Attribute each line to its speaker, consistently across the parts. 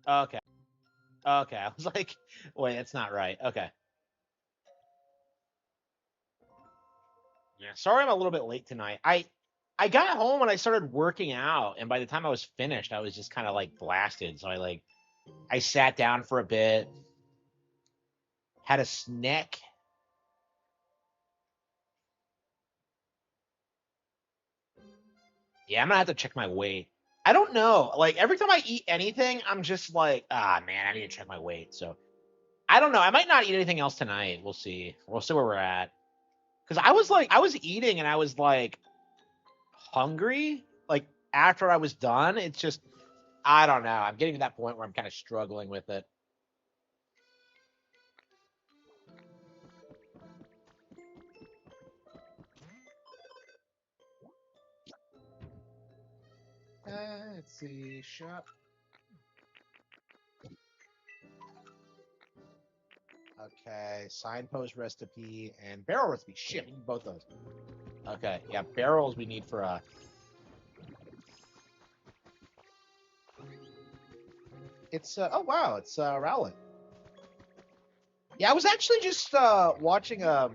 Speaker 1: Okay. Okay. I was like, wait, that's not right. Okay. Yeah. Sorry, I'm a little bit late tonight. I got home and I started working out, and by the time I was finished, I was just kind of like blasted. So I sat down for a bit, had a snack. Yeah, I'm gonna have to check my weight. I don't know. Like every time I eat anything, I'm just like, ah, man, I need to check my weight. So I don't know. I might not eat anything else tonight. We'll see. We'll see where we're at. Because I was eating and I was like hungry. Like after I was done, it's just, I don't know. I'm getting to that point where I'm kind of struggling with it. Let's see. Shop. Okay. Signpost recipe and barrel recipe. Shit, we need both those. Okay. Yeah, barrels we need for it's oh wow, it's Rowlet. Yeah, I was actually just watching a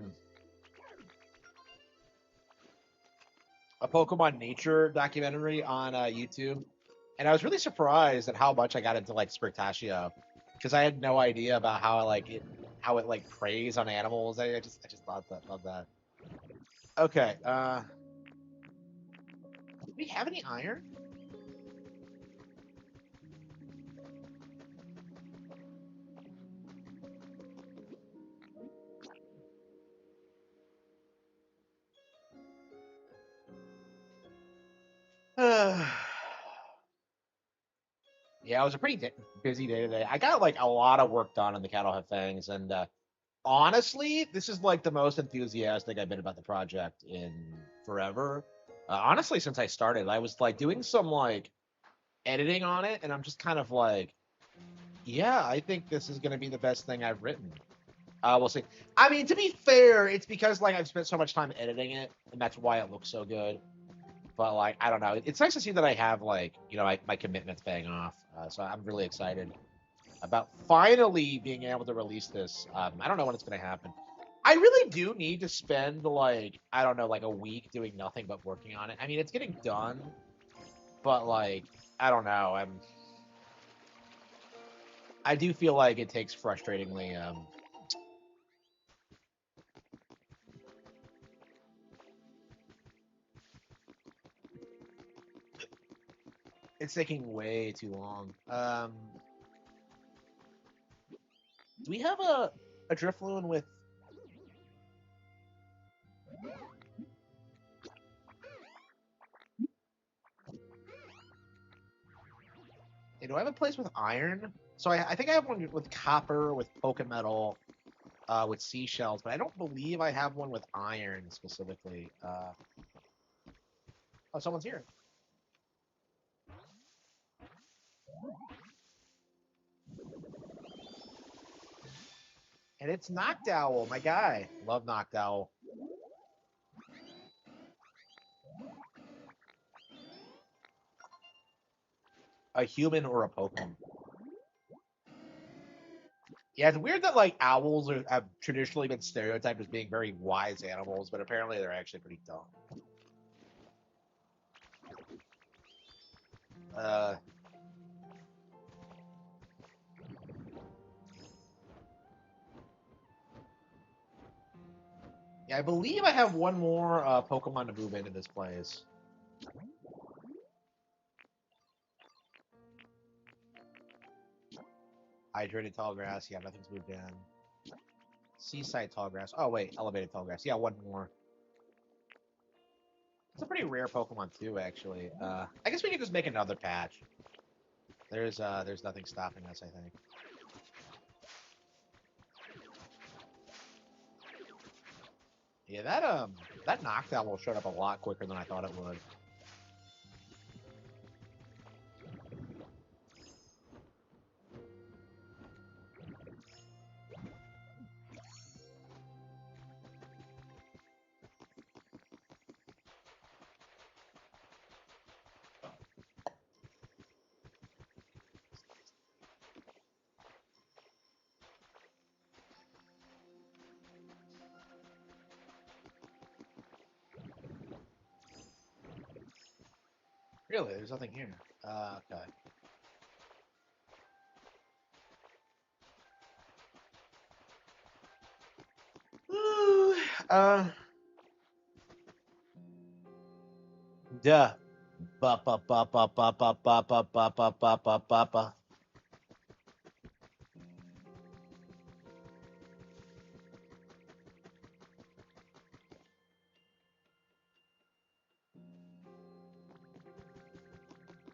Speaker 1: Pokemon nature documentary on YouTube, and I was really surprised at how much I got into like Spartaccio because I had no idea about how it like preys on animals. I just thought that love that. Okay, do we have any iron? Yeah, it was a pretty busy day today. I got like a lot of work done in the cattle have fangs, and honestly, this is like the most enthusiastic I've been about the project in forever. Honestly, since I started, I was like doing some like editing on it, and I'm just kind of like, yeah, I think this is going to be the best thing I've written. We'll see. I mean, to be fair, it's because like I've spent so much time editing it, and that's why it looks so good. But like, I don't know. It's nice to see that I have like, my commitments paying off. So I'm really excited about finally being able to release this. I don't know when it's going to happen. I really do need to spend like, I don't know, like a week doing nothing but working on it. I mean, it's getting done, but like, I don't know. I do feel like it takes frustratingly. It's taking way too long. Do we have a Drifloon with? Do I have a place with iron? So I think I have one with copper, with Pokemetal, with seashells, but I don't believe I have one with iron specifically. Oh, someone's here, and it's Noctowl, my guy. Love Noctowl. A human or a Pokemon? Yeah, it's weird that like have traditionally been stereotyped as being very wise animals, but apparently they're actually pretty dumb. Uh, yeah, I believe I have one more Pokemon to move into this place. Hydrated tall grass. Yeah, nothing's moved in. Seaside tall grass. Oh wait, elevated tall grass. Yeah, one more. It's a pretty rare Pokemon too, actually. I guess we could just make another patch. There's nothing stopping us, I think. Yeah, that Noctowl showed up a lot quicker than I thought it would. Really? There's nothing here. Okay. uh, Duh. Ba ba ba ba ba ba ba ba ba ba ba ba ba ba.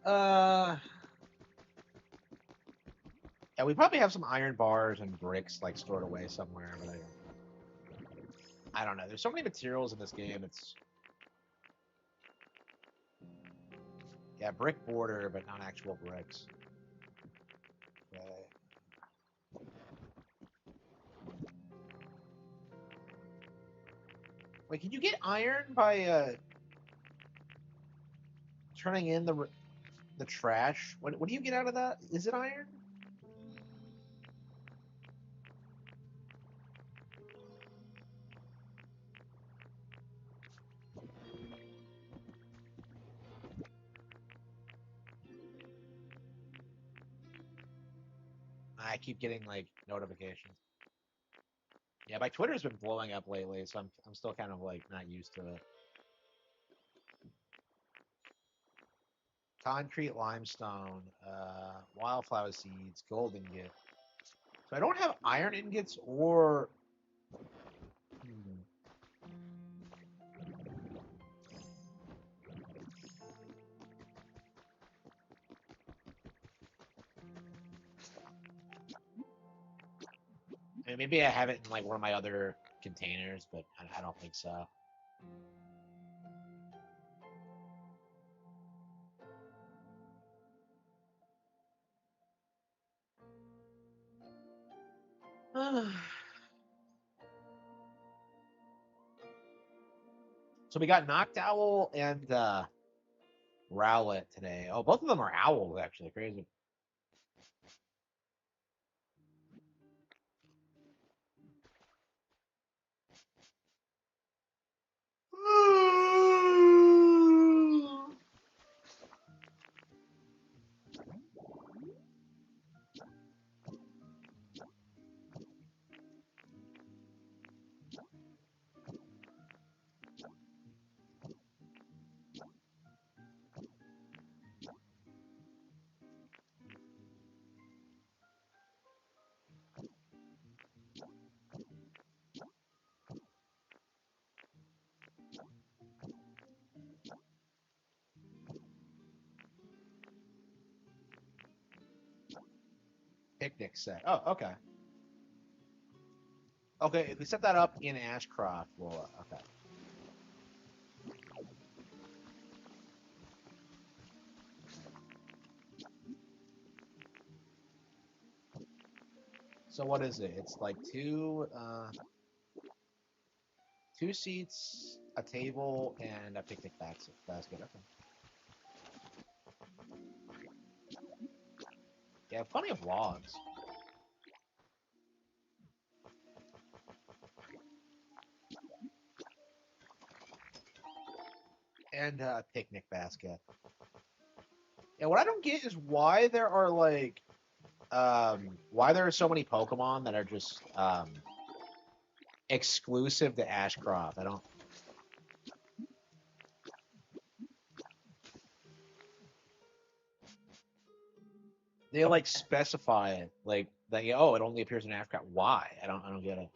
Speaker 1: Uh, yeah, we probably have some iron bars and bricks like stored away somewhere, but I don't know. There's so many materials in this game. It's yeah, brick border, but not actual bricks. Okay. Wait, can you get iron by turning in the trash? What do you get out of that? Is it iron? I keep getting like notifications. Yeah, my Twitter's been blowing up lately, so I'm still kind of like not used to it. Concrete limestone, wildflower seeds, gold ingot. So I don't have iron ingots or I mean, maybe I have it in like one of my other containers, but I don't think so. So we got Knocked Owl and Rowlet today. Oh, both of them are owls, actually. Crazy. Picnic set. Oh, okay. Okay, we set that up in Ashcroft. Well, okay. So what is it? It's like two seats, a table, and a picnic basket. Okay. Yeah, plenty of logs. And a picnic basket. Yeah, what I don't get is why there are like why there are so many Pokemon that are just exclusive to Ashcroft. I don't they like specify it like that oh it only appears in Ashcroft. Why? I don't get it.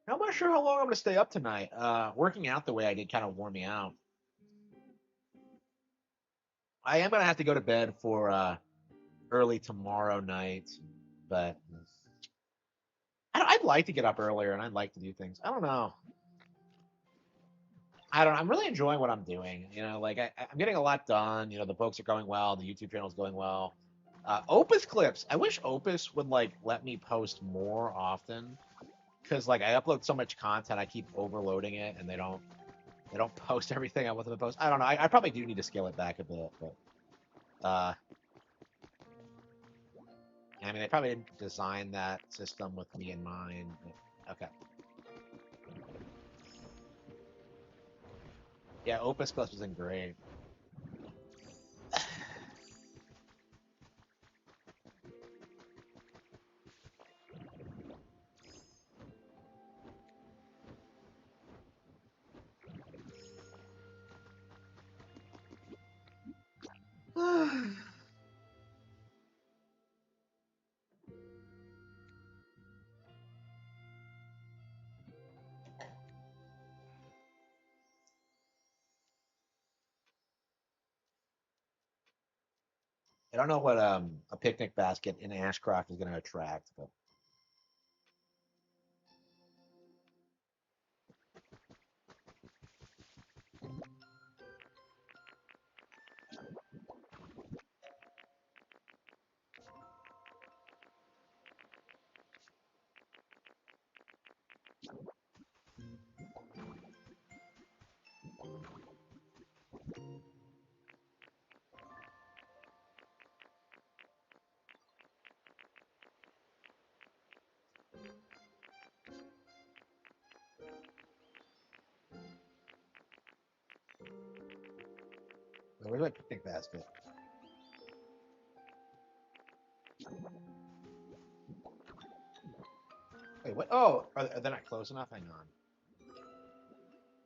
Speaker 1: I'm not sure how long I'm gonna stay up tonight. Working out the way I did kind of wore me out. I am gonna have to go to bed for early tomorrow night, but I'd like to get up earlier and I'd like to do things. I don't know. I don't. I'm really enjoying what I'm doing. Like I'm getting a lot done. The books are going well. The YouTube channel is going well. Opus clips. I wish Opus would like let me post more often because like I upload so much content, I keep overloading it, and they don't post everything I want them to post. I don't know. I probably do need to scale it back a bit, but uh, I mean, they probably didn't design that system with me in mind. But, okay. Yeah, Opus Plus wasn't great. I don't know what a picnic basket in Ashcroft is going to attract, but where's my picnic basket? Wait, what? Oh, are they not close enough? Hang on.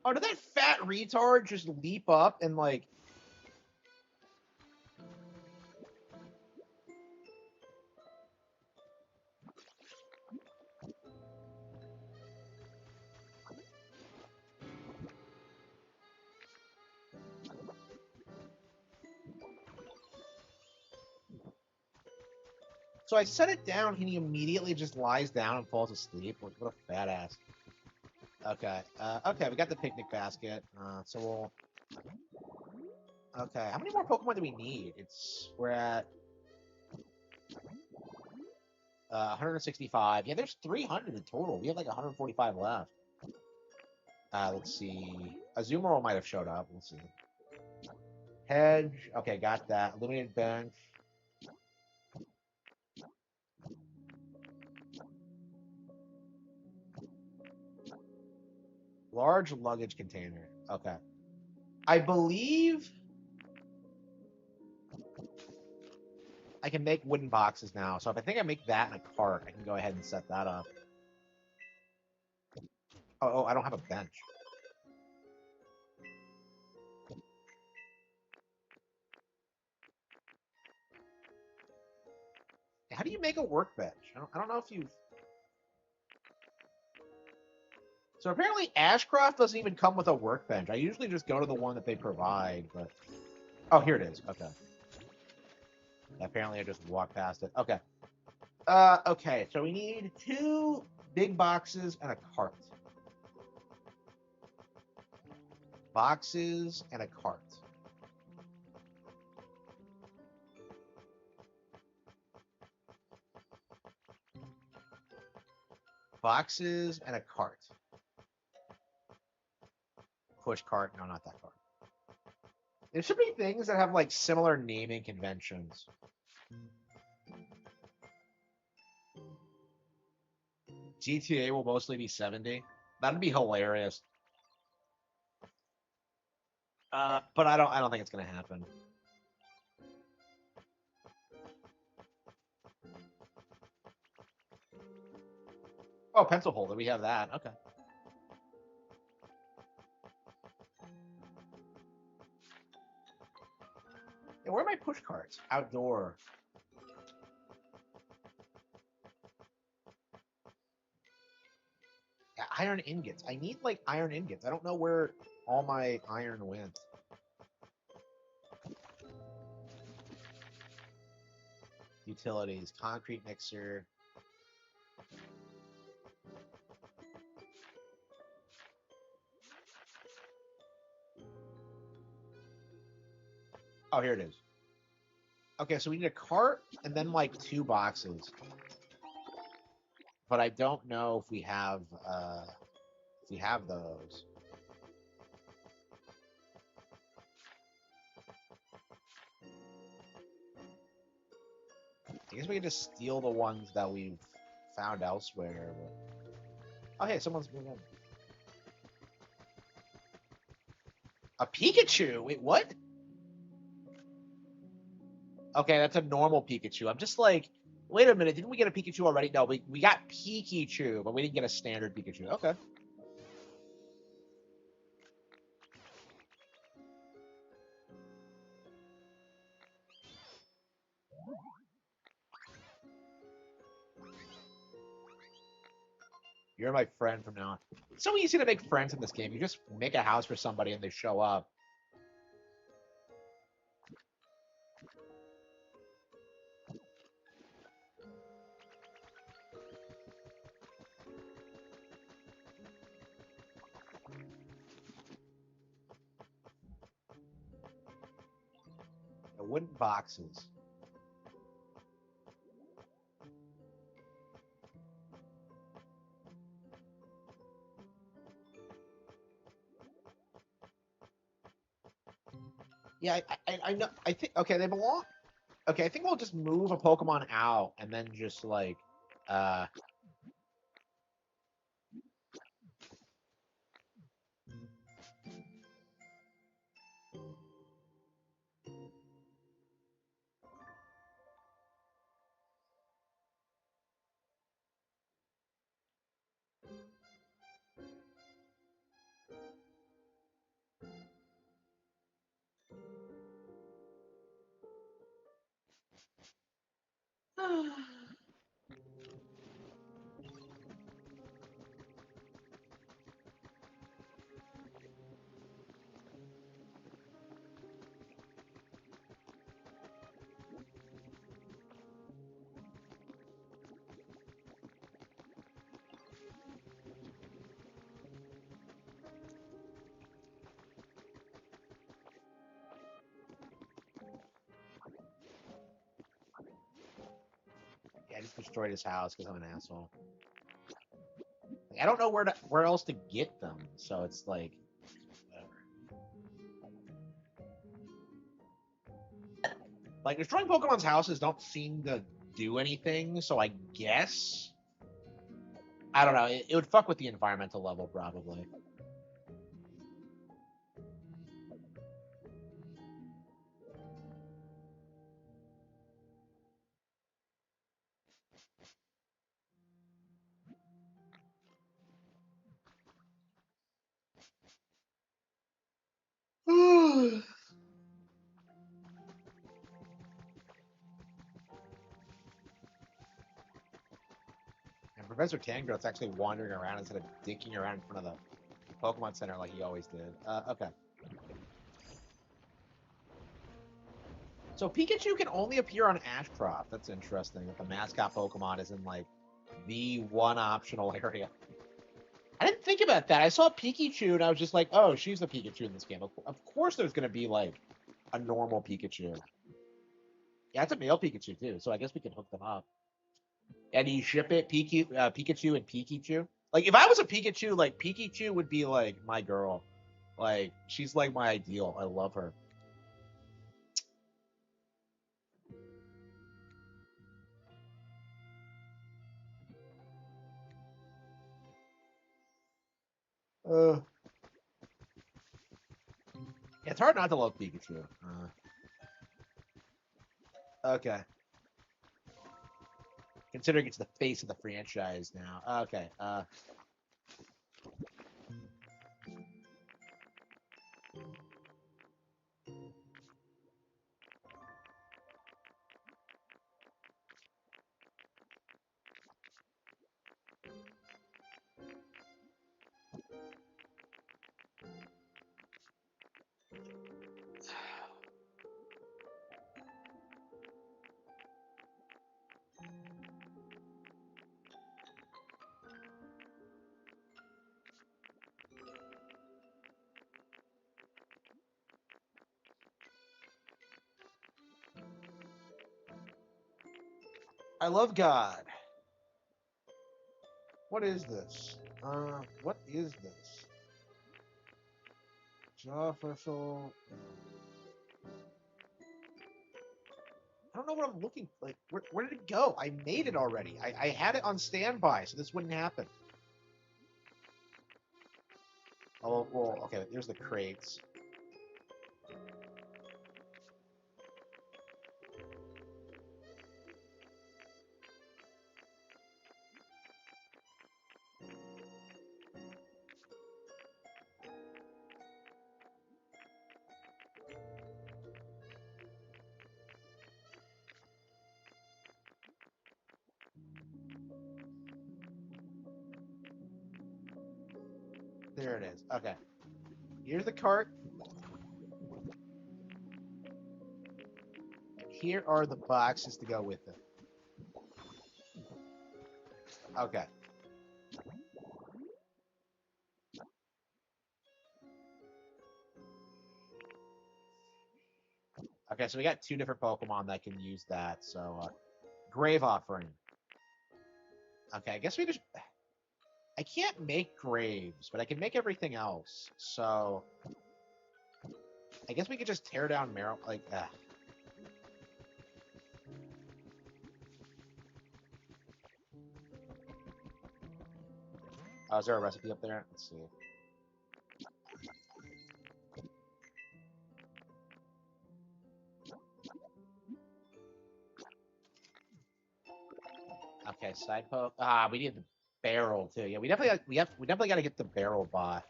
Speaker 1: Oh, did that fat retard just leap up and like? So I set it down, and he immediately just lies down and falls asleep. What a fat ass. Okay. Okay, we got the picnic basket. So we'll. Okay, how many more Pokemon do we need? We're at 165. Yeah, there's 300 in total. We have like 145 left. Let's see. Azumarill might have showed up. Let's see. Hedge. Okay, got that. Illuminated bench. Large luggage container. Okay. I believe I can make wooden boxes now. So if I think I make that in a cart, I can go ahead and set that up. Oh, I don't have a bench. How do you make a workbench? I don't know if you've. So apparently Ashcroft doesn't even come with a workbench. I usually just go to the one that they provide, but oh, here it is. Okay. Apparently I just walked past it. Okay. Okay, so we need 2 big boxes and a cart. Boxes and a cart. Boxes and a cart. Push cart. No, not that cart. There should be things that have like similar naming conventions. GTA will mostly be 70. That'd be hilarious. But I don't think it's gonna happen. Oh, pencil holder. We have that. Okay. Yeah, where are my push carts? Outdoor. Yeah, iron ingots. I need like iron ingots. I don't know where all my iron went. Utilities, concrete mixer. Oh, here it is. Okay, so we need a cart and then like 2 boxes. But I don't know if we have those. I guess we can just steal the ones that we've found elsewhere. Oh, hey, someone's moving in. A Pikachu? Wait, what? Okay, that's a normal Pikachu. I'm just like, wait a minute, didn't we get a Pikachu already? No, we got Pikachu, but we didn't get a standard Pikachu. Okay. You're my friend from now on. It's so easy to make friends in this game. You just make a house for somebody and they show up. The wooden boxes. Yeah, I know. I think okay, they belong. Okay, I think we'll just move a Pokemon out and then just like, uh, yeah, I just destroyed his house because I'm an asshole. Like, I don't know where else to get them, so it's like, whatever. Like destroying Pokemon's houses don't seem to do anything. So I guess I don't know. It would fuck with the environmental level probably. And Professor Tangrowth's actually wandering around instead of dicking around in front of the Pokemon Center like he always did. Okay. So Pikachu can only appear on Ashcroft. That's interesting. That the mascot Pokemon is in like the one optional area. I didn't think about that. I saw Pikachu and I was just like, oh, she's the Pikachu in this game. Of course, there's gonna be like a normal Pikachu. Yeah, it's a male Pikachu too. So I guess we can hook them up. And you ship it Pikachu and Pikachu. Like if I was a Pikachu, like Pikachu would be like my girl. Like she's like my ideal. I love her. Uh, yeah, it's hard not to love Pikachu. Okay. Considering it's the face of the franchise now. Okay. I love God. What is this? What is this? Jaw official. I don't know what I'm looking like. Where did it go? I made it already. I had it on standby, so this wouldn't happen. Oh well. Okay. Here's the crates. Here it is. Okay. Here's the cart. Here are the boxes to go with it. Okay. Okay, so we got 2 different Pokemon that can use that. So, Grave Offering. Okay, I guess we just... I can't make graves, but I can make everything else. So, I guess we could just tear down Marrow... Like, Oh, is there a recipe up there? Let's see. Okay, side poke. Ah, we need the barrel too. Yeah, we definitely got to get the barrel bought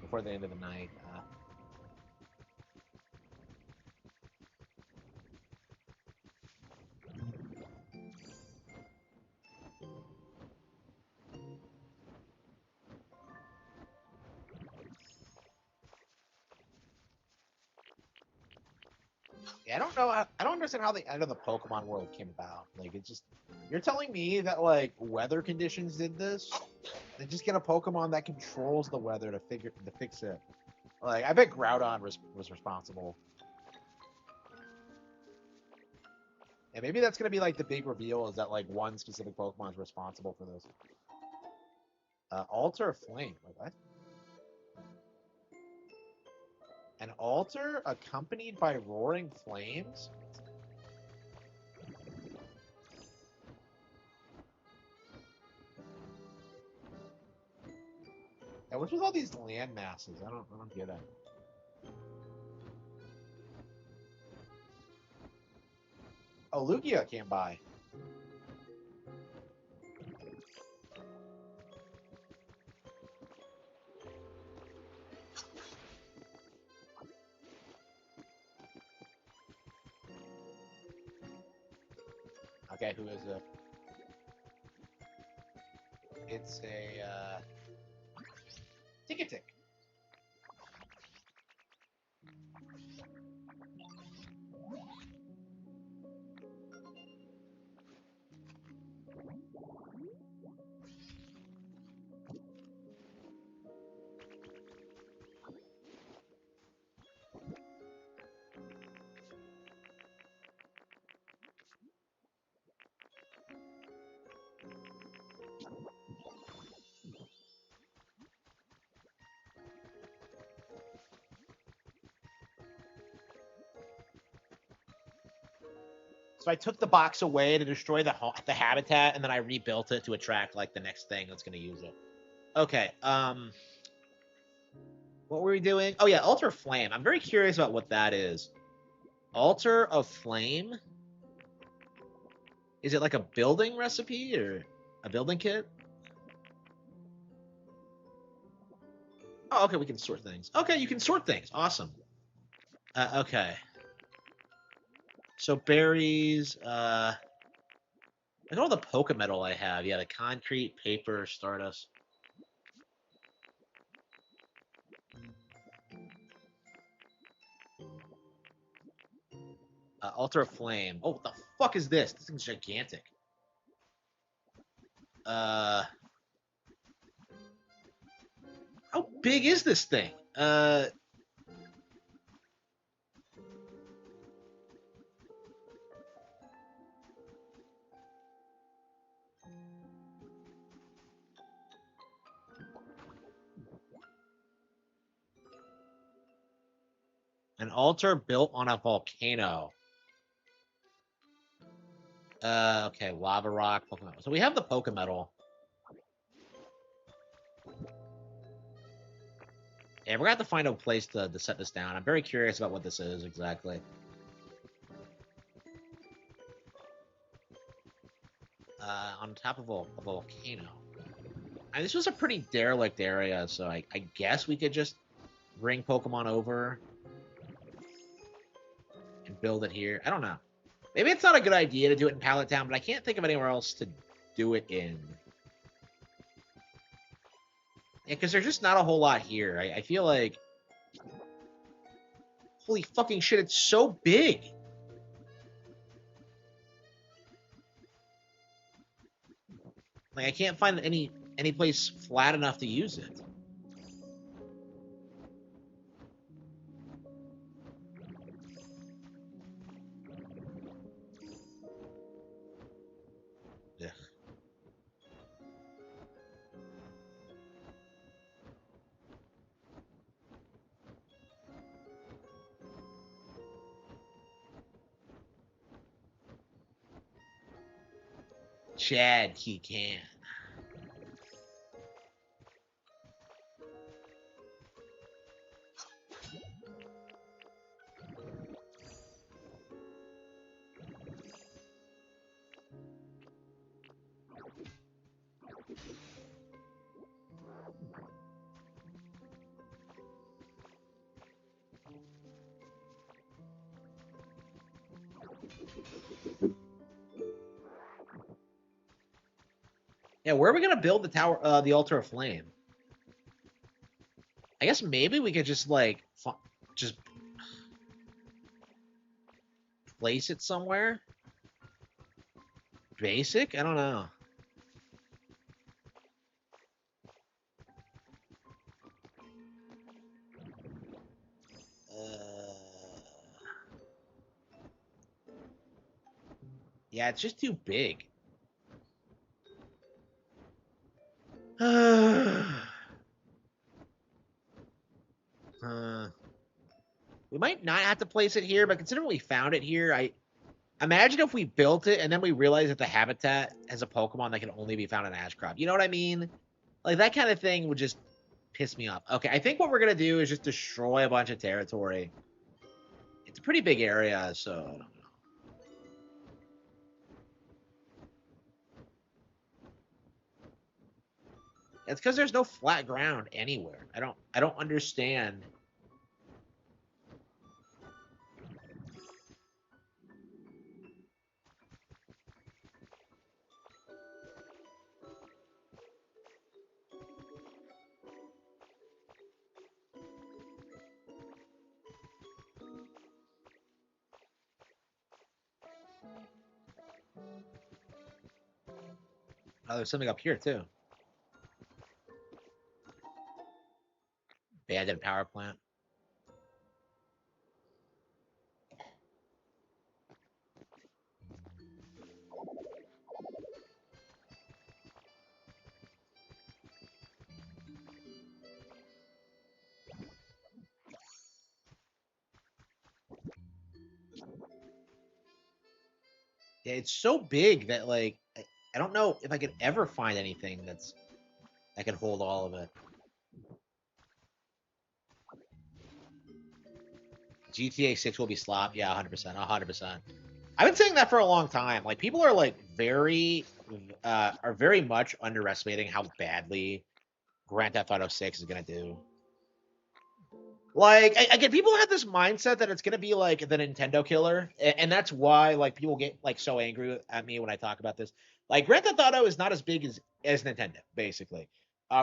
Speaker 1: before the end of the night. Yeah, I don't know. I don't understand how the end of the Pokemon world came about. Like, it's just you're telling me that like weather conditions did this? Then just get a Pokemon that controls the weather to fix it. Like, I bet Groudon was responsible. And maybe that's gonna be like the big reveal is that like one specific Pokemon is responsible for this. Altar of Flame. Like what? An altar accompanied by roaring flames? Yeah, what's with all these land masses? I don't get it. Oh, Lugia came by. Okay, who is it? It's a Tick. So I took the box away to destroy the habitat, and then I rebuilt it to attract like the next thing that's going to use it. Okay. What were we doing? Oh yeah, Altar of Flame. I'm very curious about what that is. Altar of Flame. Is it like a building recipe or a building kit? Oh, okay. We can sort things. Okay, you can sort things. Awesome. Okay. So berries. Look at all the Pokemetal I have. Yeah, the concrete, paper, Stardust. Altar of Flame. Oh, what the fuck is this? This thing's gigantic. How big is this thing? An altar built on a volcano. Okay, lava rock, Pokemon. So we have the Pokemetal. Yeah, we're gonna have to find a place to set this down. I'm very curious about what this is exactly. On top of a volcano. And this was a pretty derelict area, so I guess we could just bring Pokemon over and build it here. I don't know. Maybe it's not a good idea to do it in Pallet Town, but I can't think of anywhere else to do it in. because there's just not a whole lot here. I feel like, holy fucking shit, it's so big. Like I can't find any place flat enough to use it. Yeah. Chad, he can. Yeah, where are we gonna build the tower? The altar of flame. I guess maybe we could just like just place it somewhere. Basic? I don't know. Yeah, it's just too big. We might not have to place it here, but considering we found it here, I imagine if we built it and then we realized that the habitat has a Pokemon that can only be found in Ashcroft. You know what I mean? Like that kind of thing would just piss me off. Okay, I think what we're gonna do is just destroy a bunch of territory. It's a pretty big area, so I don't know. It's because there's no flat ground anywhere. I don't understand. Oh, there's something up here too. Abandoned power plant. Yeah, it's so big that like I don't know if I could ever find anything that can hold all of it. GTA 6 will be slop. Yeah, 100%. 100%. I've been saying that for a long time. Like people are like very much underestimating how badly Grand Theft Auto 6 is going to do. Like I get people have this mindset that it's gonna be like the Nintendo killer, and that's why like people get like so angry at me when I talk about this. Like Grand Theft Auto is not as big as Nintendo, basically.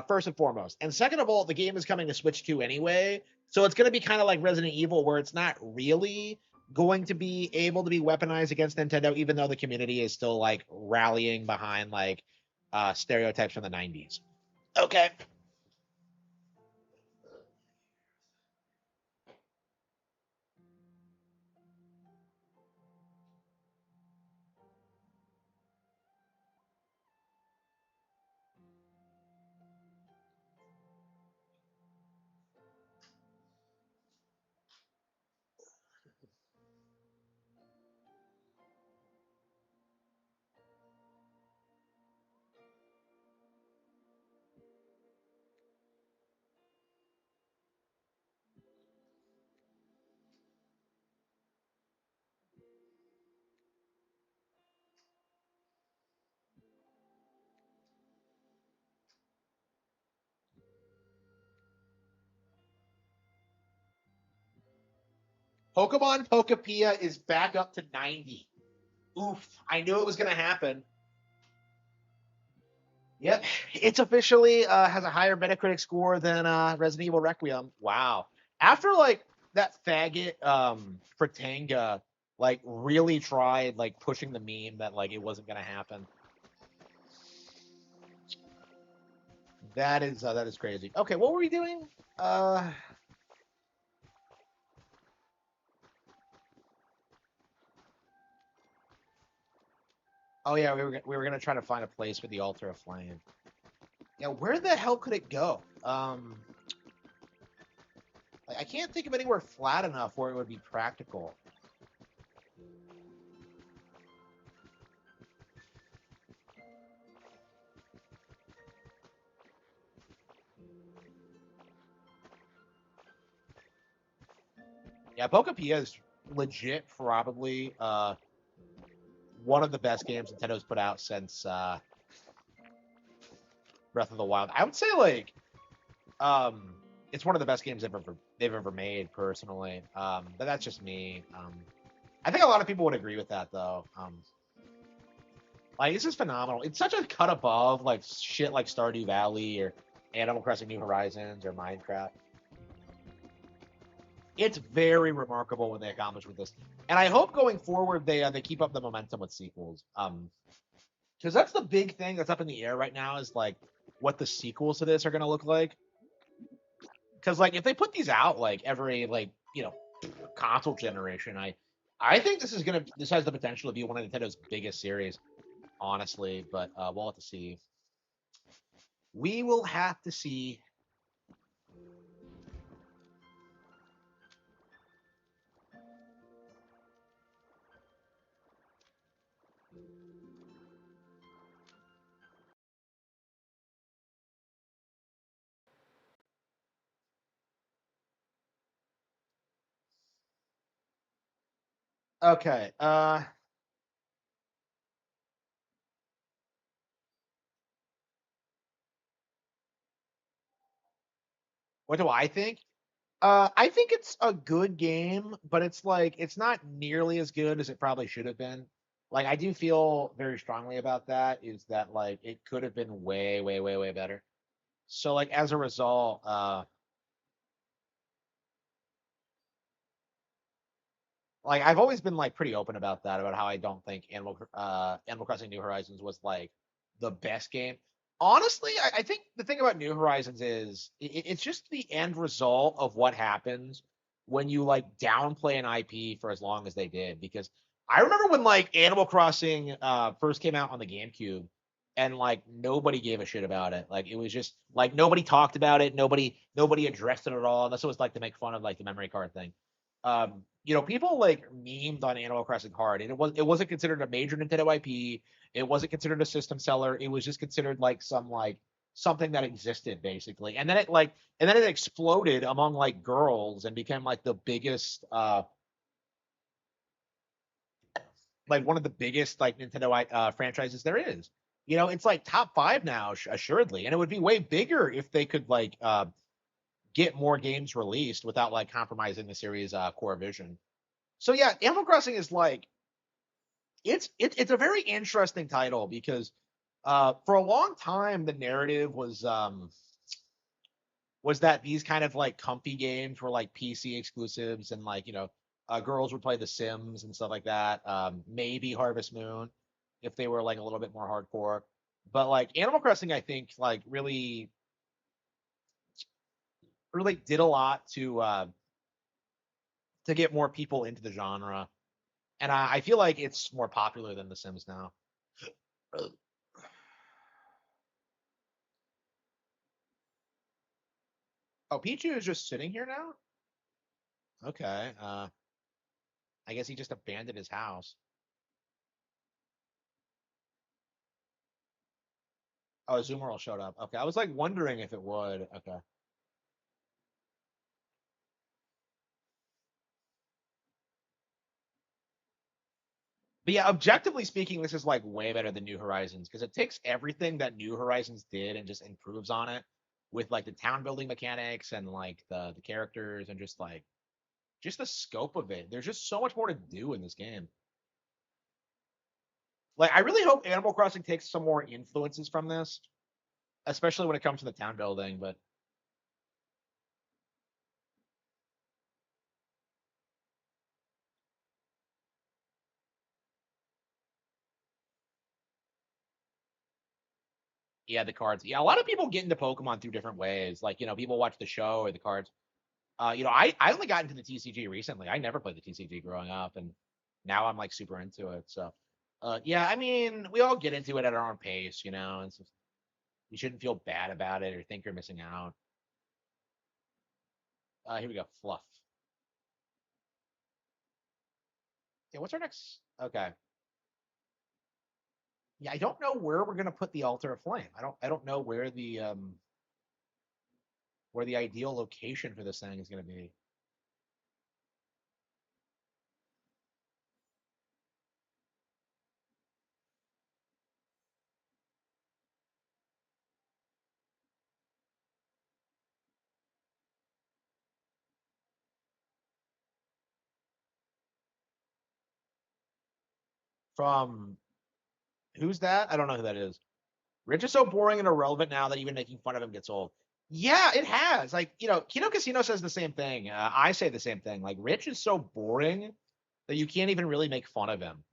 Speaker 1: First and foremost, and second of all, the game is coming to Switch 2 anyway, so it's gonna be kind of like Resident Evil, where it's not really going to be able to be weaponized against Nintendo, even though the community is still like rallying behind like stereotypes from the '90s. Okay. Pokemon Pokopia is back up to 90. Oof. I knew it was going to happen. Yep, it's officially has a higher Metacritic score than Resident Evil Requiem. Wow. After like that faggot Fratanga like really tried like pushing the meme that like it wasn't gonna happen. That is crazy. Okay, what were we doing? Uh oh yeah, we were gonna try to find a place for the altar of flame. Yeah, where the hell could it go? I can't think of anywhere flat enough where it would be practical. Yeah, Pokopia is legit probably one of the best games Nintendo's put out since Breath of the Wild. I would say like um it's one of the best games they've ever made personally. But that's just me. I think a lot of people would agree with that though. Like this is phenomenal. It's such a cut above like shit like Stardew Valley or Animal Crossing New Horizons or Minecraft. It's very remarkable what they accomplished with this, and I hope going forward they keep up the momentum with sequels. Because that's the big thing that's up in the air right now is like what the sequels to this are going to look like. Because like if they put these out like every like console generation, I think this has the potential to be one of Nintendo's biggest series, honestly. But we'll have to see. We will have to see. Okay. What do I think? I think it's a good game, but it's like it's not nearly as good as it probably should have been. Like I do feel very strongly about that. Is that like it could have been way, way, way, way better. So like as a result, like I've always been like pretty open about that, about how I don't think Animal Crossing New Horizons was like the best game. Honestly, I think the thing about New Horizons is it's just the end result of what happens when you like downplay an IP for as long as they did. Because I remember when like Animal Crossing first came out on the GameCube, and like nobody gave a shit about it. Like it was just like nobody talked about it, nobody addressed it at all, unless it was like to make fun of like the memory card thing. People like memed on Animal Crossing Hard, and it wasn't considered a major Nintendo IP. It wasn't considered a system seller. It was just considered like something that existed basically. And then it exploded among like girls and became like the biggest like one of the biggest like Nintendo franchises there is. It's like top 5 now assuredly, and it would be way bigger if they could like get more games released without like compromising the series core vision. So yeah, Animal Crossing is like it's a very interesting title because for a long time the narrative was that these kind of like comfy games were like PC exclusives, and like girls would play The Sims and stuff like that. Maybe Harvest Moon if they were like a little bit more hardcore. But like Animal Crossing, I think like really did a lot to get more people into the genre, and I feel like it's more popular than The Sims now. Oh, Pichu is just sitting here now. Okay. I guess he just abandoned his house. Oh, Zoomerl showed up. Okay, I was like wondering if it would. Okay, but yeah, objectively speaking, this is like way better than New Horizons because it takes everything that New Horizons did and just improves on it with like the town building mechanics and like the characters and just the scope of it. There's just so much more to do in this game. Like, I really hope Animal Crossing takes some more influences from this. especially when it comes to the town building. But yeah, the cards. Yeah, a lot of people get into Pokemon through different ways. Like, people watch the show or the cards. I only got into the TCG recently. I never played the TCG growing up, and now I'm like super into it. So, yeah, I mean, we all get into it at our own pace, and so you shouldn't feel bad about it or think you're missing out. Here we go, Fluff. Yeah, what's our next? Okay. Yeah, I don't know where we're gonna put the altar of flame. I don't know where the ideal location for this thing is gonna be. From who's that? I don't know who that is. Rich is so boring and irrelevant now that even making fun of him gets old. Yeah, it has. Like, Kino Casino says the same thing. I say the same thing. Like, Rich is so boring that you can't even really make fun of him.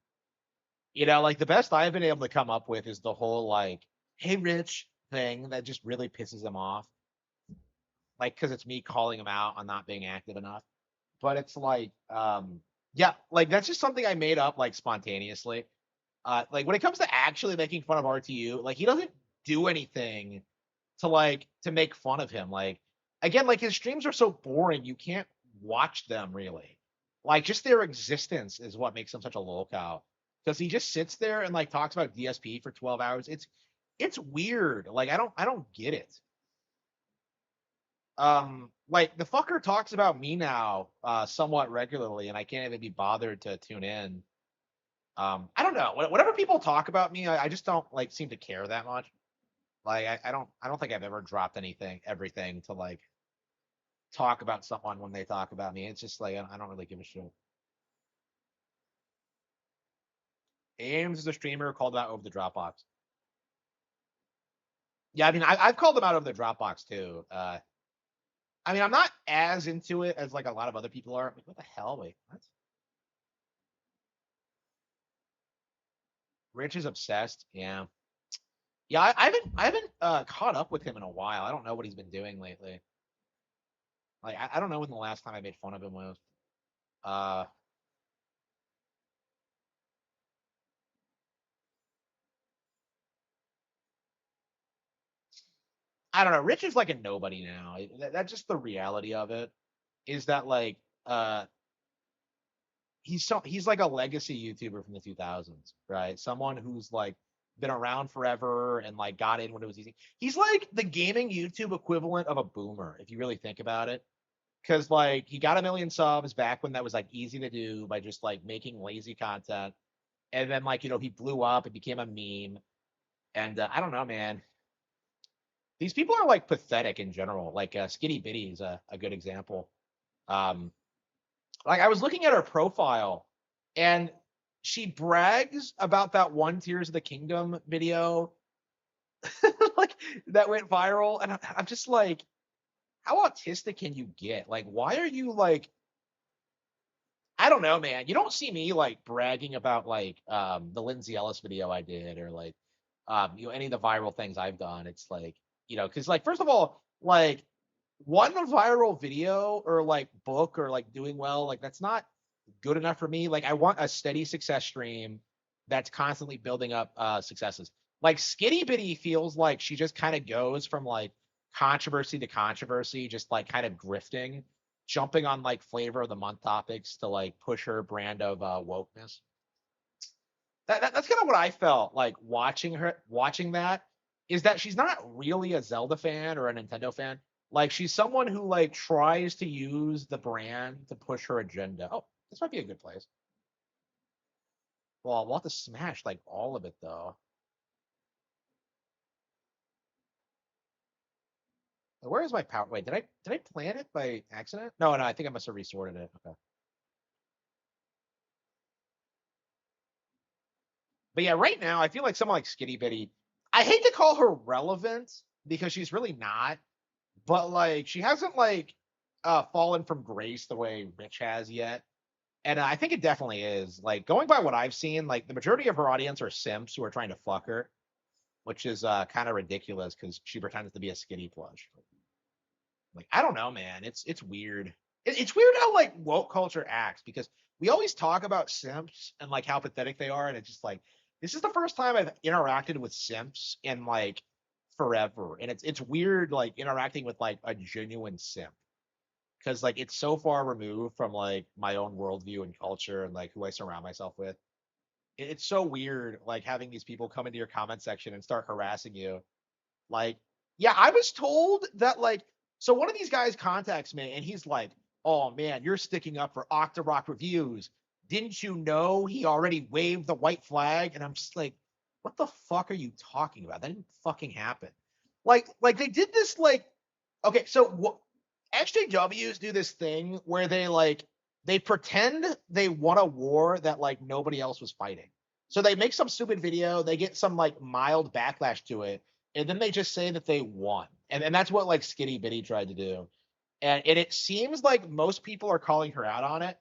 Speaker 1: Like the best I've been able to come up with is the whole like, "Hey, Rich" thing that just really pisses him off. Like, because it's me calling him out on not being active enough. But it's like, yeah, like that's just something I made up like spontaneously. Like when it comes to actually making fun of RTU, like he doesn't do anything to make fun of him. Like again, like his streams are so boring, you can't watch them really. Like just their existence is what makes him such a lolcow. Because he just sits there and like talks about DSP for 12 hours. It's weird. Like I don't get it. Like the fucker talks about me now somewhat regularly, and I can't even be bothered to tune in. I don't know. Whatever people talk about me, I just don't like seem to care that much. Like I don't think I've ever dropped everything to like talk about someone when they talk about me. It's just like I don't really give a shit. Ames is a streamer called out over the Dropbox. Yeah, I mean I've called them out over the Dropbox too. I mean I'm not as into it as like a lot of other people are. Like, what the hell? Wait, what? Rich is obsessed. Yeah. Yeah, I haven't caught up with him in a while. I don't know what he's been doing lately. Like I don't know when the last time I made fun of him was. Uh I don't know. Rich is like a nobody now. That's just the reality of it. Is that like he's like a legacy YouTuber from the 2000s, right? Someone who's like been around forever and like got in when it was easy. He's like the gaming YouTube equivalent of a boomer, if you really think about it. Because like he got a million subs back when that was like easy to do by just like making lazy content, and then like he blew up and became a meme. And I don't know, man. These people are like pathetic in general. Like Skinny Bitty is a good example. Um, like I was looking at her profile, and she brags about that one Tears of the Kingdom video, like that went viral, and I'm just like, how autistic can you get? Like, why are you like? I don't know, man. You don't see me like bragging about like the Lindsay Ellis video I did or like any of the viral things I've done. It's like, because like first of all, like one viral video or like book or like doing well, like that's not good enough for me. Like I want a steady success stream that's constantly building up successes. Like Skitty Bitty feels like she just kind of goes from like controversy to controversy, just like kind of grifting, jumping on like flavor of the month topics to like push her brand of wokeness. That's kind of what I felt like watching that is that she's not really a Zelda fan or a Nintendo fan. Like she's someone who like tries to use the brand to push her agenda. Oh, this might be a good place. Well, we'll have to smash like all of it though. Where is my power? Wait, did I plant it by accident? No, no, I think I must have resorted it. Okay. But yeah, right now I feel like someone like Skitty Bitty. I hate to call her relevant because she's really not. But like she hasn't like fallen from grace the way Rich has yet. And I think it definitely is. Like going by what I've seen, like the majority of her audience are simps who are trying to fuck her, which is kind of ridiculous because she pretends to be a skinny plush. Like I don't know, man. It's weird. It's weird how like woke culture acts because we always talk about simps and like how pathetic they are, and it's just like this is the first time I've interacted with simps in like forever, and it's weird like interacting with like a genuine simp because like it's so far removed from like my own worldview and culture and like who I surround myself with. It's so weird like having these people come into your comment section and start harassing you. Like, yeah, I was told that like so one of these guys contacts me and he's like, "Oh man, you're sticking up for Octorok reviews. Didn't you know he already waved the white flag?" And I'm just like, "What the fuck are you talking about? That didn't fucking happen." Like they did this like okay, so what XJWs do this thing where they pretend they won a war that like nobody else was fighting. So they make some stupid video, they get some like mild backlash to it, and then they just say that they won. And that's what like Skinny Bitty tried to do. And it seems like most people are calling her out on it.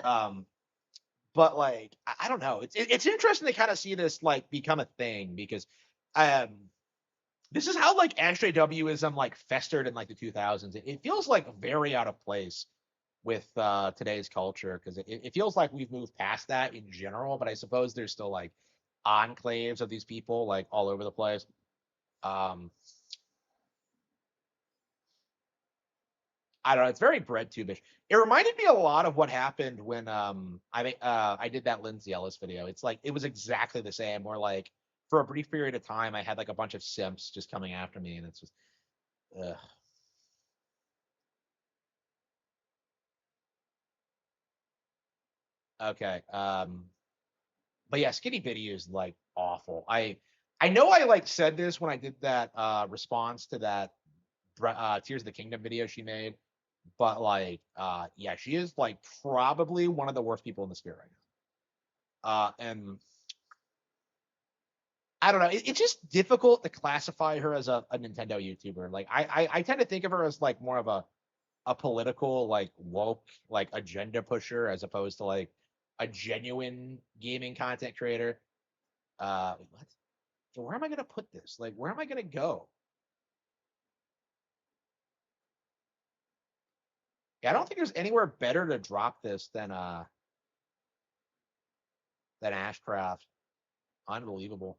Speaker 1: Um, but like I don't know. It's interesting to kind of see this like become a thing because um this is how like XJWism like festered in like the 2000s. It feels like very out of place with today's culture because it feels like we've moved past that in general, but I suppose there's still like enclaves of these people like all over the place. Um, I don't know. It's very bread tubish. It reminded me a lot of what happened when I did that Lindsay Ellis video. It's like it was exactly the same. Where like for a brief period of time, I had like a bunch of simps just coming after me, and it's just ugh. Okay. But yeah, Skinny Bitty is like awful. I know I like said this when I did that response to that Tears of the Kingdom video she made, but like yeah, she is like probably one of the worst people in the sphere right now. And I don't know, it's just difficult to classify her as a Nintendo YouTuber. Like I tend to think of her as like more of a political like woke like agenda pusher as opposed to like a genuine gaming content creator. Wait, what? So where am I gonna put this? Like, where am I gonna go? Yeah, I don't think there's anywhere better to drop this than Ashcraft. Unbelievable.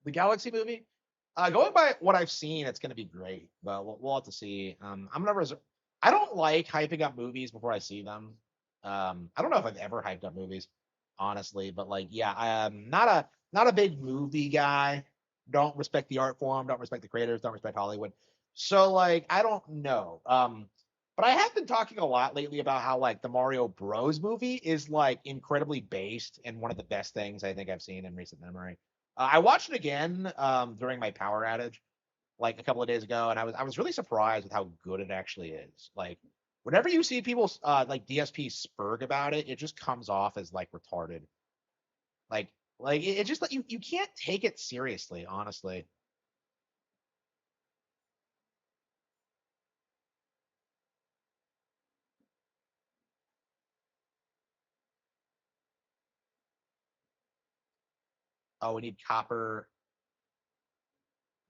Speaker 1: The Galaxy movie. Going by what I've seen, it's gonna be great, but we'll have to see. I'm gonna reserve. I don't like hyping up movies before I see them. I don't know if I've ever hyped up movies, honestly, but like, yeah, I'm not a big movie guy. Don't respect the art form. Don't respect the creators. Don't respect Hollywood. So like, I don't know. But I have been talking a lot lately about how like the Mario Bros movie is like incredibly based and one of the best things I think I've seen in recent memory. I watched it again during my power outage like a couple of days ago, and I was really surprised with how good it actually is. Like whenever you see people like DSP spurg about it, it just comes off as like retarded. Like it just like you can't take it seriously, honestly. Oh, we need copper,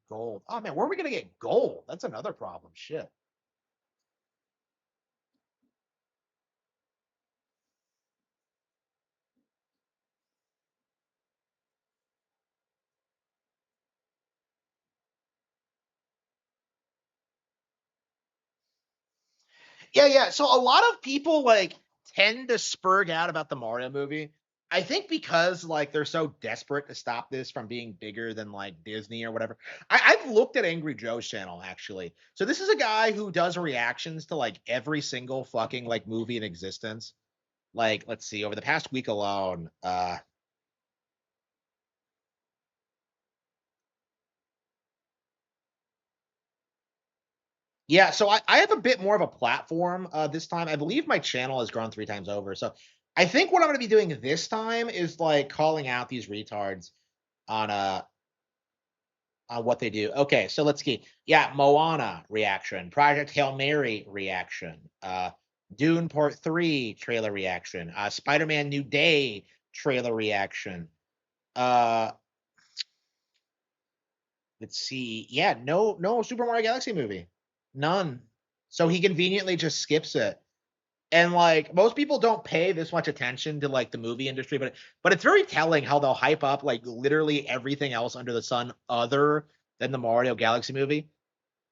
Speaker 1: gold. Oh man, where are we gonna get gold? That's another problem. Shit. Yeah, yeah. So a lot of people like tend to spurg out about the Mario movie. I think because like they're so desperate to stop this from being bigger than like Disney or whatever. I've looked at Angry Joe's channel actually. So this is a guy who does reactions to like every single fucking like movie in existence. Like, let's see, over the past week alone, Yeah, so I have a bit more of a platform this time. I believe my channel has grown 3 times over. So I think what I'm going to be doing this time is like calling out these retards on what they do. Okay, so let's see. Yeah, Moana reaction, Project Hail Mary reaction, Dune Part 3 trailer reaction, Spider-Man New Day trailer reaction. Uh let's see. Yeah, no Super Mario Galaxy movie. None. So he conveniently just skips it. And like most people don't pay this much attention to like the movie industry, but it's very telling how they'll hype up like literally everything else under the sun other than the Mario Galaxy movie.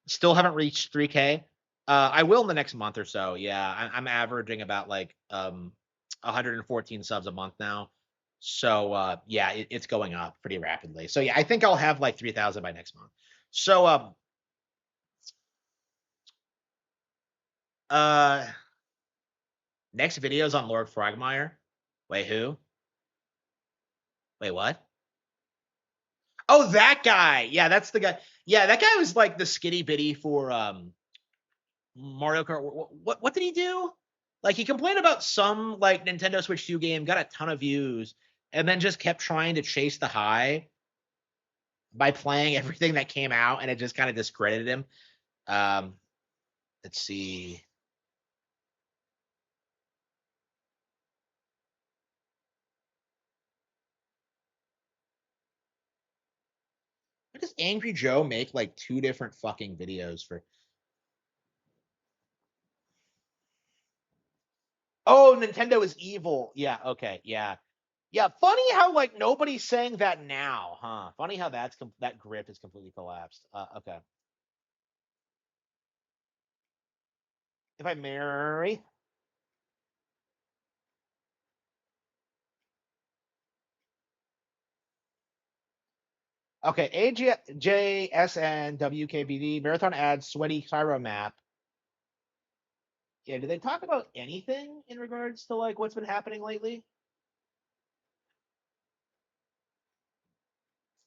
Speaker 1: Still haven't reached 3K. I will in the next month or so. Yeah, I'm averaging about like 114 subs a month now. So yeah, it's going up pretty rapidly. So yeah, I think I'll have like 3,000 by next month. So uh next videos on Lord Frogmire. Wait, who? Wait, what? Oh, that guy. Yeah, that's the guy. Yeah, that guy was like the skinny bitty for Mario Kart. What did he do? Like he complained about some like Nintendo Switch 2 game, got a ton of views, and then just kept trying to chase the high by playing everything that came out, and it just kind of discredited him. Um, let's see. Why does Angry Joe make like 2 different fucking videos for? Oh, Nintendo is evil. Yeah. Okay. Yeah. Yeah. Funny how like nobody's saying that now, huh? Funny how that grip is completely collapsed. Okay. If I marry. Okay, AJSN Marathon adds sweaty Cairo map. Yeah, did they talk about anything in regards to like what's been happening lately?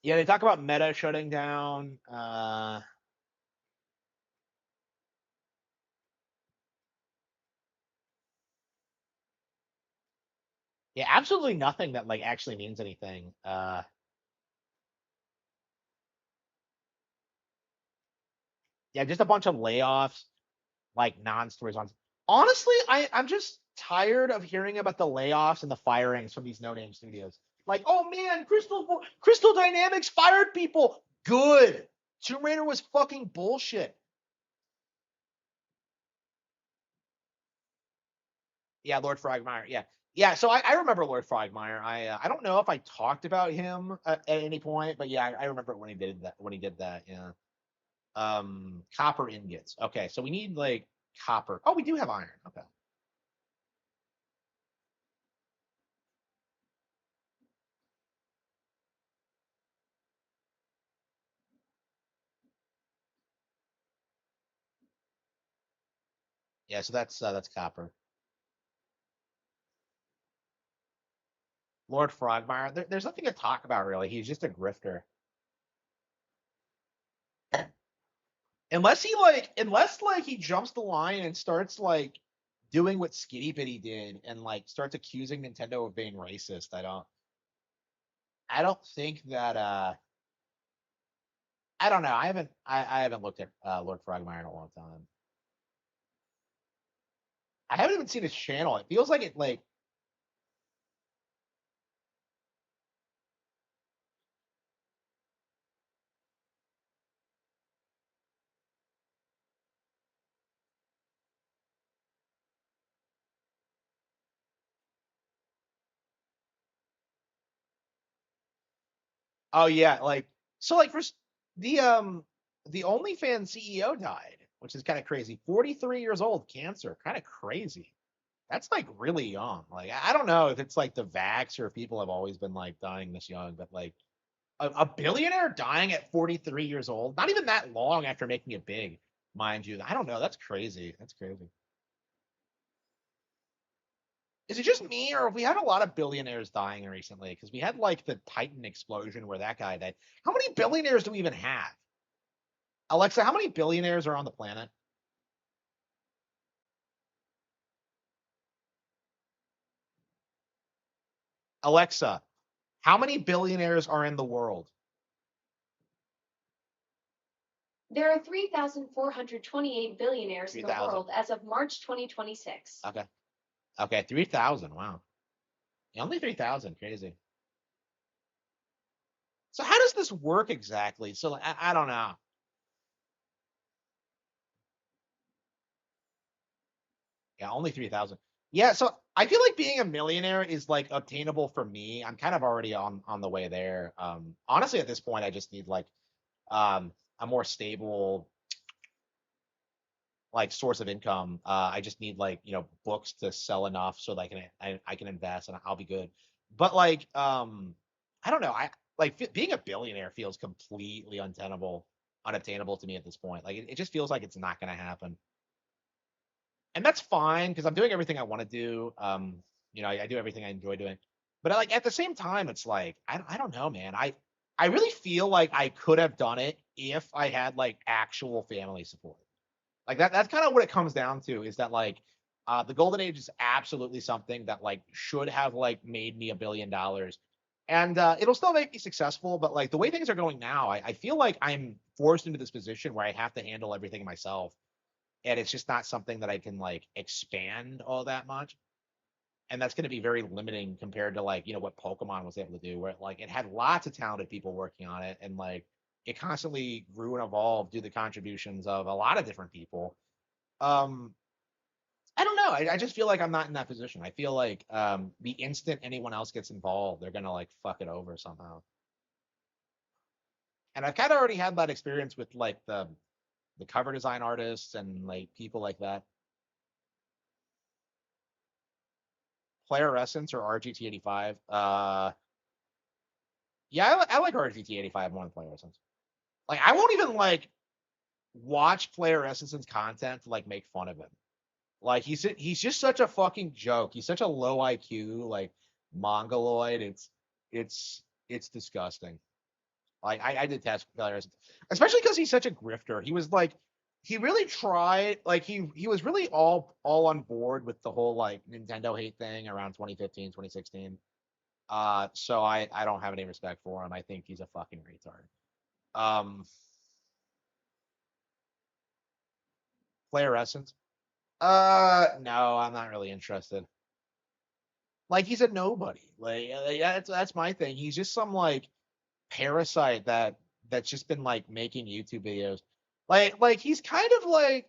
Speaker 1: Yeah, they talk about Meta shutting down. Yeah, absolutely nothing that like actually means anything. Yeah, just a bunch of layoffs, like non-stories on. Honestly, I'm just tired of hearing about the layoffs and the firings from these no-name studios. Like, oh man, Crystal Dynamics fired people. Good. Tomb Raider was fucking bullshit. Yeah, Lord Frogmire. Yeah, yeah. So I remember Lord Frogmire. I don't know if I talked about him at any point, but yeah, I remember when he did that. When he did that, yeah. Copper ingots. Okay, so we need like copper. Oh, we do have iron. Okay. Yeah, so that's copper. Lord Frogmire. There's nothing to talk about really. He's just a grifter. Unless he jumps the line and starts like doing what Skitty Bitty did and like starts accusing Nintendo of being racist. I don't think that I don't know. I haven't looked at Lord Frogmire in a long time. I haven't even seen his channel. It feels like it like oh yeah, like so like the um the OnlyFans CEO died, which is kind of crazy. 43 years old, cancer, kind of crazy. That's like really young. Like I don't know if it's like the vax or if people have always been like dying this young, but like a billionaire dying at 43 years old, not even that long after making it big, mind you. I don't know. That's crazy. That's crazy. Is it just me, or have we had a lot of billionaires dying recently? Because we had like the Titan explosion where that guy died. How many billionaires do we even have? Alexa, how many billionaires are on the planet? Alexa, how many billionaires are in the world?
Speaker 2: There are 3,428 billionaires in the
Speaker 1: 3,000.
Speaker 2: world as of March 2026.
Speaker 1: Okay. Okay, 3,000. Wow. Yeah, only 3,000. Crazy. So how does this work exactly? So I don't know. Yeah, only 3,000. Yeah, so I feel like being a millionaire is like obtainable for me. I'm kind of already on the way there. Honestly, at this point, I just need like a more stable like source of income. I just need like books to sell enough so that I can invest and I'll be good. But like I don't know. I like being a billionaire feels completely unobtainable to me at this point. Like it just feels like it's not going to happen, and that's fine because I'm doing everything I want to do. I do everything I enjoy doing, but like at the same time, it's like I don't know, man. I really feel like I could have done it if I had like actual family support. Like that's kind of what it comes down to is that like the golden age is absolutely something that like should have like made me $1 billion. And it'll still make me successful, but like the way things are going now, I feel like I'm forced into this position where I have to handle everything myself. And it's just not something that I can like expand all that much. And that's going to be very limiting compared to like, what Pokemon was able to do, where like it had lots of talented people working on it. And like it constantly grew and evolved due to the contributions of a lot of different people. um I don't know. I just feel like I'm not in that position. I feel like the instant anyone else gets involved, they're gonna like fuck it over somehow. And I've kind of already had that experience with like the cover design artists and like people like that. Player Essence or RGT85. Yeah, I like RGT85 more than Player Essence. Like I won't even like watch Player Essence's content to like make fun of him. Like he's just such a fucking joke. He's such a low IQ like mongoloid. It's disgusting. Like I detest players, especially because he's such a grifter. He was like he really tried like he was really all on board with the whole like Nintendo hate thing around 2015, 2016. So I don't have any respect for him. I think he's a fucking retard. Um Player Essence. No, I'm not really interested. Like he's a nobody. Like yeah, that's my thing. He's just some like parasite that's just been like making YouTube videos. Like he's kind of like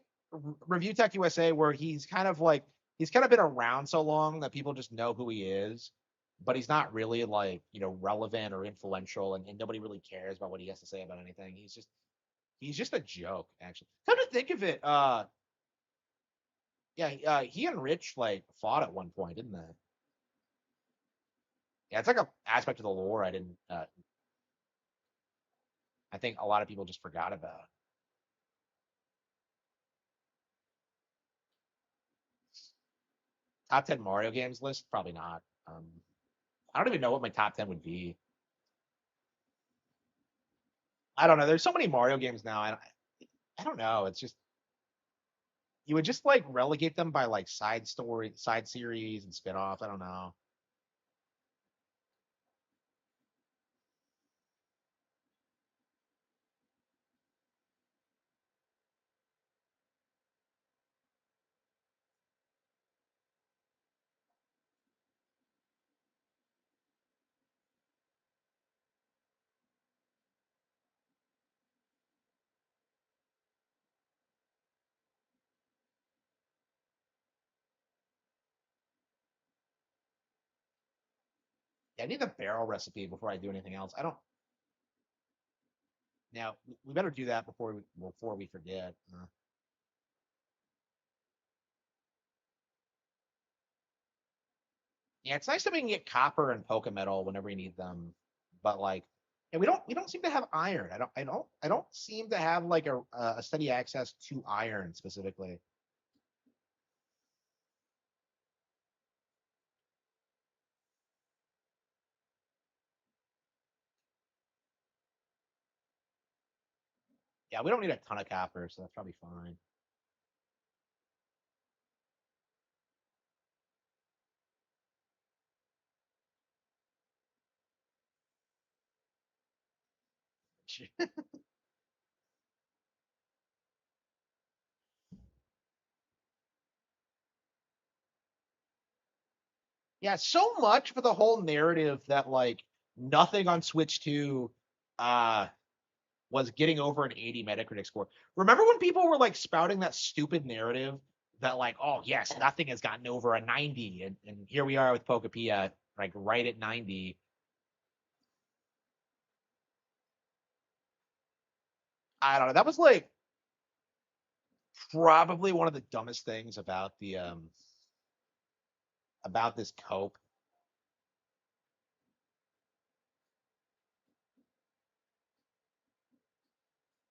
Speaker 1: Review Tech USA, where he's kind of been around so long that people just know who he is, but he's not really like relevant or influential, and nobody really cares about what he has to say about anything. He's just a joke, actually. Come to think of it, yeah, he and Rich like fought at one point, didn't they? Yeah, it's like a aspect of the lore I think a lot of people just forgot about. Top 10 Mario games list? Probably not. I don't even know what my top 10 would be. I don't know. There's so many Mario games now. I don't know. It's just you would just like relegate them by like side series and spin-offs. I don't know. Yeah, I need the barrel recipe before I do anything else. I don't. Now we better do that before we forget. Yeah, it's nice that we can get copper and Pokemetal whenever we need them, but like, and we don't seem to have iron. I don't seem to have like a steady access to iron specifically. Yeah, we don't need a ton of copper, so that's probably fine. much. Yeah, so much for the whole narrative that like nothing on Switch 2 uh was getting over an 80 Metacritic score. Remember when people were like spouting that stupid narrative that like, oh yes, nothing has gotten over a 90, and here we are with Pokopia, like right at 90. I don't know. That was like probably one of the dumbest things about this cope.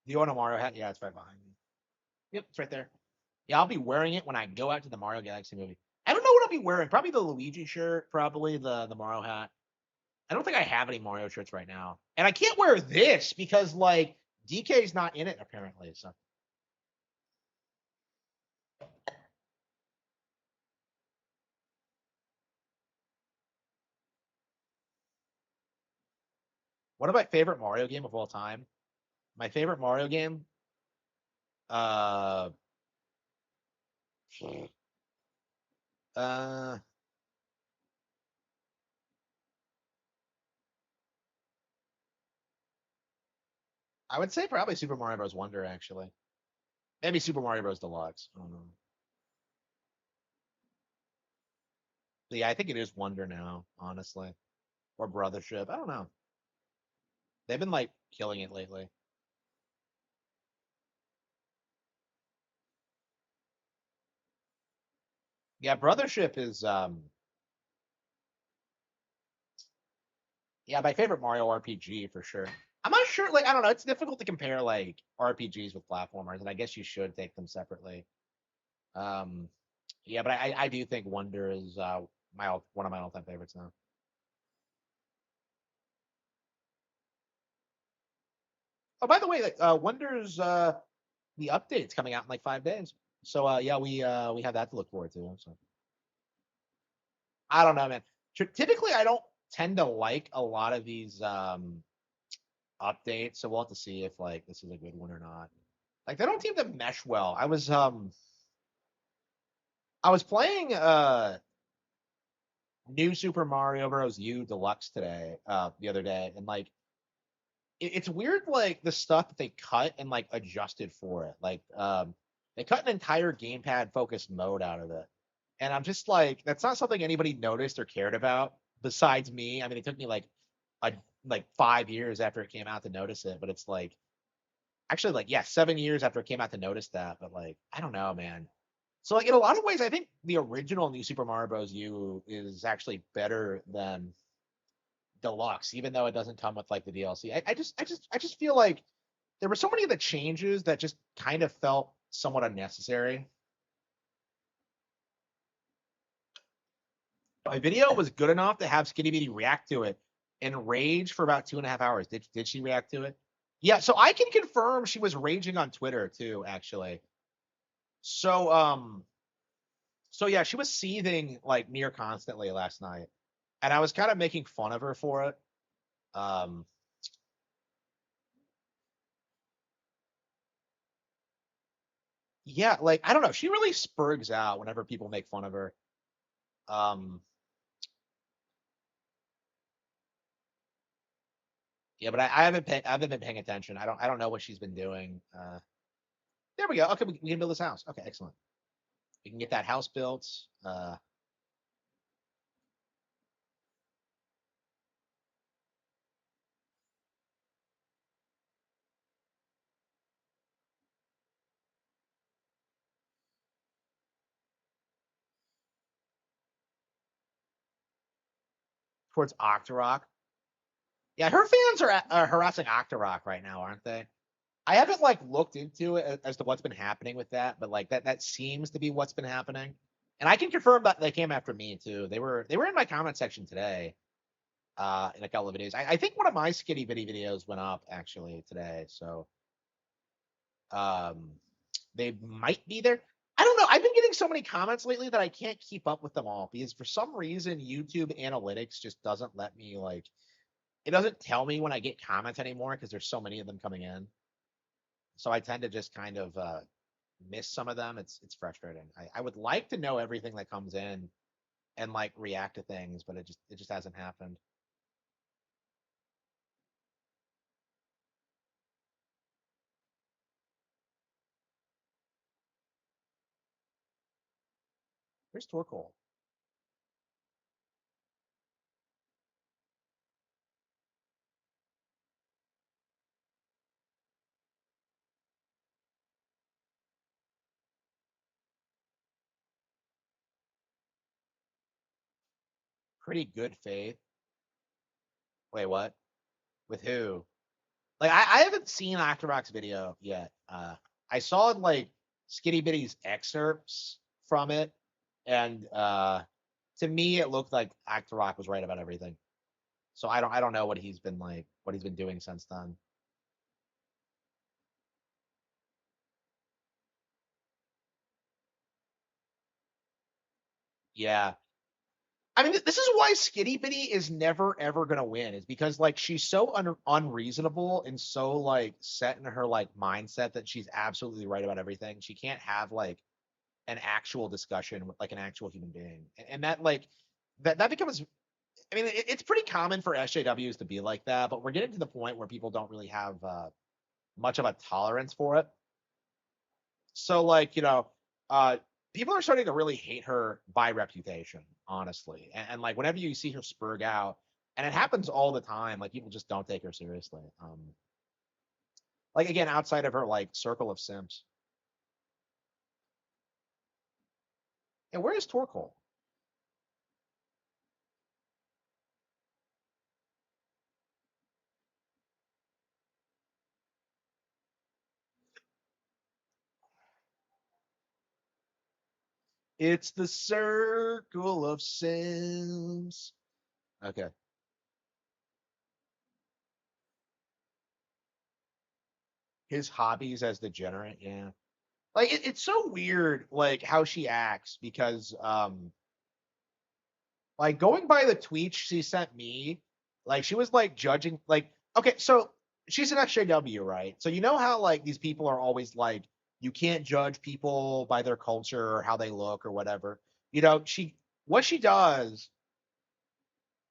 Speaker 1: Do you want a Mario hat? Yeah, it's right behind me. Yep, it's right there. Yeah, I'll be wearing it when I go out to the Mario Galaxy movie. I don't know what I'll be wearing. Probably the Luigi shirt, probably the Mario hat. I don't think I have any Mario shirts right now. And I can't wear this because like DK's not in it apparently. So one of my favorite Mario game of all time. My favorite Mario game, uh uh I would say probably Super Mario Bros. Wonder actually. Maybe Super Mario Bros. Deluxe. I don't know. But yeah, I think it is Wonder now, honestly. Or Brothership. I don't know. They've been like killing it lately. Yeah, Brothership is yeah, my favorite Mario RPG for sure. I'm not sure, like, I don't know, it's difficult to compare like RPGs with platformers, and I guess you should take them separately. Um yeah, but I do think Wonder is one of my all-time favorites now. Oh, by the way, like Wonder's the update's coming out in like 5 days. So yeah, we have that to look forward to. So I don't know, man. Typically I don't tend to like a lot of these updates, so we'll have to see if like this is a good one or not. Like they don't seem to mesh well. I was playing New Super Mario Bros. U Deluxe today, the other day, and like it's weird like the stuff that they cut and like adjusted for it. Like they cut an entire gamepad focused mode out of it. And I'm just like, that's not something anybody noticed or cared about besides me. I mean, it took me a like 5 years after it came out to notice it, but it's like actually like yeah, 7 years after it came out to notice that. But like, I don't know, man. So like in a lot of ways, I think the original New Super Mario Bros. U is actually better than Deluxe, even though it doesn't come with like the DLC. I just feel like there were so many of the changes that just kind of felt somewhat unnecessary. My video was good enough to have Skinny Bitty react to it and rage for about 2.5 hours. Did she react to it? Yeah, so I can confirm she was raging on Twitter too, actually. So so yeah, she was seething like near constantly last night. And I was kind of making fun of her for it. Um yeah, like I don't know, she really spurgs out whenever people make fun of her. Um yeah, but I haven't been paying attention. I don't know what she's been doing. There we go. Okay, we can build this house. Okay, excellent. We can get that house built. Towards Octorok. Yeah, her fans are harassing Octorok right now, aren't they? I haven't like looked into it as to what's been happening with that, but like that seems to be what's been happening. And I can confirm that they came after me too. They were in my comment section today, in a couple of videos. I think one of my Skitty Bitty videos went up actually today, so um, they might be there. I don't know. I've been getting so many comments lately that I can't keep up with them all because for some reason YouTube analytics just doesn't let me like it doesn't tell me when I get comments anymore because there's so many of them coming in. So I tend to just kind of miss some of them. It's frustrating. I would like to know everything that comes in and like react to things, but it just hasn't happened. Where's Torkoal? Pretty good faith. Wait, what? With who? Like I haven't seen Octorok's video yet. I saw like Skitty Bitty's excerpts from it, and to me it looked like Octorok was right about everything. So I don't know what he's been doing since then. Yeah. I mean, this is why Skitty Bitty is never ever gonna win, is because like she's so unreasonable and so like set in her like mindset that she's absolutely right about everything. She can't have like an actual discussion with like an actual human being, and that like that becomes. I mean, it's pretty common for SJWs to be like that, but we're getting to the point where people don't really have much of a tolerance for it. So like uh people are starting to really hate her by reputation, honestly. And like whenever you see her spurg out, and it happens all the time, like people just don't take her seriously. Like again, outside of her like circle of simps. And where is Torkoal? It's the circle of simps. Okay. His hobbies as degenerate, yeah. Like it's so weird like how she acts because like going by the tweets she sent me, like she was like judging like okay, so she's an XJW, right? So you know how like these people are always like you can't judge people by their culture or how they look or whatever. She what she does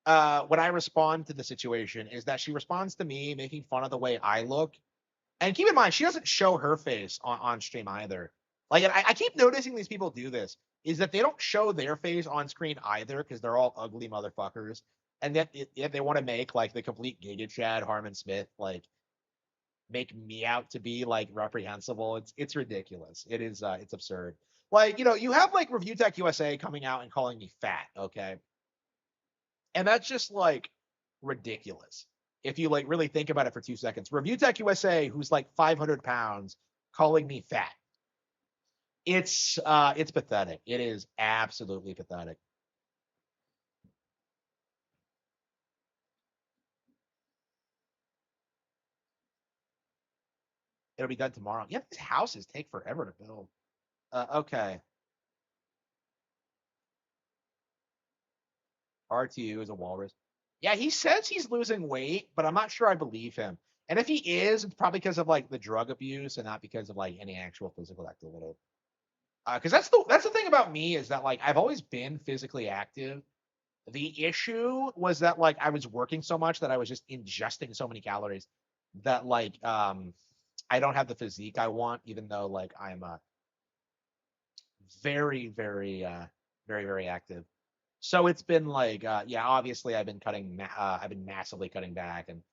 Speaker 1: when I respond to the situation is that she responds to me making fun of the way I look. And keep in mind, she doesn't show her face on stream either. Like, I keep noticing these people do this, is that they don't show their face on screen either because they're all ugly motherfuckers. And yet they want to make like the complete Giga Chad Harman Smith like make me out to be like reprehensible. It's ridiculous. It's absurd. Like you have like Review Tech USA coming out and calling me fat, okay, and that's just like ridiculous. If you like really think about it for 2 seconds, Review Tech USA, who's like 500 pounds, calling me fat. It's pathetic. It is absolutely pathetic. It'll be done tomorrow. Yeah, these houses take forever to build. Okay. RTU is a walrus. Yeah, he says he's losing weight, but I'm not sure I believe him. And if he is, it's probably because of like the drug abuse and not because of like any actual physical activity. Because that's the thing about me is that like I've always been physically active. The issue was that like I was working so much that I was just ingesting so many calories that like I don't have the physique I want, even though like I'm very very active. So it's been like yeah, obviously I've been massively cutting back and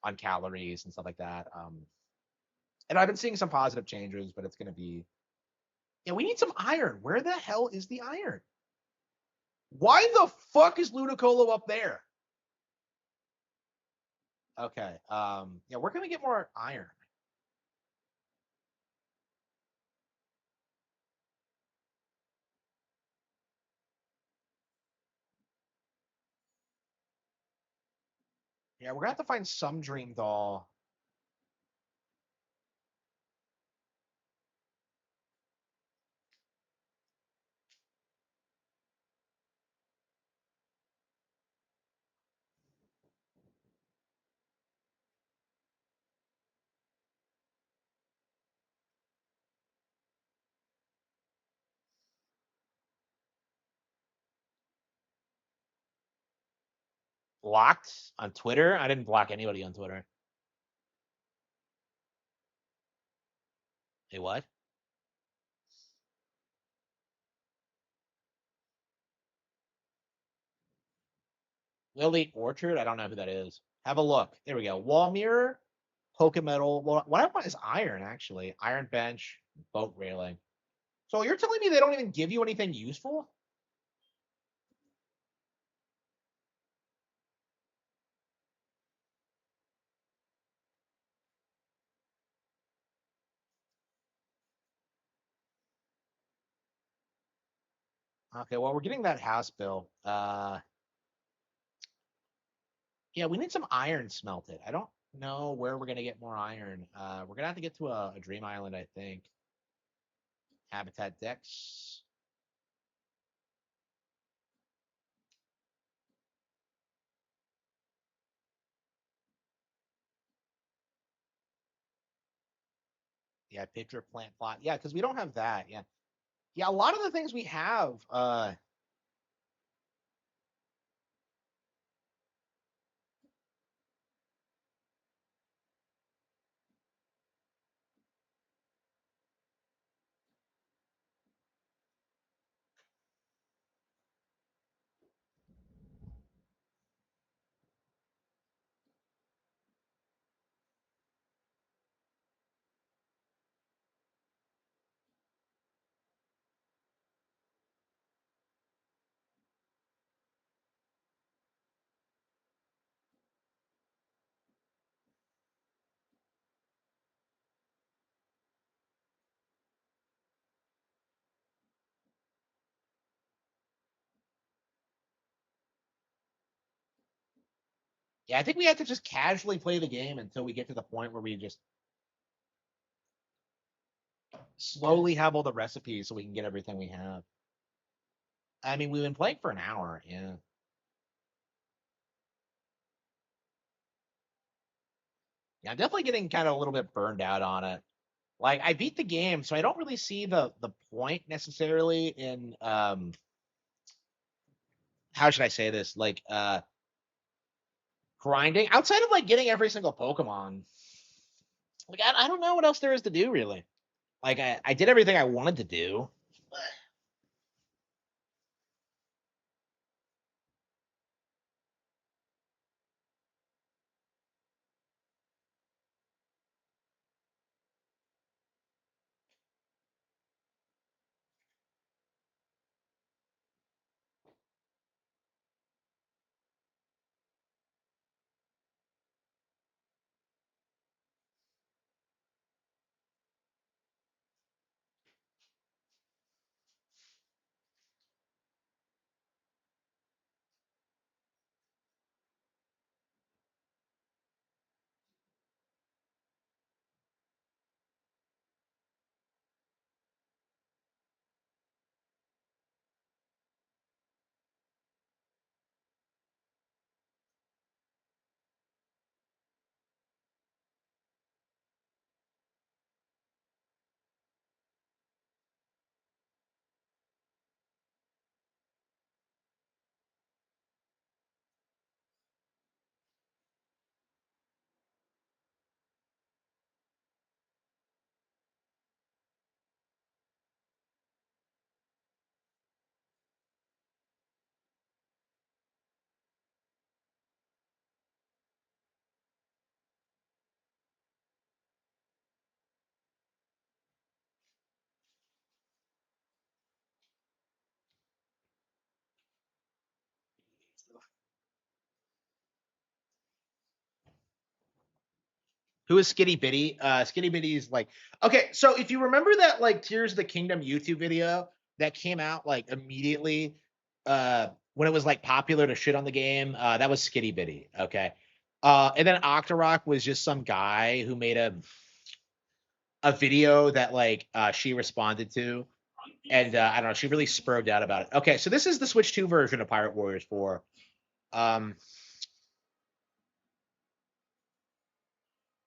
Speaker 1: on calories and stuff like that. And I've been seeing some positive changes, but it's gonna be yeah, we need some iron. Where the hell is the iron? Why the fuck is Ludicolo up there? Okay. Yeah, where can we get more iron? Yeah, we're gonna have to find some dream doll. blocked on Twitter. I didn't block anybody on Twitter. Hey, what? Lily Orchard? I don't know who that is. Have a look. There we go. Wall mirror, polka metal. Well, what I want is iron, actually. Iron bench, boat railing. So you're telling me they don't even give you anything useful? Okay, well, we're getting that house built. Yeah, we need some iron smelted. I don't know where we're gonna get more iron. We're gonna have to get to a dream island, I think. Habitat decks. Yeah, picture plant plot. Yeah, because we don't have that. Yeah. Yeah, a lot of the things we have, yeah, I think we have to just casually play the game until we get to the point where we just slowly have all the recipes so we can get everything we have. I mean, we've been playing for an hour. Yeah. Yeah, I'm definitely getting kind of a little bit burned out on it. Like I beat the game, so I don't really see the point necessarily in how should I say this? Like grinding outside of like getting every single Pokemon. Like I don't know what else there is to do really. Like I did everything I wanted to do. Who is Skitty Bitty? Skitty Bitty is like okay. So if you remember that like Tears of the Kingdom YouTube video that came out like immediately when it was like popular to shit on the game, that was Skitty Bitty. Okay. And then Octorok was just some guy who made a video that like she responded to, and I don't know, she really spurred out about it. Okay, so this is the Switch 2 version of Pirate Warriors 4. Um,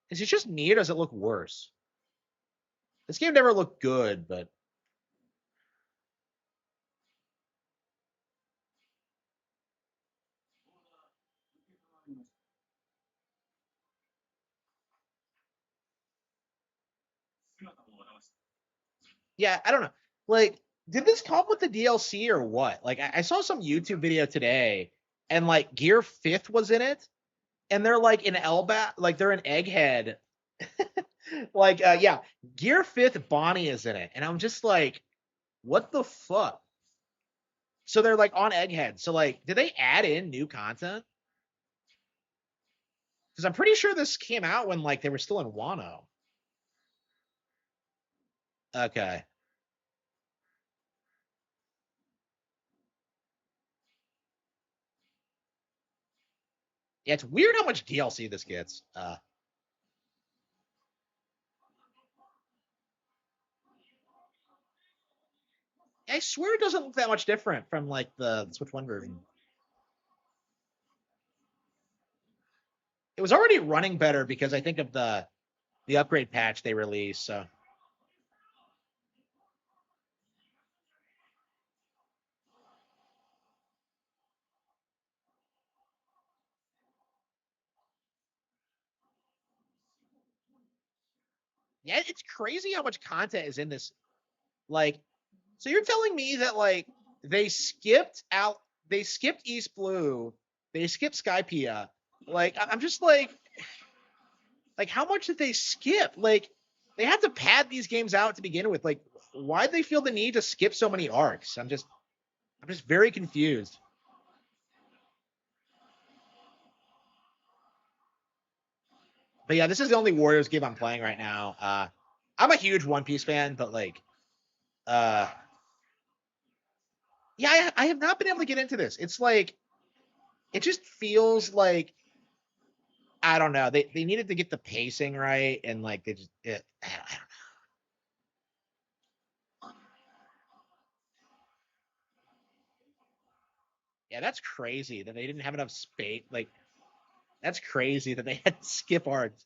Speaker 1: is it just me or does it look worse? This game never looked good, but Yeah, I don't know. Like, did this come with the DLC or what? Like, I saw some YouTube video today, and like Gear Fifth was in it, and they're like in Elbat, like they're in Egghead. Like, yeah, Gear Fifth Bonnie is in it, and I'm just like, what the fuck? So they're like on Egghead. So like, did they add in new content? Because I'm pretty sure this came out when like they were still in Wano. Okay. Yeah, it's weird how much DLC this gets. I swear it doesn't look that much different from like the Switch One version. It was already running better because I think of the upgrade patch they released. So yeah, it's crazy how much content is in this. Like, so you're telling me that like they skipped out, they skipped East Blue, they skipped Skypea. Like, I'm just like how much did they skip? Like, they had to pad these games out to begin with. Like, why did they feel the need to skip so many arcs? I'm just very confused. But yeah, this is the only Warriors game I'm playing right now. I'm a huge One Piece fan, but like, uh, yeah, I have not been able to get into this. It's like it just feels like I don't know. They needed to get the pacing right, and like they just yeah, that's crazy that they didn't have enough space. Like that's crazy that they had to skip arcs.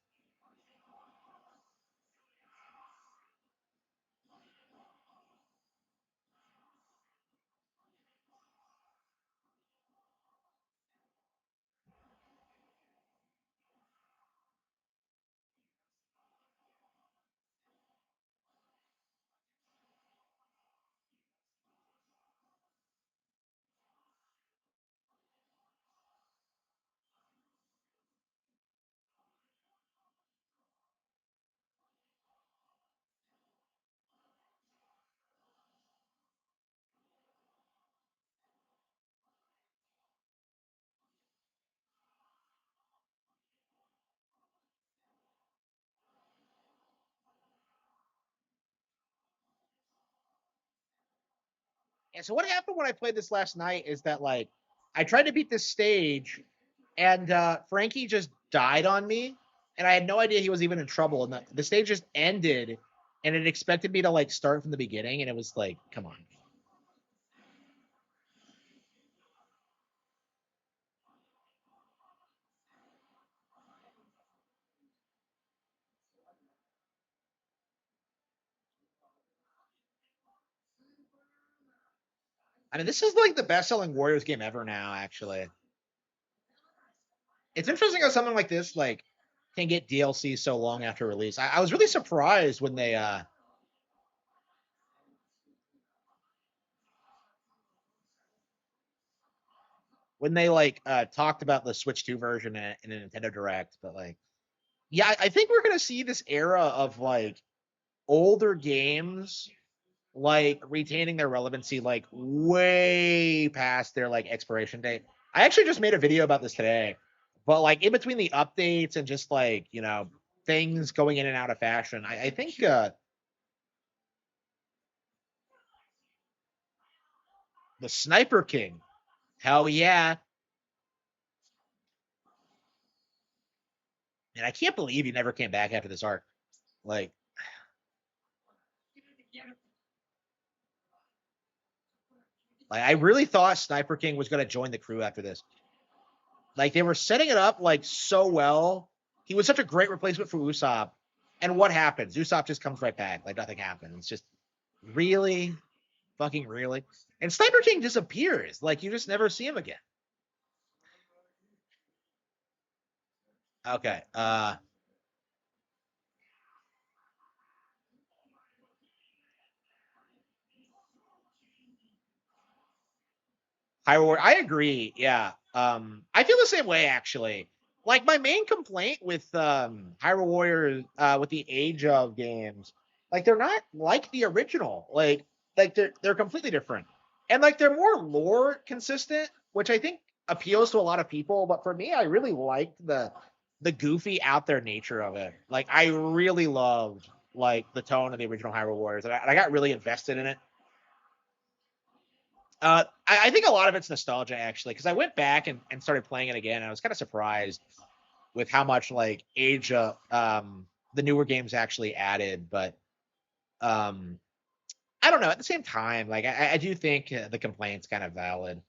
Speaker 1: And so what happened when I played this last night is that like I tried to beat this stage, and Frankie just died on me, and I had no idea he was even in trouble. And the stage just ended, and it expected me to like start from the beginning, and it was like, come on. I mean, this is like the best-selling Warriors game ever now. Actually, it's interesting how something like this like can get DLC so long after release. I was really surprised when they like talked about the Switch 2 version in a Nintendo Direct. But like, yeah, I think we're gonna see this era of like older games like retaining their relevancy like way past their like expiration date. I actually just made a video about this today, but like in between the updates and just like things going in and out of fashion, I think the Sniper King, hell yeah, and I can't believe he never came back after this arc. Like, I really thought Sniper King was going to join the crew after this. Like they were setting it up like so well. He was such a great replacement for Usopp. And what happens? Usopp just comes right back. Like nothing happened. It's just really, fucking really. And Sniper King disappears. Like you just never see him again. Okay. Hyrule Warriors. I agree. Yeah. I feel the same way actually. Like my main complaint with Hyrule Warriors, with the Age of games, like they're not like the original. Like they're completely different, and like they're more lore consistent, which I think appeals to a lot of people. But for me, I really liked the goofy out there nature of it. Like I really loved like the tone of the original Hyrule Warriors, and I got really invested in it. I think a lot of it's nostalgia actually, because I went back and started playing it again. And I was kind of surprised with how much like age the newer games actually added. But um, I don't know. At the same time, like I do think the complaint's kind of valid.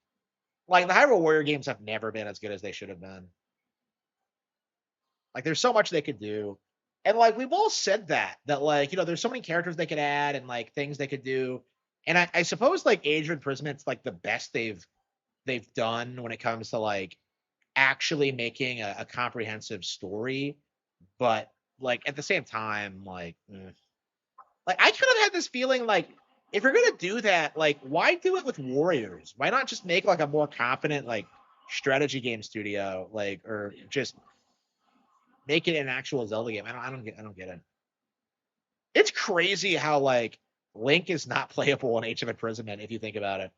Speaker 1: Like the Hyrule Warrior games have never been as good as they should have been. Like there's so much they could do, and like we've all said that like there's so many characters they could add and like things they could do. And I suppose like Age of Imprisoment's like the best they've done when it comes to like actually making a comprehensive story, but like at the same time, like I kind of had this feeling like if you're gonna do that, like why do it with Warriors? Why not just make like a more competent like strategy game studio, like or just make it an actual Zelda game? I don't get it. It's crazy how like Link is not playable in Age of Imprisonment if you think about it.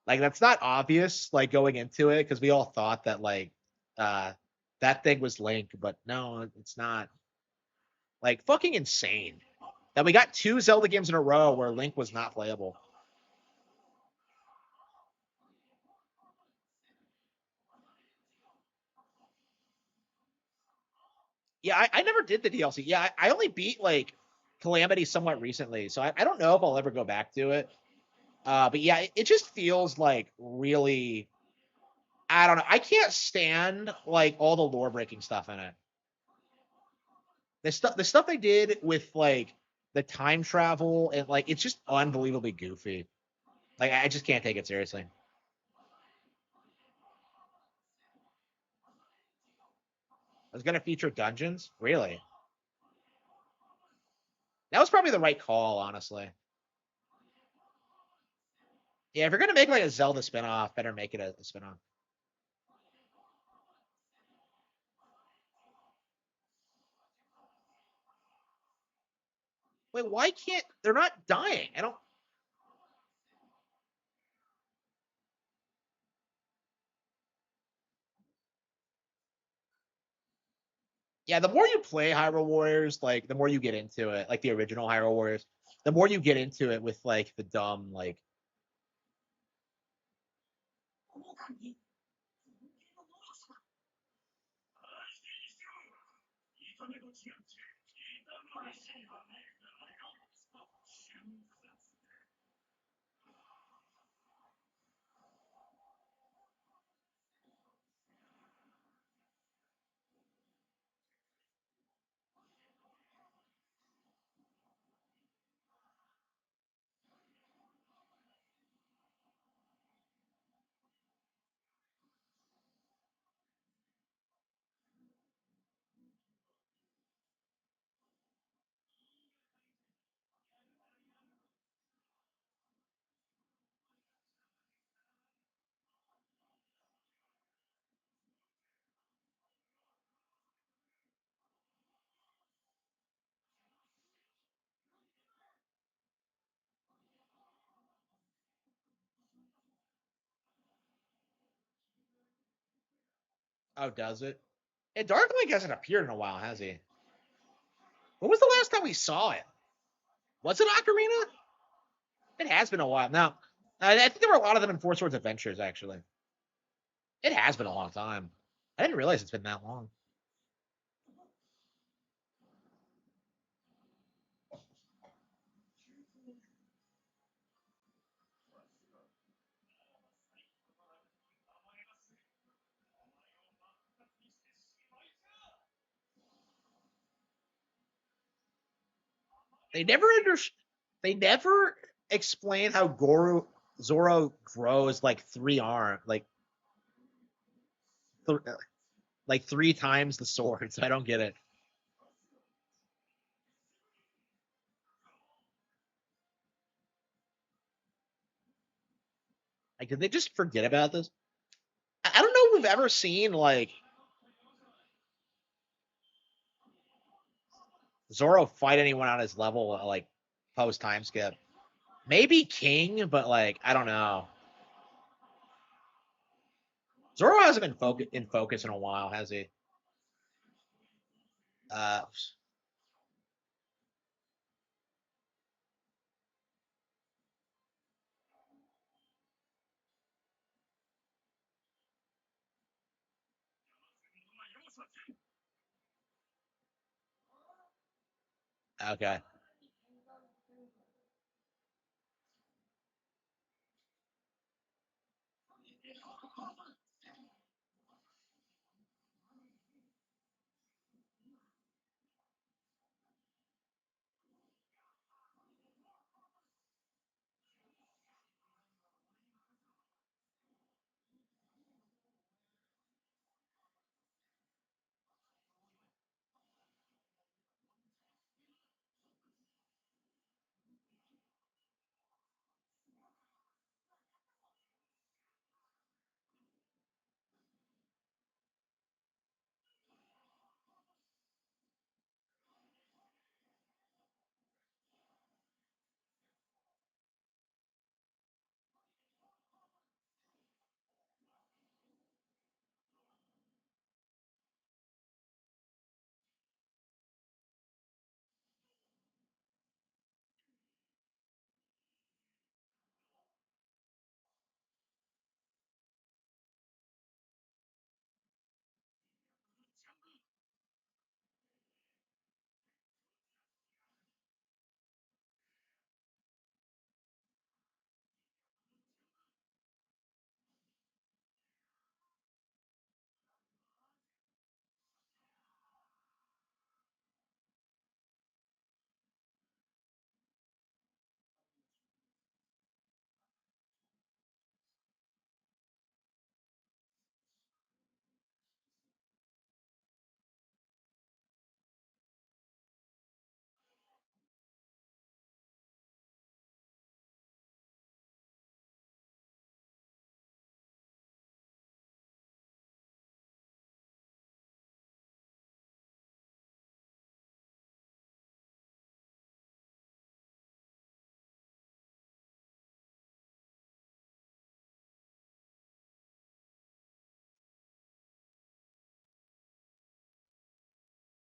Speaker 1: Like that's not obvious like going into it because we all thought that like uh that thing was Link, but no, it's not. Like fucking insane that we got two Zelda games in a row where Link was not playable. Yeah, I never did the DLC. Yeah, I only beat like Calamity somewhat recently, so I don't know if I'll ever go back to it. But yeah, it just feels like really. I don't know. I can't stand like all the lore breaking stuff in it. The stuff they did with like the time travel and like it's just unbelievably goofy. Like I just can't take it seriously. I was gonna feature dungeons, really. That was probably the right call, honestly. Yeah, if you're gonna make like a Zelda spinoff, better make it a spinoff. Wait, why can't they're not dying? I don't. Yeah, the more you play Hyrule Warriors, like the more you get into it, like the original Hyrule Warriors, the more you get into it with like the dumb like. Oh, does it? And Dark Link hasn't appeared in a while, has he? When was the last time we saw it? Was it Ocarina? It has been a while. Now, I think there were a lot of them in Four Swords Adventures, actually. It has been a long time. I didn't realize it's been that long. They never under they never explain how Zoro grows like th- like three times the swords. I don't get it. Like, did they just forget about this? I don't know if we've ever seen, like, Zoro fight anyone on his level, like, post-time skip. Maybe King, but, like, I don't know. Zoro hasn't been in focus in a while, has he? Uh, okay.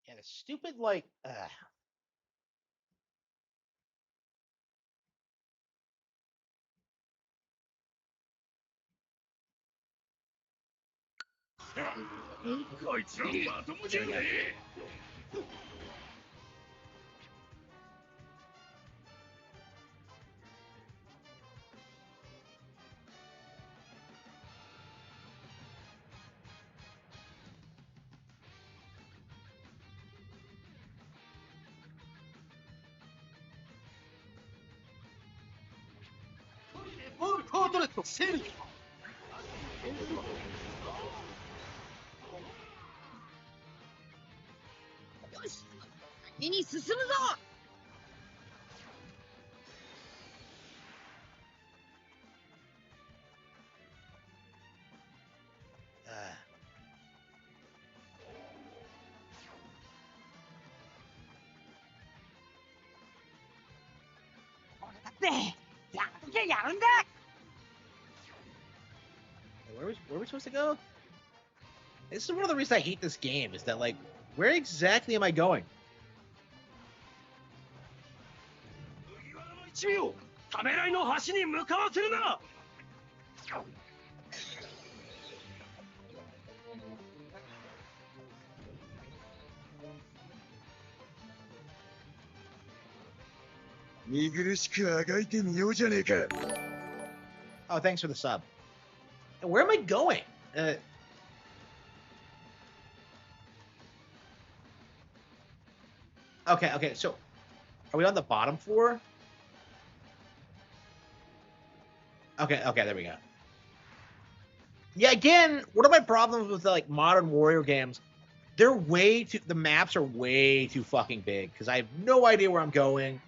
Speaker 1: Yeah, the stupid, like, uh, where are we supposed to go? This is one of the reasons I hate this game, is that, like, where exactly am I going? Oh, thanks for the sub. Where am I going? Okay, so are we on the bottom floor? Okay, there we go. Yeah, again, one of my problems with, like, modern Warrior games, the maps are way too fucking big, because I have no idea where I'm going.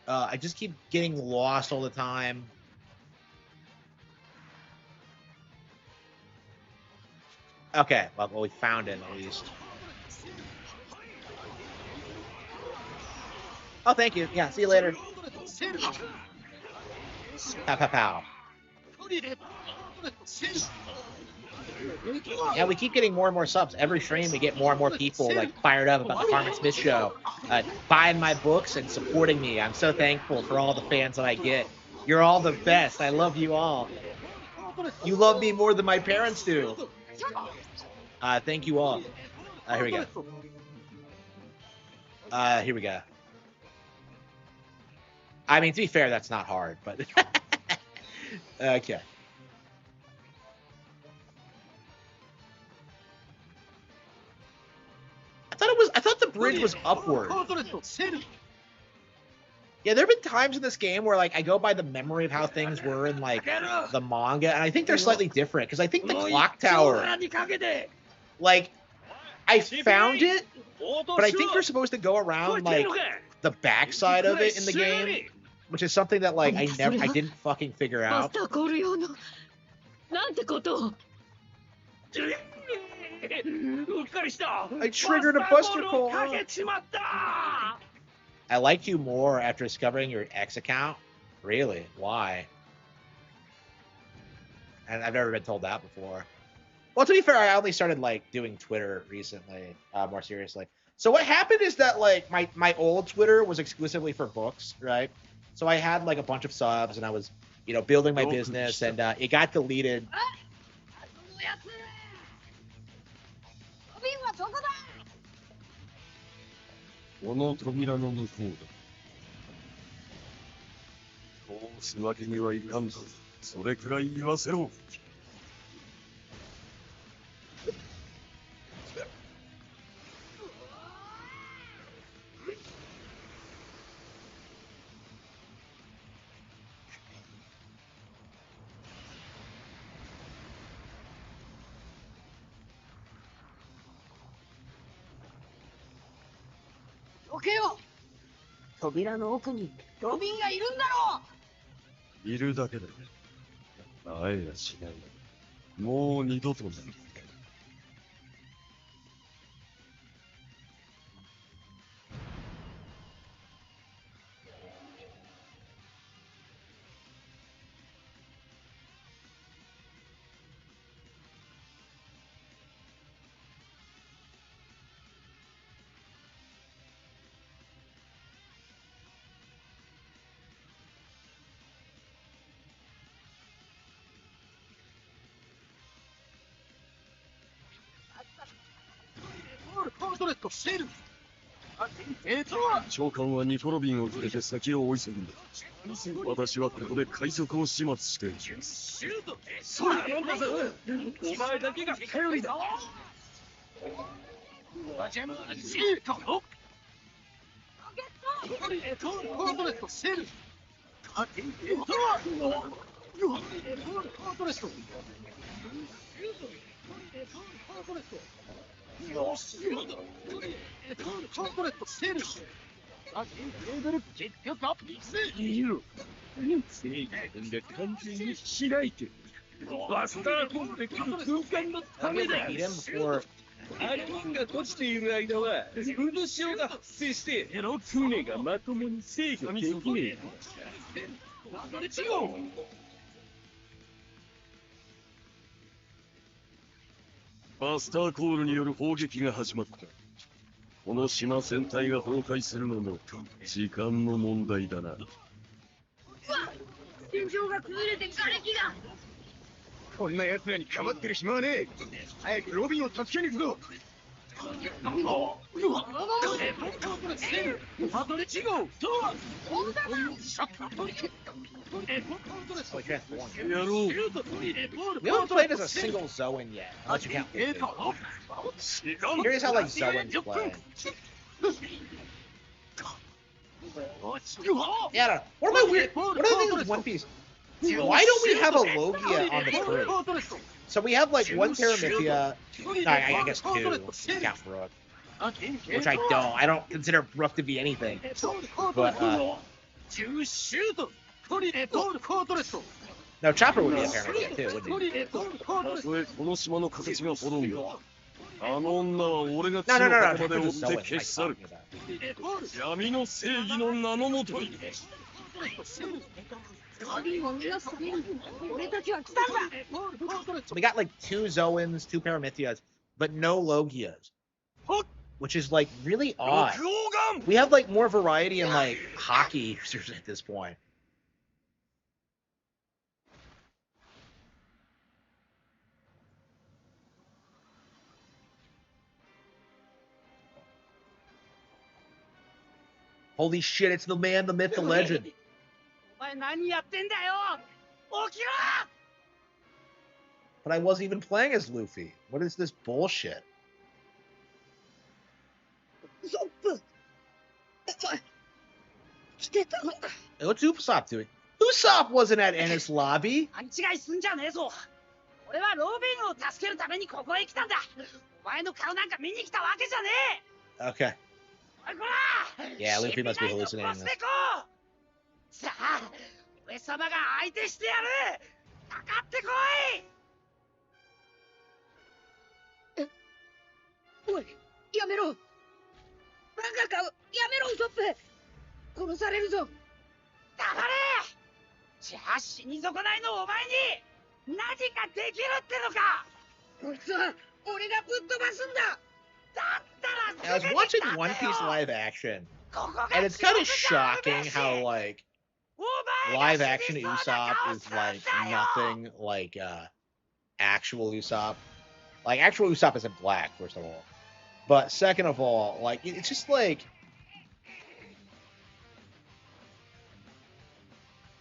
Speaker 1: I just keep getting lost all the time. Okay, well, we found it at least. Oh, thank you. Yeah, see you later. Pow, pow, pow. Yeah, we keep getting more and more subs. Every stream, we get more and more people like fired up about the Harman Smith show, buying my books and supporting me. I'm so thankful for all the fans that I get. You're all the best. I love you all. You love me more than my parents do. Thank you all. Here we go. Here we go. I mean, to be fair, that's not hard, but okay. I thought the bridge was upward. Yeah, there have been times in this game where like I go by the memory of how things were in like the manga, and I think they're slightly different because I think the clock tower, like, I found it, but I think you're supposed to go around like the backside of it in the game, which is something that like I didn't fucking figure out. I triggered a buster call. I liked you more after discovering your X account. Really? Why? And I've never been told that before. Well, to be fair, I only started like doing Twitter recently, more seriously. So what happened is that like my old Twitter was exclusively for books, right? So I had like a bunch of subs, and I was, you know, building my business, and it got deleted. Beat him before. We haven't played as a single Zoan yet, unless you count. Here's how like Zoans play. Yeah, what am I weird? What are the things with One Piece? Why don't we have a Logia on the crew? So we have like one Paramithia, I guess two, count Brook, which I don't. I don't consider Brook to be anything. But No, Chopper would be a Paramecia too, wouldn't he? No. Chopper's a Zoan. What am I talking about? So we got like 2 Zoans, 2 Paramithias, but no Logias, which is like really odd. We have like more variety in like hockey users at this point. Holy shit, it's the man, the myth, the legend. But I wasn't even playing as Luffy. What is this bullshit? Hey, what's Usopp doing? Usopp wasn't at Ennis Lobby. Okay. Yeah, Luffy must be hallucinating this. I was watching One Piece live action, and it's kind of shocking how like live action Usopp is like nothing like actual Usopp. Like actual Usopp isn't black, first of all, but second of all, like it's just like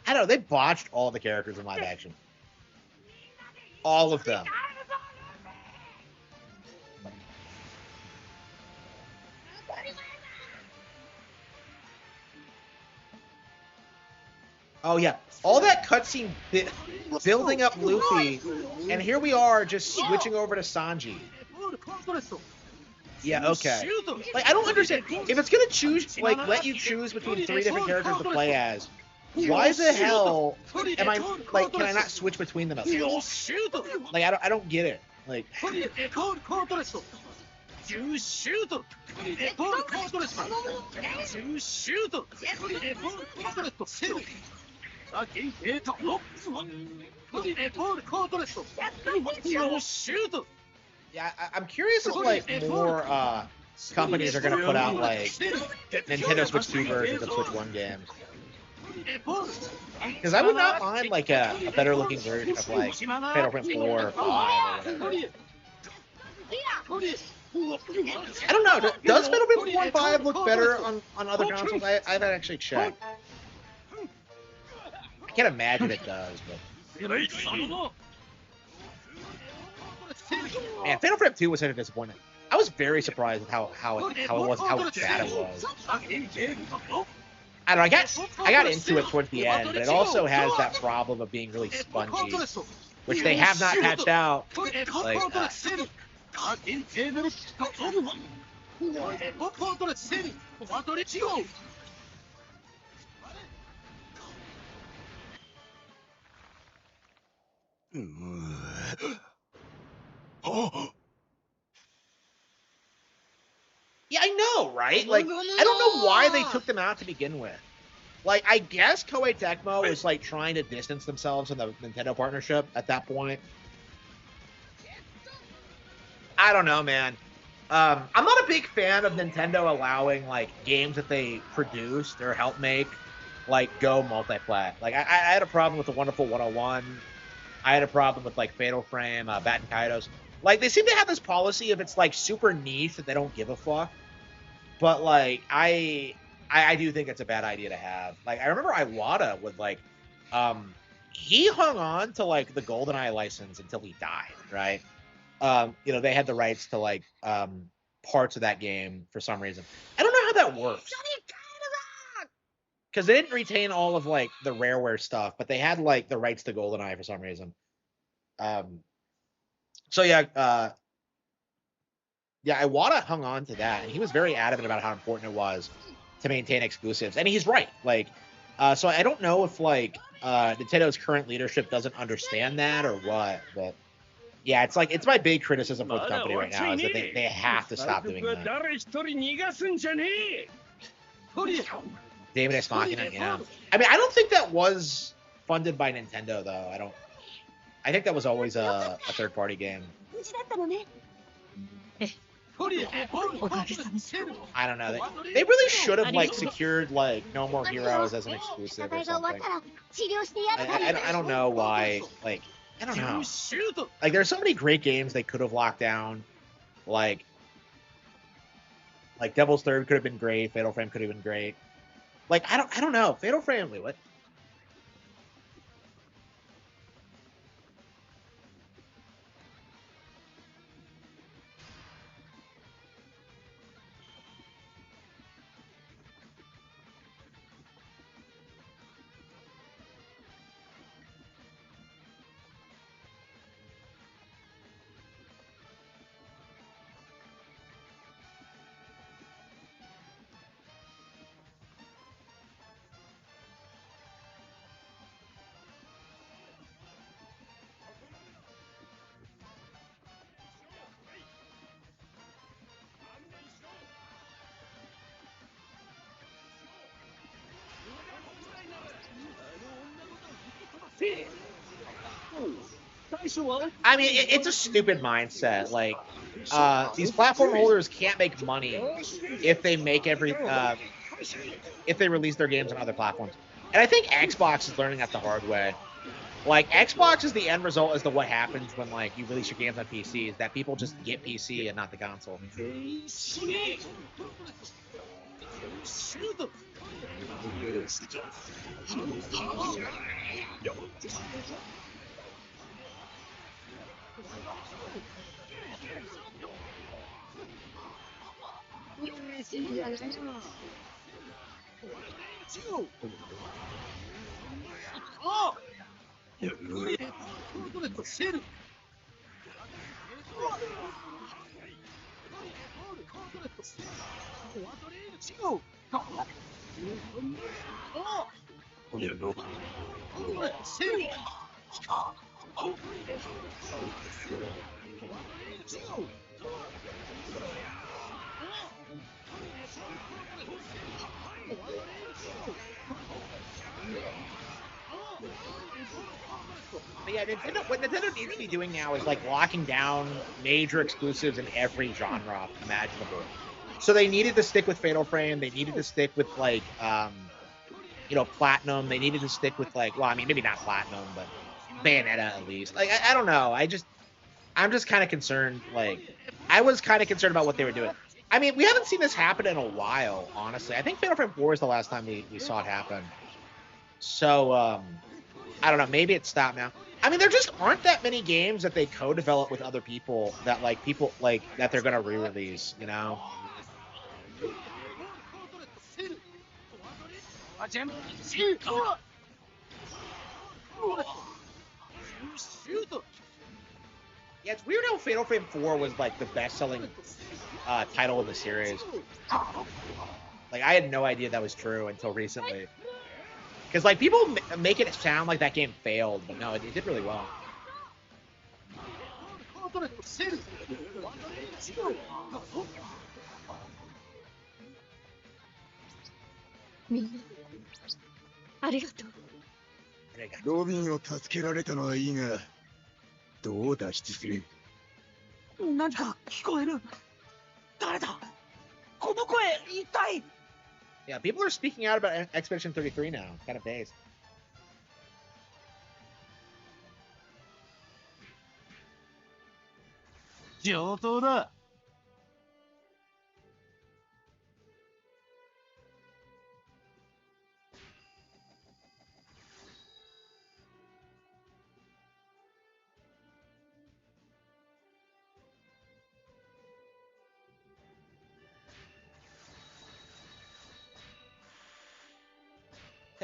Speaker 1: I don't know. They botched all the characters in live action, all of them. Oh yeah, all that cutscene building up Luffy, and here we are just switching over to Sanji. Yeah, okay. Like I don't understand if it's gonna choose like let you choose between 3 different characters to play as. Why the hell am I like? Can I not switch between them? Like I don't get it. Like. Yeah, I'm curious if like more companies are gonna put out like Nintendo Switch 2 versions of Switch 1 games. Because I would not mind like a better looking version of like Fatal Frame 4 or 5 or whatever. I don't know. Does Fatal Frame 4 and 5 look better on other consoles? I haven't actually checked. I can't imagine it does, but man, Fatal Frame 2 was such a disappointment. I was very surprised with how bad it was. I don't know. I got into it towards the end, but it also has that problem of being really spongy, which they have not patched out. Like, yeah, I know, right? Like, I don't know why they took them out to begin with. Like, I guess Koei Tecmo was like trying to distance themselves from the Nintendo partnership at that point. I don't know, man. I'm not a big fan of Nintendo allowing like games that they produced or help make like go multi-plat. Like I had a problem with the Wonderful 101. I had a problem with like Fatal Frame, Batten Kaitos. Like they seem to have this policy if it's like super niche that they don't give a fuck. But like I do think it's a bad idea to have. Like I remember Iwata would like he hung on to like the GoldenEye license until he died, right? You know, they had the rights to like parts of that game for some reason. I don't know how that works. Because they didn't retain all of like the Rareware stuff, but they had like the rights to GoldenEye for some reason. So yeah, Iwata hung on to that, and he was very adamant about how important it was to maintain exclusives, and he's right. Like, So I don't know if like Nintendo's current leadership doesn't understand that or what, but yeah, it's like it's my big criticism for the company right now is that they have to stop doing that. David Ex Machina, yeah. I mean, I don't think that was funded by Nintendo though. I think that was always a third party game. I don't know. They really should have like secured like No More Heroes as an exclusive or something. I don't know why. Like I don't know. Like there's so many great games they could have locked down. Like Devil's Third could have been great. Fatal Frame could have been great. Like I don't know. Fatal Frame. Wait, what? I mean, it's a stupid mindset. Like, these platform holders can't make money if they make if they release their games on other platforms. And I think Xbox is learning that the hard way. Like, Xbox is the end result as to what happens when like you release your games on PC is that people just get PC and not the console. But yeah, what Nintendo needs to be doing now is like locking down major exclusives in every genre imaginable. So they needed to stick with Fatal Frame. They needed to stick with like Platinum. They needed to stick with like, well, I mean, maybe not Platinum, but Bayonetta at least. Like I don't know. I'm just kind of concerned. Like I was kind of concerned about what they were doing. I mean, we haven't seen this happen in a while, honestly. I think Fatal Frame 4 is the last time we saw it happen. So I don't know. Maybe it stopped now. I mean, there just aren't that many games that they co-develop with other people that like people like that they're gonna re-release. You know. Yeah, it's weird how Fatal Frame 4 was like the best-selling title of the series. Like I had no idea that was true until recently. Because like people make it sound like that game failed, but no, it did really well. Yeah, people are speaking out about Expedition 33 now. Kind of based.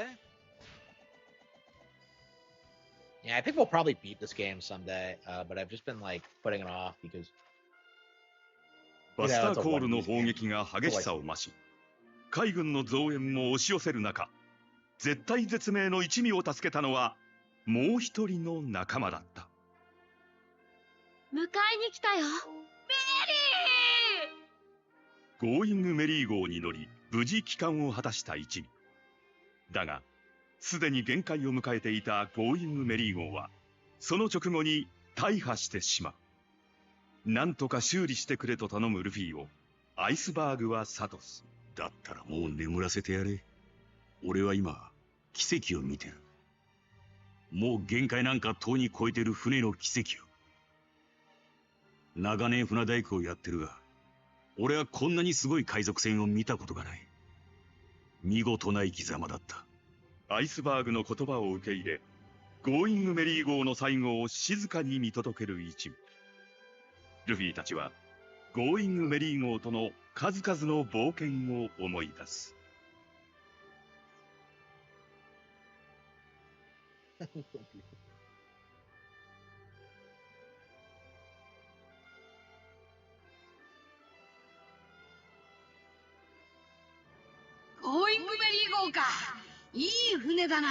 Speaker 1: Okay. Yeah, I think we'll probably beat this game someday, but I've just been like putting it off because
Speaker 3: バスターコールの砲撃が激しさを増し、海軍の増援も押し寄せる中、絶体絶命の一味を助けたのはもう一人の仲間だった。
Speaker 4: 迎えに来たよ。メ
Speaker 3: ゴーイングメリー号に乗り無事帰還を果たした一味だが、すでに限界を迎えていたゴーイングメリー号はその直後に大破してしまう。なんとか修理してくれと頼むルフィをアイスバーグは諭す。
Speaker 5: だったらもう眠らせてやれ。俺は今奇跡を見てる。もう限界なんかとうに超えてる船の奇跡を。長年船大工をやってるが、俺はこんなにすごい海賊船を見たことがない。見事な生き様だった。
Speaker 3: アイスバーグの言葉を受け入れ、ゴーイングメリー号の最後を静かに見届ける一味。ルフィたちはゴーイングメリー号との数々の冒険を思い出す。
Speaker 4: ゴーイングメリー号か。いい船だな。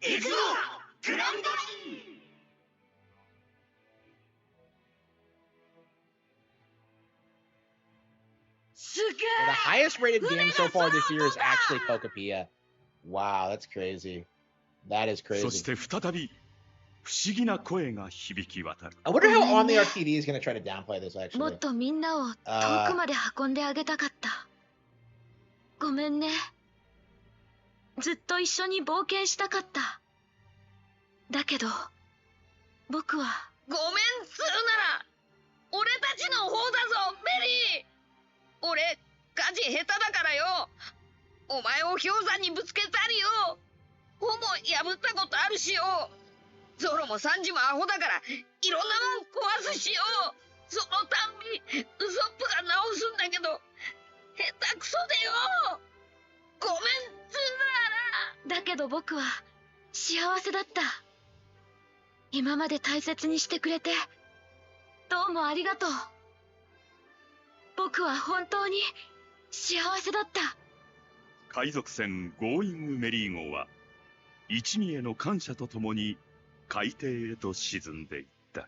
Speaker 5: 行くぞグランドライン。
Speaker 4: すげ
Speaker 1: The highest rated game so far this year is actually Pokopia. Wow, that's crazy. That is
Speaker 3: そし
Speaker 1: crazy.
Speaker 3: て再び不思議な声が響き渡る。
Speaker 1: I wonder how On the RTD is going to try to downplay this
Speaker 4: も
Speaker 1: actually.
Speaker 4: っとみんなを遠くまで運んであげたかった。ごめんね。ずっと一緒に冒険したかった。だけど僕はごめんするなら俺たちの方だぞメリー。俺火事下手だからよ。お前を氷山にぶつけたりよ。帆も破ったことあるしよ。ゾロもサンジもアホだからいろんなもん壊すしよ。そのたんびウソップが直すんだけど下手くそでよ。ごめんつーなら。だけど僕は幸せだった。今まで大切にしてくれてどうもありがとう。僕は本当に幸せだった。
Speaker 3: 海賊船ゴーイングメリー号は一味への感謝とともに海底へと沈んでいった。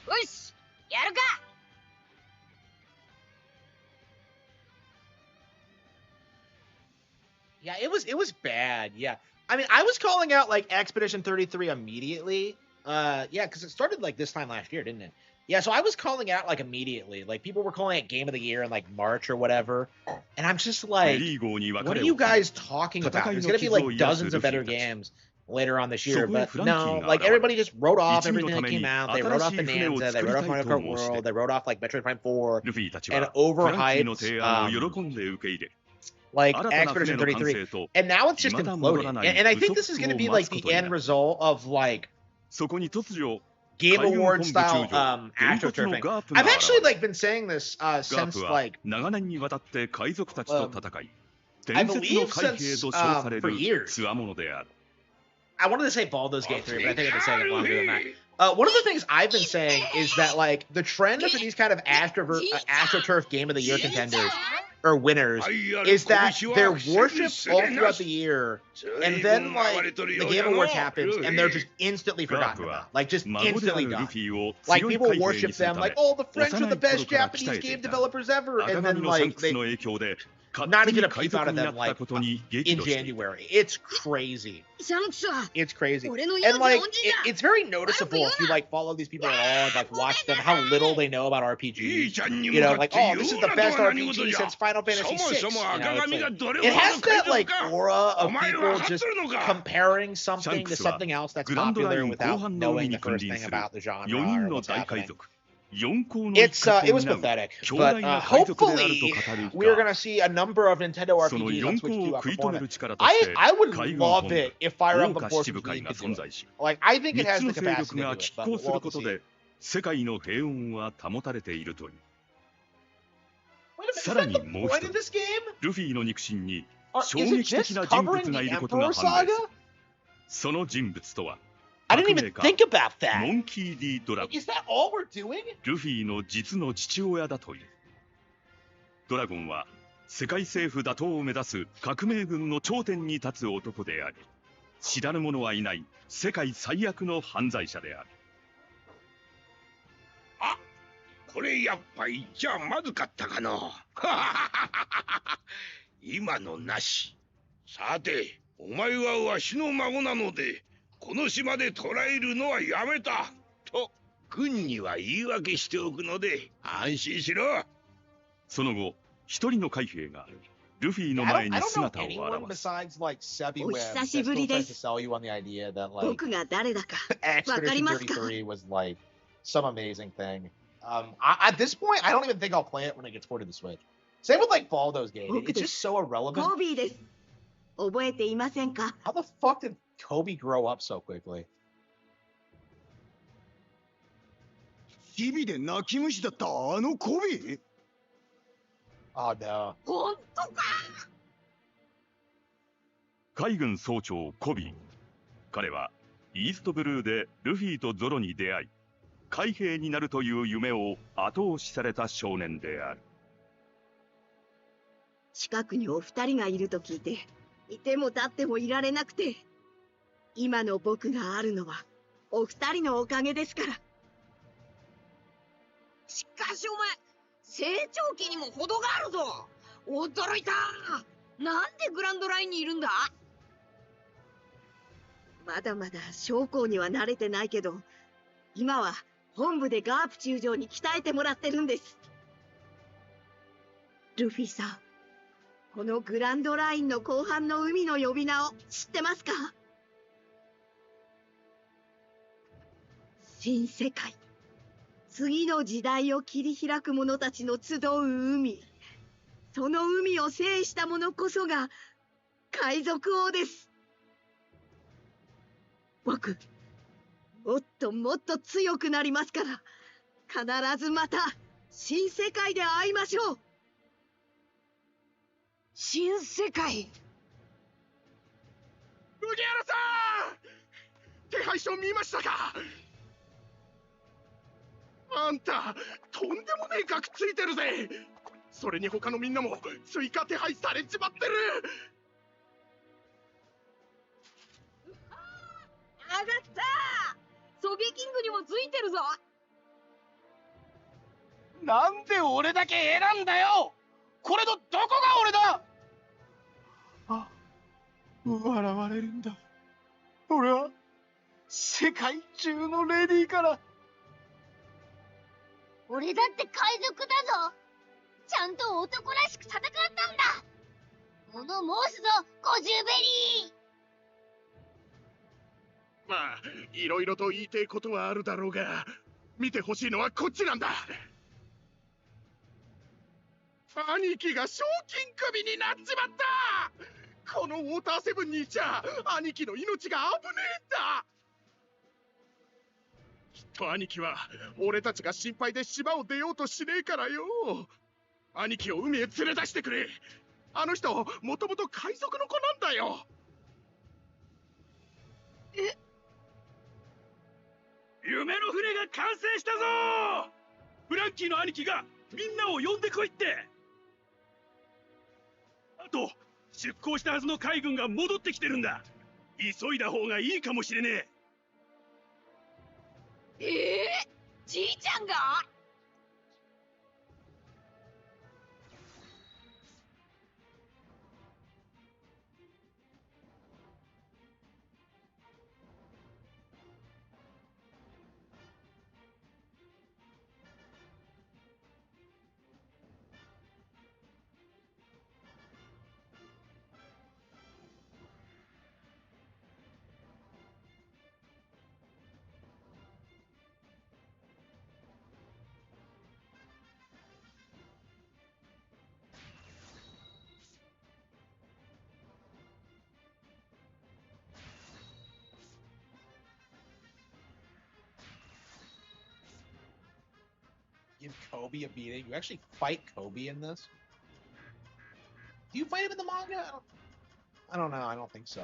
Speaker 4: よしやるか。
Speaker 1: Yeah, it was bad. Yeah. I mean, I was calling out like Expedition 33 immediately. Yeah, because it started like this time last year, didn't it? Yeah, so I was calling out like immediately. Like people were calling it Game of the Year in like March or whatever. And I'm just like, what are you guys talking about? There's gonna be like dozens of better games later on this year, but no, like everybody just wrote off everything that came out. They wrote off Bonanza, they wrote off Mario Kart World, they wrote off like Metroid Prime 4, and overhyped like Expedition 33, and now it's just imploding. And I think this is going to be like the end result of like Game Award style AstroTurf thing. I've actually like been saying this since like I believe since for years. I wanted to say Baldur's Gate 3, but I think I've been saying it longer than that. One of the things I've been saying is that like the trend for these kind of AstroTurf Game of the Year contenders or winners is that they're worshipped all throughout the year, and then like the Game Awards happens and they're just instantly forgotten about, like just instantly gone. Like people worship them, like, oh, the French are the best Japanese game developers ever, and then like they not even a peep out of them like in January. It's crazy. It's crazy. And like it's very noticeable if you like follow these people at all and like watch them how little they know about RPGs. You know, like, oh, this is the best RPG since Final Fantasy VI. You know, it's like, it has that like aura of people just comparing something to something else that's popular without knowing the first thing about the genre or what's happening.
Speaker 3: 4校の
Speaker 1: it
Speaker 3: 一角を
Speaker 1: was
Speaker 3: 担う
Speaker 1: pathetic,
Speaker 3: 強
Speaker 1: but
Speaker 3: 大な海賊であると
Speaker 1: hopefully
Speaker 3: 語る
Speaker 1: we're
Speaker 3: が
Speaker 1: gonna see a number of Nintendo
Speaker 3: その
Speaker 1: RPGs on
Speaker 3: 4
Speaker 1: Switch
Speaker 3: 校
Speaker 1: 2
Speaker 3: を食い止め
Speaker 1: outperform
Speaker 3: る
Speaker 1: it.
Speaker 3: 力として
Speaker 1: I would
Speaker 3: 海軍
Speaker 1: love
Speaker 3: 本部
Speaker 1: it if Fire
Speaker 3: 豪
Speaker 1: Emblem
Speaker 3: 華
Speaker 1: Four
Speaker 3: 七部
Speaker 1: Swords
Speaker 3: 会
Speaker 1: League
Speaker 3: が
Speaker 1: could do
Speaker 3: 存
Speaker 1: it.
Speaker 3: 在し
Speaker 1: Like I think it
Speaker 3: 3
Speaker 1: has
Speaker 3: つの
Speaker 1: the
Speaker 3: 勢
Speaker 1: capacity
Speaker 3: 力
Speaker 1: to
Speaker 3: が
Speaker 1: do
Speaker 3: 拮
Speaker 1: it, but
Speaker 3: 抗
Speaker 1: we'll
Speaker 3: する
Speaker 1: have
Speaker 3: こ
Speaker 1: to
Speaker 3: と
Speaker 1: see.
Speaker 3: で世界の平穏は保たれているという
Speaker 1: Wait a minute, is
Speaker 3: さら
Speaker 1: that
Speaker 3: に
Speaker 1: the
Speaker 3: もう
Speaker 1: point
Speaker 3: 一
Speaker 1: of
Speaker 3: 人
Speaker 1: this game?
Speaker 3: ルフィの肉親に
Speaker 1: Is
Speaker 3: 衝
Speaker 1: it
Speaker 3: 撃的
Speaker 1: just
Speaker 3: な人物
Speaker 1: covering
Speaker 3: が
Speaker 1: the
Speaker 3: いることが
Speaker 1: Emperor
Speaker 3: 判明
Speaker 1: Saga?
Speaker 3: するその人物とは
Speaker 1: I
Speaker 3: 革
Speaker 1: didn't
Speaker 3: 命
Speaker 1: even
Speaker 3: 家
Speaker 1: think about
Speaker 3: モ
Speaker 1: that.
Speaker 3: ンキー D ドラゴン
Speaker 1: Is that all we're doing?
Speaker 3: ルフィの実の父親だというドラゴンは世界政府打倒を目指す革命軍の頂点に立つ男であり知らぬ者はいない世界最悪の犯罪者である
Speaker 6: あ、これやっぱりじゃあまずかったかの今のなし。さて、お前はわしの孫なのでこの島で捕らえるのはやめたと軍には言い訳しておくので安心しろ。
Speaker 3: その後一人の海兵がルフィの
Speaker 1: I
Speaker 3: 前
Speaker 1: don't,
Speaker 3: に
Speaker 1: I don't know
Speaker 3: 姿を
Speaker 1: anyone
Speaker 3: 現す
Speaker 1: besides like Sebi
Speaker 7: お
Speaker 1: Webb
Speaker 7: 久
Speaker 1: that
Speaker 7: しぶ
Speaker 1: still
Speaker 7: りで
Speaker 1: tries to
Speaker 7: す。
Speaker 1: sell you on the idea that like
Speaker 7: 僕が誰だかわかり
Speaker 1: Expedition
Speaker 7: ますか？
Speaker 1: 33 was like some amazing thing. At this point, I don't even think I'll play it when it gets ported to Switch. Same with like Baldo's game. It's just so
Speaker 7: コ
Speaker 1: irrelevant.
Speaker 7: ービーです。覚えていませんか？
Speaker 1: How the fuck did Kobe grow up so quickly?
Speaker 8: 日々で泣き虫だったあのコビ
Speaker 1: Oh no.
Speaker 7: 本当か？
Speaker 3: 海軍総長コビー彼はイーストブルーでルフィとゾロに出会い海兵になるという夢を後押しされた少年である
Speaker 7: 近くにお二人がいると聞いて、いても立ってもいられなくて、今の僕があるのはお二人のおかげですから。しかしお前、成長期にも程があるぞ。驚いた。なんでグランドラインにいるんだ？まだまだ将校には慣れてないけど、今は本部でガープ中将に鍛えてもらってるんです。ルフィさん、このグランドラインの後半の海の呼び名を知ってますか？新世界。次の時代を切り開く者たちの集う海。その海を制した者こそが海賊王です。僕、もっともっと強くなりますから、必ずまた新世界で会いましょう。新世界。
Speaker 6: 麦原さん、手配書見ましたか？あんたとんでもねえ額ついてるぜ。それに他のみんなも追加手配されちまってる。
Speaker 7: 上がった。ソゲキングにもついてるぞ。
Speaker 6: なんで俺だけ選んだよ。これのどこが俺だ。あ、笑われるんだ。俺は世界中のレディーから
Speaker 9: 俺だって海賊だぞ。ちゃんと男らしく戦ったんだ。物申すぞ、ゴジュベリー。
Speaker 6: まあいろいろと言いてえことはあるだろうが、見てほしいのはこっちなんだ。兄貴が賞金首になっちまった。このウォーターセブンにいちゃ兄貴の命が危ねえんだ。きっと兄貴は俺たちが心配で島を出ようとしねえからよ。兄貴を海へ連れ出してくれ。あの人もともと海賊の子なんだよ。
Speaker 5: 夢の船が完成したぞ。フランキーの兄貴がみんなを呼んでこいって。あと出港したはずの海軍が戻ってきてるんだ。急いだ方がいいかもしれねえ。
Speaker 7: じいちゃんが？
Speaker 1: give Kobe a beating. You actually fight Kobe in this? Do you fight him in the manga? I don't know. I don't think so.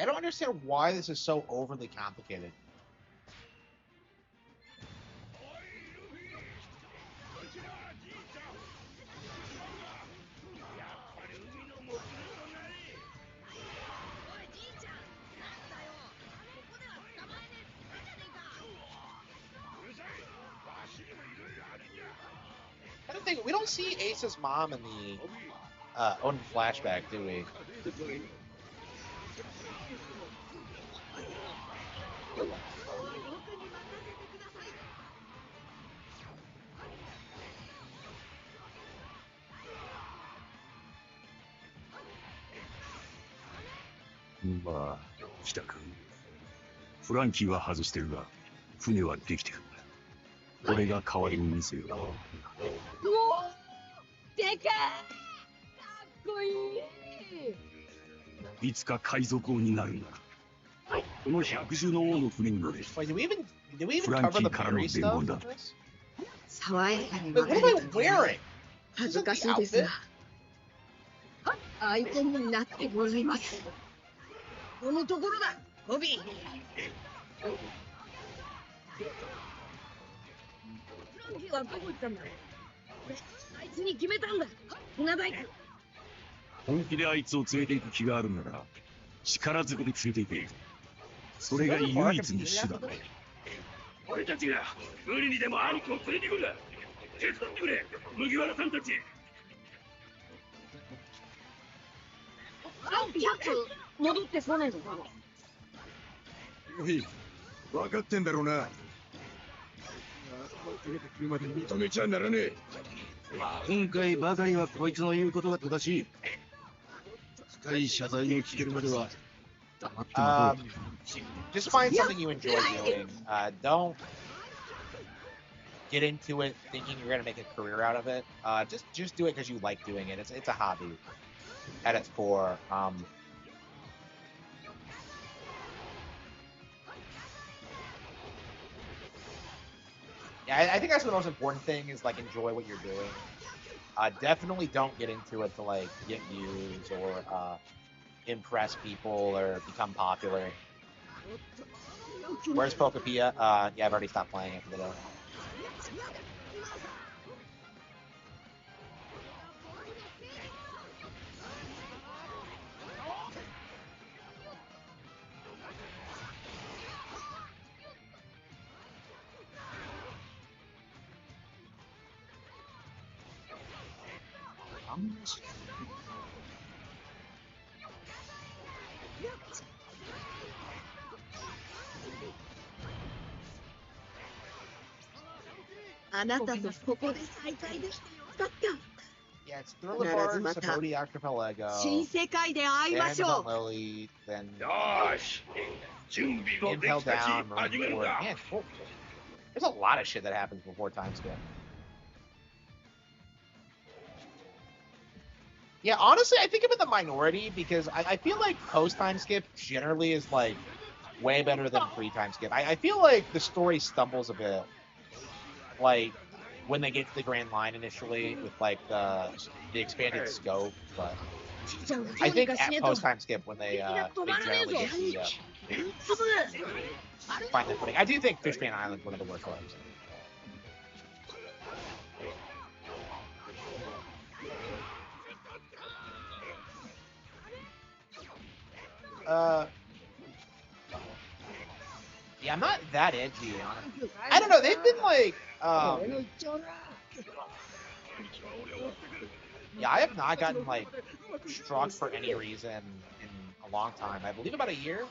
Speaker 1: I don't understand why this is so overly complicated. I don't think we don't see Ace's mom in the Oden flashback, do we?
Speaker 5: まあ、北君。フランキーは外してるが、船はできてる。俺が代わりに見せよう。
Speaker 7: うおでかいかっこいい
Speaker 5: いつか海賊王になるんだ。この百獣の王の船に乗れ。
Speaker 1: Wait, did we even cover the berry stuff? In this?
Speaker 7: 爽やかに
Speaker 1: Wait, what am I wearing?
Speaker 7: 恥ずかしいですが相手になってございます。このところだコビー。フランキーはどこ行ったんだ。あいつに決めたんだ。船大工。
Speaker 5: 本気であいつを連れて行く気があるなら力ずくで連れて行け。それが唯一の手段だ。俺たちが無理にでも兄貴を連れてくる。手伝ってくれ麦わらさんたち。
Speaker 7: 戻ってこねえのか。
Speaker 8: おい、分かってんだろうな。車で認めちゃならねえ。
Speaker 5: 今回ばかりはこいつの言うことが正しい。深い謝罪を聞けるまでは黙って待とう。
Speaker 1: Just find something you enjoy doing. Don't get into it thinking you're gonna make a career out of it. Just do it because you like doing it. It's a hobby at its core. Yeah, I think that's the most important thing is like enjoy what you're doing. Definitely don't get into it to like get views or impress people or become popular. Where's Pokopia? Yeah, I've already stopped playing it for the day.
Speaker 8: Vamos.
Speaker 7: あなたとここで再会できてよかった。
Speaker 1: Yeah, it's Thriller Bark, Sappody Archipelago,
Speaker 7: 新世界で会いましょう。
Speaker 1: Lily, then
Speaker 5: よし、準備もで
Speaker 1: Impel
Speaker 5: きたし
Speaker 1: Down,
Speaker 5: 始め
Speaker 1: Marine
Speaker 5: る
Speaker 1: Ford.
Speaker 5: んだ。
Speaker 1: Man, there's a lot of shit that happens before time skip. Yeah, honestly, I think I'm in the minority because I feel like post time skip generally is like way better than pre time skip. I feel like the story stumbles a bit like when they get to the Grand Line initially with like the expanded scope, but I think at post time skip when they generally get the find the footing. I do think Fishman Island's one of the worst ones. Yeah, I'm not that edgy. I don't know. They've been like, yeah, I have not gotten like struck for any reason in a long time. I believe about a year.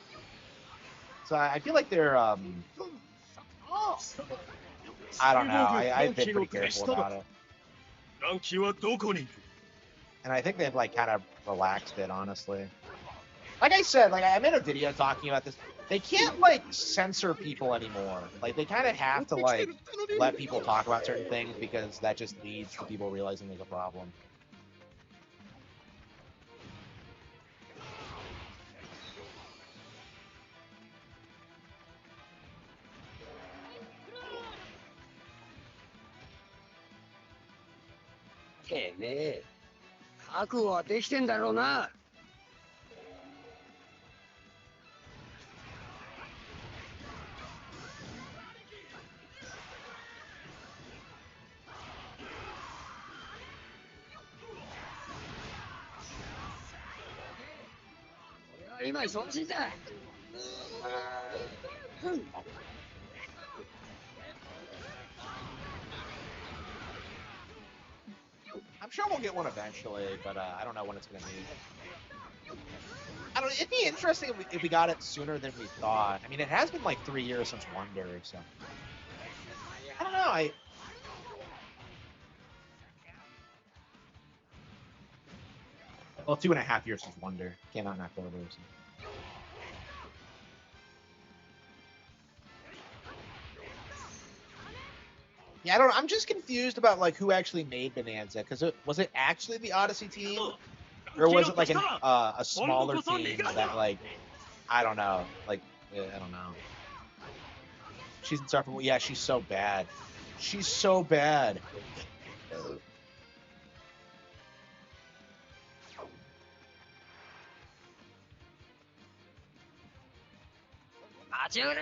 Speaker 1: So I feel like they're, I don't know. I've been pretty careful about it. And I think they've like kind of relaxed it, honestly. Like I said, like I made a video talking about this. They can't like censor people anymore. Like they kind of have to like let people talk about certain things because that just leads to people realizing there's a problem.
Speaker 6: Hey, 覚悟はできてんだろうな。今忙しいぜ。
Speaker 1: I'm sure we'll get one eventually, but I don't know when it's going to be. I don't know. It'd be interesting if we got it sooner than we thought. I mean, it has been like 3 years since Wonder, so I don't know. Well, 2.5 years since Wonder came out in October. So. Yeah, I don't know. I'm just confused about like who actually made Bonanza, because was it actually the Odyssey team, or was it like a smaller team that like I don't know, like I don't know. She's insufferable. Yeah, she's so bad. She's so bad.
Speaker 6: Can't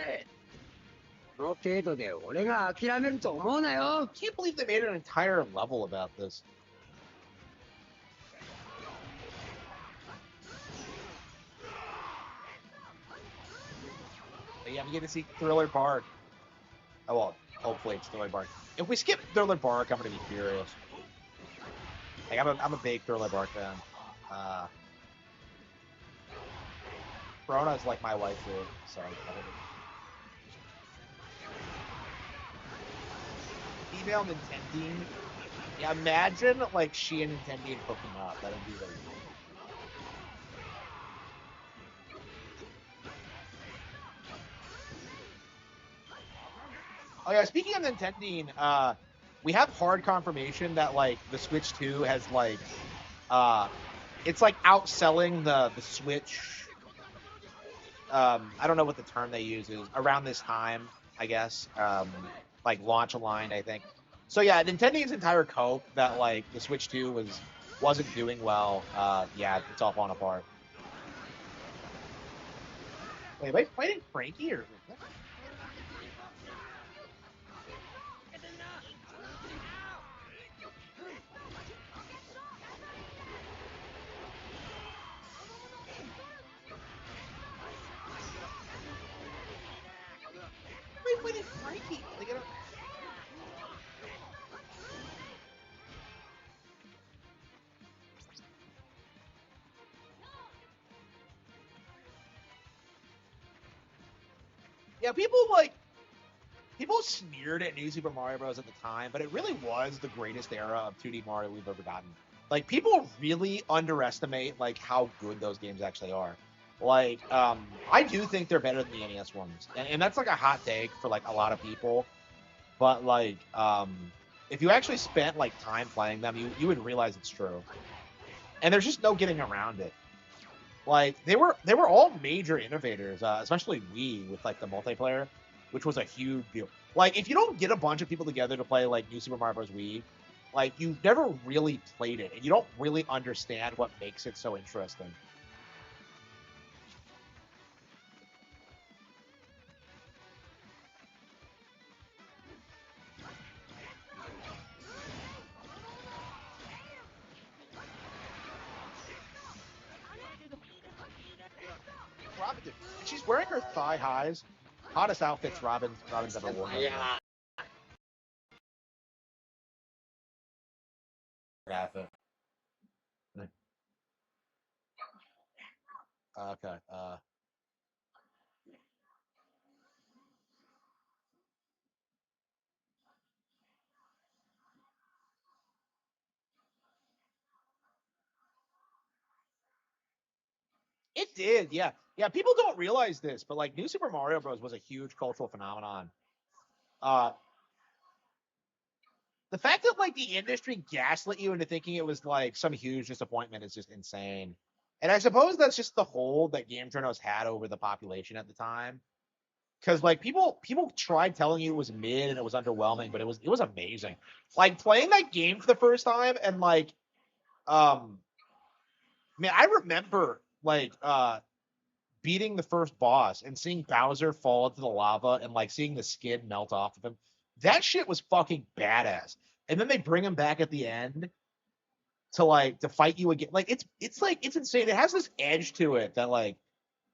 Speaker 1: believe they made an entire level about this. But yeah, we get to see Thriller Bark. Oh well, hopefully it's Thriller Bark. If we skip Thriller Bark, I'm gonna be furious. Like I'm a big Thriller Bark fan. Corona is like my wife too, so. Female Nintendine. Yeah, imagine like she and Nintendine hooking up. That'd be really cool. Oh yeah, speaking of Nintendine, we have hard confirmation that like the Switch 2 has like it's like outselling the Switch. I don't know what the term they use is around this time, I guess. Like launch aligned, I think. So yeah, Nintendo's entire cope that like the Switch 2 wasn't doing well. Yeah, it's all falling apart. Wait, am I fighting Frankie or? Wait, Frankie. Like, I don't... Yeah, people sneered at New Super Mario Bros. At the time, but it really was the greatest era of 2D Mario we've ever gotten. Like, people really underestimate, like, how good those games actually are. Like, I do think they're better than the NES ones. And that's, like, a hot take for, like, a lot of people. But, like, if you actually spent, like, time playing them, you would realize it's true. And there's just no getting around it. Like, they were all major innovators, especially Wii with, like, the multiplayer, which was a huge deal. Like, if you don't get a bunch of people together to play, like, New Super Mario Bros. Wii, like, you've never really played it, and you don't really understand what makes it so interesting. Robin, she's wearing her thigh highs. Hottest outfits Robin's ever worn. Yeah. Okay. It did, yeah. Yeah, people don't realize this, but like New Super Mario Bros. Was a huge cultural phenomenon. The fact that like the industry gaslit you into thinking it was like some huge disappointment is just insane. And I suppose that's just the hold that game journals had over the population at the time. Because like people tried telling you it was mid and it was underwhelming, but it was amazing. Like playing that game for the first time and like man, I remember like beating the first boss and seeing Bowser fall into the lava and like seeing the skin melt off of him. That shit was fucking badass. And then they bring him back at the end to fight you again. Like it's insane. It has this edge to it that like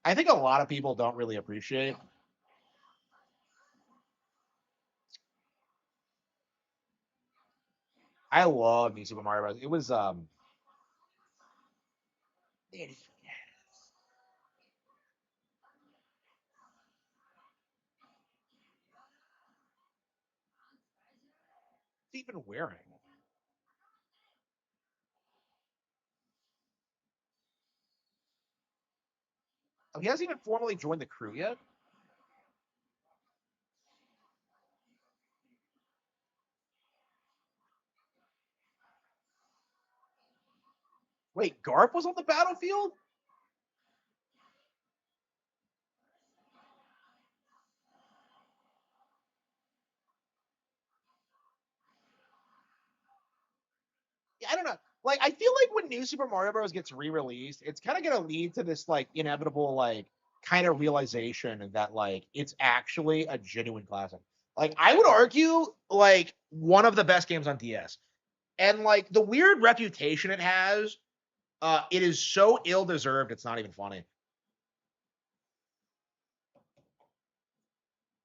Speaker 1: I think a lot of people don't really appreciate. I love New Super Mario Bros. It was what's he even wearing? Oh, he hasn't even formally joined the crew yet. Wait, Garp was on the battlefield? Yeah, I don't know. Like, I feel like when New Super Mario Bros. Gets re-released, it's kind of gonna lead to this like inevitable like kind of realization that like it's actually a genuine classic. Like, I would argue like one of the best games on DS, and like the weird reputation it has, it is so ill-deserved. It's not even funny.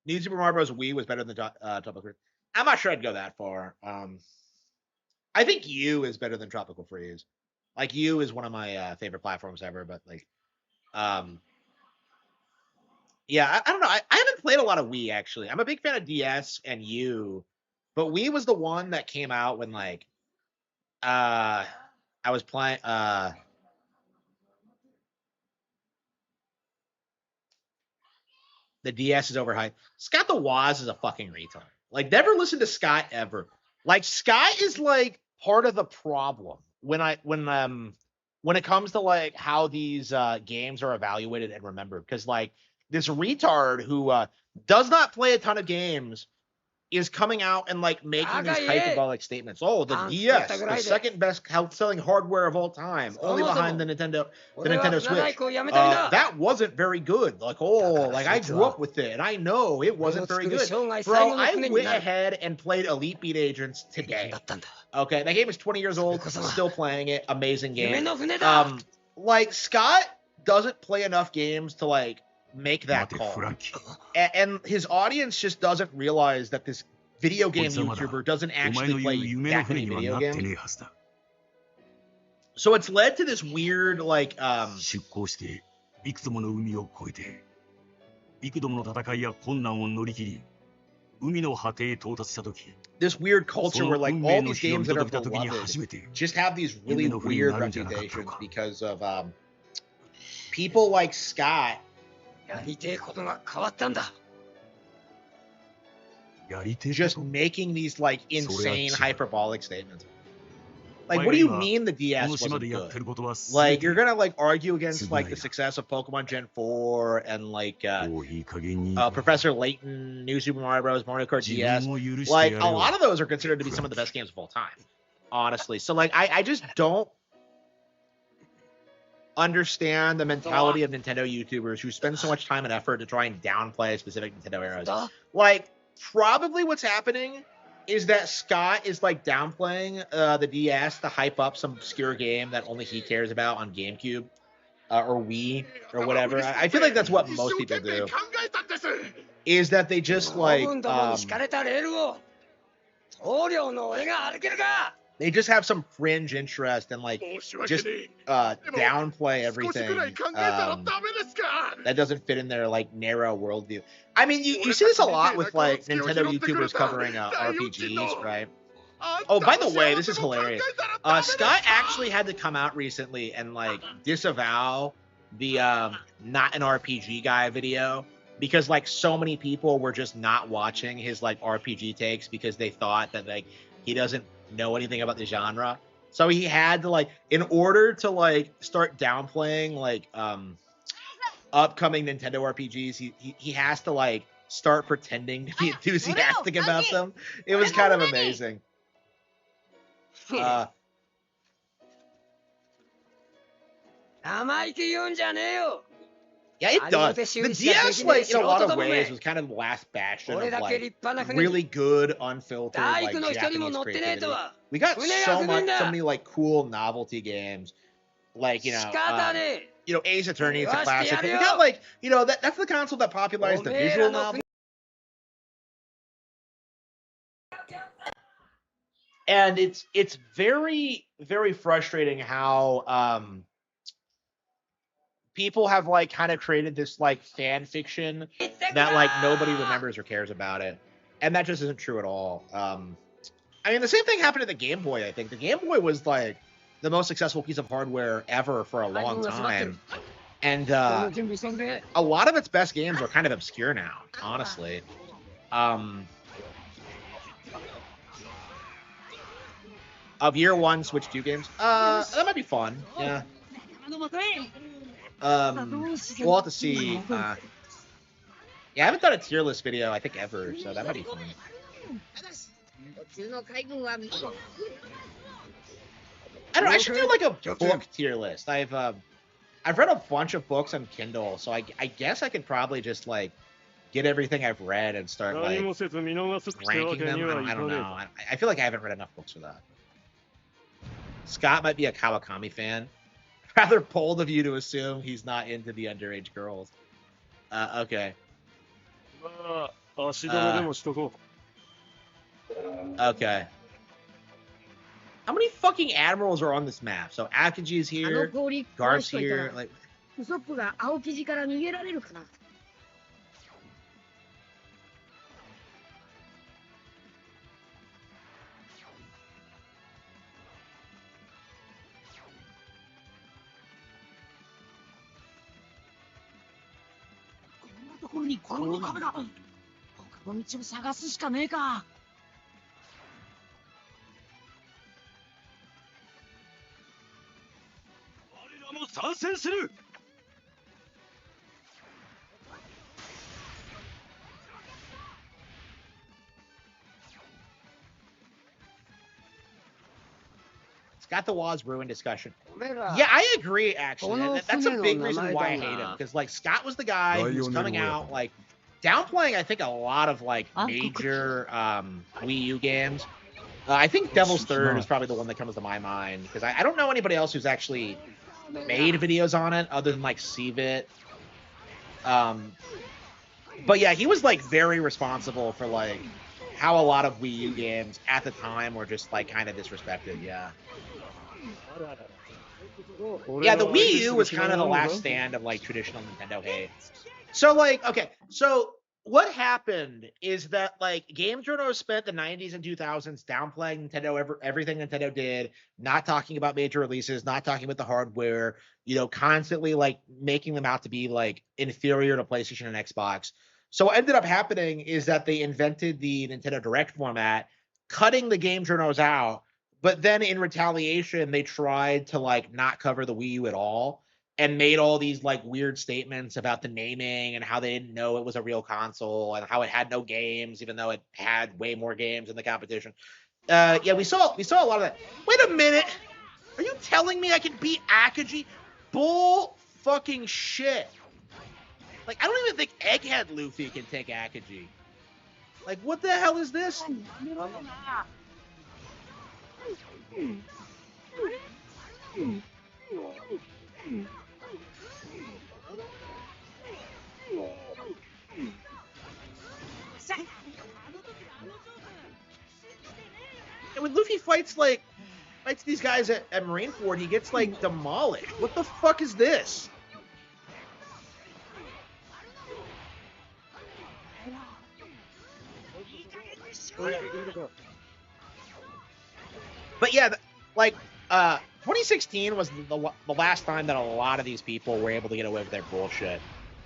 Speaker 1: New Super Mario Bros. Wii was better than Tropical Freeze. I'm not sure I'd go that far. I think U is better than Tropical Freeze. Like U is one of my favorite platforms ever, but like, yeah, I don't know. I haven't played a lot of Wii actually. I'm a big fan of DS and U, but Wii was the one that came out when like, I was playing. The DS is overhyped. Scott the Woz is a fucking retard. Like, never listen to Scott ever. Like, Scott is like part of the problem when it comes to like how these games are evaluated and remembered. Because like this retard who does not play a ton of games is coming out and like making these hyperbolic statements. Oh, the DS, the second best selling hardware of all time, only behind the Nintendo Switch. That wasn't very good. Like, oh, like I grew up with it, and I know it wasn't very good. Bro, I went ahead and played Elite Beat Agents today. Okay, that game is 20 years old, still playing it. Amazing game. Like Scott doesn't play enough games to like make that call, and his audience just doesn't realize that this video game YouTuber doesn't actually play that many video games. So it's led to this weird like this weird culture where like all these games that are beloved just have these really weird reputations because of people like Scott just making these like insane hyperbolic statements. Like, what do you mean the DS wasn't good? Like, you're gonna like argue against like the success of Pokemon Gen 4 and like Professor Layton, New Super Mario Bros, Mario Kart DS. Like, a lot of those are considered to be some of the best games of all time, honestly. So like, I just don't understand the mentality of Nintendo YouTubers who spend so much time and effort to try and downplay specific Nintendo eras. Like, probably what's happening is that Scott is like downplaying the DS to hype up some obscure game that only he cares about on GameCube or Wii or whatever. I feel like that's what most people do. Is that they just like they just have some fringe interest and like just downplay everything that doesn't fit in their like narrow worldview. I mean, you see this a lot with like Nintendo YouTubers covering RPGs, right? Oh, by the way, this is hilarious. Scott actually had to come out recently and like disavow the not an RPG guy video because like so many people were just not watching his like RPG takes because they thought that like he doesn't know anything about the genre. So he had to like, in order to like start downplaying like upcoming Nintendo RPGs, he has to like start pretending to be enthusiastic about them. It was kind of amazing. Yeah, it does. The DS, like, in a lot of ways, was kind of the last bastion of, like, really good, unfiltered, like, Japanese creativity. We got so many, like, cool novelty games. Like, you know, Ace Attorney is a classic. But we got, like, you know, that's the console that popularized the visual novel. And it's very, very frustrating how, people have like kind of created this like fan fiction that like nobody remembers or cares about it, and that just isn't true at all. I mean, the same thing happened to the Game Boy. I think the Game Boy was like the most successful piece of hardware ever for a long time, and a lot of its best games are kind of obscure now, honestly. Of year one Switch 2 games, that might be fun. Yeah. We'll have to see. Yeah, I haven't done a tier list video, I think, ever, so that might be fun. I don't know, I should do like a book tier list. I've read a bunch of books on Kindle, so I guess I could probably just like get everything I've read and start like ranking them. I don't know. I feel like I haven't read enough books for that. Scott might be a Kawakami fan. Rather bold of you to assume he's not into the underage girls. Okay. Okay. How many fucking admirals are on this map? So Akaji's here, Gar's here, like. Got the Waz ruin discussion. Yeah, I agree, actually. That's a big reason why I hate him. Because, like, Scott was the guy who was coming out, like, downplaying, I think, a lot of, like, major Wii U games. I think Devil's Third is probably the one that comes to my mind. Because I don't know anybody else who's actually made videos on it other than, like, Cvit. But, yeah, he was, like, very responsible for, like, how a lot of Wii U games at the time were just, like, kind of disrespected, yeah. Yeah, the Wii U was kind of the last stand of like traditional Nintendo hate. So like, okay, so what happened is that like game journalists spent the 90s and 2000s downplaying Nintendo everything Nintendo did, not talking about major releases, not talking about the hardware, you know, constantly like making them out to be like inferior to PlayStation and Xbox. So what ended up happening is that they invented the Nintendo Direct format, cutting the game journals out, but then in retaliation, they tried to like not cover the Wii U at all and made all these like weird statements about the naming and how they didn't know it was a real console and how it had no games, even though it had way more games in the competition. Yeah, we saw a lot of that. Wait a minute. Are you telling me I can beat Akaji? Bull fucking shit. Like, I don't even think Egghead Luffy can take Akaji. Like, what the hell is this? And when Luffy fights these guys at Marineford, he gets like demolished. What the fuck is this? But yeah, like 2016 was the last time that a lot of these people were able to get away with their bullshit.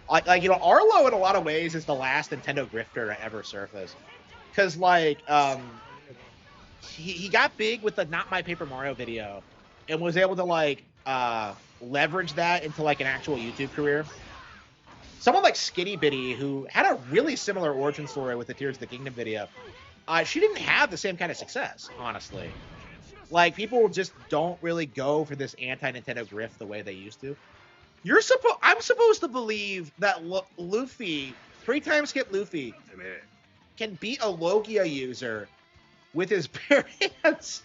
Speaker 1: Like you know, Arlo in a lot of ways is the last Nintendo grifter to ever surface, because like he got big with the Not My Paper Mario video, and was able to like leverage that into like an actual YouTube career. Someone like Skinny Bitty, who had a really similar origin story with the Tears of the Kingdom video, she didn't have the same kind of success, honestly. Like, people just don't really go for this anti-Nintendo grift the way they used to. I'm supposed to believe that Luffy, 3-time skip Luffy, can beat a Logia user with his bare hands.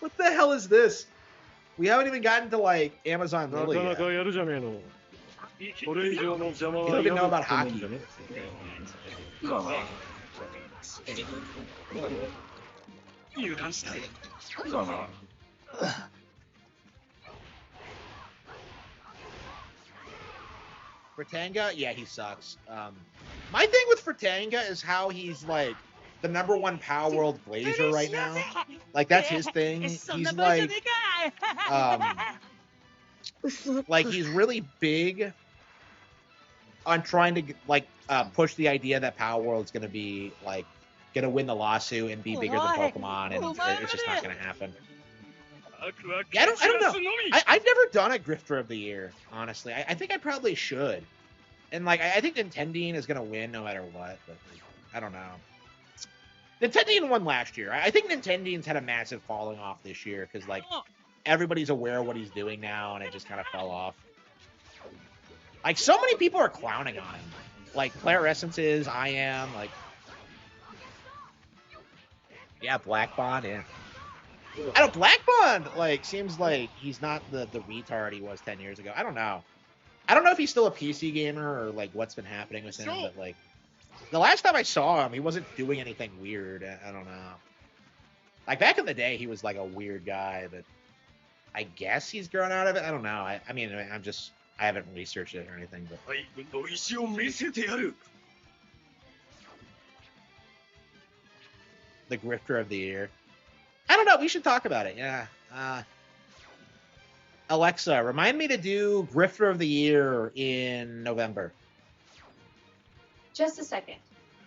Speaker 1: What the hell is this? We haven't even gotten to, like, Amazon Lily yet. You don't even know about hockey. Fratanga? Yeah, he sucks. My thing with Fratanga is how he's, like, the #1 Power World Blazer right now. Like, that's his thing. He's, like, he's really big on trying to, like, push the idea that Power World's gonna be, like, gonna win the lawsuit and be bigger than Pokemon, and it's just not gonna happen. Yeah, I don't know. I've never done a Grifter of the Year, honestly. I think I probably should. And, like, I think Nintendine is gonna win no matter what, but I don't know. Nintendine won last year. I think Nintendine's had a massive falling off this year, because, like, everybody's aware of what he's doing now, and it just kind of fell off. Like, so many people are clowning on him. Like, Claire Essence is, I am, like... Yeah, Black Bond, yeah. I don't, Black Bond, like, seems like he's not the retard he was 10 years ago. I don't know. I don't know if he's still a PC gamer or, like, what's been happening with him, but, like, the last time I saw him, he wasn't doing anything weird. I don't know. Like, back in the day, he was, like, a weird guy, but I guess he's grown out of it. I don't know. I mean, I haven't researched it or anything, but... The Grifter of the Year. I don't know. We should talk about it. Yeah. Alexa, remind me to do Grifter of the Year in November.
Speaker 2: Just a second.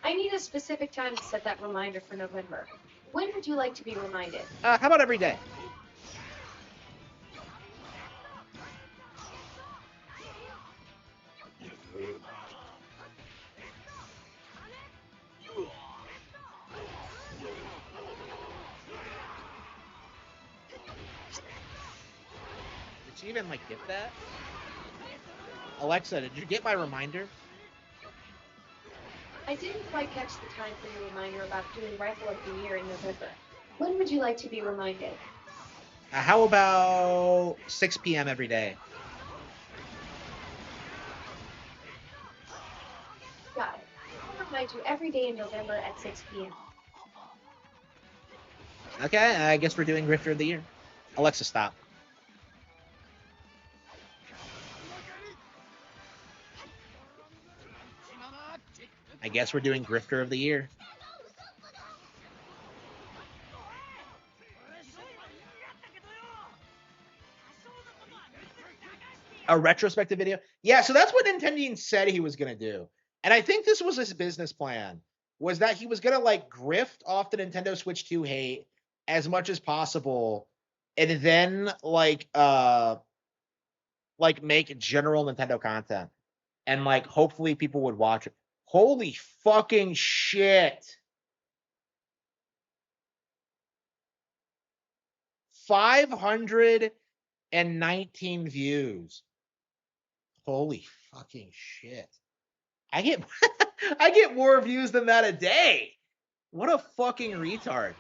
Speaker 2: I need a specific time to set that reminder for November. When would you like to be reminded?
Speaker 1: How about every day? Did she even, like, get that? Alexa, did you get my reminder?
Speaker 2: I didn't quite catch the time for your reminder about doing Rifle of the Year in November. When would you like to be reminded?
Speaker 1: How about 6 p.m. every day?
Speaker 2: Got it. I'll remind you every day in November at 6 p.m.
Speaker 1: Okay, I guess we're doing Grifter of the Year. Alexa, stop. I guess we're doing Grifter of the Year. A retrospective video? Yeah, so that's what Nintendine said he was going to do. And I think this was his business plan, was that he was going to, like, grift off the Nintendo Switch 2 hate as much as possible, and then make general Nintendo content, and like hopefully people would watch it. Holy fucking shit! 519 views. Holy fucking shit! I get I get more views than that a day. What a fucking retard!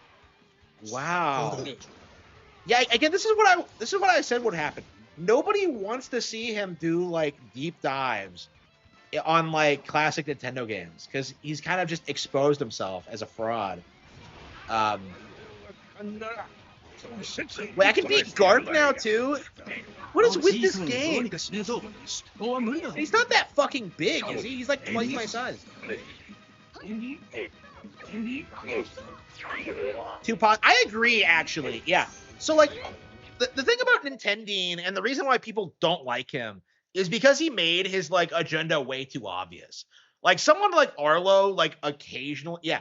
Speaker 1: Wow. Yeah, again, this is what I said would happen. Nobody wants to see him do like deep dives on like classic Nintendo games because he's kind of just exposed himself as a fraud. Wait, I can beat Garp now too. What is with this game? He's not that fucking big, is he? He's like twice my size. I agree, actually. Yeah. So like, the thing about Nintendine and the reason why people don't like him is because he made his like agenda way too obvious. Like someone like Arlo, like occasionally,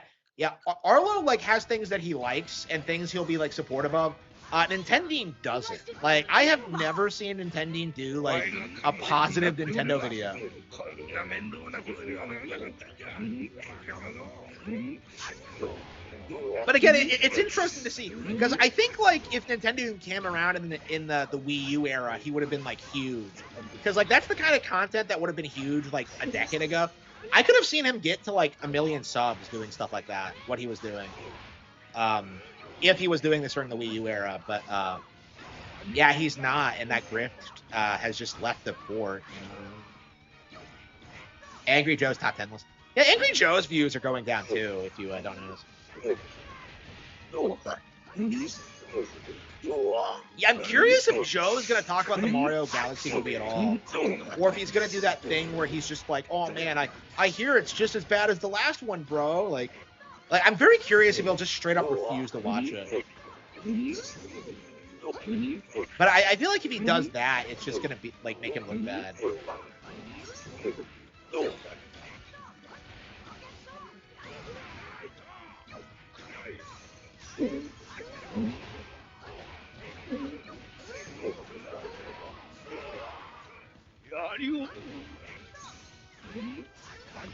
Speaker 1: Arlo like has things that he likes and things he'll be like supportive of. Nintendine doesn't. Like I have never seen Nintendine do like a positive Nintendo video. But again, it's interesting to see because I think like if Nintendo came around in the Wii U era, he would have been like huge because like that's the kind of content that would have been huge like a decade ago. I could have seen him get to like 1 million subs doing stuff like that. What he was doing, if he was doing this during the Wii U era, but yeah, he's not, and that grift has just left the port. Angry Joe's top 10 list. Yeah, Angry Joe's views are going down too. If you don't notice. Yeah, I'm curious if Joe's gonna talk about the Mario Galaxy movie at all, or if he's gonna do that thing where he's just like, "Oh man, I hear it's just as bad as the last one, bro." Like I'm very curious if he'll just straight up refuse to watch it. But I feel like if he does that, it's just gonna be like make him look bad.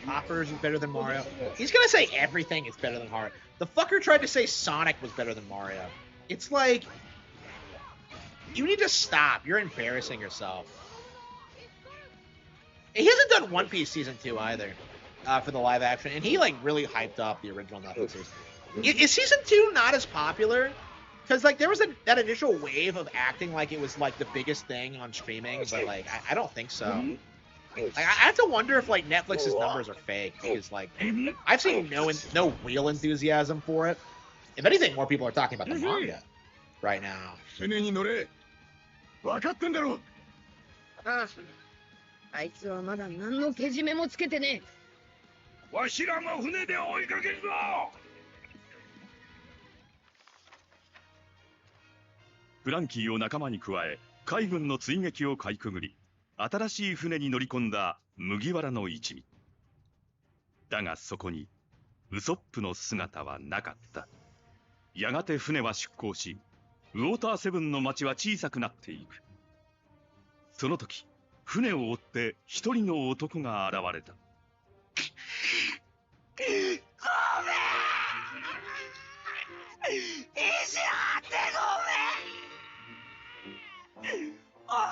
Speaker 1: Hoppers is better than Mario. He's gonna say everything is better than Mario. The fucker tried to say Sonic was better than Mario. It's like, you need to stop. You're embarrassing yourself. He hasn't done One Piece Season 2 either for the live action, and he like really hyped up the original Netflix series. Is Season 2 not as popular? Because like there was that initial wave of acting like it was like the biggest thing on streaming, but like I don't think so. Like, I have to wonder if like Netflix's numbers are fake because like I've seen no real enthusiasm for it. If anything, more people are talking about the manga right now.
Speaker 7: あいつはまだ何のけじめもつけてね
Speaker 5: え。わしらも船で追いかけるぞ。フランキーを仲間に加え、海軍の追撃をかいくぐり、新しい船に乗り込んだ麦わらの一味。だがそこにウソップの姿はなかった。やがて船は出港し、ウォーターセブンの町は小さくなっていく。その時、船を追って一人の男が現れた。ごめん！意地張ってごめん！俺が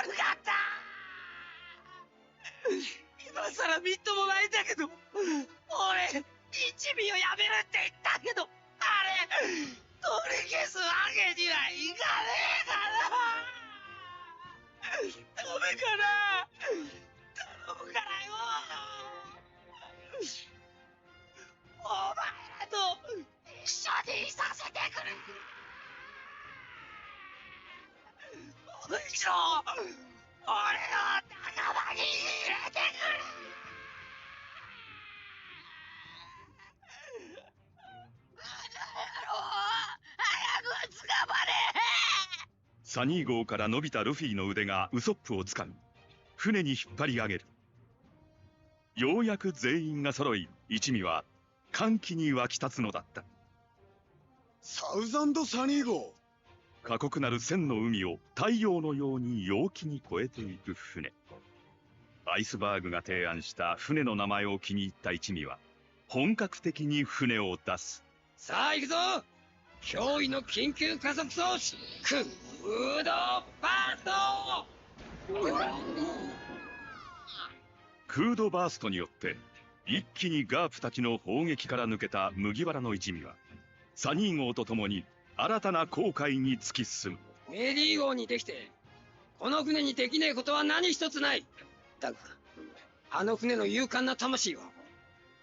Speaker 5: 悪かった！今さらみっともないんだけど、俺、一味をやめるって言ったけど、あれ、取り消すわけにはいかねえかな！ダメかな？頼むからよ！お前らと一緒にいさせてくれ！もう一度、俺の仲間に入れてくれ！バカ野郎！早く捕まれ！サニー号から伸びたルフィの腕がウソップをつかみ、船に引っ張り上げる。ようやく全員が揃い、一味は歓喜に沸き立つのだった。
Speaker 8: サウザンドサニー号。
Speaker 3: 過酷なる千の海を太陽のように陽気に越えていく船。アイスバーグが提案した船の名前を気に入った一味は本格的に船を出す。
Speaker 6: さあ行くぞ。驚異の緊急加速装置クードバースト。
Speaker 3: クードバーストによって一気にガープたちの砲撃から抜けた麦わらの一味はサニー号と共に新たな航海に突き進む。
Speaker 6: メリー号にできてこの船にできねえことは何一つない。だがあの船の勇敢な魂を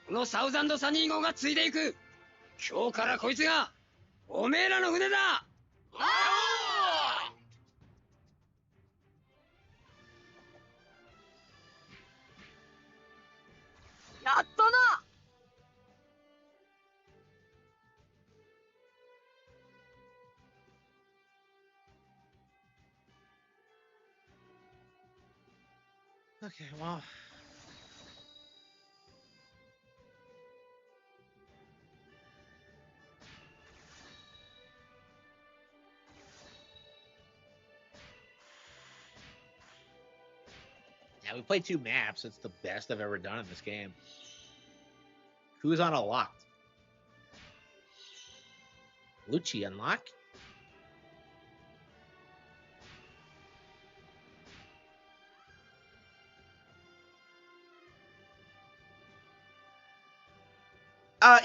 Speaker 6: このサウザンドサニー号が継いでいく。今日からこいつがおめえらの船だ。
Speaker 7: やったな。
Speaker 1: Okay, well. Yeah, we played 2 maps. It's the best I've ever done in this game. Who's on unlocked? Lucci unlock?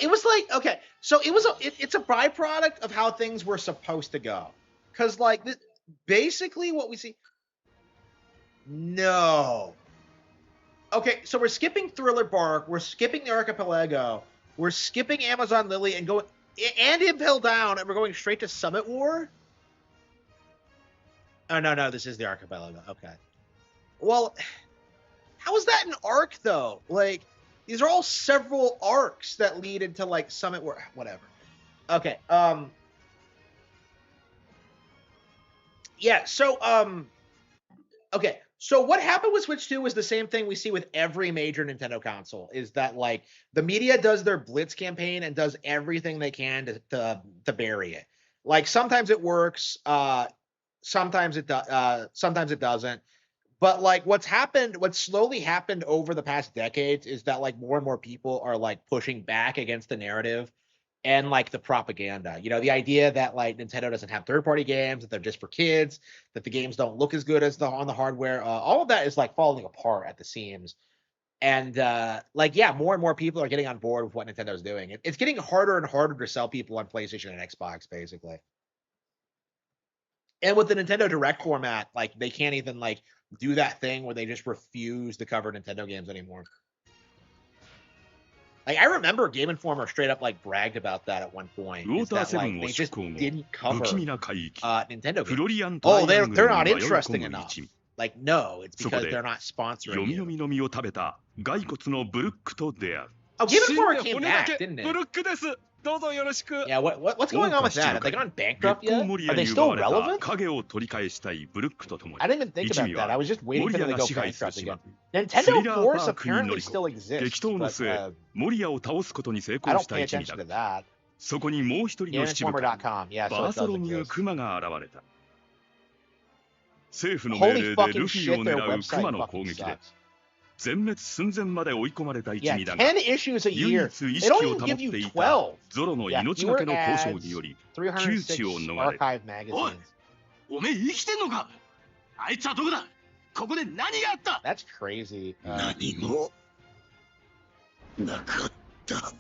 Speaker 1: It was like, okay, so it's a byproduct of how things were supposed to go. Because, like, basically what we see... No. Okay, so we're skipping Thriller Bark, we're skipping the Archipelago, we're skipping Amazon Lily and going... And Impel Down, and we're going straight to Summit War? Oh, no, this is the Archipelago. Okay. Well, how is that an arc, though? Like... These are all several arcs that lead into, like, Summit War, whatever. Okay, yeah, so, okay, so what happened with Switch 2 is the same thing we see with every major Nintendo console, is that, like, the media does their Blitz campaign and does everything they can to bury it. Like, sometimes it works, sometimes it doesn't. But, like, what's slowly happened over the past decades is that, like, more and more people are, like, pushing back against the narrative and, like, the propaganda. You know, the idea that, like, Nintendo doesn't have third-party games, that they're just for kids, that the games don't look as good as on the hardware. All of that is, like, falling apart at the seams. And, like, yeah, more and more people are getting on board with what Nintendo's doing. It's getting harder and harder to sell people on PlayStation and Xbox, basically. And with the Nintendo Direct format, like, they can't even, like, do that thing where they just refuse to cover Nintendo games anymore. Like, I remember Game Informer straight up, like, bragged about that at one point. Is that, like, they just didn't cover Nintendo games. Oh, they're not interesting enough. Like, no, it's because they're not sponsoring you. Oh, Game Informer came back, didn't it? Yeah, what's going on with that? Have they gone bankrupt yet? Are they still relevant? I didn't even think about that. I was just waiting for them to go bankrupt again. Nintendo Force apparently still exists, but I don't pay attention to that. GameInformer.com, yeah, so it does exist. Holy fucking shit, their website fucking sucks. Yeah, 10 issues a year. They don't even give you 12. Yeah, fewer ads, 306 archive magazines.
Speaker 6: おめえ生きてんのか。あいつはどこだ。ここで何があった。
Speaker 1: That's crazy.
Speaker 8: 何もなかった。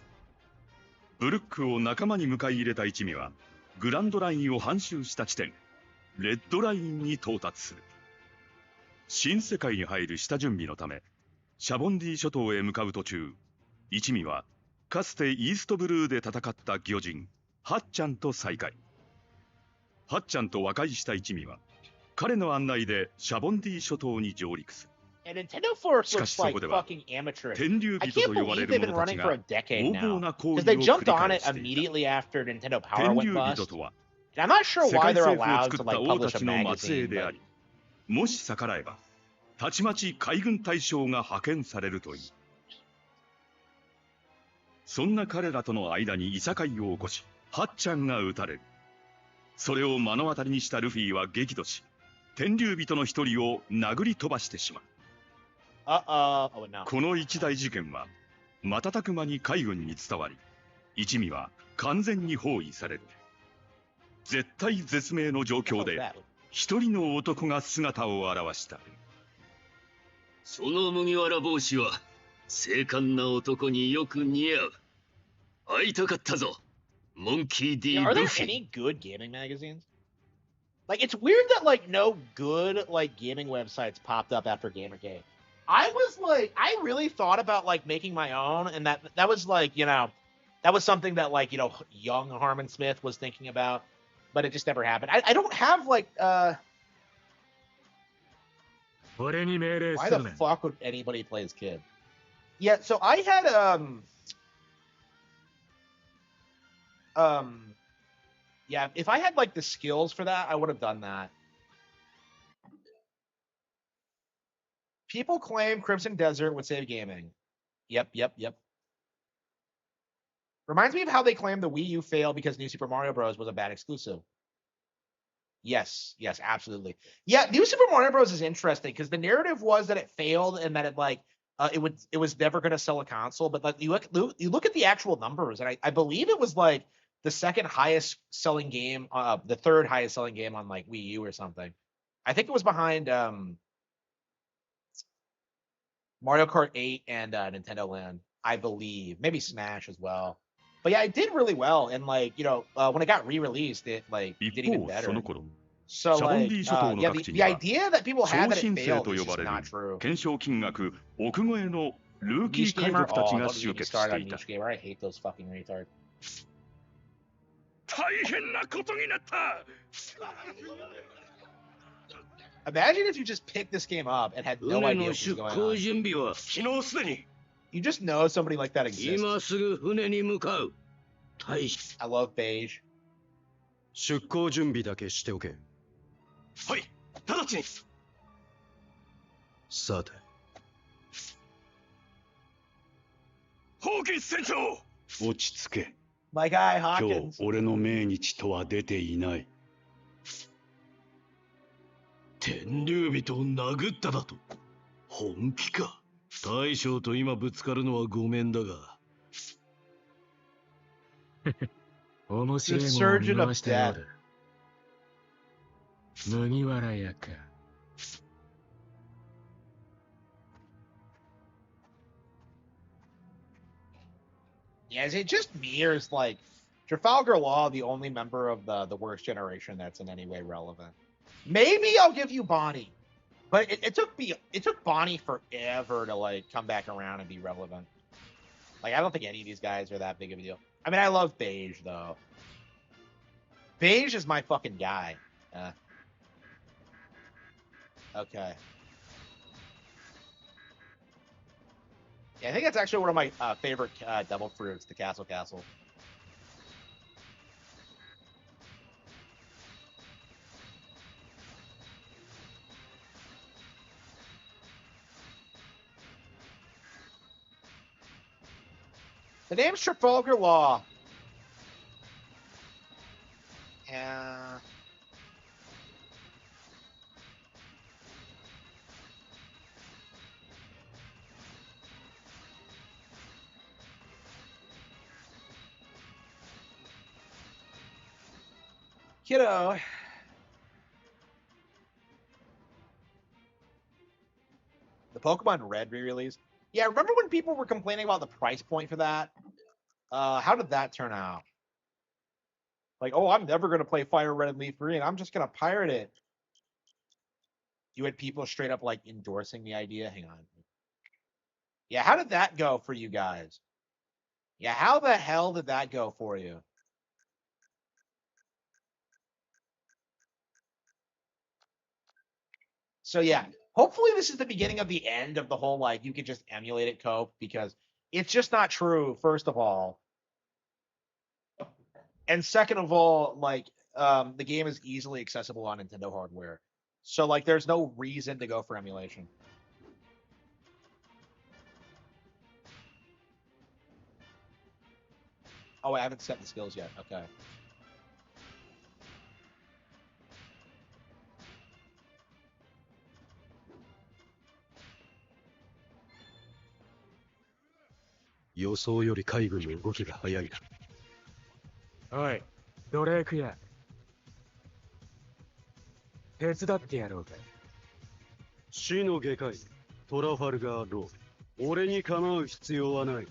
Speaker 3: ブルックを仲間に迎え入れた一味はグランドラインを半周した地点レッドラインに到達する。新世界に入る下準備のためシャボンディ諸島へ向かう途中、一味はかつてイーストブルーで戦った魚人ハッチャンと再会。ハッチャンと和解した一味は彼の案内でシャボンディ諸島に上陸する。しかしそこでは天竜人と呼ばれる者たちが横暴な行為を繰り返していた。天竜人とは世界政府を作った王たちの末裔であり、もし逆らえばたちまち海軍大将が派遣されるという。そんな彼らとの間にいさかいを起こし、ハッちゃんが撃たれる。それを目の当たりにしたルフィは激怒し、天竜人の一人を殴り飛ばしてしまう。この一大事件は瞬く間に海軍に伝わり、一味は完全に包囲される。絶体絶命の状況で一人の男が姿を現した。
Speaker 5: その麦わら帽子は精悍な男によく似合う。会いたかったぞ、モンキー D.
Speaker 1: Are there
Speaker 5: ルフィ。
Speaker 1: any good gaming magazines? Like, it's weird that like no good like gaming websites popped up after Gamergate. I was like, I really thought about like making my own, and that was like, you know, that was something that like, you know, young Harman Smith was thinking about, but it just never happened. I don't have like why the fuck would anybody play as kid? Yeah, so I had yeah, if I had like the skills for that, I would have done that. People claim Crimson Desert would save gaming. Yep. Reminds me of how they claimed the Wii U failed because New Super Mario Bros. Was a bad exclusive. Yes, absolutely. Yeah, New Super Mario Bros. Is interesting because the narrative was that it failed and that it like it was never going to sell a console. But like you look at the actual numbers, and I believe it was like the second highest selling game, the third highest selling game on like Wii U or something. I think it was behind Mario Kart 8 and Nintendo Land, I believe. Maybe Smash as well. But yeah, it did really well. And like, you know, when it got re-released, it like did even better. So like, yeah, the idea that people had that it failed is just not true.
Speaker 3: 懸賞金額億超えのルーキー海
Speaker 1: Gamer,
Speaker 3: 賊たちが
Speaker 1: don't
Speaker 3: 集
Speaker 1: get me
Speaker 3: 結し
Speaker 1: started
Speaker 3: て
Speaker 1: on
Speaker 3: いた。
Speaker 1: Niche Gamer. I hate those fucking retards.
Speaker 5: 大変なことになった。
Speaker 1: Imagine if you just picked this game up and had no
Speaker 5: 船
Speaker 1: idea
Speaker 5: の
Speaker 1: what was
Speaker 5: 出
Speaker 1: going
Speaker 5: 航
Speaker 1: on.
Speaker 5: 準備は昨日すでに。
Speaker 1: You just know somebody like that exists.
Speaker 5: 今すぐ船に向かう。大使。
Speaker 1: I love beige.
Speaker 10: 出航準備だけしておけ。
Speaker 5: はい、直ちに。
Speaker 10: さて。
Speaker 5: ホーキンス船長。
Speaker 8: 落ち着け。
Speaker 1: My guy
Speaker 8: 今
Speaker 1: Hawkins.
Speaker 8: 日俺の命日とは出ていない。
Speaker 5: 天竜人を殴っただと。本気か。大将と今ぶつかるのはごめんだが。
Speaker 11: 面白いものを見ましたようだ。麦わら屋か。
Speaker 1: Yeah, is it just me or is like Trafalgar Law the only member of the worst generation that's in any way relevant? Maybe I'll give you Bonnie, but it took Bonnie forever to like come back around and be relevant. Like I don't think any of these guys are that big of a deal. I mean, I love Beige though. Beige is my fucking guy. Okay. Yeah, I think that's actually one of my favorite devil fruits, the Castle. The name's Trafalgar Law. Yeah. Kiddo. The Pokemon Red re-release. Yeah, remember when people were complaining about the price point for that? How did that turn out? Like, oh, I'm never going to play Fire Red and Leaf Green. I'm just going to pirate it. You had people straight up, like, endorsing the idea. Hang on. Yeah, how did that go for you guys? Yeah, how the hell did that go for you? So, yeah, hopefully this is the beginning of the end of the whole, like, you could just emulate it cope, because it's just not true, first of all. And second of all, like, the game is easily accessible on Nintendo hardware. So, like, there's no reason to go for emulation. Oh, I haven't set the skills yet. Okay.
Speaker 10: "予想より海軍の動きが早いな。
Speaker 11: おい、ドレークや。手伝ってやろうか。
Speaker 10: 死の外科医、トラファルガー・ロー。俺に構う必要はない。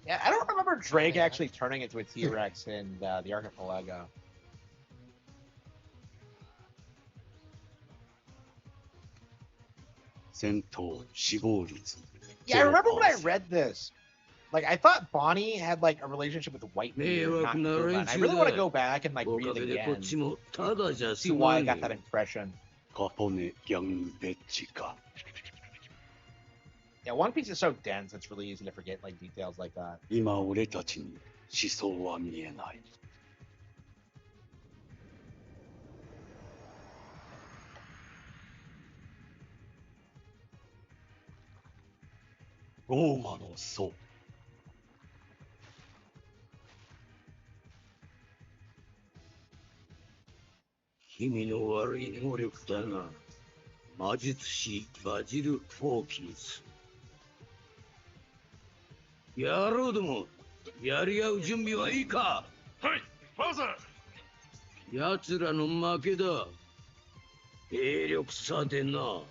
Speaker 1: Yeah, I don't remember Drake actually turning into a T-Rex in the Archipelago. Yeah, I remember when I read this. Like, I thought Bonnie had like a relationship with Whitebeard, not Kurgan. I really want to go back and like read it again. See why I got that impression. Yeah, One Piece is so dense; it's really easy to forget like details like that.
Speaker 5: 今俺たちに思想は見えない。ローマの僧。君の悪い能力だが、魔術師バジル・ホーキンス。野郎ども、やり合う準備はいいか。はい、ファーザー。奴らの負けだ。兵力差でな。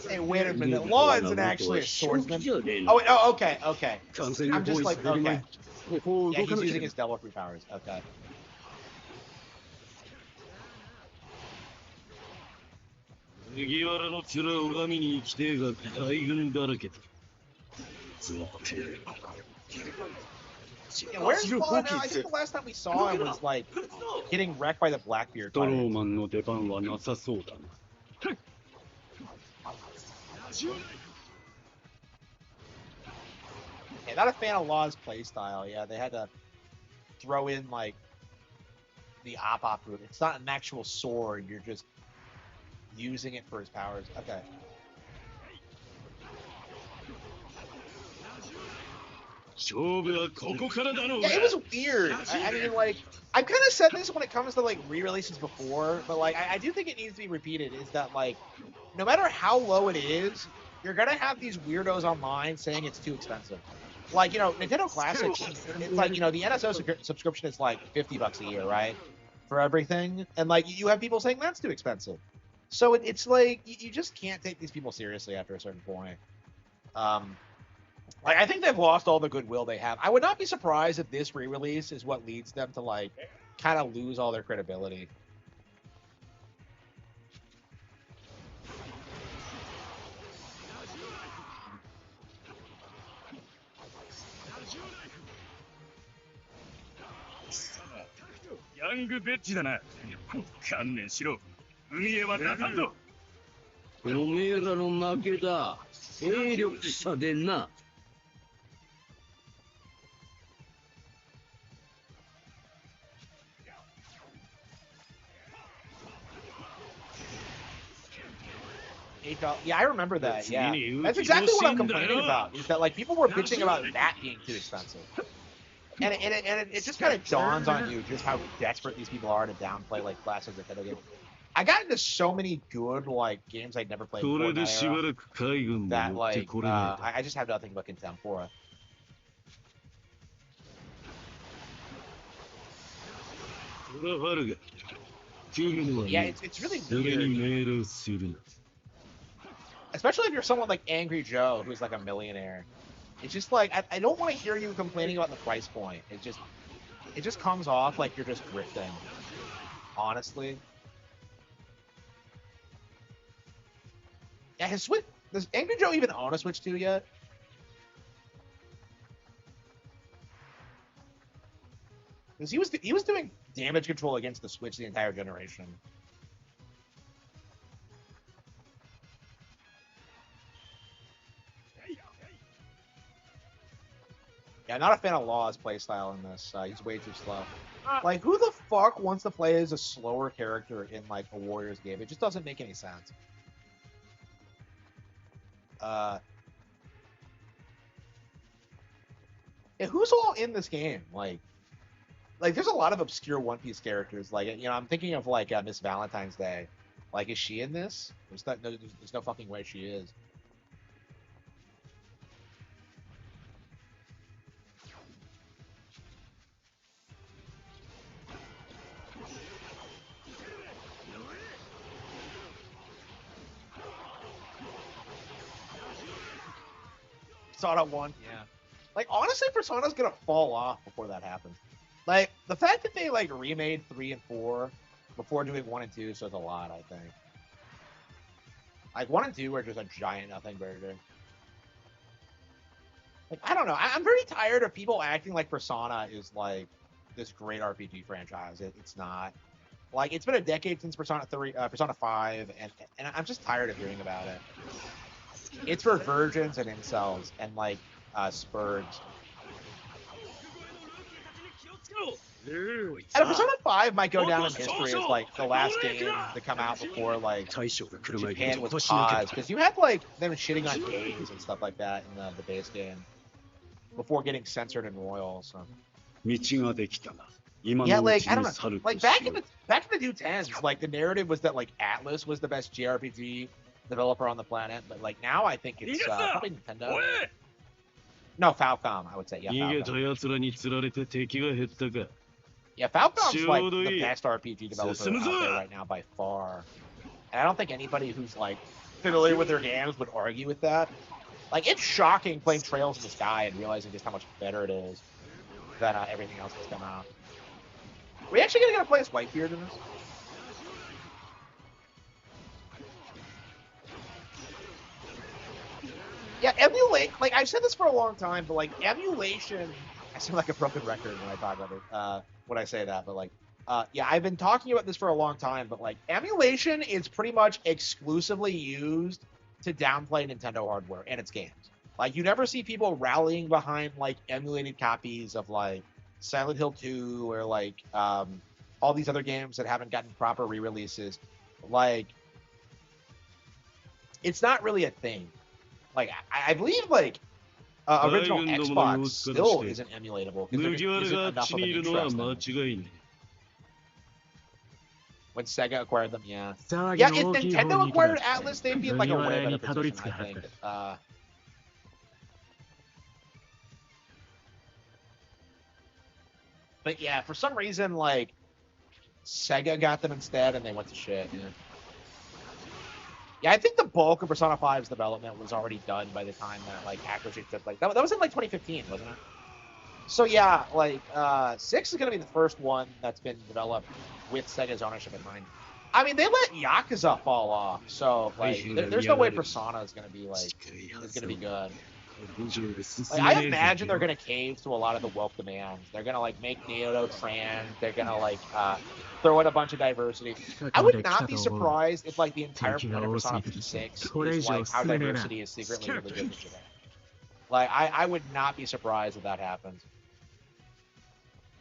Speaker 1: Hey, wait a minute. Law isn't actually a swordsman. Oh, wait, oh, okay, okay. I'm just like, okay. Yeah, he's using his devil fruit powers. Okay. Yeah, where's Law now? I think the last time we saw him was like getting wrecked by the Blackbeard.
Speaker 10: ドローマンの出番はなさそうだな。
Speaker 1: Yeah, not a fan of Law's playstyle. Yeah, they had to throw in like the op route. It's not an actual sword. You're just using it for his powers. Okay. Yeah, it was weird. I mean, like, I've kind of said this when it comes to like re-releases before, but like, I do think it needs to be repeated. Is that like, no matter how low it is, you're gonna have these weirdos online saying it's too expensive. Like, you know, Nintendo Classics, it's like, you know, the NSO subscription is like $50 a year, right? For everything. And like, you have people saying that's too expensive. So it's like, you just can't take these people seriously after a certain point. Like, I think they've lost all the goodwill they have. I would not be surprised if this re-release is what leads them to like, kind of lose all their credibility.
Speaker 3: Young bitch だな。観念しろ。海へは出さんぞ。
Speaker 5: おめえらの負けだ。兵力差でな。
Speaker 1: Yeah, I remember that. Yeah, that's exactly what I'm complaining about. Is that like people were bitching about that being too expensive, and it just kind of dawns on you just how desperate these people are to downplay like classic Nintendo games. I got into so many good like games I'd never played before in that era, that like I just have nothing but contempt for it. Yeah, it's really weird. Especially if you're someone like Angry Joe, who's like a millionaire. It's just like, I don't want to hear you complaining about the price point. It just comes off like you're just grifting. Honestly. Yeah, does Angry Joe even own a Switch 2 yet? Because he was doing damage control against the Switch the entire generation. Yeah, not a fan of Law's playstyle in this. He's way too slow. Like, who the fuck wants to play as a slower character in, like, a Warriors game? It just doesn't make any sense. Yeah, who's all in this game? Like, there's a lot of obscure One Piece characters. Like, you know, I'm thinking of, like, Miss Valentine's Day. Like, is she in this? There's no fucking way she is. Persona 1, yeah. Like, honestly, Persona's gonna fall off before that happens. Like, the fact that they, like, remade 3 and 4 before doing 1 and 2 says a lot, I think. Like, 1 and 2 are just a giant nothing burger. Like, I don't know. I'm very tired of people acting like Persona is, like, this great RPG franchise. It's not. Like, it's been a decade since Persona 5, and I'm just tired of hearing about it. It's for virgins and incels and, like, spurgs. And Persona 5 might go down in history as, like, the last game to come out before, like, Japan was paused. Because you had, like, them shitting on gays and stuff like that in the base game before getting censored in Royal, so. Yeah, like, I don't know. Like, back in the 2010s, like, the narrative was that, like, Atlas was the best JRPG developer on the planet, but, like, now I think it's probably Nintendo. No, Falcom, I would say. Yeah, Falcom. Yeah, Falcom's, like, the best RPG developer out there right now by far. And I don't think anybody who's, like, familiar with their games would argue with that. Like, it's shocking playing Trails in the Sky and realizing just how much better it is than everything else that's come out. Are we actually gonna play as Whitebeard in this? Yeah, emulate. Like, I've said this for a long time, but, like, emulation. I sound like a broken record when I talk about it. When I say that, but, like, yeah, I've been talking about this for a long time, but, like, emulation is pretty much exclusively used to downplay Nintendo hardware and its games. Like, you never see people rallying behind, like, emulated copies of, like, Silent Hill 2 or, like, all these other games that haven't gotten proper re-releases. Like, it's not really a thing. Like, I believe, like, original Xbox still isn't emulatable because there just isn't enough of an interest. When Sega acquired them, yeah. Yeah, if Nintendo acquired Atlas, they'd be in, like, a way better position, I think. But yeah, for some reason, like, Sega got them instead, and they went to shit. Yeah. Yeah, I think the bulk of Persona 5's development was already done by the time that, like, Activision took, like, that was in, like, 2015, wasn't it? So yeah, like, 6 is gonna be the first one that's been developed with Sega's ownership in mind. I mean, they let Yakuza fall off, so, like, there's no way Persona is gonna be, like, good. Like, I imagine they're gonna cave to a lot of the woke demands. They're gonna, like, make Naoto trans. They're gonna, like, throw in a bunch of diversity. I would not be surprised if, like, the entire point of Persona 6 is, like, how diversity is secretly really good today. Like, I would not be surprised if that happens.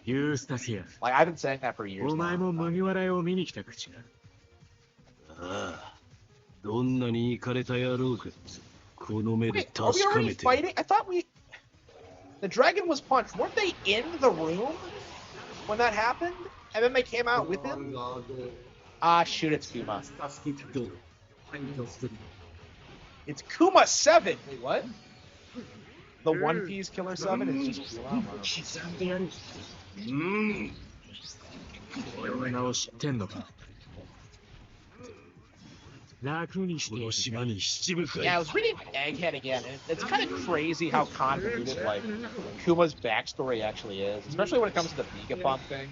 Speaker 1: Like, I've been saying that for years now. Wait, are we already fighting? I thought the dragon was punched. Weren't they in the room when that happened? And then they came out with him? Ah, shoot, it's Kuma. It's Kuma 7! Wait, what? The One Piece Killer 7 is just Kuma. Yeah, I was reading Egghead again, and it's kind of crazy how convoluted, like, Kuma's backstory actually is, especially when it comes to the Vegapunk thing.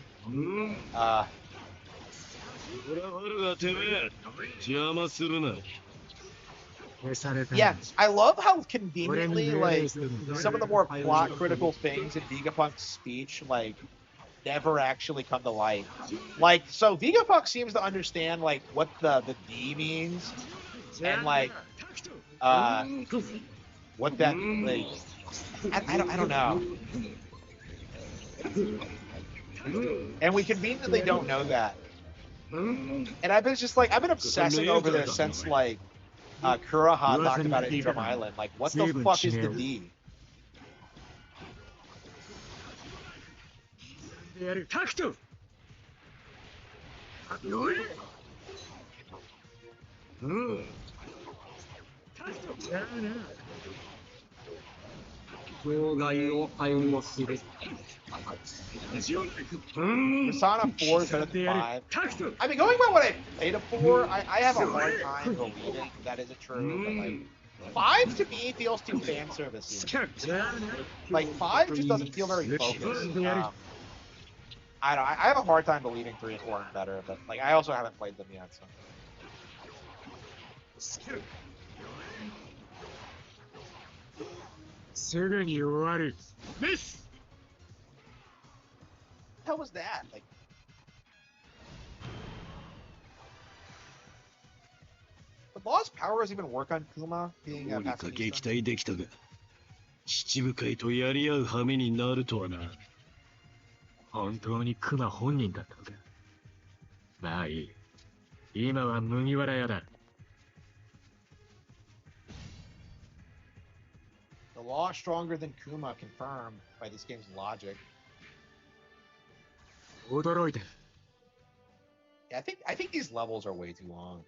Speaker 1: Yeah, I love how conveniently, like, some of the more plot-critical things in Vegapunk's speech, like, never actually come to light. Like, so Vegapunk seems to understand like what the D means, and like what that like. I don't know. And we conveniently don't know that. And I've been obsessing over this since like Kuroha talked about it in Drum Island. Like, what the fuck is the D? Persona 4 is better than 5. I mean, going by what I played it for, I have a hard time believing that isn't true. But like, 5 to me feels too fan servicey. Like 5 just doesn't feel very focused. I don't. I have a hard time believing 3 and 4 are better, but like I also haven't played them yet. So. What the hell was that? Like. Would Lost Powers even work on Kuma being a pacifista?
Speaker 5: 七部会とやり合う羽目になるとはな。
Speaker 11: 本当にクマ本人だったのか。まあいい。今は麦わら屋だ。
Speaker 1: The law is stronger than Kuma, confirmed by this game's logic.
Speaker 11: 驚いてる。
Speaker 1: Yeah, I think these levels are way too long.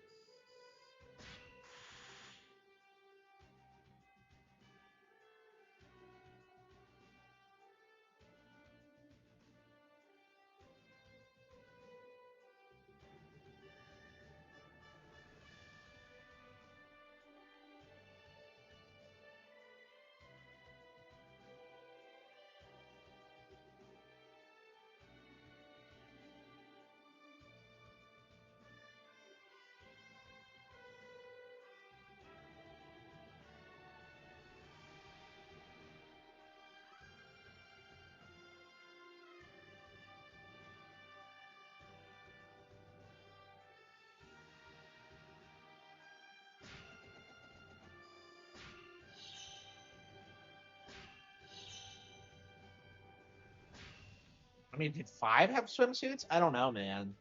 Speaker 1: I mean, did 5 have swimsuits? I don't know, man.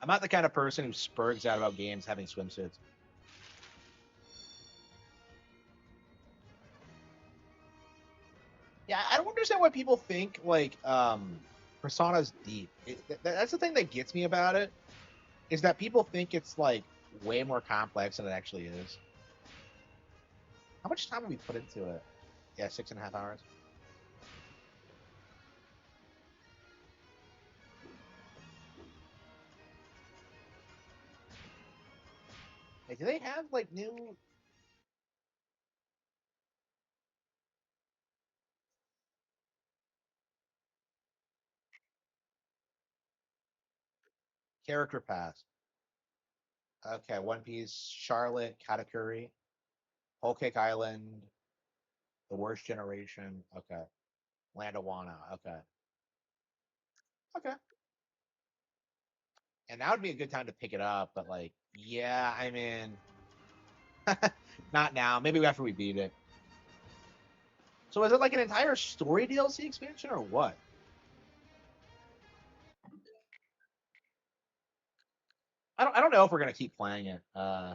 Speaker 1: I'm not the kind of person who spurgs out about games having swimsuits. Yeah, I don't understand why people think, like, Persona's deep. That's the thing that gets me about it, is that people think it's, like, way more complex than it actually is. How much time have we put into it? Yeah, 6.5 hours. Hey, do they have, like, new... Character pass. Okay, One Piece, Charlotte, Katakuri, Whole Cake Island, The Worst Generation. Okay. Land of Wana. Okay. Okay. And that would be a good time to pick it up, but like, yeah, I mean, not now. Maybe after we beat it. So is it like an entire story DLC expansion or what? I don't know if we're gonna keep playing it. I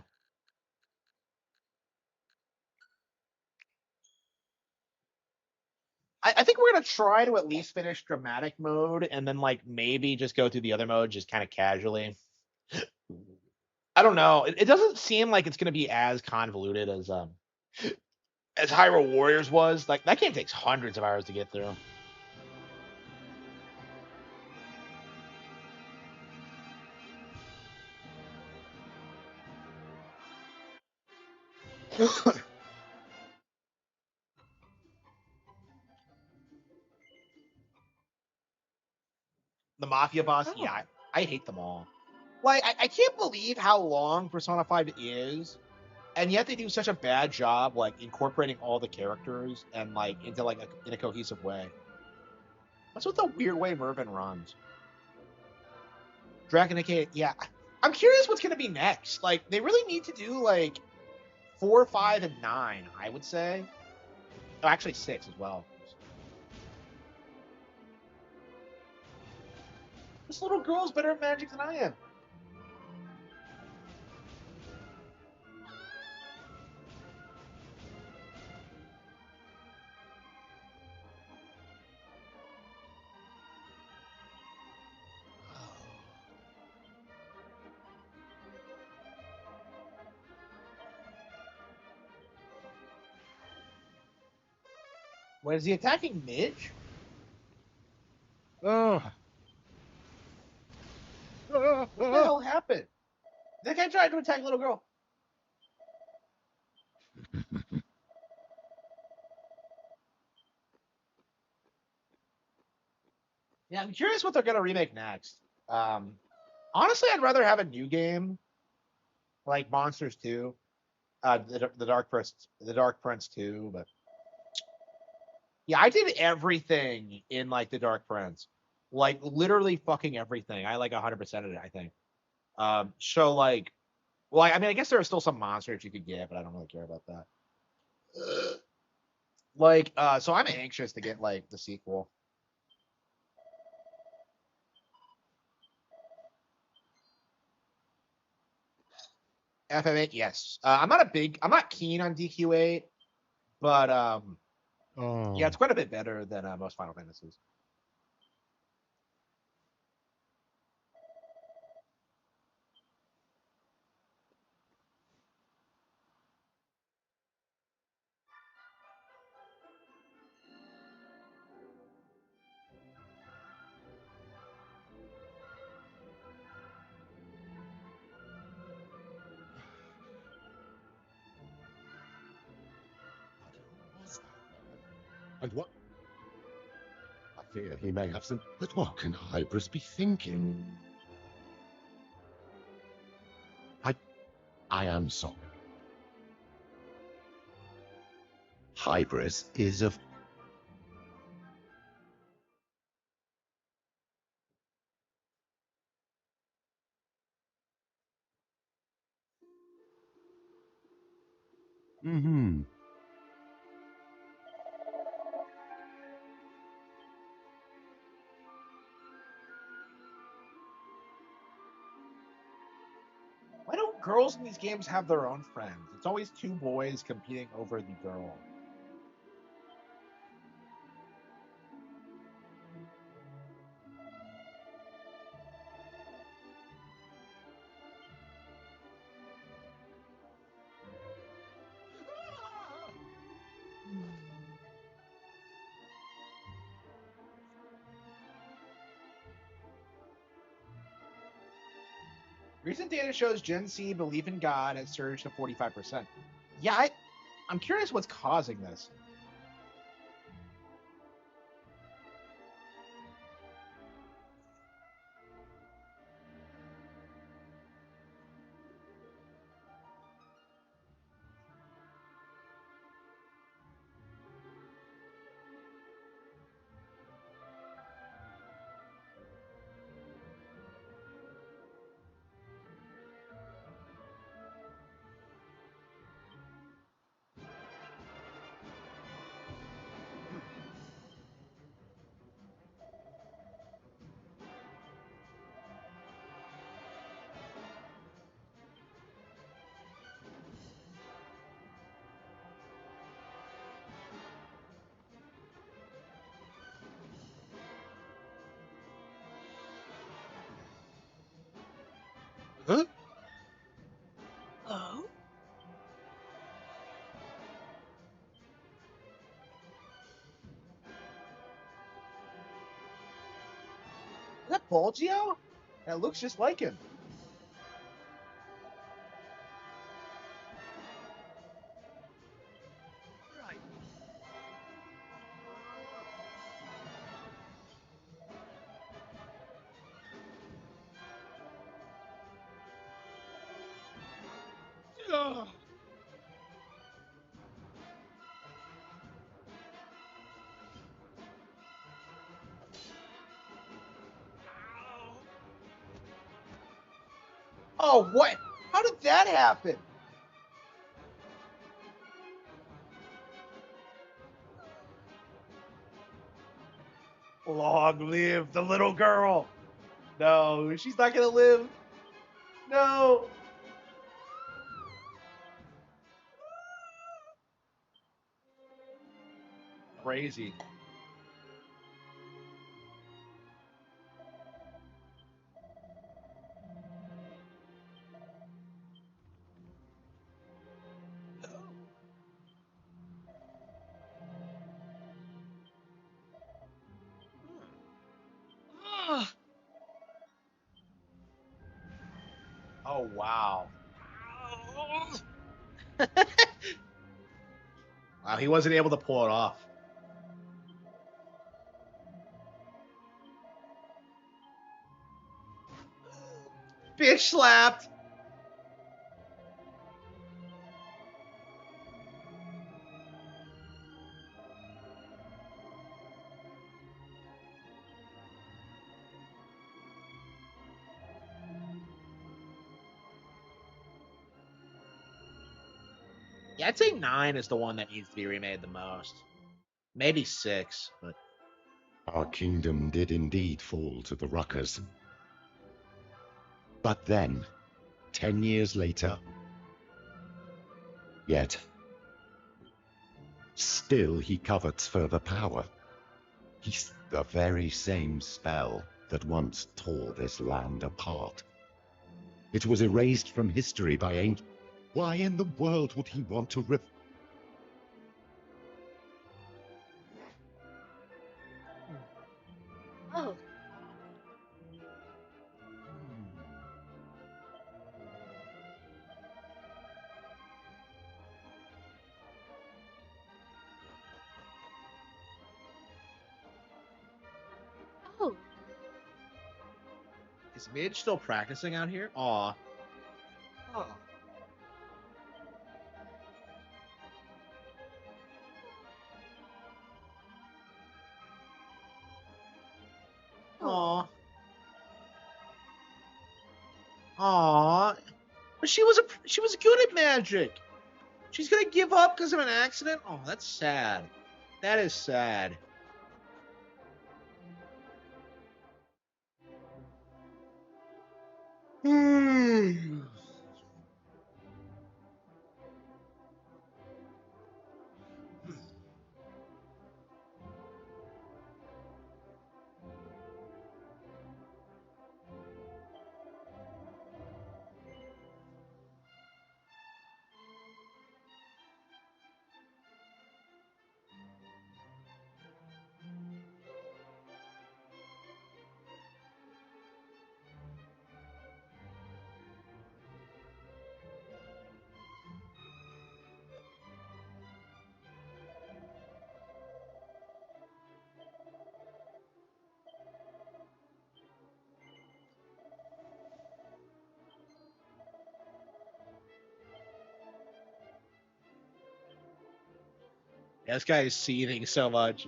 Speaker 1: think we're gonna try to at least finish dramatic mode and then like maybe just go through the other mode just kind of casually. I don't know. It doesn't seem like it's gonna be as convoluted as Hyrule Warriors was. Like that game takes hundreds of hours to get through. The Mafia boss, yeah, I hate them all. Like, I can't believe how long Persona 5 is, and yet they do such a bad job like incorporating all the characters and like into like in a cohesive way. What's with the weird way Mervyn runs? Dragon Decade, yeah. I'm curious what's gonna be next. Like they really need to do like 4, 5, and 9, I would say. Oh, actually 6 as well. This little girl's better at magic than I am. Wait, is he attacking Midge?
Speaker 8: Oh.
Speaker 1: What the hell happened? That guy tried to attack little girl. Yeah, I'm curious what they're gonna remake next. Honestly, I'd rather have a new game like Monsters 2, the Dark Prince 2. But yeah, I did everything in like the Dark Prince, like literally fucking everything. I like 100% of it, I think. So like, well, I mean, I guess there are still some monsters you could get, but I don't really care about that. Like, so I'm anxious to get like the sequel. FF8, yes. I'm not keen on DQ8, but yeah, it's quite a bit better than most Final Fantasies.
Speaker 12: And what? I fear he may have some. But what can Hybris be thinking? I am sorry. Hybris is of. Mm-hmm.
Speaker 1: Why don't girls in these games have their own friends? It's always two boys competing over the girl. Recent data shows Gen Z belief in God has surged to 45%. Yeah, I'm curious what's causing this.
Speaker 12: Huh?
Speaker 7: Oh?
Speaker 1: Is that Bulgio? That looks just like him.
Speaker 7: Right.
Speaker 8: Ah.
Speaker 1: Oh, what? How did that happen? Long live the little girl. No, she's not gonna live. No. Crazy. Oh, wow. Wow, he wasn't able to pull it off. Bitch slapped. Yeah, I'd say 9 is the one that needs to be remade the most. Maybe 6, but
Speaker 12: Our kingdom did indeed fall to the Ruckers. But then, 10 years later, yet, still he covets further power. He's the very same spell that once tore this land apart. It was erased from history by ancient. Why in the world would he want to
Speaker 2: Oh. Oh.
Speaker 1: is Midge still practicing out here? Aw. Oh. Aw. Aw. But she was good at magic. She's gonna give up because of an accident? Oh, that's sad. That is sad. Yeah, this guy is seething so much.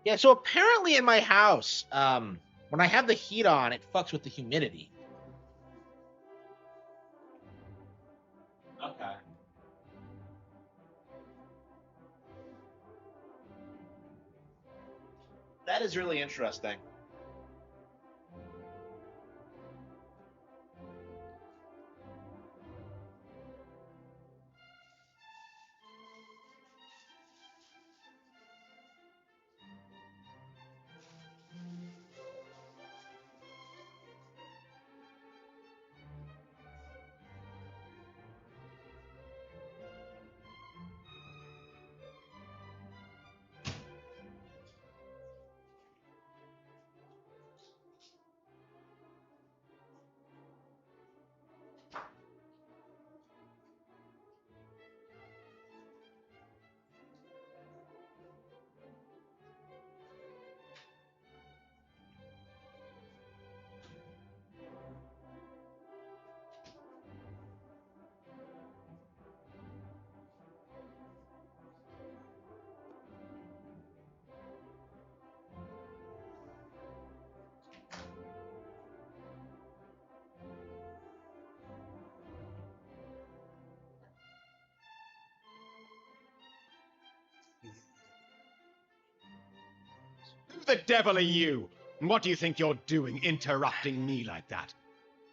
Speaker 1: Yeah, so apparently in my house, when I have the heat on, it fucks with the humidity. Okay. That is really interesting.
Speaker 6: the devil are you? And what do you think you're doing, interrupting me like that?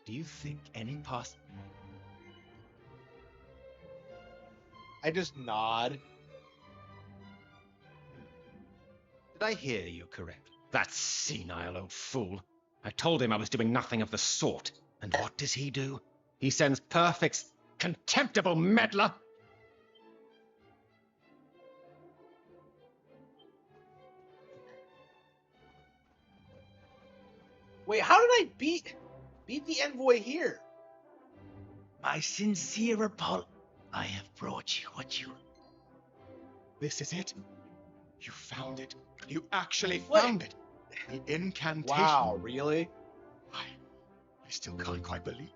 Speaker 6: Do you think any
Speaker 1: I just nod.
Speaker 6: Did I hear you correctly? That senile old fool. I told him I was doing nothing of the sort. And what does he do? He sends Perfect's contemptible meddler.
Speaker 1: Wait, how did I beat the envoy here?
Speaker 6: My sincere apology. I have brought you what you... This is it? You found it. You actually found it. The incantation.
Speaker 1: Wow, really?
Speaker 6: I still can't quite believe.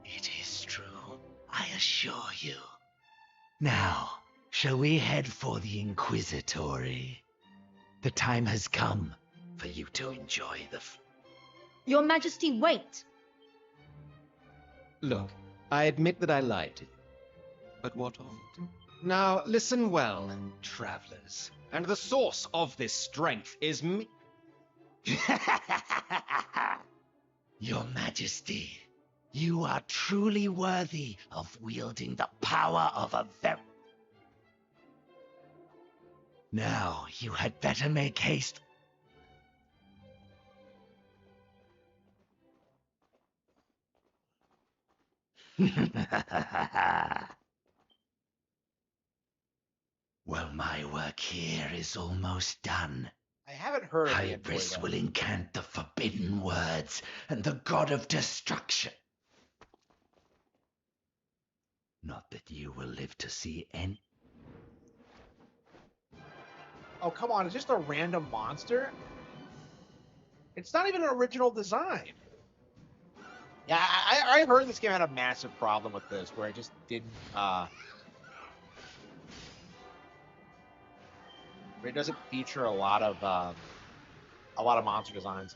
Speaker 13: It is true, I assure you. Now, shall we head for the Inquisitory? The time has come for you to enjoy the...
Speaker 14: Your Majesty, wait!
Speaker 6: Look, I admit that I lied to you. But what of it? Now, listen well, travelers. And the source of this strength is me.
Speaker 13: Your Majesty, you are truly worthy of wielding the power of a very... Now, you had better make haste. Well, my work here is almost done.
Speaker 1: I haven't heard of the
Speaker 13: Hybris
Speaker 1: envoy,
Speaker 13: will incant the forbidden words, and the god of destruction. Not that you will live to see any...
Speaker 1: Oh, come on, it's just a random monster? It's not even an original design. Yeah, I heard this game had a massive problem with this, where it just didn't, where it doesn't feature a lot of monster designs.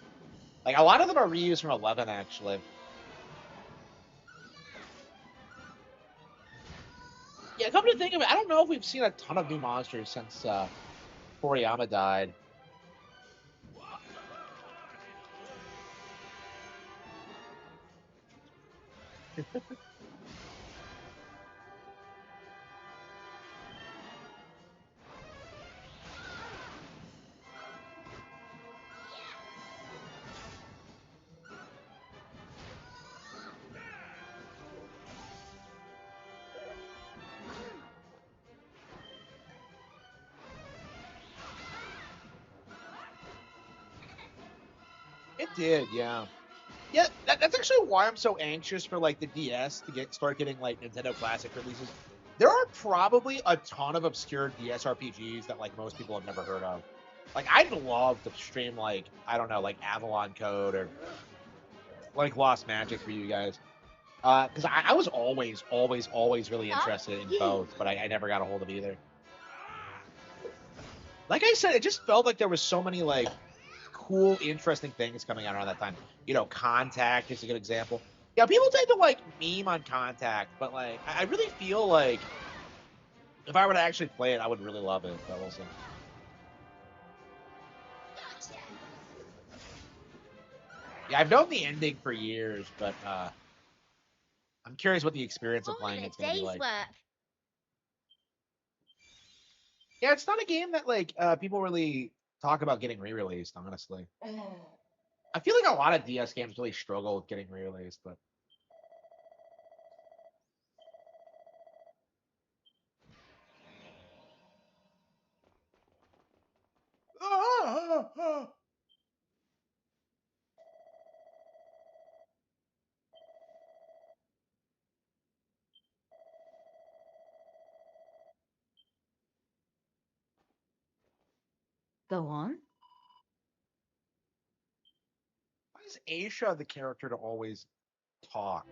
Speaker 1: Like, a lot of them are reused from 11, actually. Yeah, come to think of it, I don't know if we've seen a ton of new monsters since, Toriyama died. It did, yeah. Yeah, that's actually why I'm so anxious for like the DS to start getting like Nintendo Classic releases. There are probably a ton of obscure DS RPGs that like most people have never heard of. Like I'd love to stream like I don't know like Avalon Code or like Lost Magic for you guys, because I was always really interested in both, but I never got a hold of either. Like I said, it just felt like there was so many like cool, interesting things coming out around that time. You know, Contact is a good example. Yeah, people tend to like meme on Contact, but like I really feel like if I were to actually play it, I would really love it. But we'll see. Yeah, I've known the ending for years, but I'm curious what the experience of playing it's gonna be like. Yeah, it's not a game that like people really talk about getting re-released, honestly. I feel like a lot of DS games really struggle with getting re-released, but
Speaker 14: Go on.
Speaker 1: why is Aisha the character to always talk?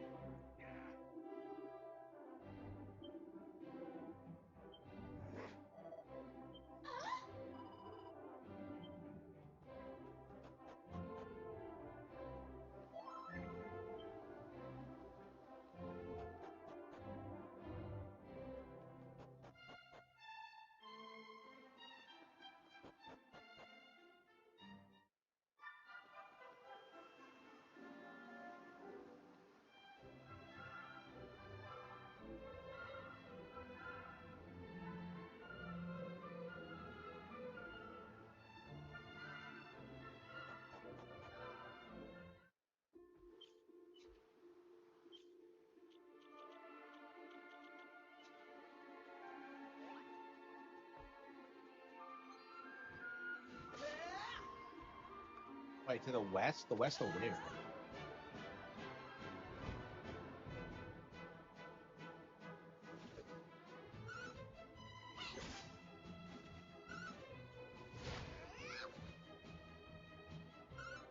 Speaker 1: Wait, to the west? The west of where?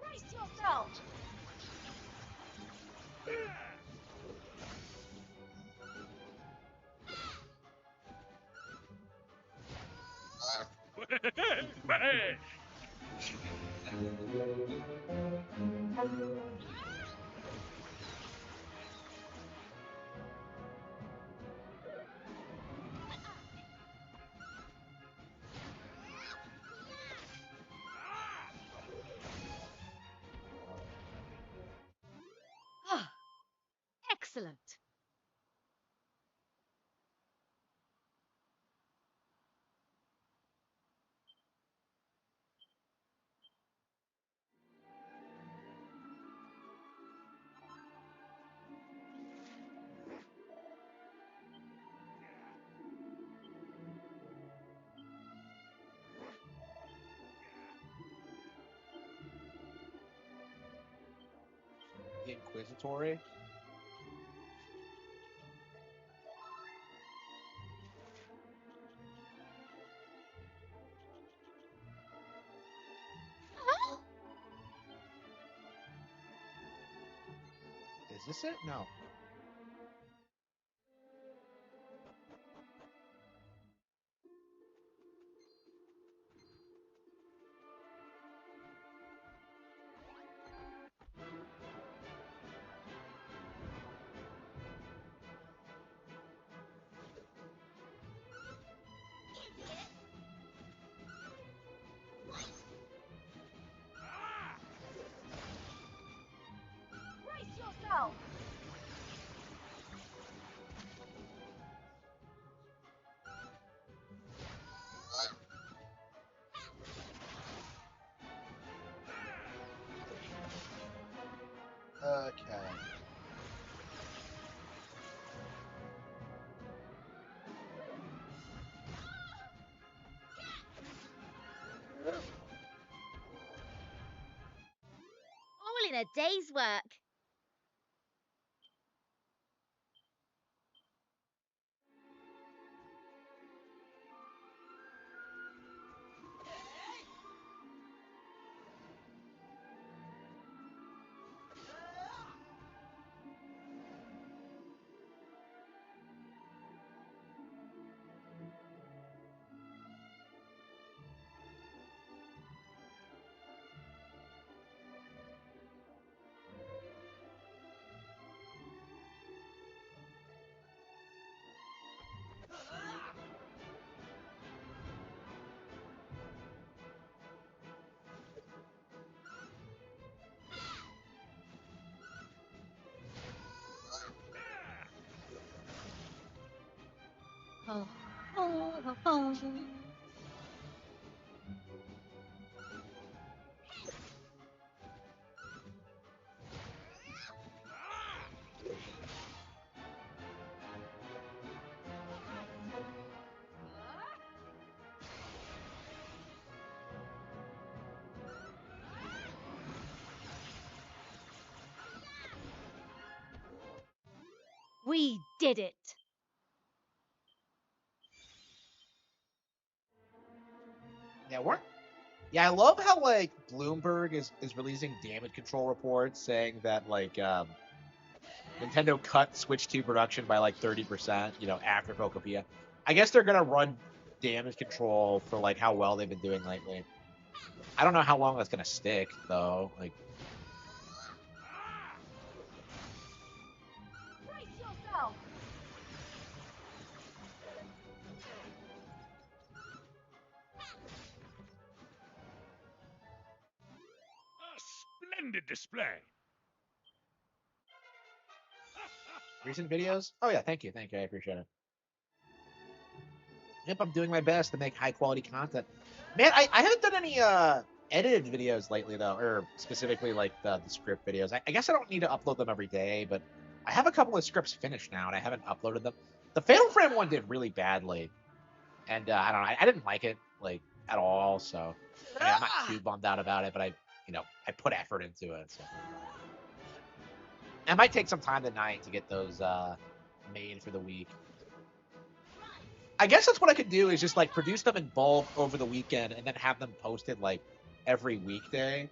Speaker 14: Brace yourself!
Speaker 15: Excellent.
Speaker 1: The Inquisitory? Is this it? No.
Speaker 14: Brace yourself!
Speaker 1: Okay.
Speaker 9: All in a day's work.
Speaker 15: We did it.
Speaker 1: Yeah, we're. Yeah, I love how like Bloomberg is releasing damage control reports saying that like Nintendo cut Switch 2 production by like 30%, after Pokopia. I guess they're gonna run damage control for like how well they've been doing lately. I don't know how long that's gonna stick though. Like,
Speaker 14: Brace yourself!
Speaker 5: A splendid display.
Speaker 1: recent videos? Oh yeah, thank you, I appreciate it. Yep, I'm doing my best to make high quality content. Man, I haven't done any edited videos lately though, or specifically like the script videos. I guess I don't need to upload them every day, but I have a couple of scripts finished now and I haven't uploaded them. The Fatal Frame one did really badly, and I don't know, I didn't like it like at all. So I mean, I'm not too bummed out about it, but I put effort into it. So. It might take some time tonight to get those made for the week. I guess that's what I could do is just like produce them in bulk over the weekend and then have them posted like every weekday.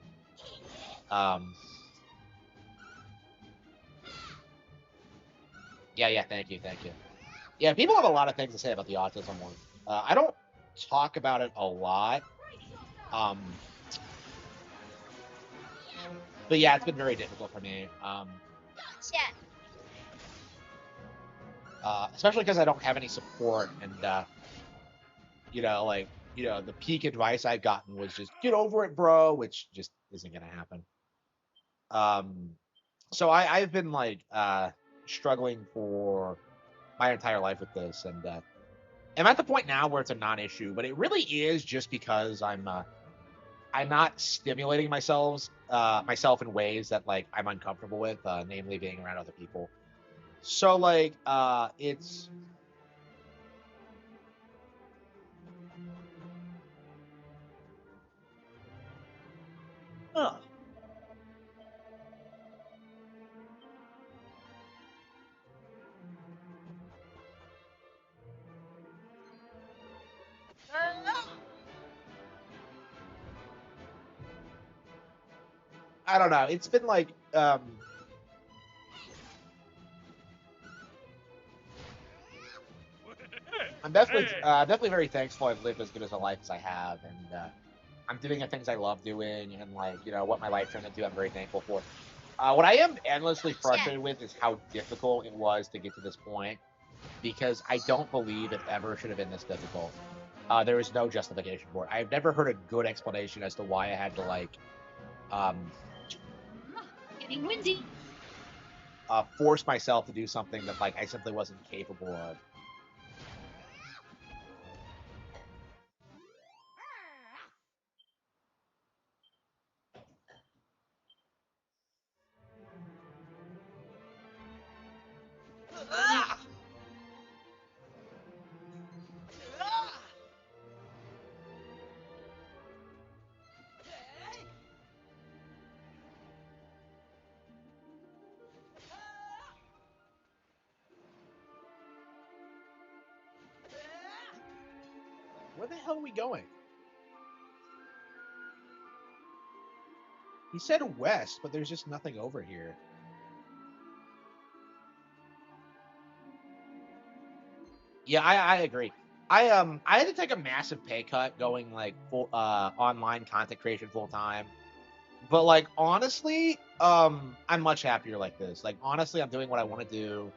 Speaker 1: Yeah, thank you. Yeah, people have a lot of things to say about the autism one. I don't talk about it a lot. But yeah, it's been very difficult for me. Especially because I don't have any support, and the peak advice I've gotten was just get over it, bro, which just isn't gonna happen. So I've been like struggling for my entire life with this, and I'm at the point now where it's a non-issue, but it really is just because I'm not stimulating myself in ways that like I'm uncomfortable with, namely being around other people. So like it's Ugh. I don't know. It's been like I'm definitely very thankful I've lived as good as a life as I have, and I'm doing the things I love doing, and like what my life turned into. I'm very thankful for. What I am endlessly frustrated with is how difficult it was to get to this point, because I don't believe it ever should have been this difficult. There is no justification for it. I've never heard a good explanation as to why I had to like
Speaker 9: Getting windy.
Speaker 1: force myself to do something that like I simply wasn't capable of. Where the hell are we going? He said west, but there's just nothing over here. Yeah, I agree. I had to take a massive pay cut going like full online content creation full time. But like honestly, I'm much happier like this. Like honestly, I'm doing what I want to do.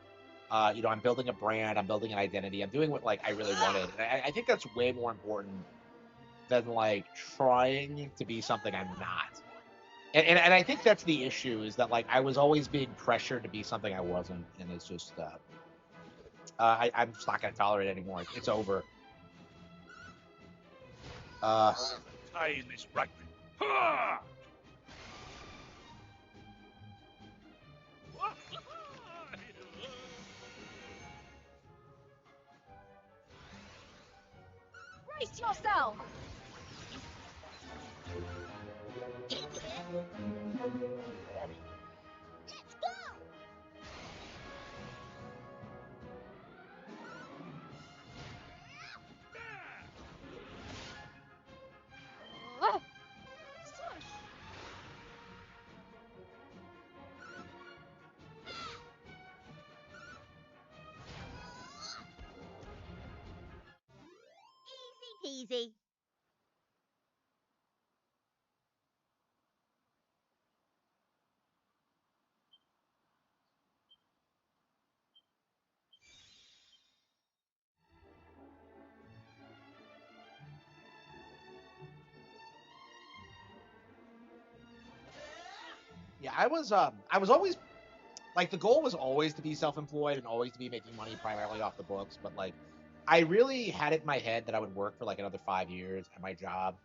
Speaker 1: I'm building a brand, I'm building an identity, I'm doing what like I really wanted. And I think that's way more important than like trying to be something I'm not. And I think that's the issue, is that like I was always being pressured to be something I wasn't, and it's just I'm just not gonna tolerate it anymore. It's over.
Speaker 5: Time is right. Ha!
Speaker 14: Brace yourself!
Speaker 9: Easy peasy.
Speaker 1: Yeah, I was always like, the goal was always to be self-employed and always to be making money primarily off the books, but like I really had it in my head that I would work for like another 5 years at my job.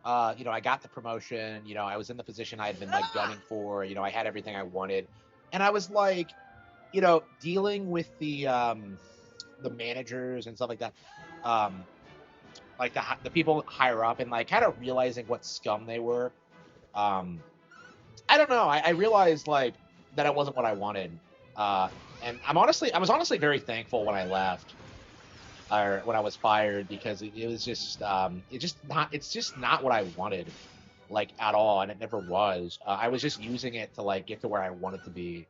Speaker 1: I got the promotion, I was in the position I had been like gunning for, I had everything I wanted. And I was like, dealing with the managers and stuff like that. Like the people higher up, and like kind of realizing what scum they were. I don't know. I realized like that it wasn't what I wanted, and I was honestly very thankful when I left, or when I was fired, because it was just it's just not what I wanted, like at all, and it never was. I was just using it to like get to where I wanted to be,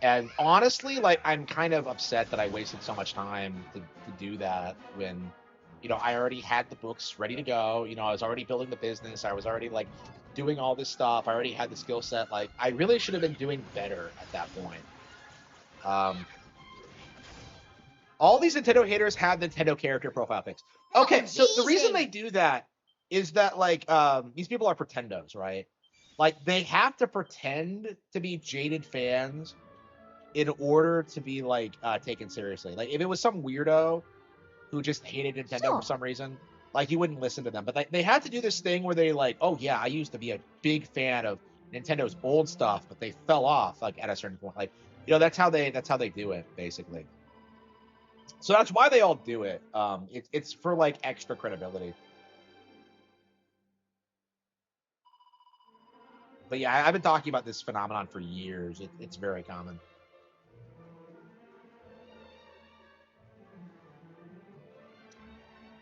Speaker 1: and honestly, like I'm kind of upset that I wasted so much time to do that when, I already had the books ready to go. I was already building the business. I was already like doing all this stuff. I already had the skill set. Like I really should have been doing better at that point. All these Nintendo haters have Nintendo character profile pics. Okay, so the reason they do that is that like these people are pretendos, right? Like they have to pretend to be jaded fans in order to be like taken seriously. Like if it was some weirdo who just hated Nintendo for some reason, like you wouldn't listen to them. But they had to do this thing where they like, oh yeah, I used to be a big fan of Nintendo's old stuff, but they fell off like at a certain point. Like that's how they do it basically. So that's why they all do it. It's for like extra credibility. But yeah, I've been talking about this phenomenon for years. It's very common.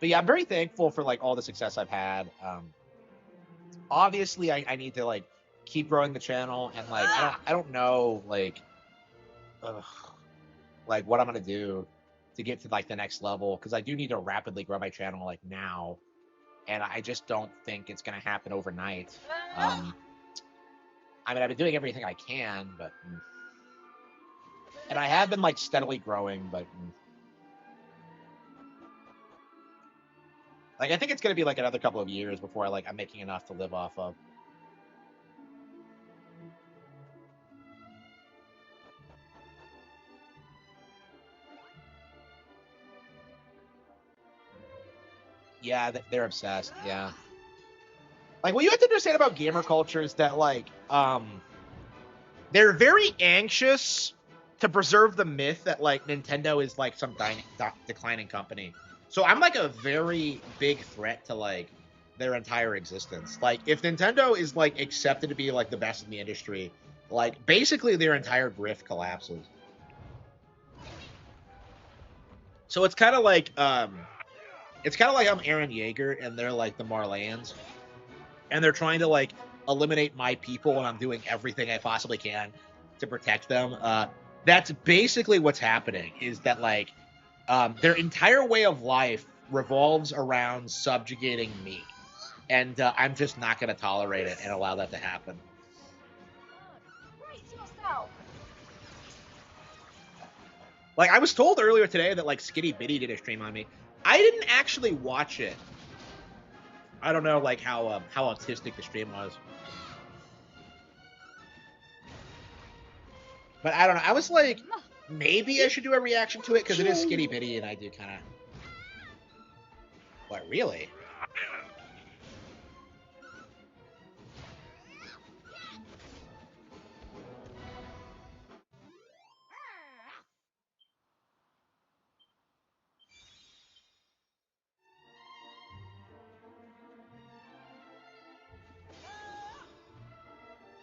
Speaker 1: But yeah, I'm very thankful for like all the success I've had. Obviously, I need to like keep growing the channel, and like I don't know like what I'm gonna do to get to like the next level, because I do need to rapidly grow my channel like now, and I just don't think it's gonna happen overnight. I mean, I've been doing everything I can, but and I have been like steadily growing, but like I think it's gonna be like another couple of years before I'm making enough to live off of. Yeah, they're obsessed. Yeah. Like, what you have to understand about gamer culture is that, like, they're very anxious to preserve the myth that, like, Nintendo is, like, some declining company. So I'm, like, a very big threat to, like, their entire existence. Like, if Nintendo is, like, accepted to be, like, the best in the industry, like, basically their entire grift collapses. So it's kind of like, I'm Aaron Yeager, and they're, like, the Marleyans. And they're trying to like eliminate my people, and I'm doing everything I possibly can to protect them. That's basically what's happening, is that like their entire way of life revolves around subjugating me, and I'm just not going to tolerate it and allow that to happen. Like I was told earlier today that like Skitty Bitty did a stream on me. I didn't actually watch it. I don't know, like, how autistic the stream was. But I don't know. I was like, maybe I should do a reaction to it, because it is Skitty Bitty, and I do kind of... What, really?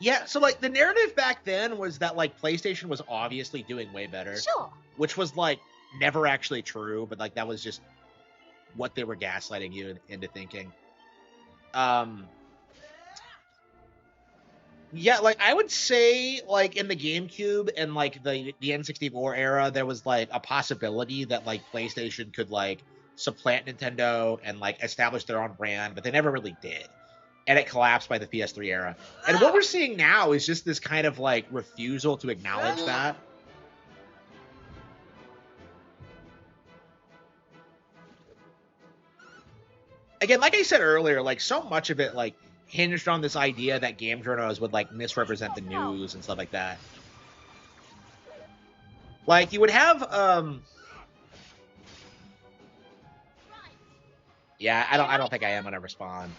Speaker 1: Yeah, so, like, the narrative back then was that, like, PlayStation was obviously doing way better.
Speaker 9: Sure.
Speaker 1: Which was, like, never actually true, but, like, that was just what they were gaslighting you into thinking. Yeah, like, I would say, like, in the GameCube and, like, the N64 era, there was, like, a possibility that, like, PlayStation could, like, supplant Nintendo and, like, establish their own brand, but they never really did. And it collapsed by the PS3 era. And what we're seeing now is just this kind of, like, refusal to acknowledge that. Again, like I said earlier, like, so much of it, like, hinged on this idea that game journals would, like, misrepresent the news and stuff like that. Like, you would have, yeah, I don't think I am gonna respond.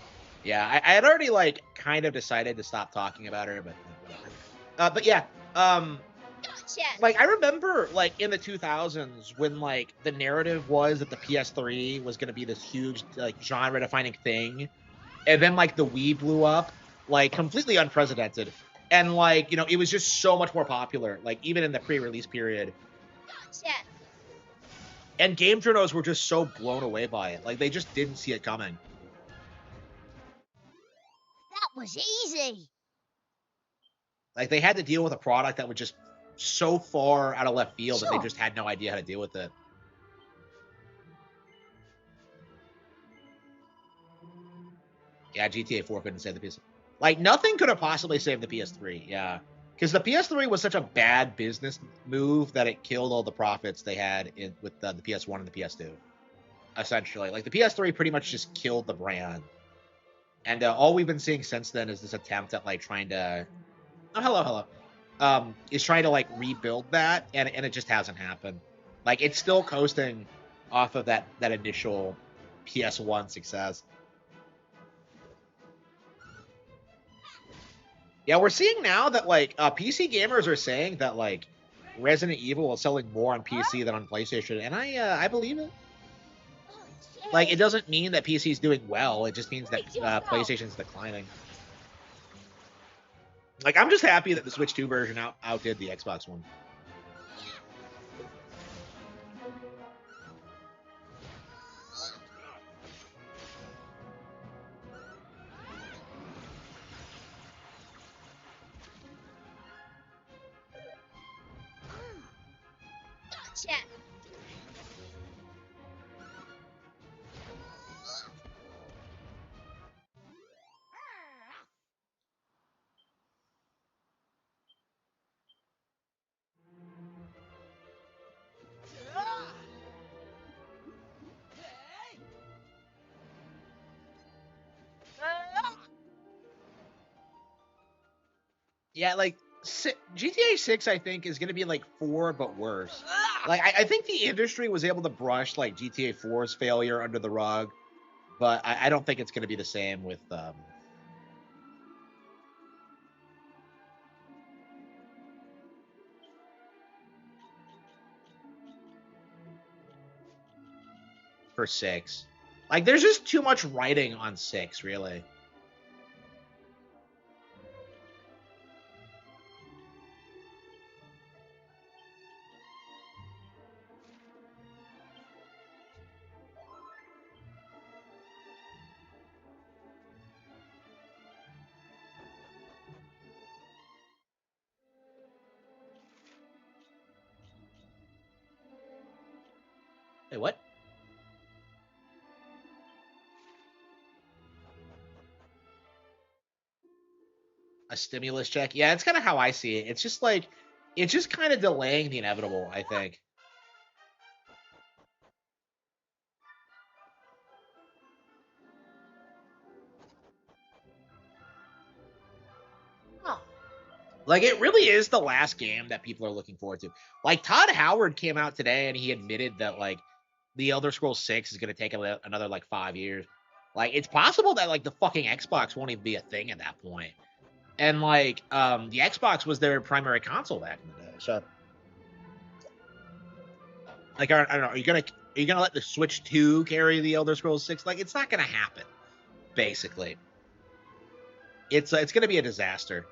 Speaker 1: Yeah, I had already, like, kind of decided to stop talking about her, but whatever. But yeah, like, I remember, like, in the 2000s when, like, the narrative was that the PS3 was gonna be this huge, like, genre-defining thing, and then, like, the Wii blew up, like completely unprecedented. And like, you know, it was just so much more popular, like even in the pre-release period.
Speaker 9: Gotcha.
Speaker 1: And game journals were just so blown away by it. Like they just didn't see it coming.
Speaker 9: That was easy.
Speaker 1: Like they had to deal with a product that was just so far out of left field that they
Speaker 9: Sure.
Speaker 1: just had no idea how to deal with it. Yeah, GTA 4 couldn't save the PS. Like nothing could have possibly saved the PS3. Yeah, because the PS3 was such a bad business move that it killed all the profits they had with the PS1 and the PS2. Essentially, like the PS3 pretty much just killed the brand, and all we've been seeing since then is this attempt at like trying to, is trying to like rebuild that, and it just hasn't happened. Like it's still coasting off of that initial PS1 success. Yeah, we're seeing now that like PC gamers are saying that like Resident Evil is selling more on PC than on PlayStation, and I believe it. Like it doesn't mean that PC is doing well; it just means that PlayStation's declining. Like I'm just happy that the Switch 2 version outdid the Xbox one.
Speaker 9: Gotcha.
Speaker 1: Yeah, like GTA 6, I think, is going to be like 4, but worse. Like, I think the industry was able to brush like GTA 4's failure under the rug, but I don't think it's going to be the same with for 6. Like, there's just too much writing on 6, really. Hey, what? A stimulus check? Yeah, it's kind of how I see it. It's just like, it's just kind of delaying the inevitable, I think. Like, it really is the last game that people are looking forward to. Like, Todd Howard came out today and he admitted that, like, The Elder Scrolls 6 is going to take another, like, 5 years. Like, it's possible that, like, the fucking Xbox won't even be a thing at that point. And, like, the Xbox was their primary console back in the day. So, like, I don't know, are you gonna let the Switch 2 carry The Elder Scrolls 6? Like, it's not going to happen, basically. It's going to be a disaster.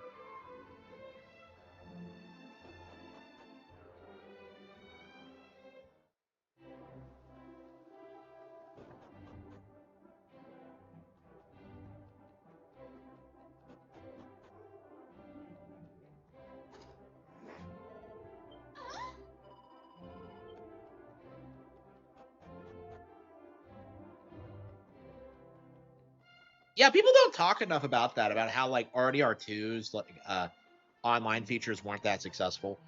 Speaker 1: Yeah, people don't talk enough about that, about how like RDR2's like online features weren't that successful.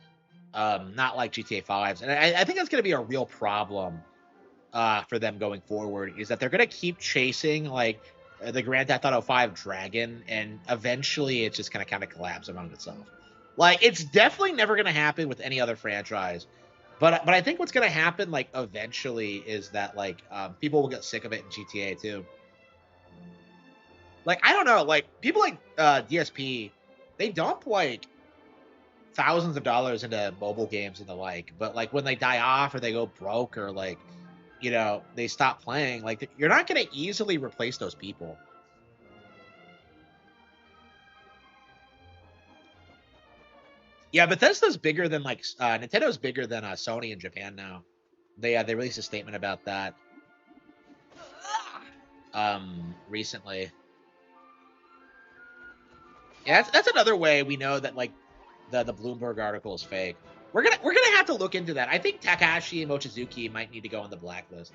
Speaker 1: Not like GTA 5's. And I think that's gonna be a real problem for them going forward, is that they're gonna keep chasing like the Grand Theft Auto 5 Dragon, and eventually it's just gonna kind of collapse among itself. Like it's definitely never gonna happen with any other franchise. But I think what's gonna happen like eventually is that like people will get sick of it in GTA too. Like I don't know, like people like DSP, they dump like thousands of dollars into mobile games and the like, but like when they die off or they go broke or like, you know, they stop playing, like you're not going to easily replace those people. Yeah, Bethesda's bigger than like Nintendo's bigger than Sony in Japan now. They released a statement about that recently. Yeah, that's another way we know that like the Bloomberg article is fake. We're gonna have to look into that. I think Takahashi and Mochizuki might need to go on the blacklist.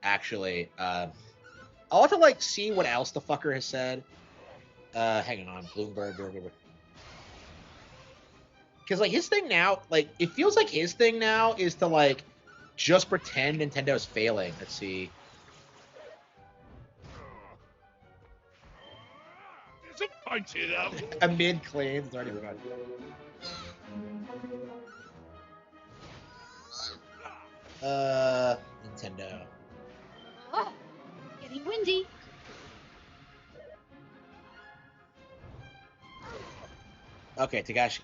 Speaker 1: Actually, I'll have to like see what else the fucker has said. Hang on, Bloomberg. Because like his thing now, like it feels like his thing now is to like just pretend Nintendo's failing. Let's see.
Speaker 5: Punch it up.
Speaker 1: Amid claims, it's already run. Nintendo.
Speaker 14: Oh, getting windy.
Speaker 1: Okay, Takashi.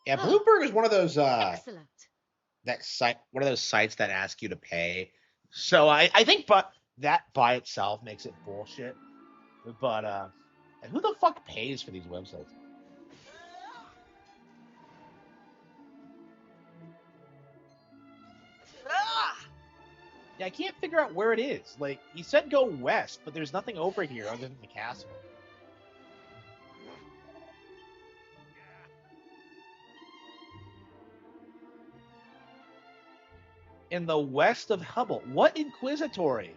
Speaker 1: Yeah, Bloomberg is one of those
Speaker 15: Excellent.
Speaker 1: one of those sites that ask you to pay. So I think but that by itself makes it bullshit. But and who the fuck pays for these websites? Yeah, I can't figure out where it is. Like, he said go west, but there's nothing over here other than the castle. In the west of Hubble. What inquisitory?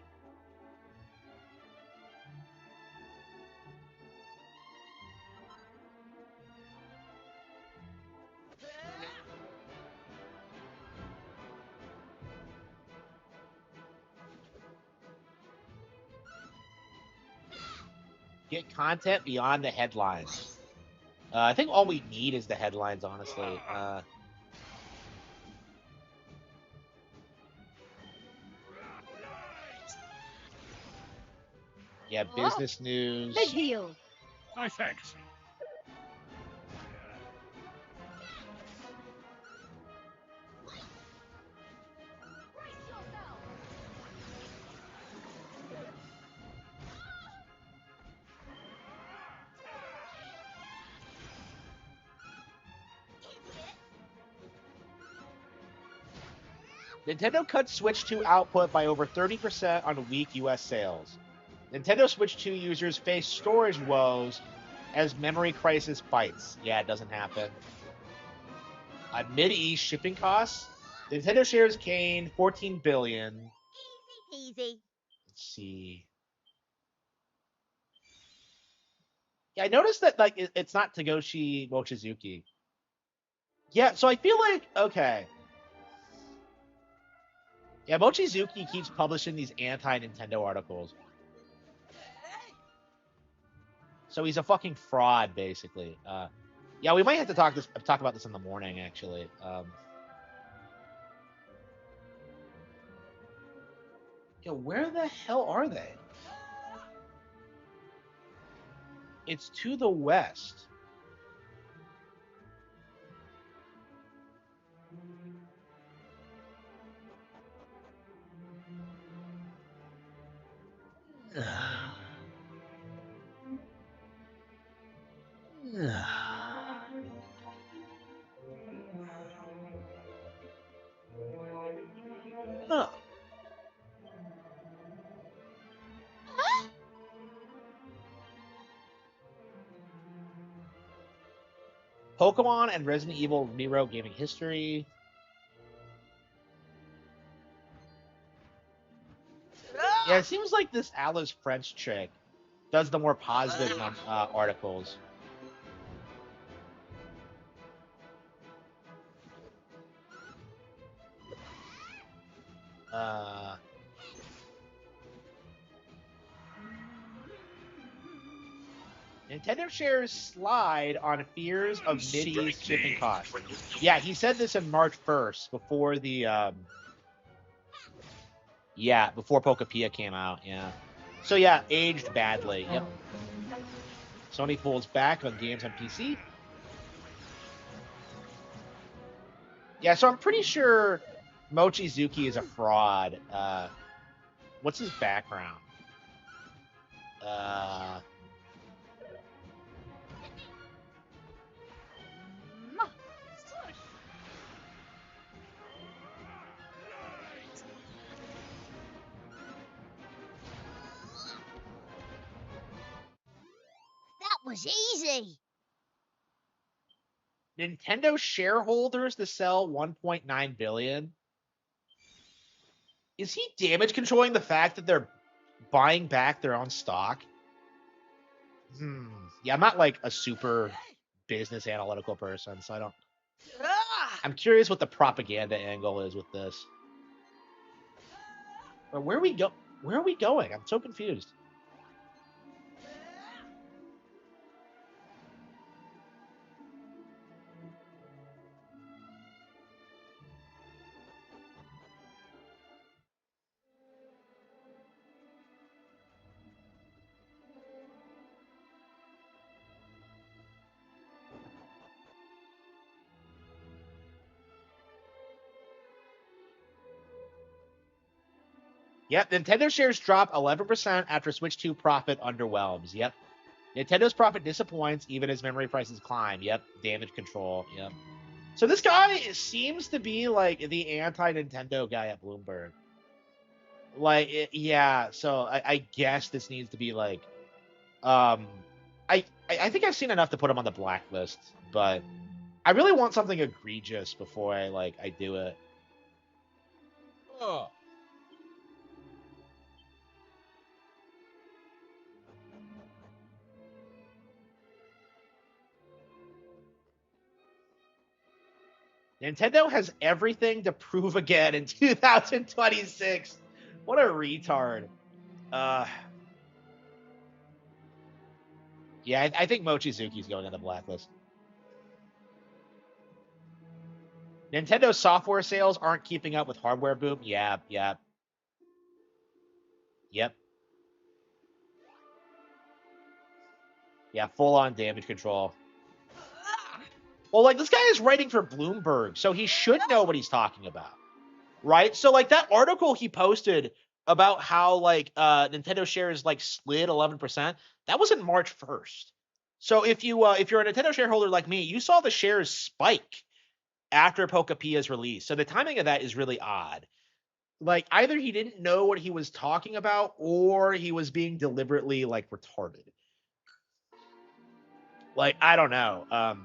Speaker 1: Get content beyond the headlines. I think all we need is the headlines, honestly. Yeah, business news.
Speaker 14: Big deal.
Speaker 5: My thanks.
Speaker 1: Nintendo cut Switch 2 output by over 30% on weak US sales. Nintendo Switch 2 users face storage woes as memory crisis bites. Yeah, it doesn't happen. Mid-East shipping costs. Nintendo shares gained 14 billion.
Speaker 9: Easy.
Speaker 1: Let's see. Yeah, I noticed that like it's not Tagoshi Mochizuki. Yeah, so I feel like okay. Yeah, Mochizuki keeps publishing these anti-Nintendo articles. So he's a fucking fraud, basically. Yeah, we might have to talk about this in the morning, actually. Yeah, where the hell are they? It's to the west. Huh. Pokemon and Resident Evil rewrote gaming history. Yeah, it seems like this Alice French chick does the more positive articles. Nintendo shares slide on fears of mid-East shipping costs. Yeah, he said this in March 1st, before the before Pokopia came out. Yeah, so yeah, aged badly. Yep. Sony pulls back on games on PC. Yeah, so I'm pretty sure Mochizuki is a fraud. What's his background?
Speaker 9: was easy.
Speaker 1: Nintendo shareholders to sell 1.9 billion. Is he damage controlling the fact that they're buying back their own stock? Yeah, I'm not like a super business analytical person, so I don't. I'm curious what the propaganda angle is with this. But where are we go? Where are we going? I'm so confused. Yep, Nintendo shares drop 11% after Switch 2 profit underwhelms. Yep. Nintendo's profit disappoints even as memory prices climb. Yep. Damage control. Yep. So this guy seems to be like the anti-Nintendo guy at Bloomberg. Like, yeah. So I guess this needs to be like, I think I've seen enough to put him on the blacklist, but I really want something egregious before I do it. Oh. Nintendo has everything to prove again in 2026. What a retard. Yeah, I think Mochizuki's going on the blacklist. Nintendo software sales aren't keeping up with hardware boom. Yeah. Yep. Yeah, full on damage control. Well, like this guy is writing for Bloomberg, so he should know what he's talking about. Right? So like that article he posted about how Nintendo shares slid 11%, that was in March 1st. So if you're a Nintendo shareholder like me, you saw the shares spike after Pokopia's release. So the timing of that is really odd. Like either he didn't know what he was talking about or he was being deliberately retarded. Like I don't know.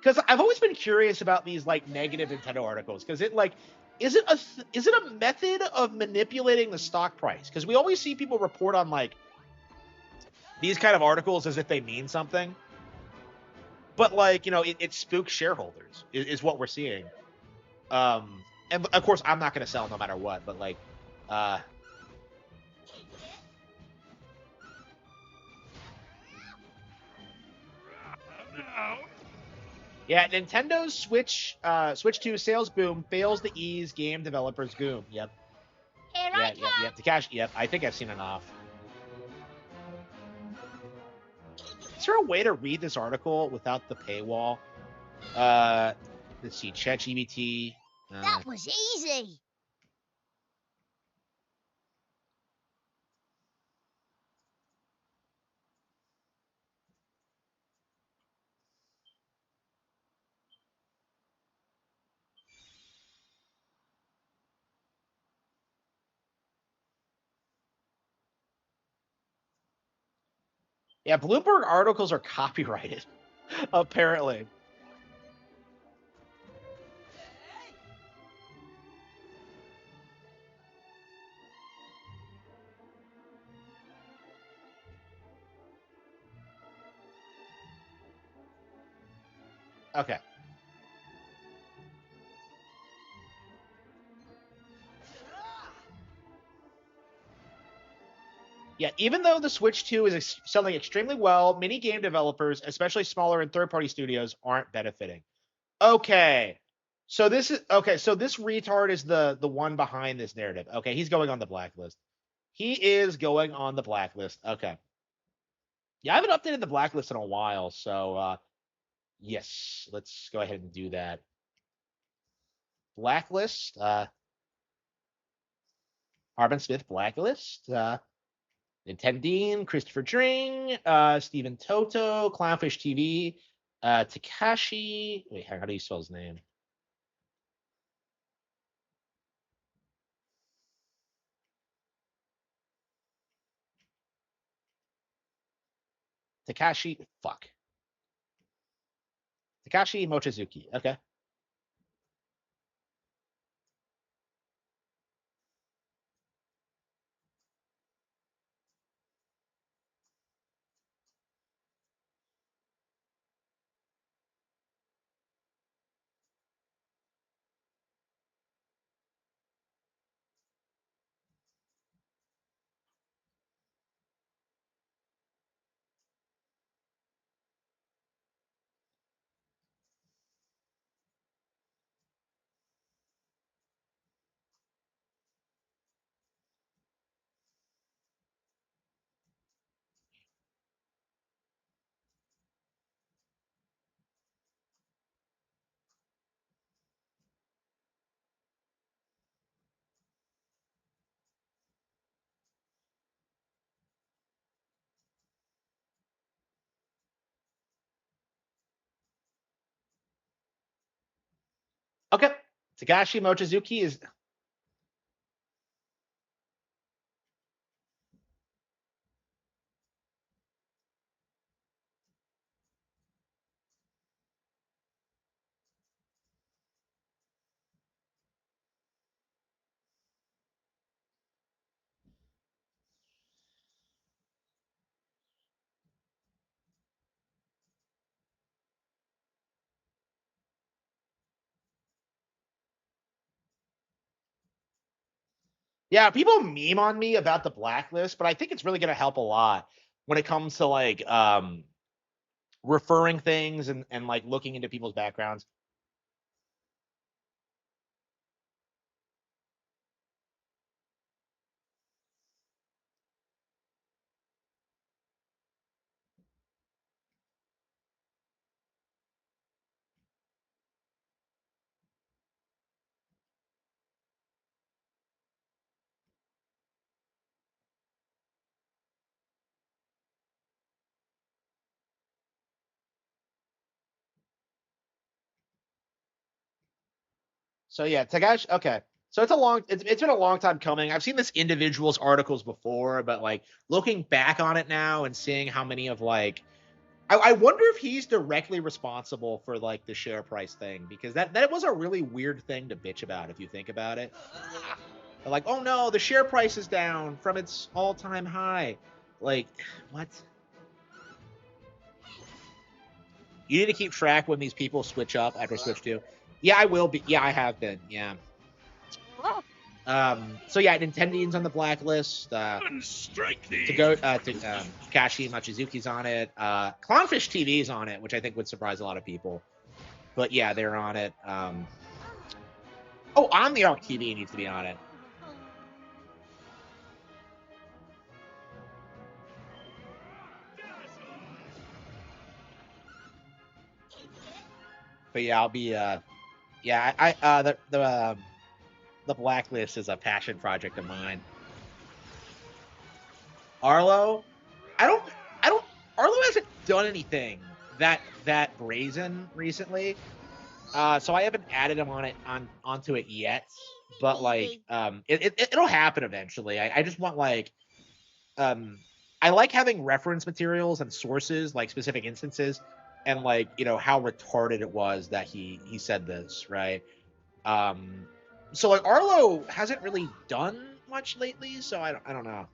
Speaker 1: Cuz I've always been curious about these negative Nintendo articles cuz is it a method of manipulating the stock price? Cuz we always see people report on these kind of articles as if they mean something. But it spooks shareholders is what we're seeing. And of course I'm not going to sell no matter what, but yeah, Nintendo's Switch 2 sales boom fails to ease game developers' goom. Yep. Yep. Takashi, yep. I think I've seen enough. Is there a way to read this article without the paywall? Let's see. ChatGPT.
Speaker 9: That was easy.
Speaker 1: Yeah, Bloomberg articles are copyrighted, apparently. Okay. Yeah, even though the Switch 2 is selling extremely well, many game developers, especially smaller and third-party studios, aren't benefiting. Okay. So this retard is the one behind this narrative. Okay, he's going on the blacklist. He is going on the blacklist. Okay. Yeah, I haven't updated the blacklist in a while, so yes, let's go ahead and do that. Blacklist. Harman Smith blacklist. Nintendine, Christopher Dring, Steven Toto, Clownfish TV, Takashi. Wait, how do you spell his name? Takashi, fuck. Takashi Mochizuki. Okay. Okay. Takashi Mochizuki is. Yeah, people meme on me about the blacklist, but I think it's really going to help a lot when it comes to like referring things and like looking into people's backgrounds. So yeah, Takashi. Okay, so it's been a long time coming. I've seen this individual's articles before, but like looking back on it now and seeing how many of like, I wonder if he's directly responsible for like the share price thing, because that was a really weird thing to bitch about if you think about it. Like, oh no, the share price is down from its all-time high. Like, what? You need to keep track when these people switch up after Switch 2. Yeah, I will be. Yeah, I have been. Yeah. So yeah, Nintendine's on the blacklist. To go to Kashi Machizuki's on it. Clownfish TV's on it, which I think would surprise a lot of people. But yeah, they're on it. Oh, OmniArc TV needs to be on it. But yeah, I'll be. Yeah, the blacklist is a passion project of mine. Arlo, I don't. Arlo hasn't done anything that brazen recently. So I haven't added him onto it yet, but like it'll happen eventually. I just want like I like having reference materials and sources, like specific instances, and like how retarded it was that he said this, right? So like Arlo hasn't really done much lately, so I don't know.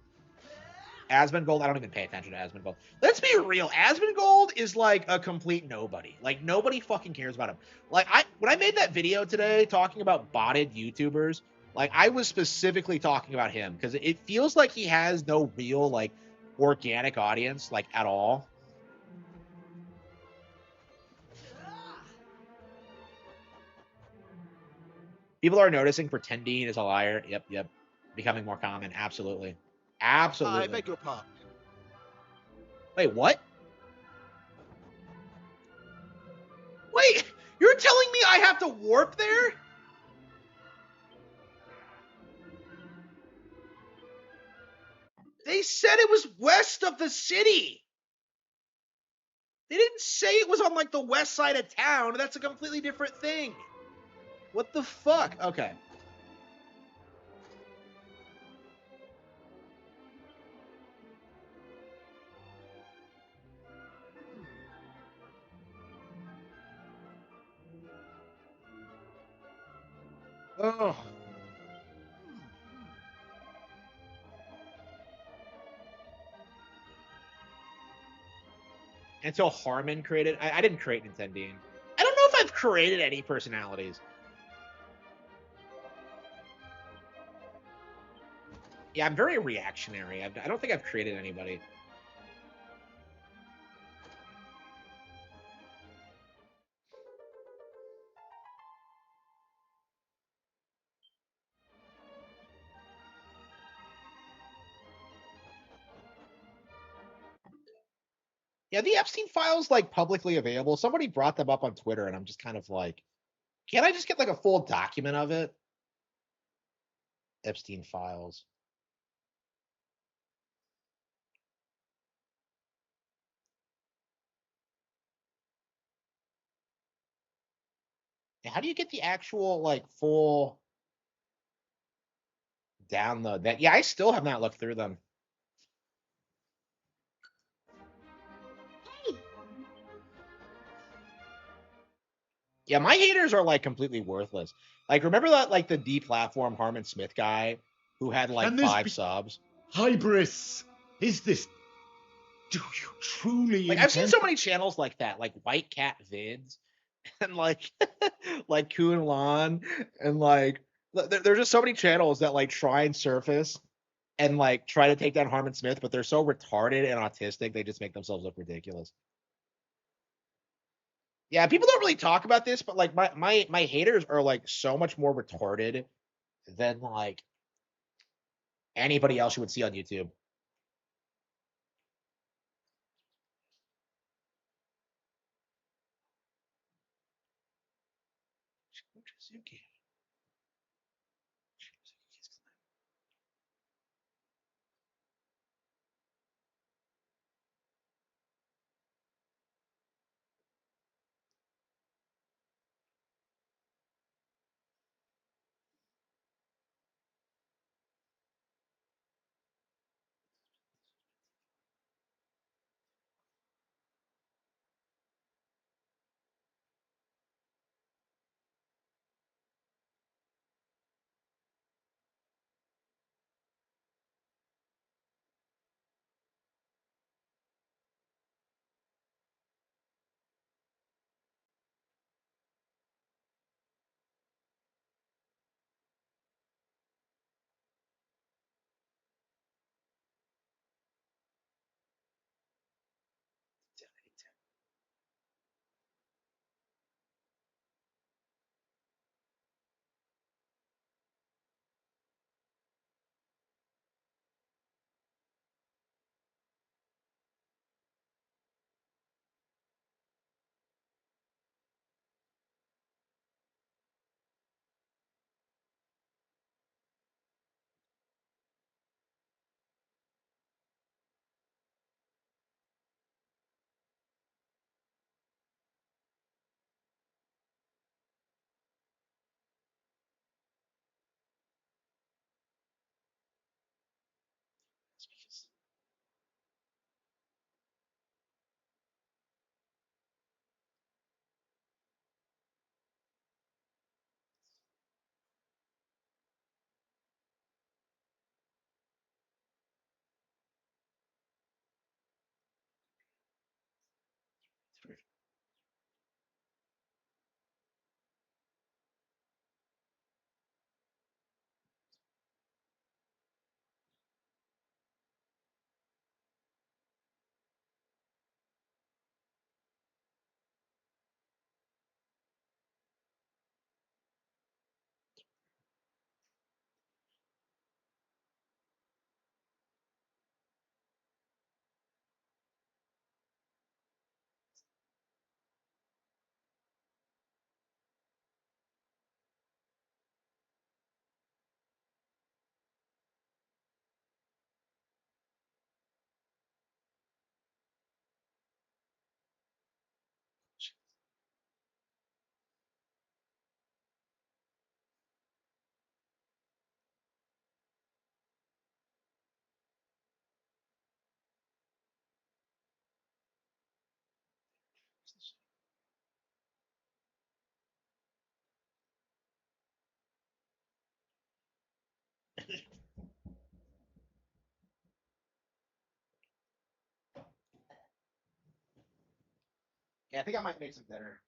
Speaker 1: Asmongold, I don't even pay attention to Asmongold. Let's be real, Asmongold is like a complete nobody. Like nobody fucking cares about him. Like when I made that video today talking about botted YouTubers, like I was specifically talking about him because it feels like he has no real like organic audience like at all. People are noticing pretending is a liar. Yep. Becoming more common. Absolutely. Absolutely.
Speaker 6: I beg your pardon.
Speaker 1: Wait, what? Wait, you're telling me I have to warp there? They said it was west of the city. They didn't say it was on like the west side of town. That's a completely different thing. What the fuck? Okay. Oh. Until Harman created, I didn't create Nintendine. I don't know if I've created any personalities. Yeah, I'm very reactionary. I don't think I've created anybody. Yeah, the Epstein files like publicly available. Somebody brought them up on Twitter, and I'm just kind of like, can't I just get like a full document of it? Epstein files. How do you get the actual like full download? That yeah, I still have not looked through them. Yeah, my haters are like completely worthless. Like, remember that like the deplatform Harman Smith guy who had like 5 subs?
Speaker 12: Hybris, is this? Do you truly
Speaker 1: Like, I've seen so many channels like that, like White Cat Vids, and like like Kuan Lon, and like there's just so many channels that like try and surface and like try to take down Harman Smith, but they're so retarded and autistic they just make themselves look ridiculous. Yeah, people don't really talk about this, but like my haters are like so much more retarded than like anybody else you would see on YouTube. Yeah, I think I might make some dinner.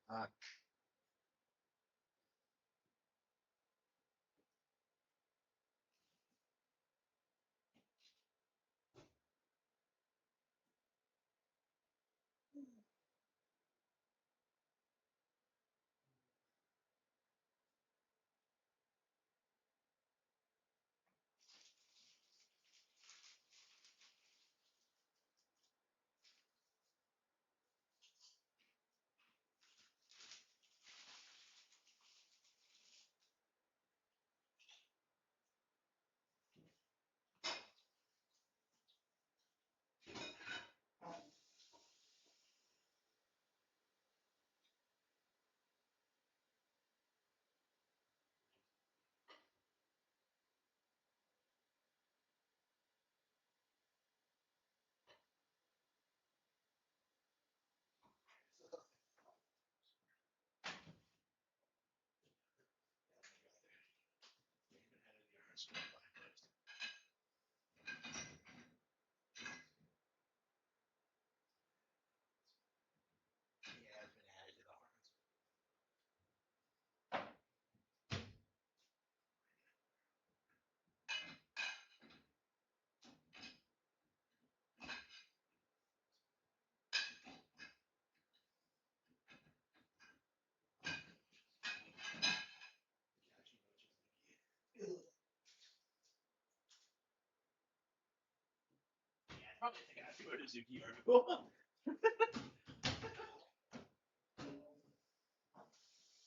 Speaker 1: Probably think I have to Suzuki article. We're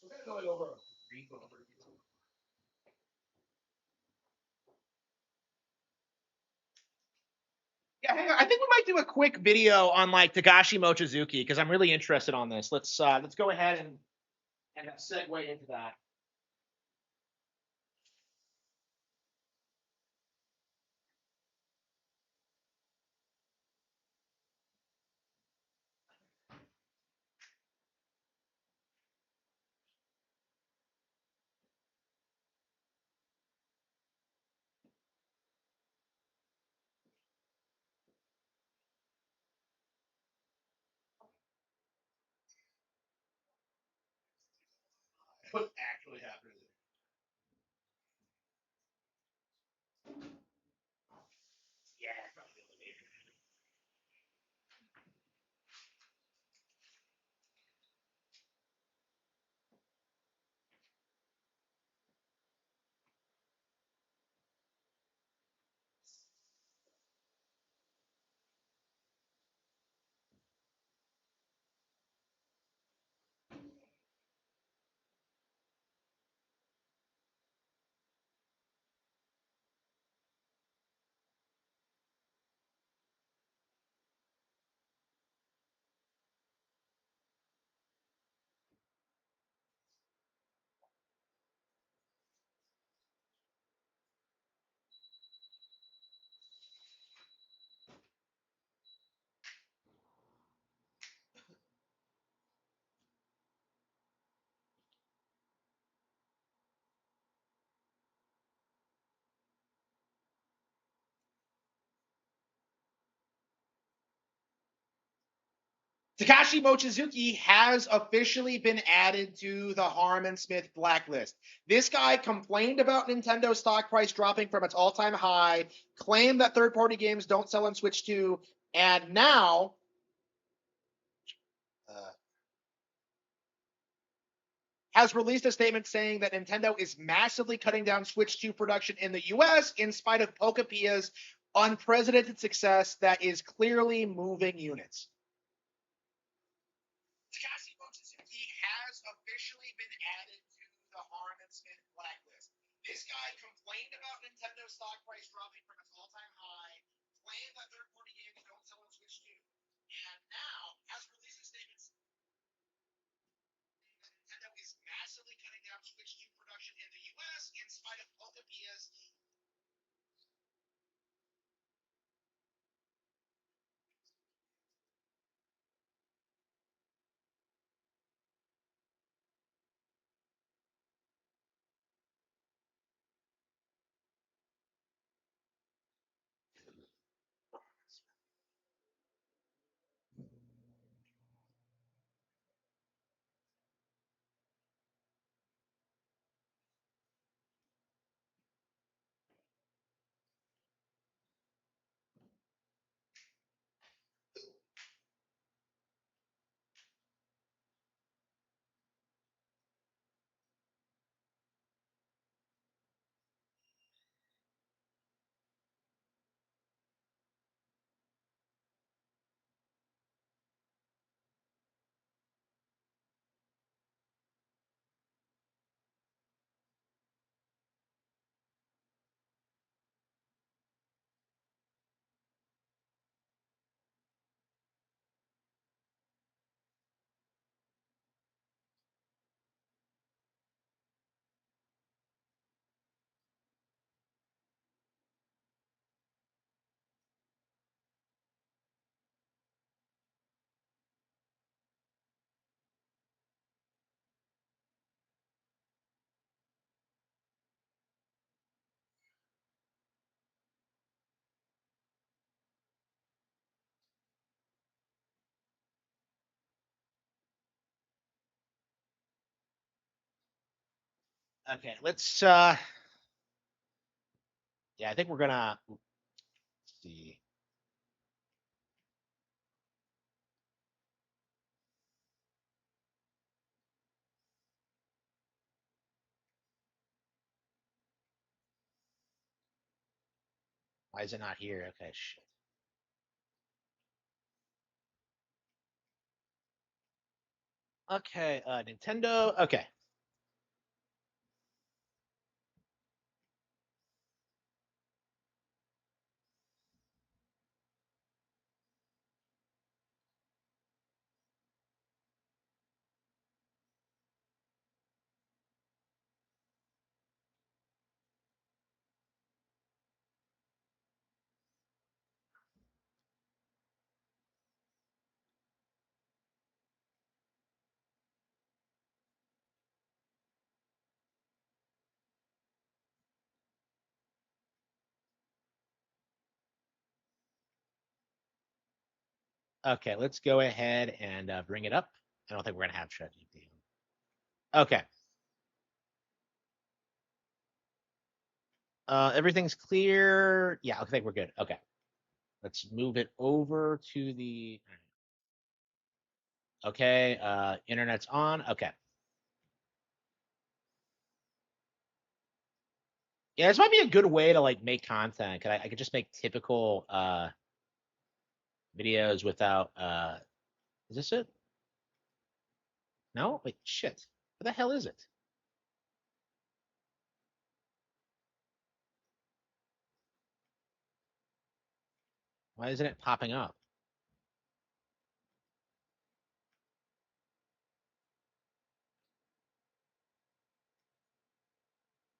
Speaker 1: kind of going over a brief overview. Yeah, hang on. I think we might do a quick video on like Takashi Mochizuki because I'm really interested on this. Let's go ahead and segue into that. What actually happened? Yeah, probably a little later. Takashi Mochizuki has officially been added to the Harman Smith blacklist. This guy complained about Nintendo stock price dropping from its all-time high, claimed that third-party games don't sell on Switch 2, and now has released a statement saying that Nintendo is massively cutting down Switch 2 production in the US in spite of Pokopia's unprecedented success that is clearly moving units. Takashi Mochizuki has officially been added to the Harman Smith blacklist. This guy complained about Nintendo stock price dropping from its all-time high, claimed that third-party games don't sell on Switch 2, and now has released a statement saying that Nintendo is massively cutting down Switch 2 production in the US in spite of Pokopia's Okay, let's yeah, I think we're gonna see. Why is it not here? Okay, shit. Okay, Nintendo. Okay. Okay, let's go ahead and bring it up. I don't think we're gonna have ChatGPT. Okay. Everything's clear. Yeah, I think we're good. Okay. Let's move it over to the. Okay. Internet's on. Okay. Yeah, this might be a good way to like make content. Cause I could just make typical videos without is this it? No? Wait, shit. What the hell is it? Why isn't it popping up?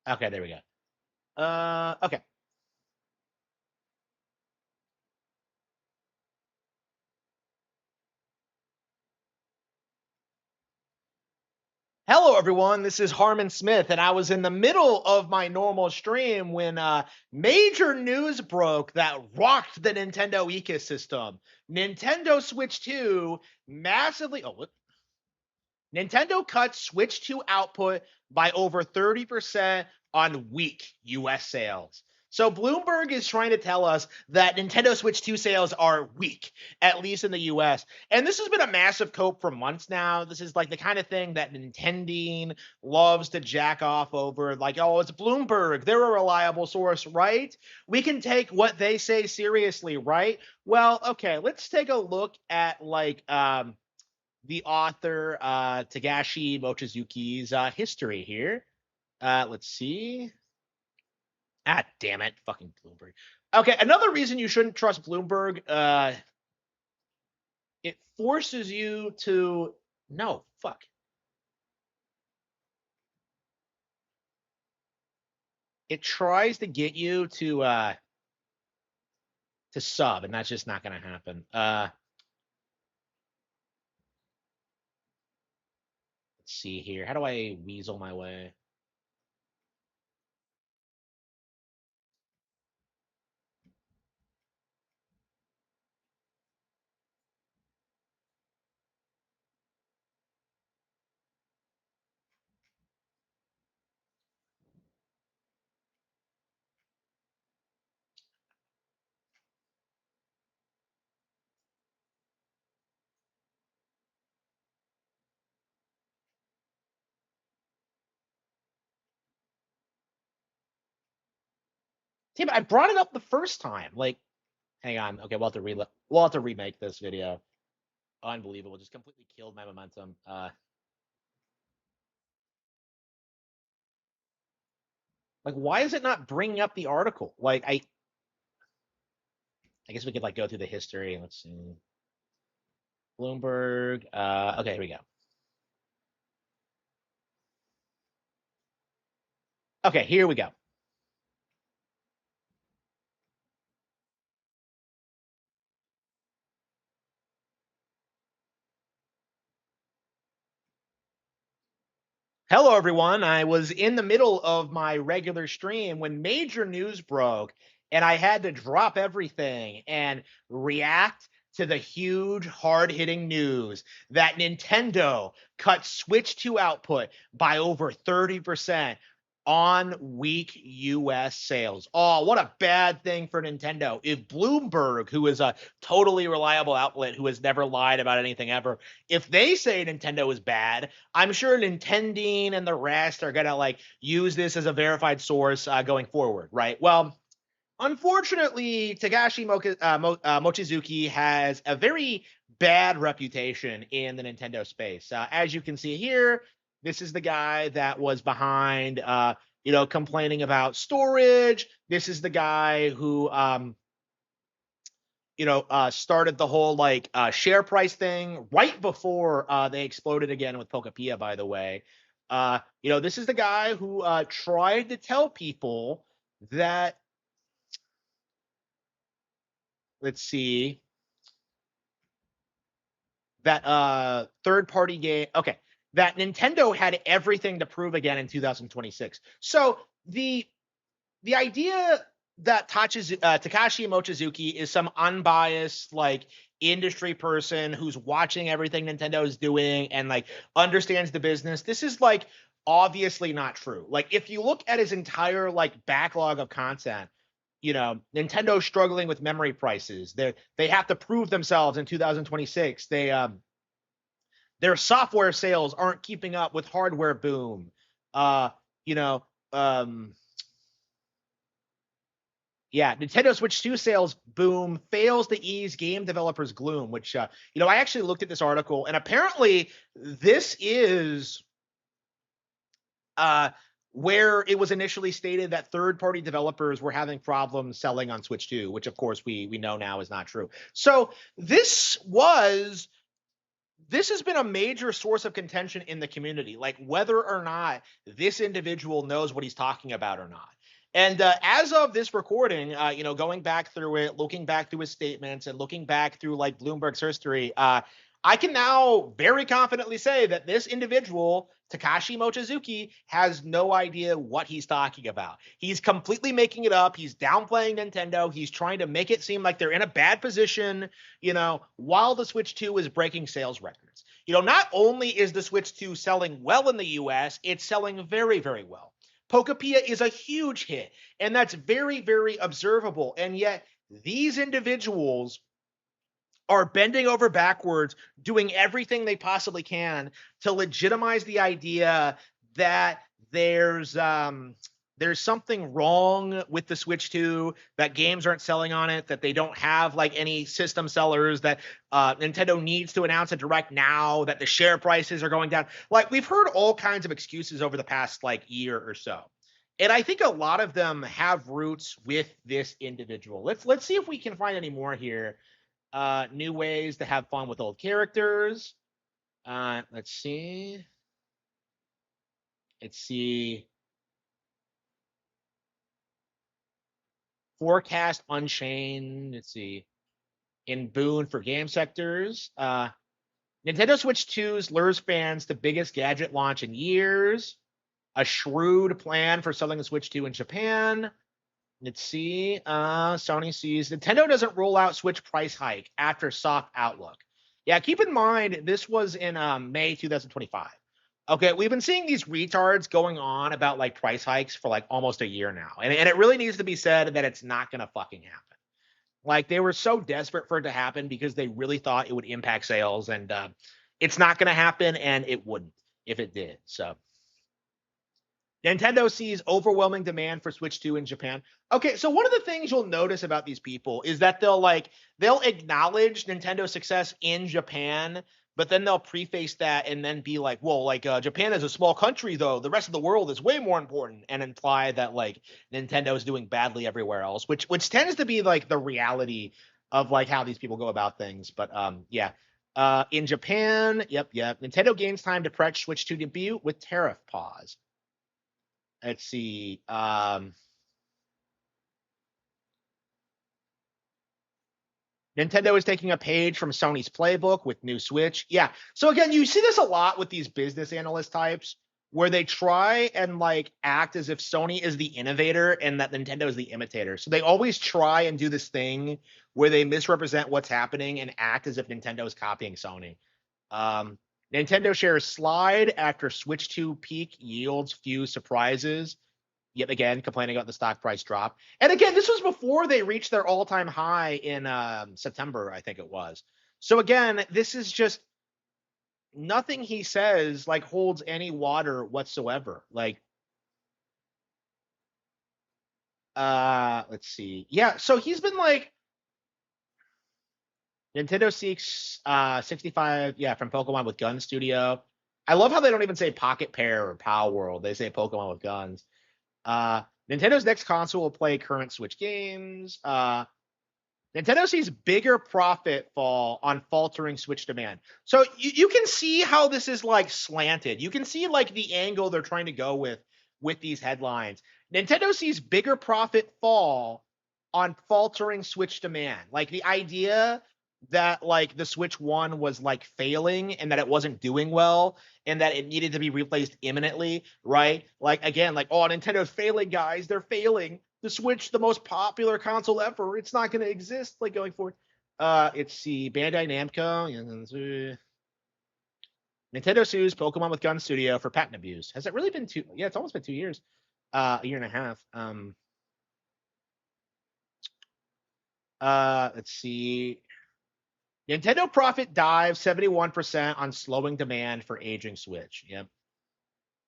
Speaker 1: Okay, there we go. Okay. Hello, everyone. This is Harman Smith, and I was in the middle of my normal stream when major news broke that rocked the Nintendo ecosystem. Nintendo Switch 2 massively. Oh, what? Nintendo cut Switch 2 output by over 30% on weak US sales. So Bloomberg is trying to tell us that Nintendo Switch 2 sales are weak, at least in the US. And this has been a massive cope for months now. This is like the kind of thing that Nintending loves to jack off over. Like, oh, it's Bloomberg. They're a reliable source, right? We can take what they say seriously, right? Well, okay, let's take a look at like the author Tagashi Mochizuki's history here. Let's see. Ah, damn it, fucking Bloomberg. Okay, another reason you shouldn't trust Bloomberg. It forces you to no fuck. It tries to get you to sub, and that's just not going to happen. Let's see here. How do I weasel my way? Damn it, I brought it up the first time. Like, hang on. Okay, we'll have to remake this video. Unbelievable. Just completely killed my momentum. Like, why is it not bringing up the article? Like, I guess we could like go through the history. Let's see. Bloomberg. Okay, here we go. Okay, here we go. Hello, everyone. I was in the middle of my regular stream when major news broke, and I had to drop everything and react to the huge, hard-hitting news that Nintendo cut Switch 2 output by over 30%. on weak US sales. Oh, what a bad thing for Nintendo. If Bloomberg, who is a totally reliable outlet who has never lied about anything ever, if they say Nintendo is bad, I'm sure Nintending and the rest are going to like use this as a verified source going forward, right? Well, unfortunately, Mochizuki has a very bad reputation in the Nintendo space. As you can see here, this is the guy that was behind, complaining about storage. This is the guy who, started the whole share price thing right before they exploded again with Pokopia, by the way. This is the guy who tried to tell people that, let's see, that third-party game, okay, that Nintendo had everything to prove again in 2026. So the idea that Takashi Mochizuki is some unbiased like industry person who's watching everything Nintendo is doing and like understands the business, this is like obviously not true. Like if you look at his entire like backlog of content, Nintendo's struggling with memory prices. They have to prove themselves in 2026. Their software sales aren't keeping up with hardware boom. Nintendo Switch 2 sales boom fails to ease game developers' gloom, which, I actually looked at this article, and apparently this is where it was initially stated that third-party developers were having problems selling on Switch 2, which, of course, we know now is not true. So this has been a major source of contention in the community, like whether or not this individual knows what he's talking about or not. And as of this recording, going back through it, looking back through his statements and looking back through like Bloomberg's history, I can now very confidently say that this individual, Takashi Mochizuki, has no idea what he's talking about. He's completely making it up. He's downplaying Nintendo. He's trying to make it seem like they're in a bad position, while the Switch 2 is breaking sales records. Not only is the Switch 2 selling well in the US, it's selling very, very well. Pokopia is a huge hit, and that's very, very observable. And yet these individuals are bending over backwards, doing everything they possibly can to legitimize the idea that there's something wrong with the Switch 2, that games aren't selling on it, that they don't have like any system sellers, that Nintendo needs to announce a direct now, that the share prices are going down. Like we've heard all kinds of excuses over the past like year or so. And I think a lot of them have roots with this individual. Let's see if we can find any more here. New ways to have fun with old characters. Let's see. Forecast Unchained. Let's see. In boon for game sectors. Nintendo Switch 2's lures fans to biggest gadget launch in years. A shrewd plan for selling the Switch 2 in Japan. Let's see. Sony sees Nintendo doesn't roll out Switch price hike after soft outlook. Yeah, keep in mind, this was in May 2025. Okay, we've been seeing these retards going on about like price hikes for like almost a year now. And it really needs to be said that it's not going to fucking happen. Like they were so desperate for it to happen because they really thought it would impact sales. And it's not going to happen, and it wouldn't if it did. So Nintendo sees overwhelming demand for Switch 2 in Japan. Okay, so one of the things you'll notice about these people is that they'll acknowledge Nintendo's success in Japan, but then they'll preface that and then be like, well, like Japan is a small country though. The rest of the world is way more important, and imply that like Nintendo is doing badly everywhere else, which tends to be like the reality of like how these people go about things. But in Japan, yep. Nintendo gains time to prep Switch 2 debut with tariff pause. Let's see. Nintendo is taking a page from Sony's playbook with new Switch. Yeah. So again, you see this a lot with these business analyst types where they try and like act as if Sony is the innovator and that Nintendo is the imitator. So they always try and do this thing where they misrepresent what's happening and act as if Nintendo is copying Sony. Nintendo shares slide after Switch 2 peak yields few surprises. yet again complaining about the stock price drop. And again, this was before they reached their all-time high in September, I think it was. So again, this is just nothing he says like holds any water whatsoever. Like, let's see. Yeah, so he's been like Nintendo seeks 65, yeah, from Pokemon with Gun Studio. I love how they don't even say Pocket Pair or Power World. They say Pokemon with Guns. Nintendo's next console will play current Switch games. Nintendo sees bigger profit fall on faltering Switch demand. So you can see how this is like slanted. You can see like the angle they're trying to go with these headlines. Nintendo sees bigger profit fall on faltering Switch demand. Like the idea that like the Switch 1 was like failing and that it wasn't doing well and that it needed to be replaced imminently, right? Like again, like, oh, Nintendo's failing, guys. They're failing. The Switch, the most popular console ever, it's not going to exist like going forward. It's the Bandai Namco. Nintendo sues Pokemon with Gun Studio for patent abuse. Has it really been two? Yeah, it's almost been 2 years. A year and a half. Let's see. Nintendo profit dives 71% on slowing demand for aging Switch. Yep.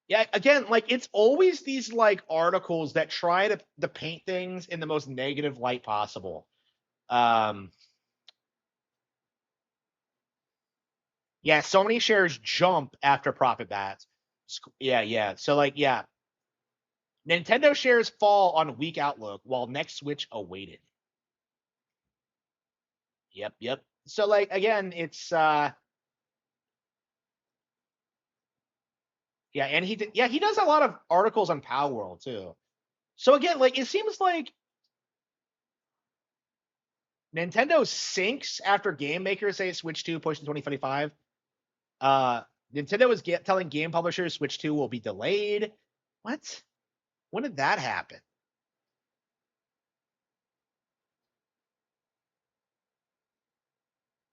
Speaker 1: Yeah, again, like it's always these like articles that try to paint things in the most negative light possible. Yeah, Sony shares jump after profit bats. Yeah. So like, yeah. Nintendo shares fall on weak outlook while next Switch awaited. Yep. So like again, it's yeah, and he does a lot of articles on Power World too. So again, like it seems like Nintendo sinks after game makers say Switch 2 pushed in 2025. Nintendo is telling game publishers Switch 2 will be delayed. What? When did that happen?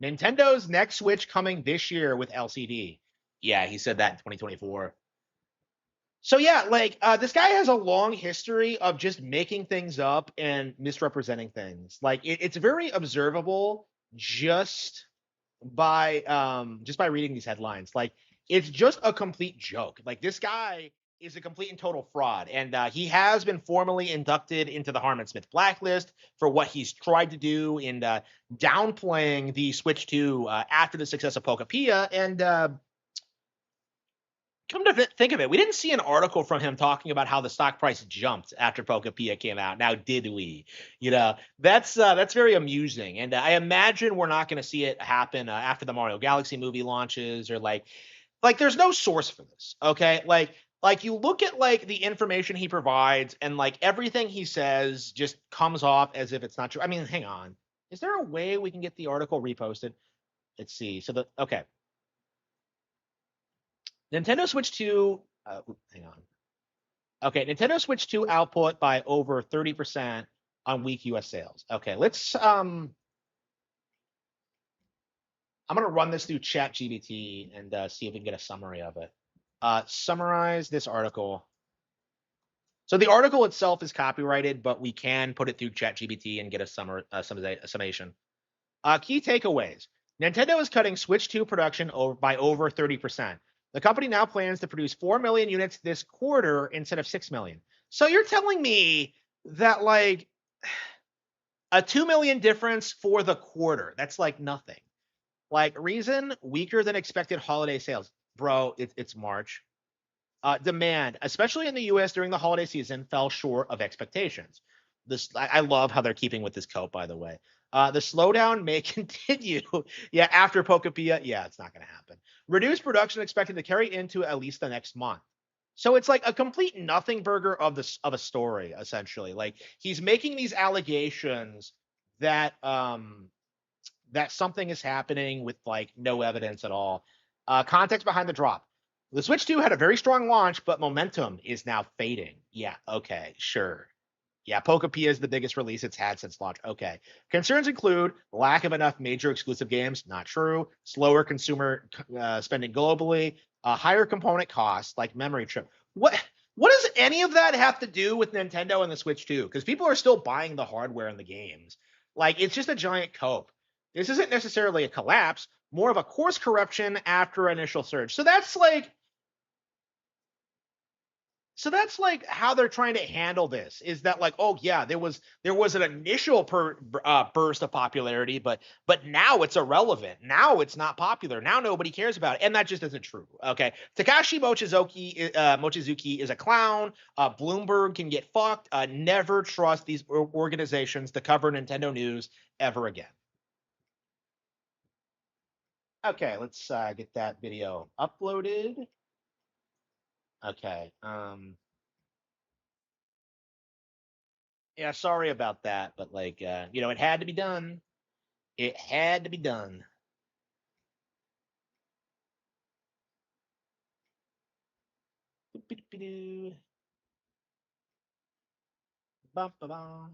Speaker 1: Nintendo's next Switch coming this year with LCD. Yeah, he said that in 2024. So yeah, like this guy has a long history of just making things up and misrepresenting things. Like it's very observable just by reading these headlines. Like it's just a complete joke. Like this guy is a complete and total fraud, and he has been formally inducted into the Harman Smith blacklist for what he's tried to do in downplaying the Switch 2 after the success of Pokopia. And come to think of it, we didn't see an article from him talking about how the stock price jumped after Pokopia came out. Now, did we? You know, that's very amusing, and I imagine we're not going to see it happen after the Mario Galaxy movie launches, or like there's no source for this. Okay, like you look at like the information he provides, and like everything he says just comes off as if it's not true. I mean, hang on, is there a way we can get the article reposted? Let's see. So okay. Nintendo Switch 2, hang on. Okay, Nintendo Switch 2 output by over 30% on weak US sales. Okay, let's I'm going to run this through ChatGPT and see if we can get a summary of it. Summarize this article. So the article itself is copyrighted, but we can put it through ChatGPT and get a summation. Key takeaways. Nintendo is cutting Switch 2 production by over 30%. The company now plans to produce 4 million units this quarter instead of 6 million. So you're telling me that like a 2 million difference for the quarter, that's like nothing. Like reason, weaker than expected holiday sales. Bro, it's March. Demand, especially in the US during the holiday season, fell short of expectations. I love how they're keeping with this coat, by the way. The slowdown may continue. Yeah, after Pokopia, yeah, it's not going to happen. Reduced production expected to carry into at least the next month. So it's like a complete nothing burger of a story, essentially. Like he's making these allegations that that something is happening with like no evidence at all. Context behind the drop. The Switch 2 had a very strong launch, but momentum is now fading. Yeah, okay, sure. Yeah, Pokopia is the biggest release it's had since launch. Okay. Concerns include lack of enough major exclusive games. Not true. Slower consumer spending globally. Higher component costs like memory chip. What? What does any of that have to do with Nintendo and the Switch 2? Because people are still buying the hardware and the games. Like, it's just a giant cope. This isn't necessarily a collapse, more of a course correction after initial surge. So that's like how they're trying to handle this, is that like, oh yeah, there was an initial burst of popularity, but now it's irrelevant. Now it's not popular. Now nobody cares about it, and that just isn't true. Okay, Takashi Mochizuki is a clown. Bloomberg can get fucked. Never trust these organizations to cover Nintendo news ever again. Okay, let's get that video uploaded. Okay. Yeah, sorry about that, but like, it had to be done. It had to be done. Ba-ba-ba.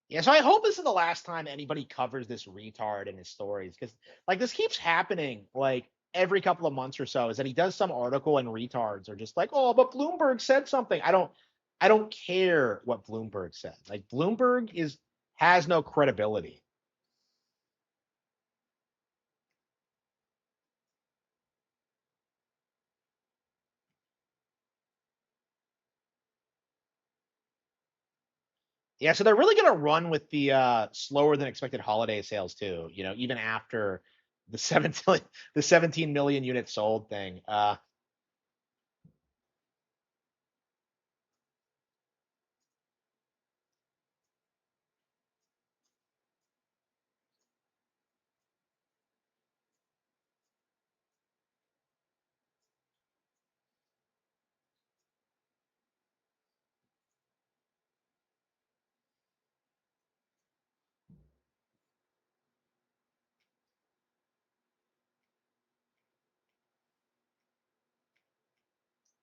Speaker 1: Yeah, so I hope this is the last time anybody covers this retard in his stories, because like this keeps happening like every couple of months or so. Is that he does some article and retards are just like, oh, but Bloomberg said something. I don't care what Bloomberg said. Like Bloomberg has no credibility. Yeah, so they're really gonna run with the slower than expected holiday sales too. Even after the 17 million units sold thing.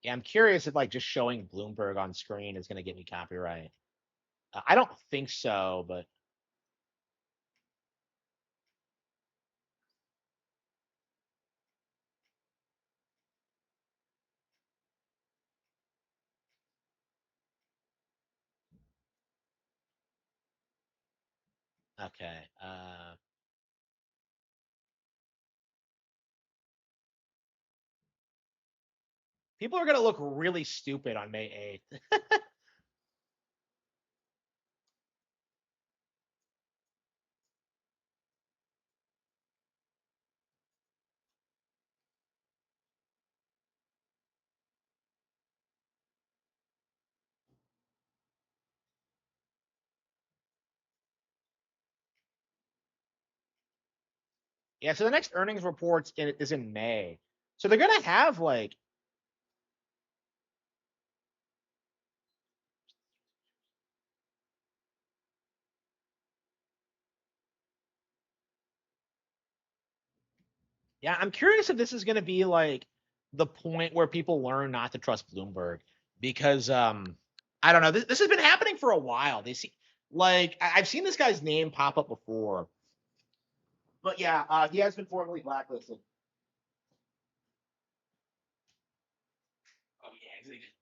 Speaker 1: Yeah, I'm curious if like just showing Bloomberg on screen is gonna get me copyright. I don't think so, but okay. People are gonna look really stupid on May 8th. Yeah, so the next earnings reports is in May. So they're gonna have like, yeah, I'm curious if this is gonna be like the point where people learn not to trust Bloomberg, because I don't know. This has been happening for a while. They see like I've seen this guy's name pop up before, but yeah, he has been formally blacklisted. Oh yeah, they just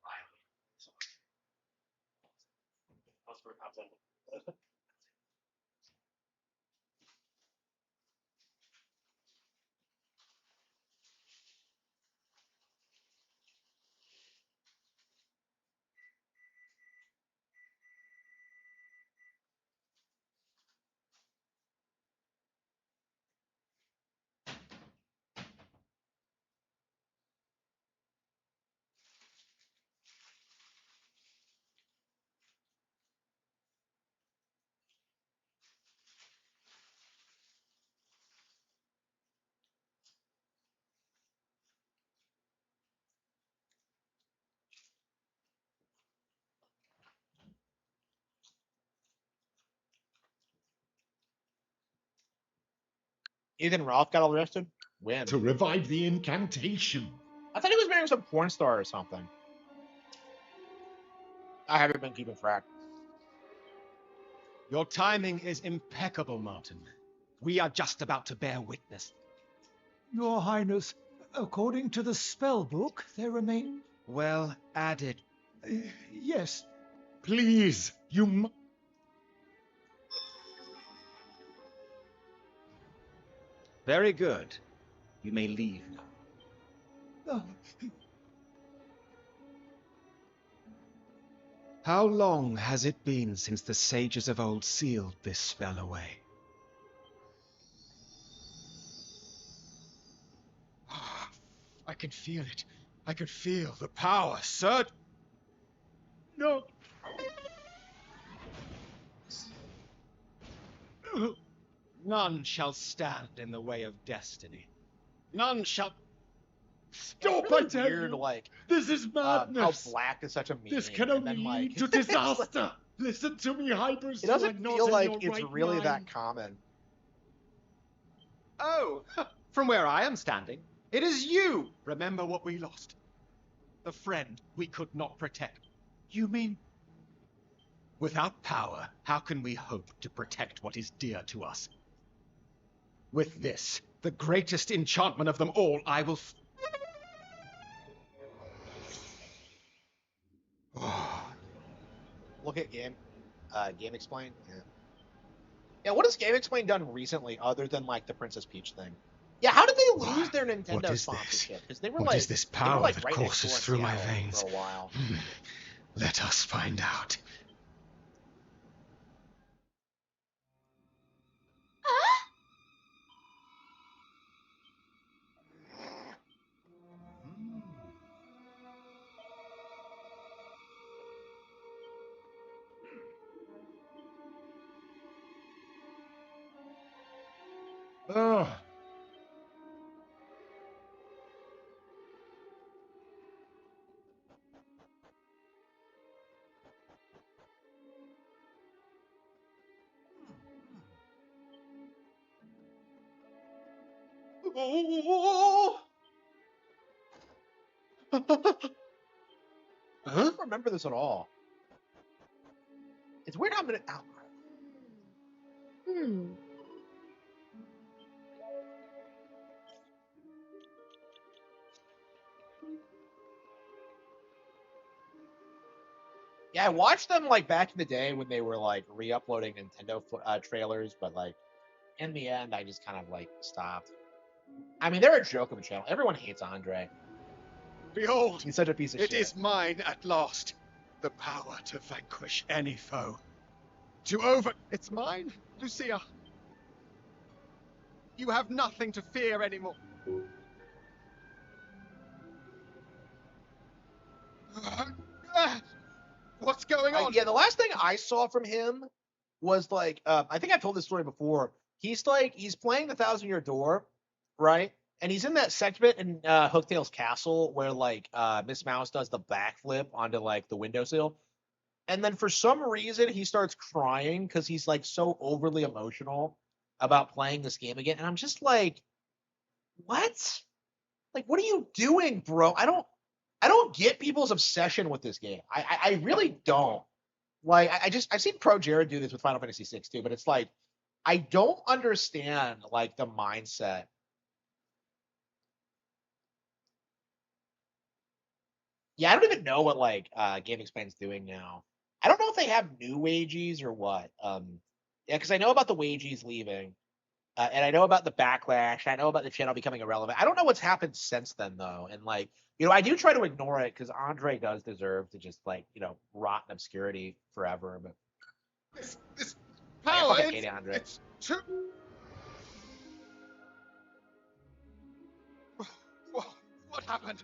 Speaker 1: Ethan Roth got arrested? When?
Speaker 16: To revive the incantation.
Speaker 1: I thought he was marrying some porn star or something. I haven't been keeping track.
Speaker 6: Your timing is impeccable, Martin. We are just about to bear witness.
Speaker 17: Your Highness, according to the spell book, there remain...
Speaker 6: Well added.
Speaker 17: Yes.
Speaker 16: Please, you
Speaker 6: Very good. You may leave now. How long has it been since the sages of old sealed this spell away? I can feel it. I can feel the power, sir. No. None shall stand in the way of destiny. None shall...
Speaker 1: Stop! Really weird, like
Speaker 16: this is madness.
Speaker 1: How black is such a meaning?
Speaker 16: This can only lead to disaster. Listen to me, Hypers.
Speaker 1: It doesn't feel like it's really that common.
Speaker 6: Oh, from where I am standing, it is you. Remember what we lost. The friend we could not protect.
Speaker 17: You mean...
Speaker 6: Without power, how can we hope to protect what is dear to us? With this, the greatest enchantment of them all, I will...
Speaker 1: Look at Game Explain. Yeah, what has Game Explain done recently other than like the Princess Peach thing? Yeah, how did they lose their Nintendo sponsorship? Because they were
Speaker 6: what is this power
Speaker 1: like
Speaker 6: that
Speaker 1: right
Speaker 6: courses through my
Speaker 1: Seattle
Speaker 6: veins?
Speaker 1: For a while.
Speaker 6: Let us find out.
Speaker 16: Oh.
Speaker 1: I don't remember this at all. It's weird how many. Yeah, I watched them like back in the day when they were like re-uploading Nintendo trailers, but like in the end, I just kind of like stopped. I mean, they're a joke of a channel. Everyone hates Andre.
Speaker 6: Behold,
Speaker 1: he's such a piece of shit.
Speaker 6: It is mine at last. The power to vanquish any foe. It's mine, Lucia. You have nothing to fear anymore. What's going on?
Speaker 1: Yeah, the last thing I saw from him was like, I think I've told this story before. He's playing the 1,000-Year Door, right? And he's in that segment in Hooktail's castle where like Miss Mouse does the backflip onto like the windowsill. And then for some reason he starts crying because he's like so overly emotional about playing this game again. And I'm just like, what? Like, what are you doing, bro? I don't get people's obsession with this game. I really don't. Like, I've seen Pro Jared do this with Final Fantasy VI too, but it's like, I don't understand like the mindset. Yeah, I don't even know what like Game Explain's doing now. I don't know if they have new wages or what. Yeah, because I know about the wages leaving, and I know about the backlash. I know about the channel becoming irrelevant. I don't know what's happened since then though. And like, I do try to ignore it because Andre does deserve to just like, rot in obscurity forever. But
Speaker 6: this power,
Speaker 1: I hate Andre.
Speaker 6: It's too... What happened?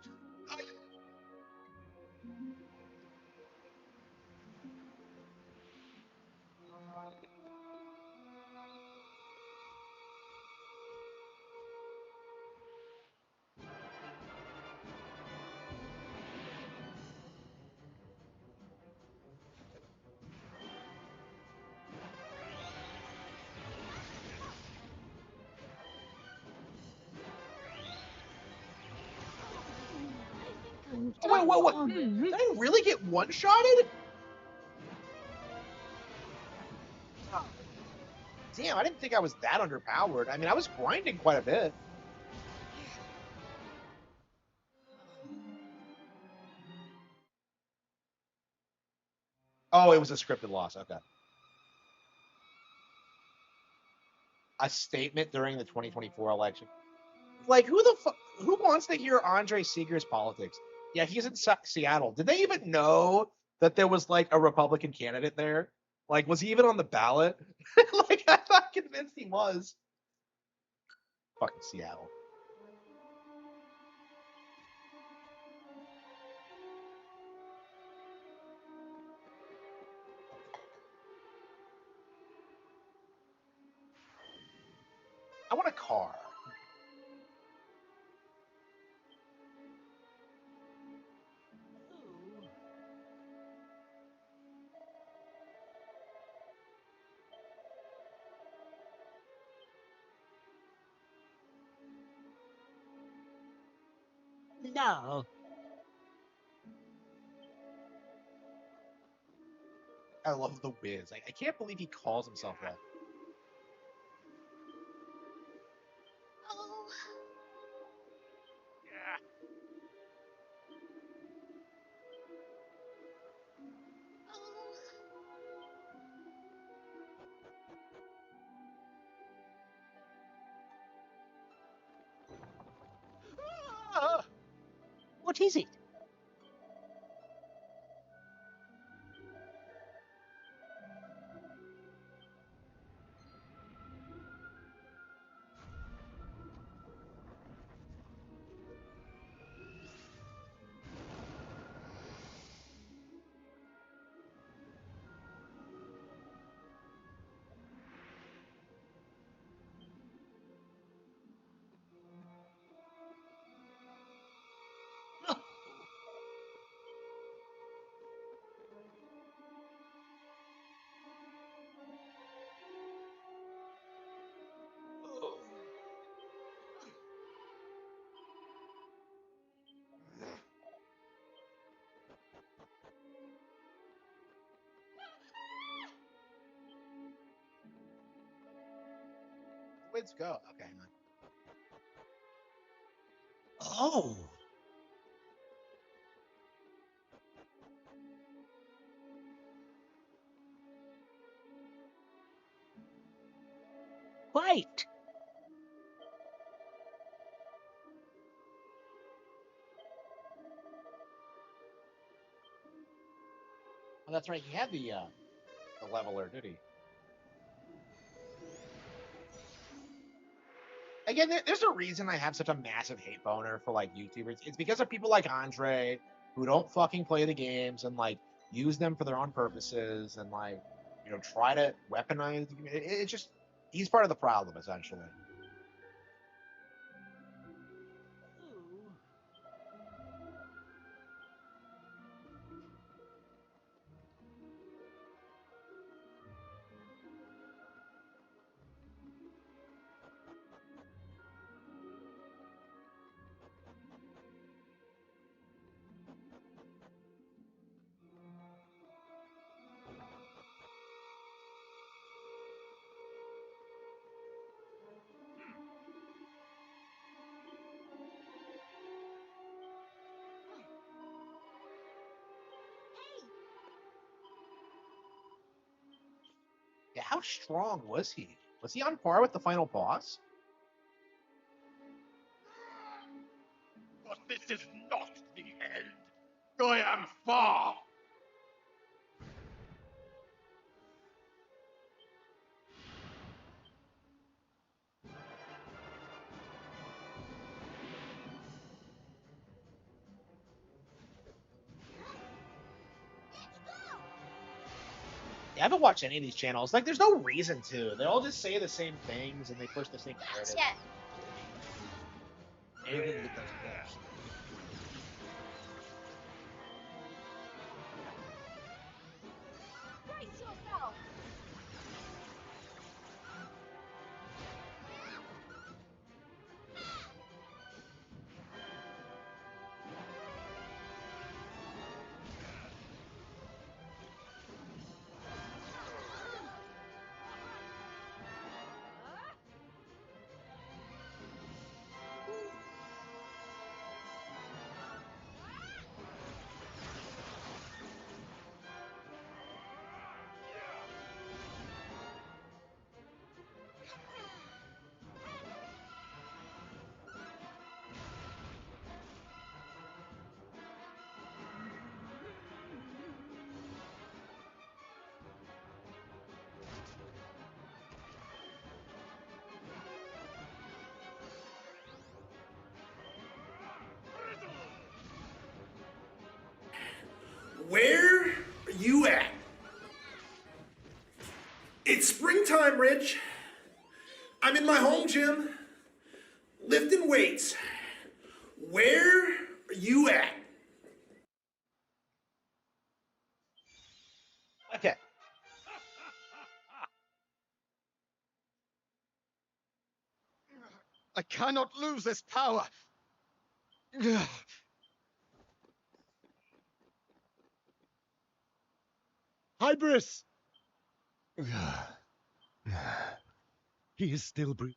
Speaker 1: What? Did I really get one-shotted? Damn, I didn't think I was that underpowered. I mean, I was grinding quite a bit. Oh, it was a scripted loss. Okay. A statement during the 2024 election. Like, who wants to hear Andre Seeger's politics? Yeah, he's in Seattle. Did they even know that there was like a Republican candidate there? Like, was he even on the ballot? Like, I'm not convinced he was. Fucking Seattle. I want a car.
Speaker 18: No.
Speaker 1: I love the Wiz. I can't believe he calls himself that.
Speaker 9: Oh.
Speaker 18: What is it?
Speaker 1: Wiz go. Okay.
Speaker 18: Oh. Wait.
Speaker 1: Oh, that's right. He had the leveler, did he? Again, there's a reason I have such a massive hate boner for like YouTubers. It's because of people like Andre who don't fucking play the games and like use them for their own purposes and like try to weaponize. It's just he's part of the problem essentially. Yeah, how strong was he? Was he on par with the final boss?
Speaker 16: But this is not the end. I am far.
Speaker 1: Yeah, I haven't watched any of these channels. Like, there's no reason to. They all just say the same things and they push the same narrative. Anything that doesn't work.
Speaker 9: Brace yourself.
Speaker 16: It's springtime, Rich. I'm in my home gym, lifting weights. Where are you at?
Speaker 1: Okay.
Speaker 8: I cannot lose this power. Hybris! He is still breathing.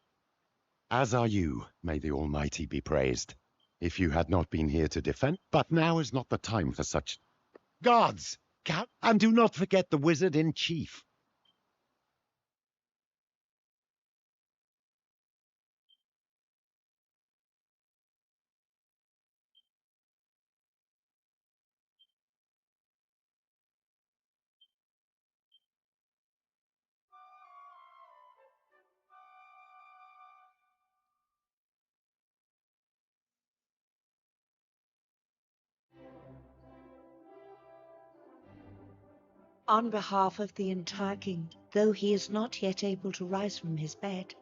Speaker 12: As are you, may the Almighty be praised. If you had not been here to defend, but now is not the time for such. Guards! And do not forget the wizard in chief.
Speaker 19: On behalf of the entire kingdom, though he is not yet able to rise from his bed,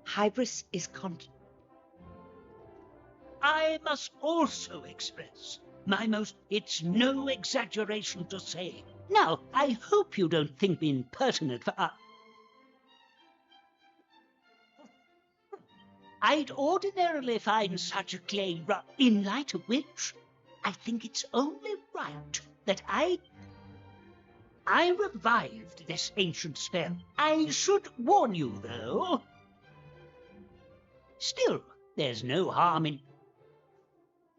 Speaker 19: Hybris is
Speaker 18: I must also express my most, it's no exaggeration to say. Now, I hope you don't think me impertinent for I'd ordinarily find such a claim in light of which I think it's only right that I revived this ancient spell. I should warn you, though. Still, there's no harm in...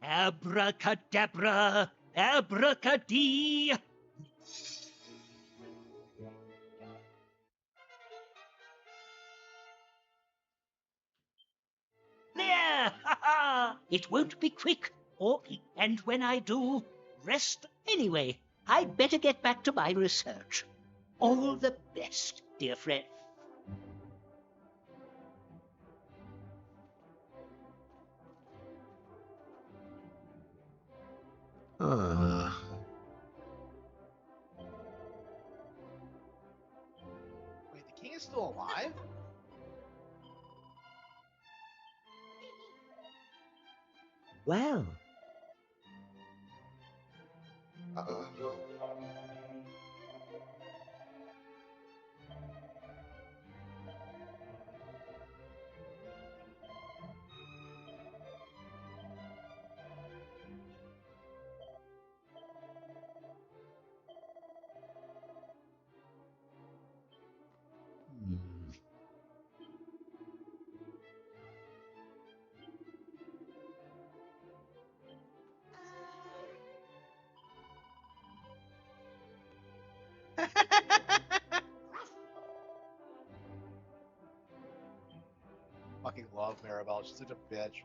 Speaker 18: Abracadabra, abracadee. There! Ha ha! It won't be quick, and when I do, rest anyway. I'd better get back to my research. All the best, dear friend.
Speaker 1: Wait, the king is still alive?
Speaker 19: Well.
Speaker 1: Fucking love Maribel. She's such a bitch.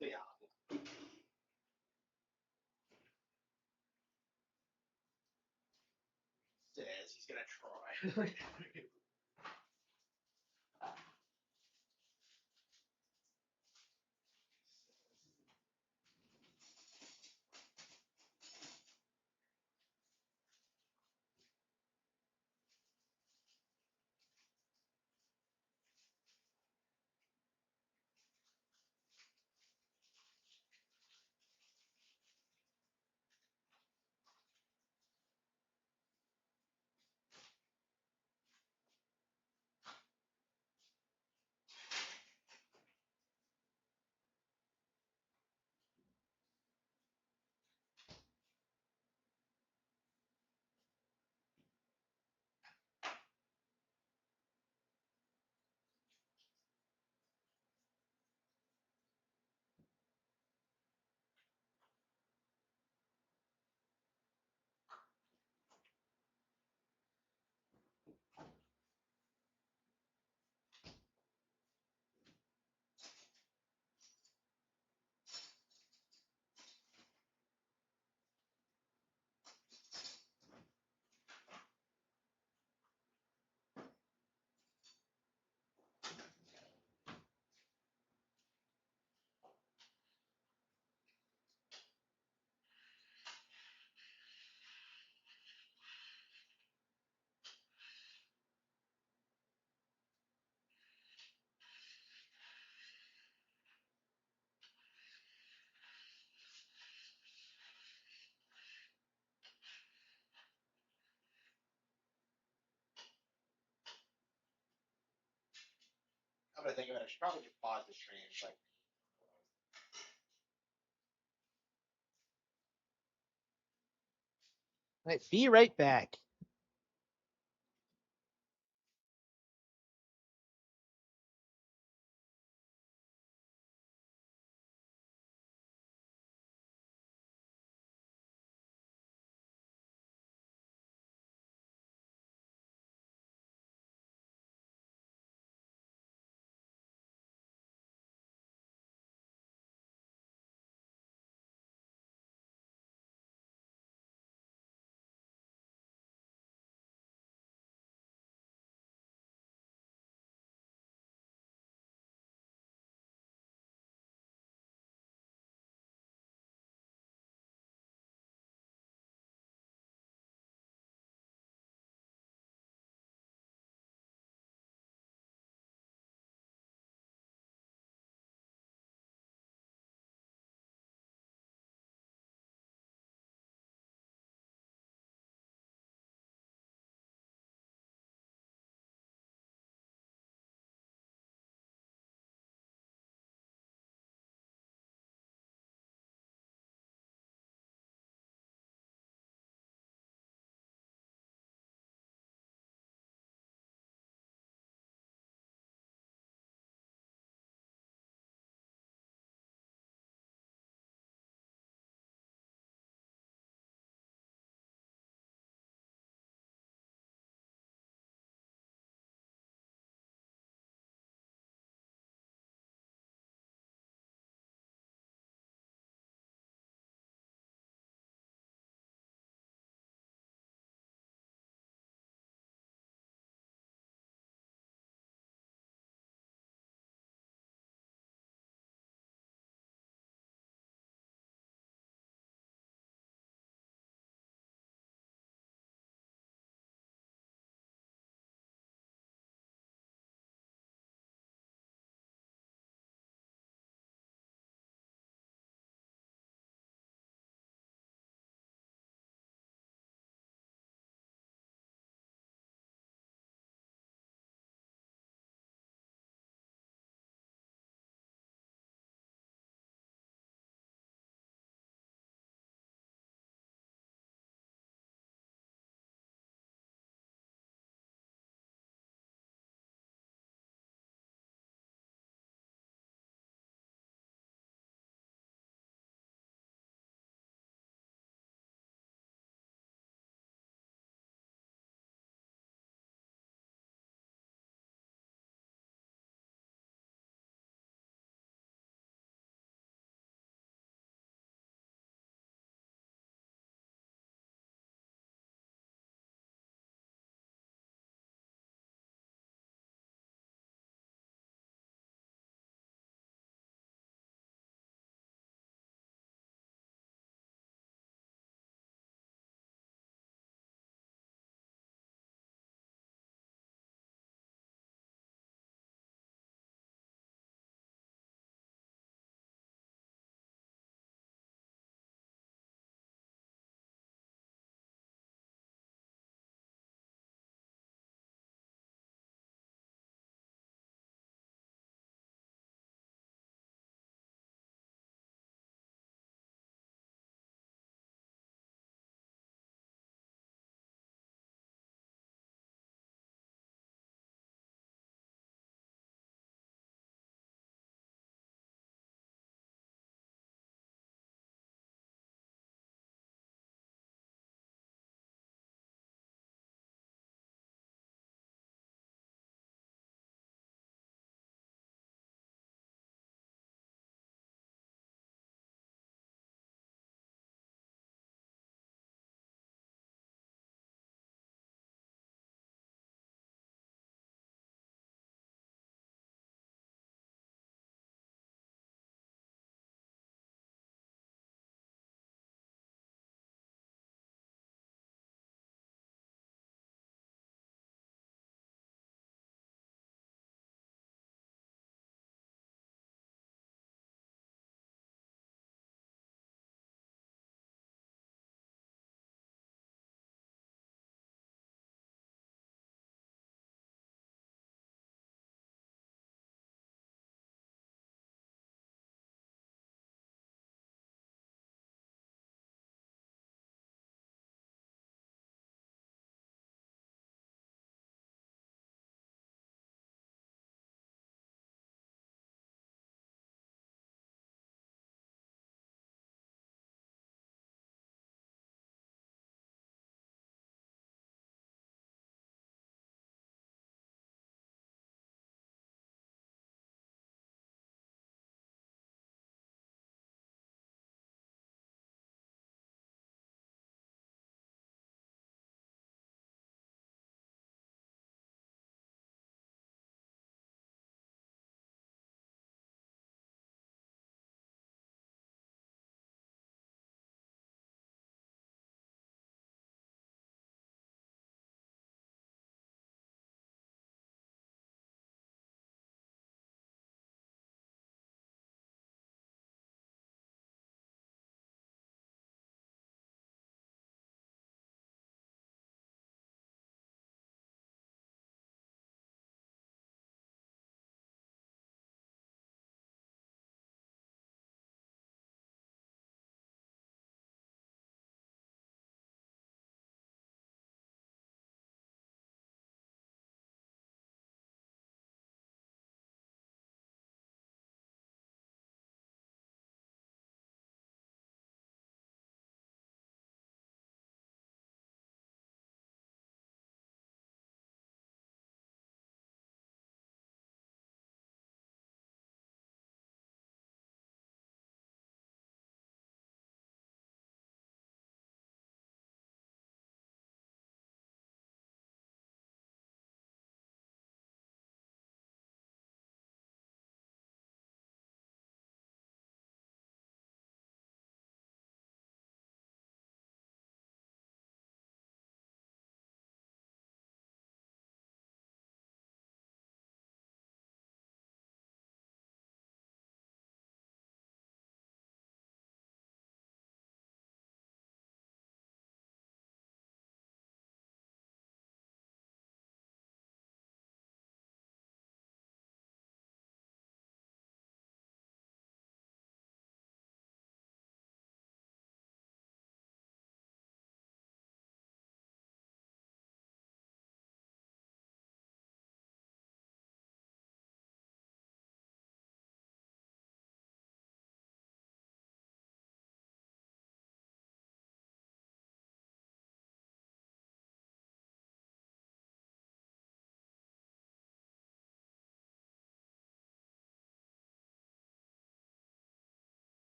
Speaker 1: Yeah. Says he's gonna try. to think of it, I should probably just pause the stream. Like, all right, be right back.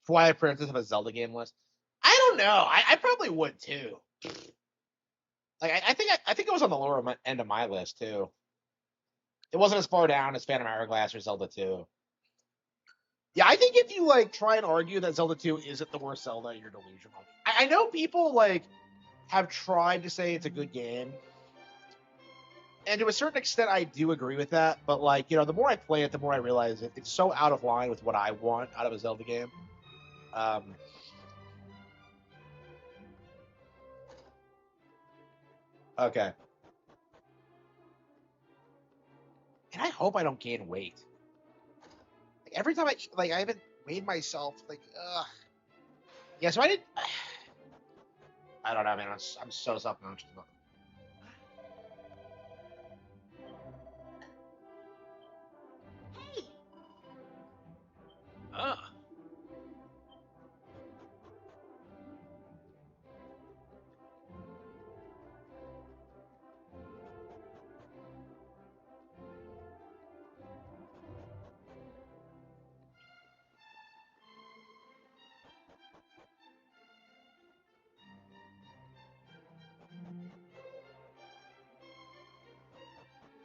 Speaker 1: Twilight Princess of a Zelda game list. I don't know. I probably would too. Like I think it was on the lower end of my list too. It wasn't as far down as Phantom Hourglass or Zelda 2. Yeah, I think if you like try and argue that Zelda 2 isn't the worst Zelda, you're delusional. I know people like have tried to say it's a good game. And to a certain extent, I do agree with that. But like, the more I play it, the more I realize it's so out of line with what I want out of a Zelda game. Okay. And I hope I don't gain weight. Like, every time I haven't weighed myself. Like, ugh. Yeah. So I did. I don't know, man. I'm so self-conscious about it.
Speaker 6: Ah.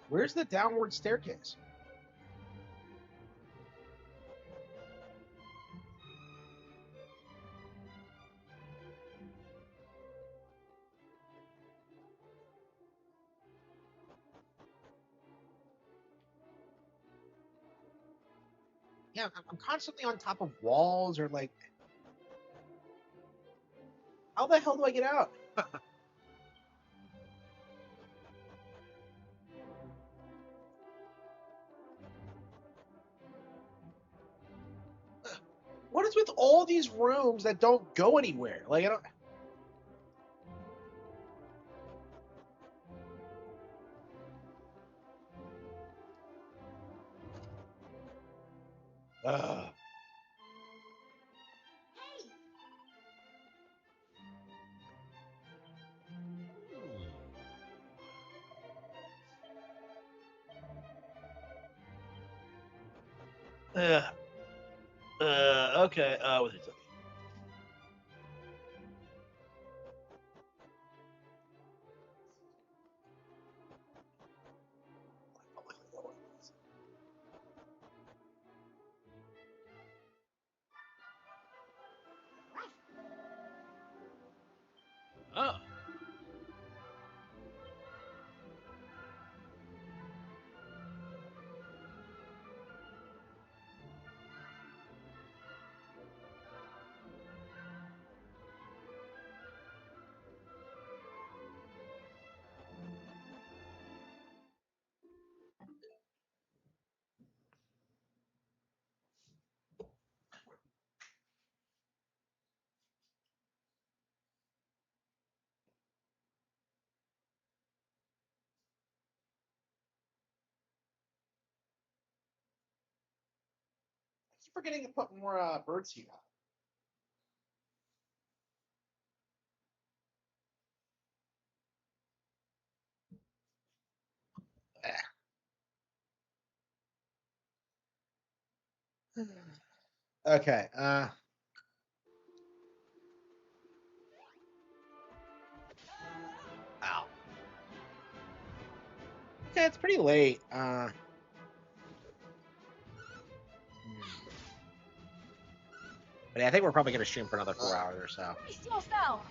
Speaker 1: Where's the downward staircase? Yeah, I'm constantly on top of walls or like. How the hell do I get out? What is with all these rooms that don't go anywhere? Like I don't. Ugh. Okay. What is it?
Speaker 6: Oh.
Speaker 1: I keep forgetting to put more birdseed on. Okay. Ow. Okay, it's pretty late. But yeah, I think we're probably gonna stream for another 4 hours or so.
Speaker 14: Brace yourself.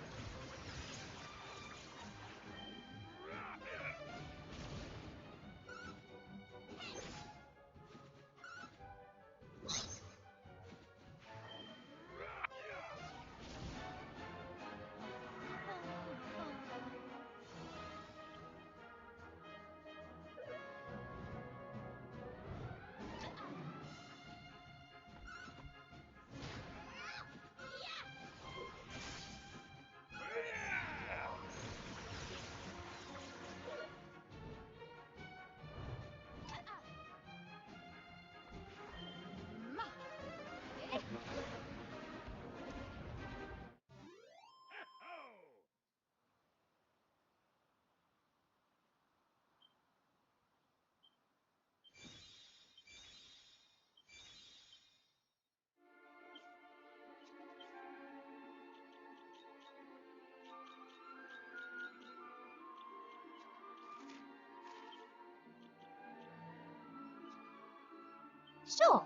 Speaker 14: Sure.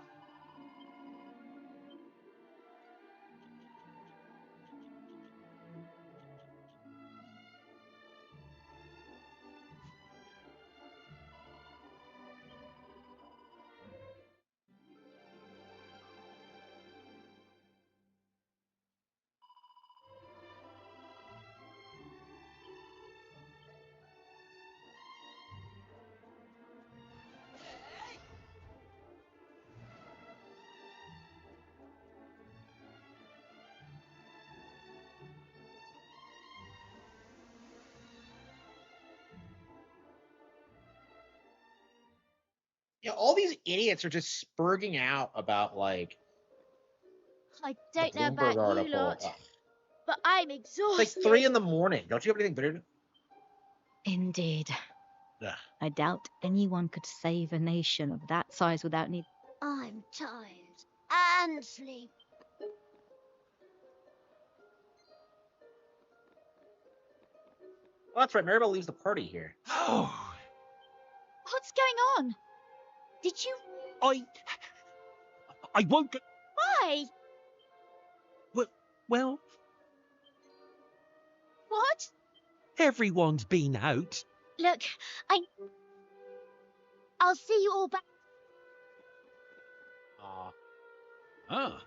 Speaker 1: Yeah, all these idiots are just spurging out about like
Speaker 15: I
Speaker 1: the
Speaker 15: don't know
Speaker 1: Bloomberg
Speaker 15: about you
Speaker 1: article.
Speaker 15: lot,
Speaker 1: Ugh.
Speaker 15: but I'm
Speaker 1: It's like
Speaker 15: exhausted.
Speaker 1: 3 in the morning. Don't you have anything better to do?
Speaker 20: Indeed.
Speaker 1: Ugh.
Speaker 20: I doubt anyone could save a nation of that size without need.
Speaker 9: I'm tired and sleepy.
Speaker 1: Well, that's right. Maribel leaves the party here.
Speaker 15: What's going on? Did you...
Speaker 6: I won't go.
Speaker 15: Why?
Speaker 6: Well,
Speaker 15: What?
Speaker 6: everyone's been out.
Speaker 15: Look, I'll see you all back.
Speaker 1: Aw.
Speaker 6: Ah.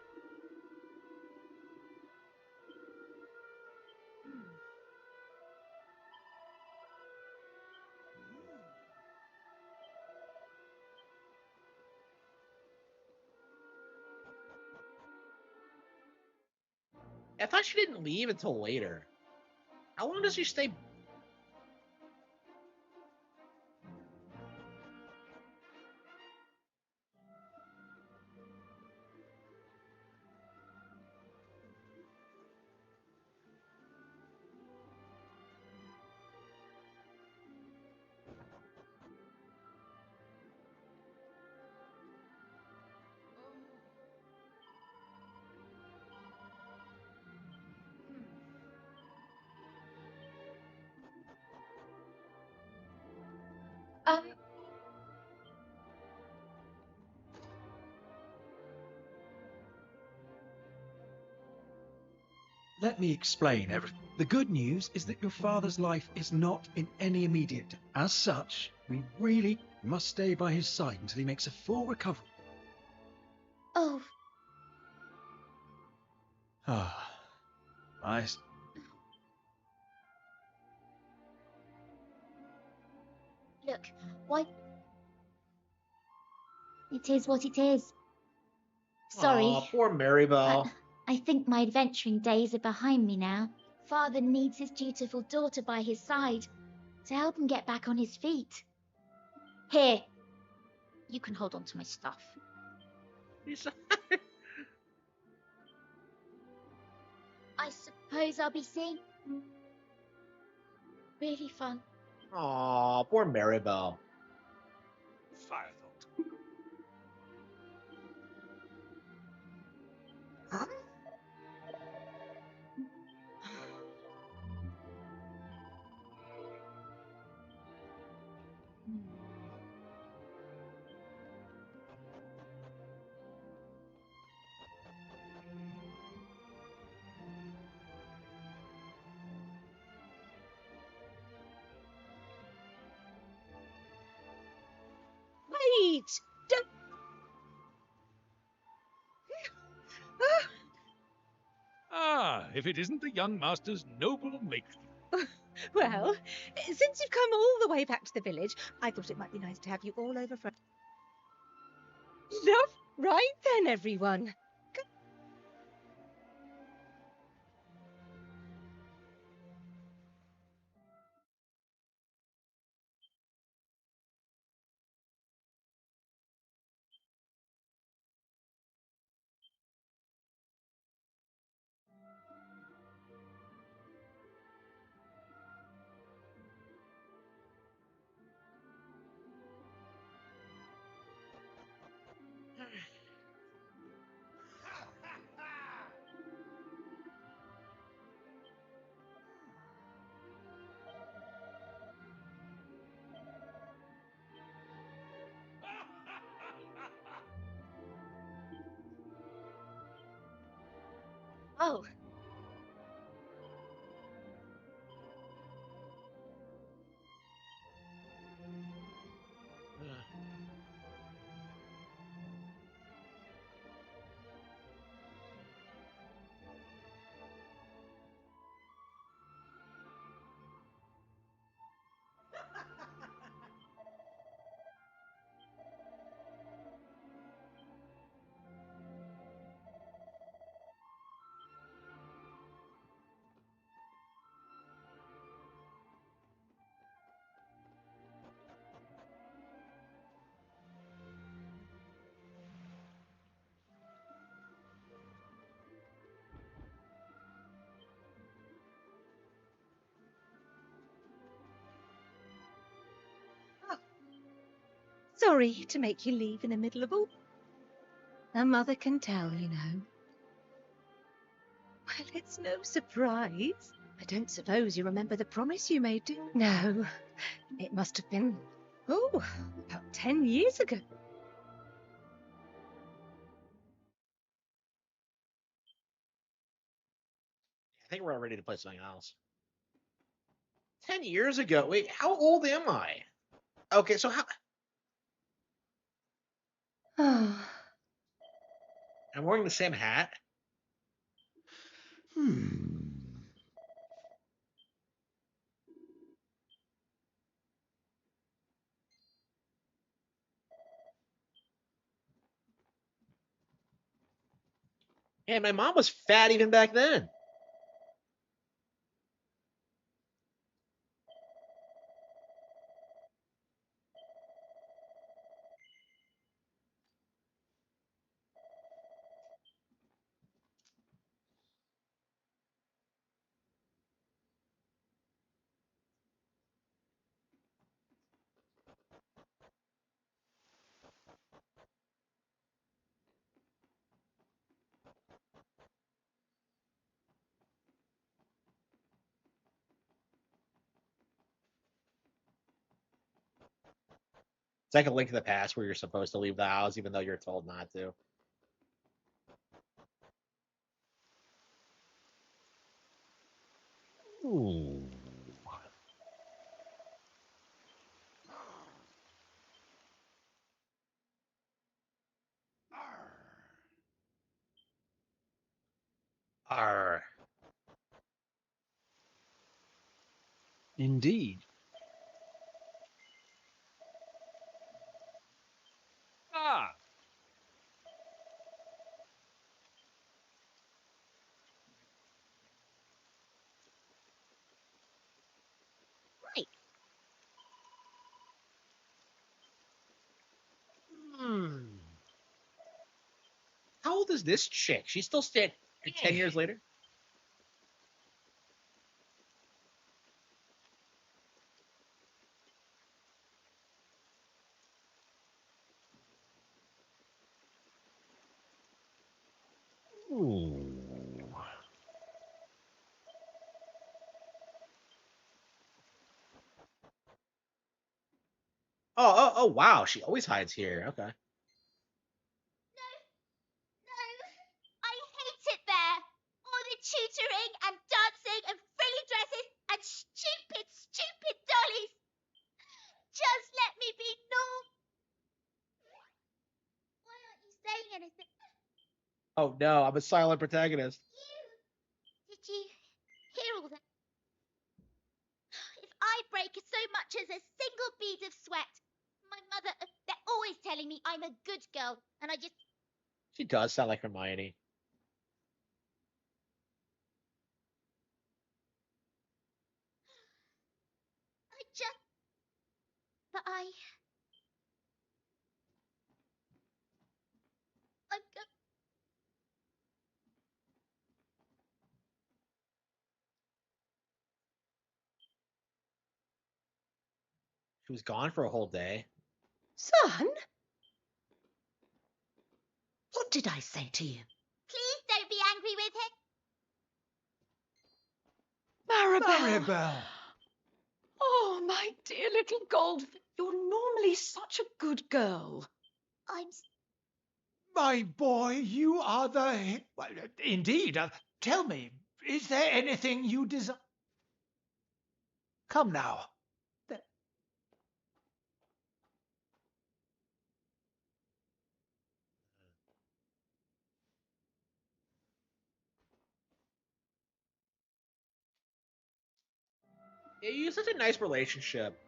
Speaker 1: I thought she didn't leave until later. How long does she stay?
Speaker 21: Let me explain everything. The good news is that your father's life is not in any immediate. As such, we really must stay by his side until he makes a full recovery.
Speaker 15: Oh,
Speaker 21: Ah, I.
Speaker 15: look, why... It is what it is. Sorry.
Speaker 1: Aw, poor Maribel.
Speaker 15: I think my adventuring days are behind me now. Father needs his dutiful daughter by his side to help him get back on his feet. Here, you can hold on to my stuff. I suppose I'll be seeing... Really fun.
Speaker 1: Aw, poor Maribel.
Speaker 6: Firethought.
Speaker 19: Wait! Don't...
Speaker 5: If it isn't the young master's noble matron.
Speaker 19: Well, since you've come all the way back to the village, I thought it might be nice to have you all over for... Love, right then, everyone.
Speaker 14: Oh.
Speaker 19: Sorry to make you leave in the middle of all. A mother can tell, you know. Well, it's no surprise. I don't suppose you remember the promise you made, do you? No. It must have been, about 10 years ago.
Speaker 1: I think we're ready to play something else. 10 years ago. Wait, how old am I? Okay, so how... I'm wearing the same hat? Yeah, my mom was fat even back then. It's like a Link to the Past where you're supposed to leave the house even though you're told not to. Ooh. Arr.
Speaker 21: Indeed.
Speaker 11: Ah!
Speaker 14: Right.
Speaker 1: How old is this chick? She's still standing 10 years later? Ooh. Oh, wow. She always hides here. Okay.
Speaker 9: I hate it there. All the tutoring and dancing and frilly dresses and stupid dollies. Just let me be normal. Why aren't you saying anything?
Speaker 1: Oh, no. I'm a silent protagonist.
Speaker 9: Did you hear all that? If I break so much as a single bead of sweat, my mother, they're always telling me I'm a good girl, and I
Speaker 1: She does sound like Hermione.
Speaker 9: but I'm
Speaker 1: She was gone for a whole day.
Speaker 19: Son? What did I say to you?
Speaker 9: Please don't be angry with him.
Speaker 19: Maribel!
Speaker 17: Maribel!
Speaker 19: Oh, my dear little gold. You're normally such a good girl.
Speaker 9: I'm
Speaker 17: My boy, you are well, indeed, Tell me, is there anything you desire? Come now.
Speaker 1: It's such a nice relationship.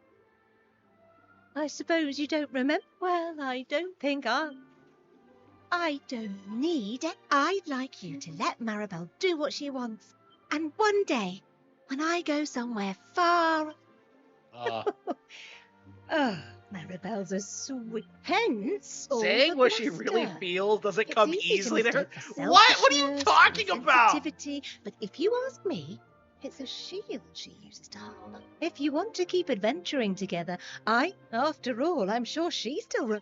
Speaker 19: I suppose you don't remember? Well, I don't think I don't need it. I'd like you to let Maribel do what she wants. And one day, when I go somewhere far... Maribel's a sweet... Hence, all
Speaker 1: saying
Speaker 19: the
Speaker 1: what she really
Speaker 19: bluster.
Speaker 1: feels doesn't
Speaker 19: It's
Speaker 1: come
Speaker 19: easy to
Speaker 1: easily to her.
Speaker 19: mistake for
Speaker 1: What? What are you
Speaker 19: selfishness
Speaker 1: talking
Speaker 19: or
Speaker 1: about?
Speaker 19: sensitivity, but if you ask me, it's a shield she uses to harm. If you want to keep adventuring together, after all, I'm sure she still...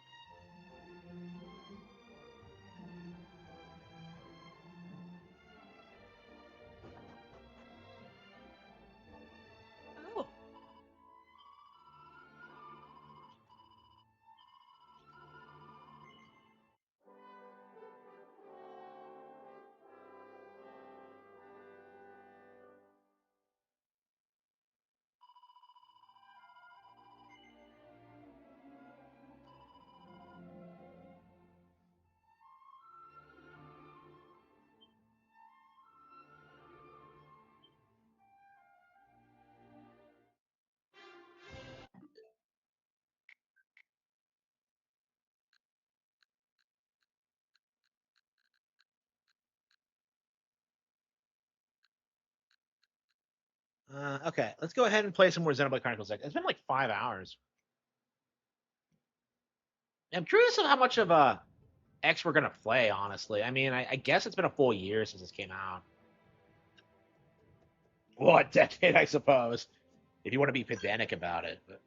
Speaker 1: Okay, let's go ahead and play some more Xenoblade Chronicles X. It's been like 5 hours. I'm curious of how much of X we're gonna play. Honestly, I mean, I guess it's been a full year since this came out. Well, a decade, I suppose, if you want to be pedantic about it. But...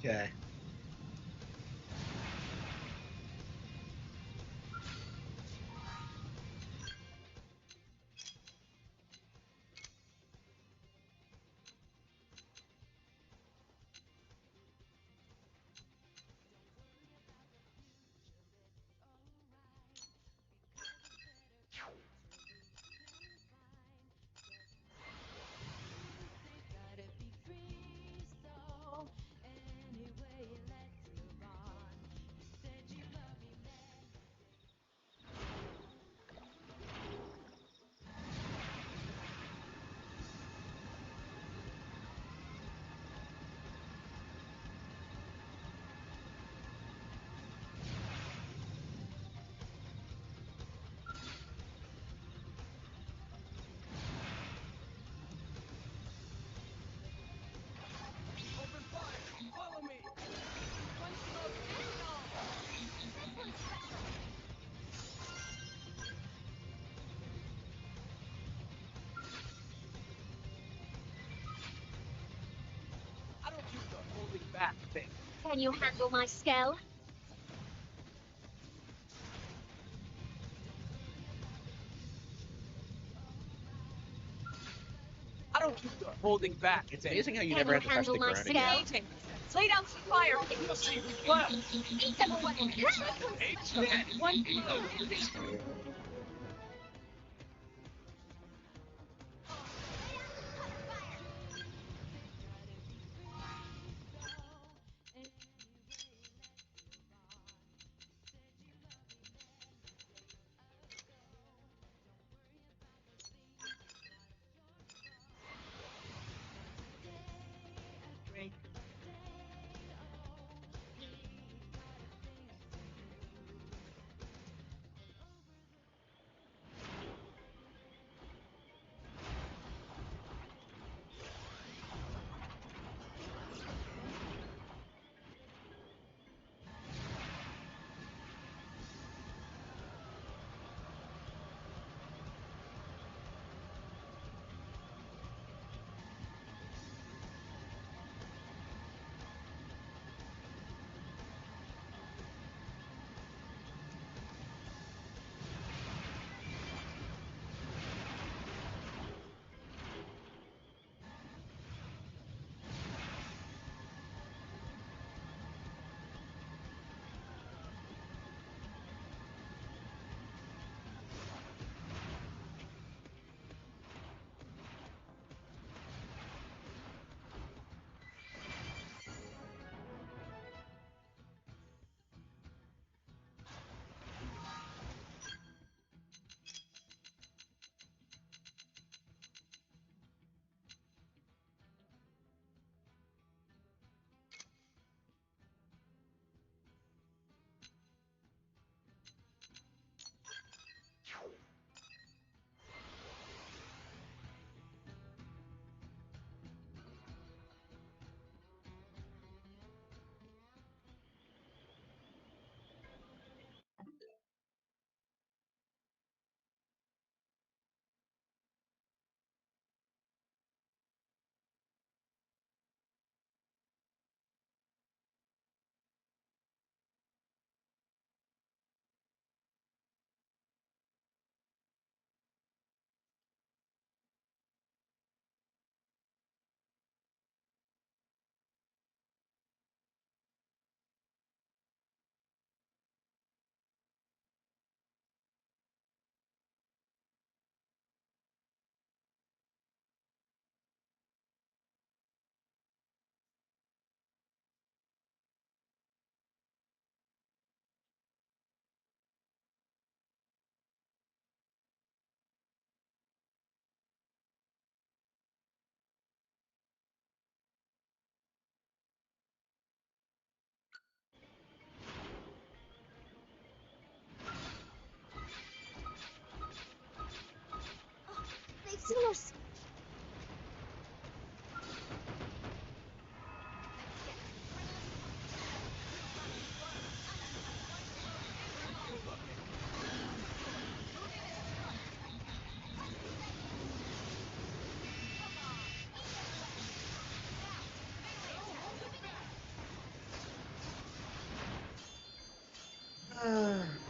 Speaker 1: Okay. I don't do the holding back thing.
Speaker 2: Can you handle my scale?
Speaker 1: I don't do the holding back. It's amazing how you never have to touch the ground again.
Speaker 2: Lay down some fire. We'll see who's left. Step away. One.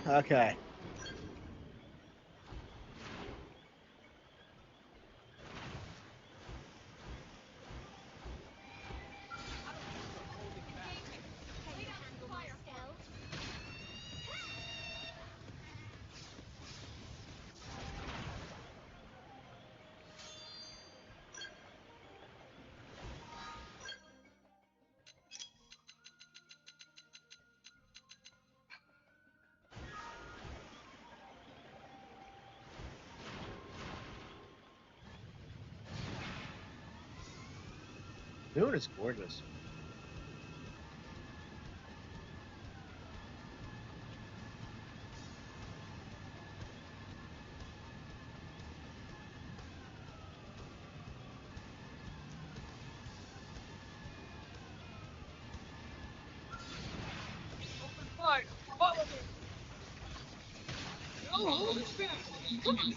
Speaker 1: Okay. Moon is gorgeous.
Speaker 6: Fire! Follow me! No, hold it fast! Come on!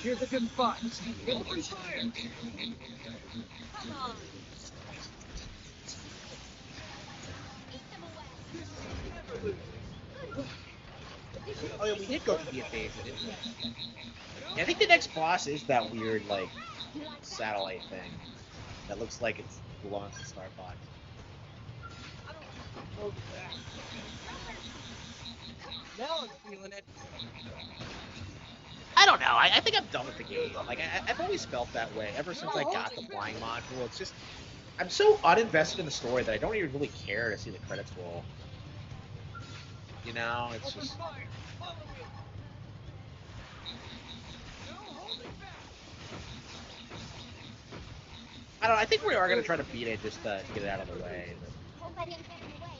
Speaker 6: Here's a good spot. Open fire! Come on!
Speaker 1: Oh yeah, we did go to the invasion, didn't we? Yeah, I think the next boss is that weird, like, satellite thing that looks like it belongs to Star Fox.
Speaker 6: Now I'm feeling it.
Speaker 1: I don't know. I think I'm done with the game. Like, I've always felt that way ever since I got the flying module. It's just, I'm so uninvested in the story that I don't even really care to see the credits roll. You know, it's just. I don't know. I think we are going to try to beat it just to get it out of the way.
Speaker 9: Hope I didn't get in the way.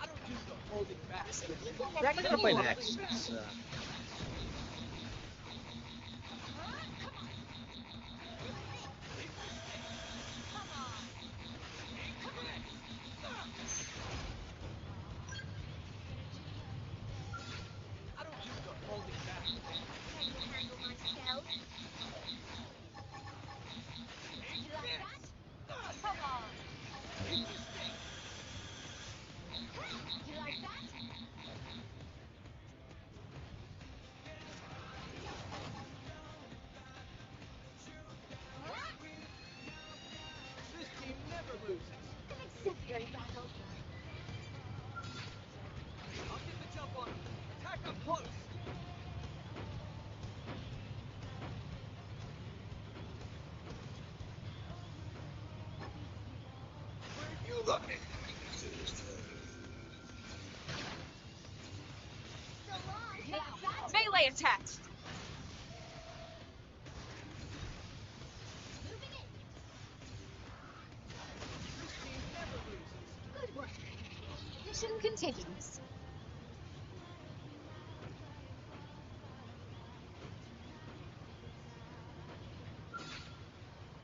Speaker 6: I don't do the holding fast.
Speaker 1: We're actually going to play next. It's,
Speaker 9: Incendiary battle.
Speaker 6: I'll get the jump on him. Attack up close. Where are you looking?
Speaker 2: Melee attacks.
Speaker 9: Good work. Mission continues.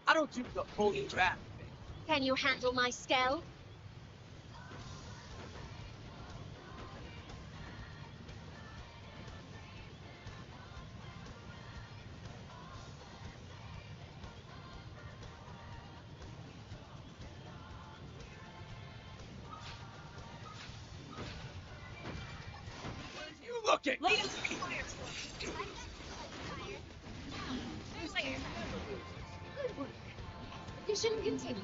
Speaker 6: I don't do the holding back thing.
Speaker 9: Can you handle my spell?
Speaker 6: You looking?
Speaker 9: Good work. Mission continues.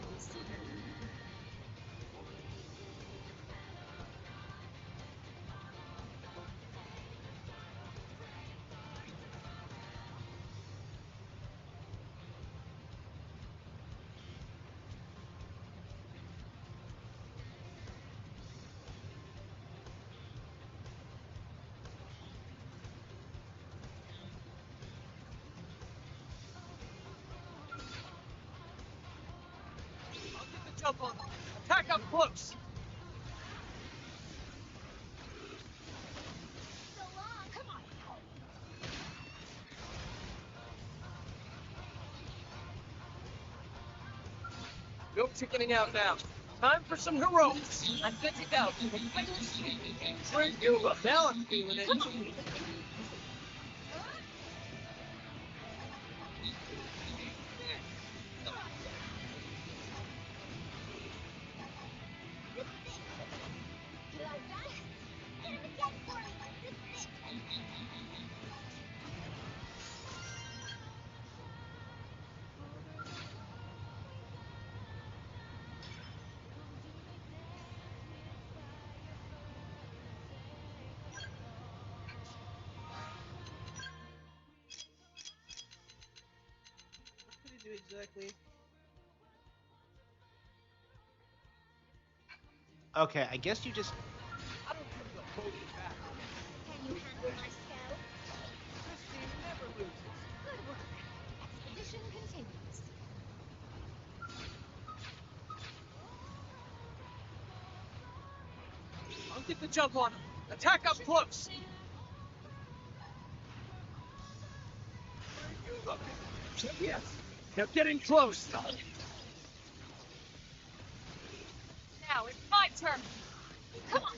Speaker 6: I'll get the jump on him. Attack up close. No chickening out now. Time for some heroics. I'm good to go. Where you look? Now I'm feeling it.
Speaker 1: do exactly? Okay, I guess you just.
Speaker 6: I don't think they'll hold you back.
Speaker 9: Can you handle my scale?
Speaker 6: This team never loses.
Speaker 9: Good work. Expedition continues.
Speaker 6: I'll get the jump on them. Attack up close. Yes. They're getting close.
Speaker 4: Now it's my turn. Come on.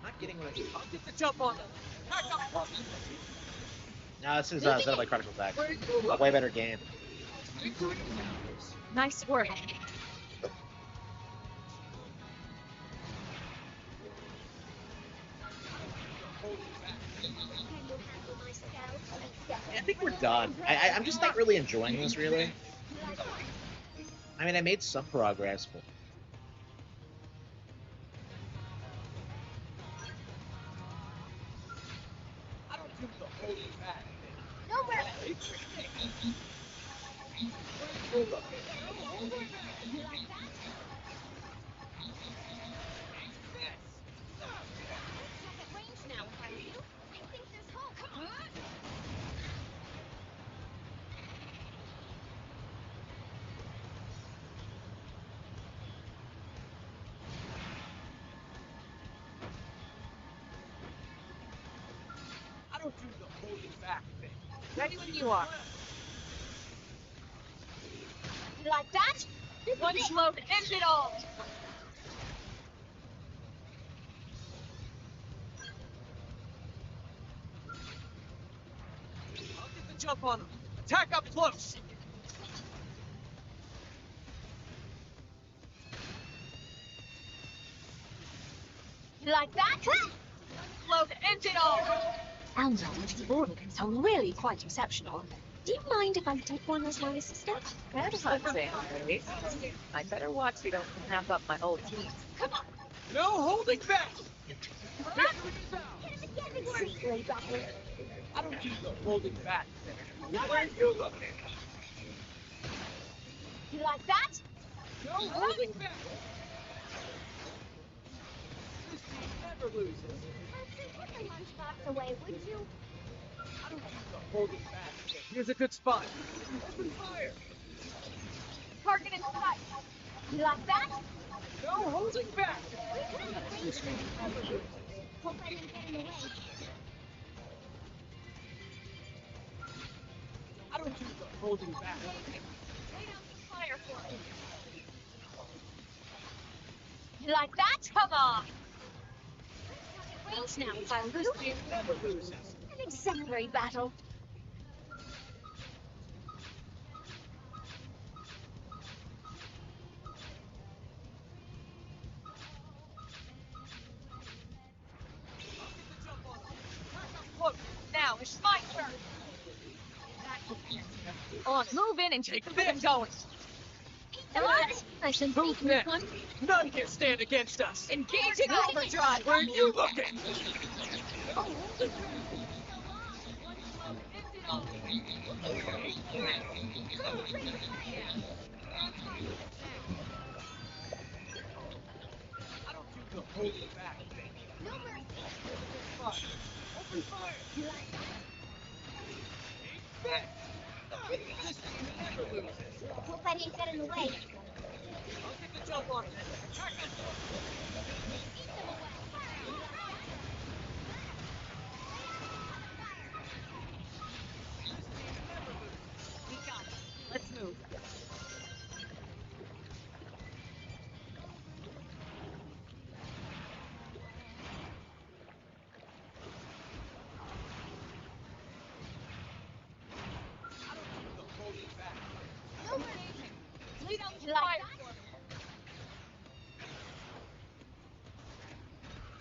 Speaker 1: Not getting what I.
Speaker 6: I'll get the jump on them. Attack up close.
Speaker 1: No, this is Xenoblade Chronicles X. A way better game.
Speaker 4: Nice work.
Speaker 1: I think we're done. I'm just not really enjoying this, really. I mean, I made some progress, but...
Speaker 6: I don't think they'll hold you back.
Speaker 9: No mercy. You like that? Stuck at range now, if I were you. I think there's hope. Come on.
Speaker 6: I don't think they'll hold you back.
Speaker 4: Ready when you are.
Speaker 9: You like that?
Speaker 4: One blow to end it all.
Speaker 6: I'll get the jump on them. Attack up close.
Speaker 9: You like that?
Speaker 4: Blow to end it all.
Speaker 19: Sounds like Mr. Borden can sound really quite exceptional. Do you mind if I take one as my assistant?
Speaker 4: That's something, right? I better watch so you don't snap up my old team.
Speaker 9: Come on.
Speaker 6: No holding back.
Speaker 9: Secretly battle.
Speaker 6: I don't think they'll holding back. Where are you looking?
Speaker 9: You like that?
Speaker 6: No holding back. This team never loses.
Speaker 9: Put the lunchbox away, would you?
Speaker 6: I don't think they'll holding back. Here's a good spot. Open fire.
Speaker 9: Target in sight. You like that?
Speaker 6: No holding back.
Speaker 9: Hope I didn't get in the way.
Speaker 6: I don't think they're holding back.
Speaker 4: Lay down some fire for me.
Speaker 9: You like that?
Speaker 4: Come on.
Speaker 9: Range now, if I were
Speaker 6: This
Speaker 9: you.
Speaker 6: team never loses.
Speaker 9: An exemplary battle.
Speaker 4: Look, now it's my turn. On, move in and
Speaker 6: Take
Speaker 4: keep
Speaker 6: this.
Speaker 4: them going.
Speaker 9: Come on. Nice and
Speaker 6: Who's next? None can stand against us.
Speaker 4: Engaging overdrive.
Speaker 6: Where are you looking? I don't think they'll hold you back.
Speaker 9: No mercy.
Speaker 6: Open fire.
Speaker 9: You like that?
Speaker 6: This team never loses.
Speaker 9: Hope I didn't get in the way.
Speaker 6: I'll get the jump on it. Attack them.
Speaker 4: We got it. Let's move. Lay down some
Speaker 9: You like
Speaker 4: fire
Speaker 9: that?
Speaker 4: for me.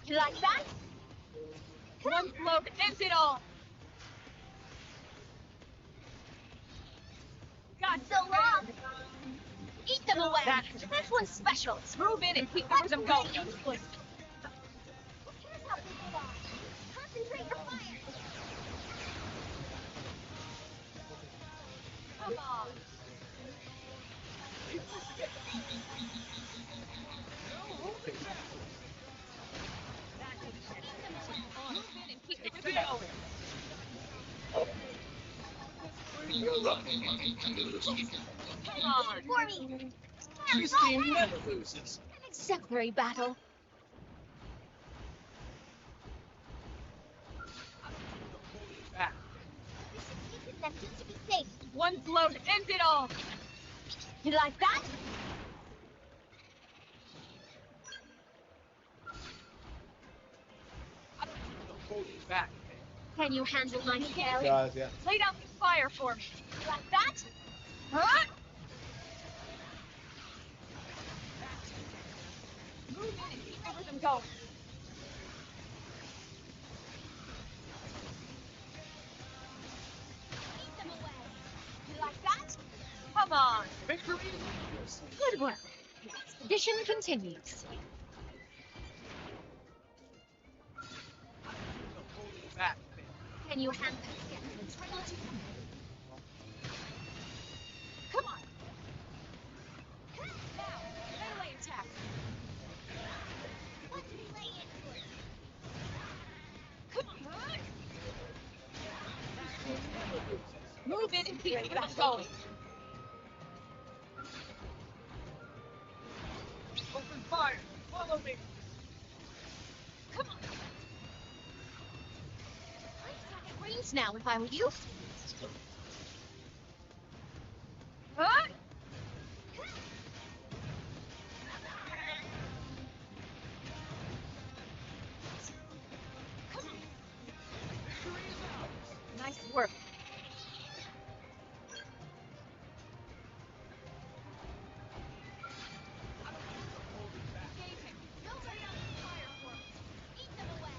Speaker 9: You like that?
Speaker 4: One blow to end it all.
Speaker 9: Got so long. Eat them away.
Speaker 4: That's
Speaker 9: This one's special.
Speaker 4: Let's move in and keep the rhythm going.
Speaker 9: Who cares how big they are? Concentrate your fire. Come on! For me!
Speaker 18: This team never loses.
Speaker 9: An exemplary battle.
Speaker 18: Back.
Speaker 9: We should weaken them just to be safe.
Speaker 2: One blow to end it all.
Speaker 9: You like that?
Speaker 18: Back.
Speaker 9: Can you handle my scale?
Speaker 1: Does, yeah.
Speaker 2: Lay down the fire for me.
Speaker 9: You like that?
Speaker 2: Huh? Move in and keep the rhythm going.
Speaker 9: Keep them away. You like that?
Speaker 2: Come on.
Speaker 18: Victory.
Speaker 2: Good work. The expedition continues.
Speaker 18: Back.
Speaker 9: Can you handle the scale?
Speaker 2: Come on. Now, melee attack.
Speaker 9: Let's lay into it.
Speaker 2: Come on. Move in and keep the rhythm going.
Speaker 18: Open fire. Follow me.
Speaker 2: Come on.
Speaker 9: I'd attack at range now if I were you.
Speaker 2: Huh? Come on. Nice work.
Speaker 9: Nobody else can fire for me. Eat them away.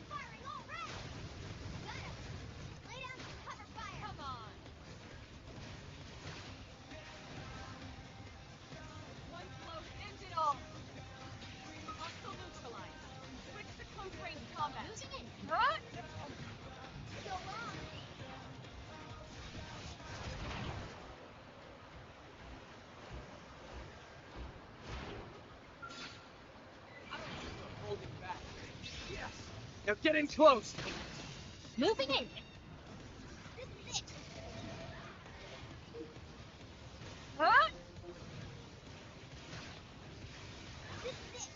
Speaker 9: Firing all round. Got him. Lay down and cover fire.
Speaker 2: Come on. One blow to end it all. Hostile neutralized. Switch to close range combat.
Speaker 9: Losing it.
Speaker 2: Huh?
Speaker 9: So long.
Speaker 18: Holding back. Yes. Now get in close.
Speaker 2: Moving in.
Speaker 9: This is it.
Speaker 2: Huh?
Speaker 9: This is it.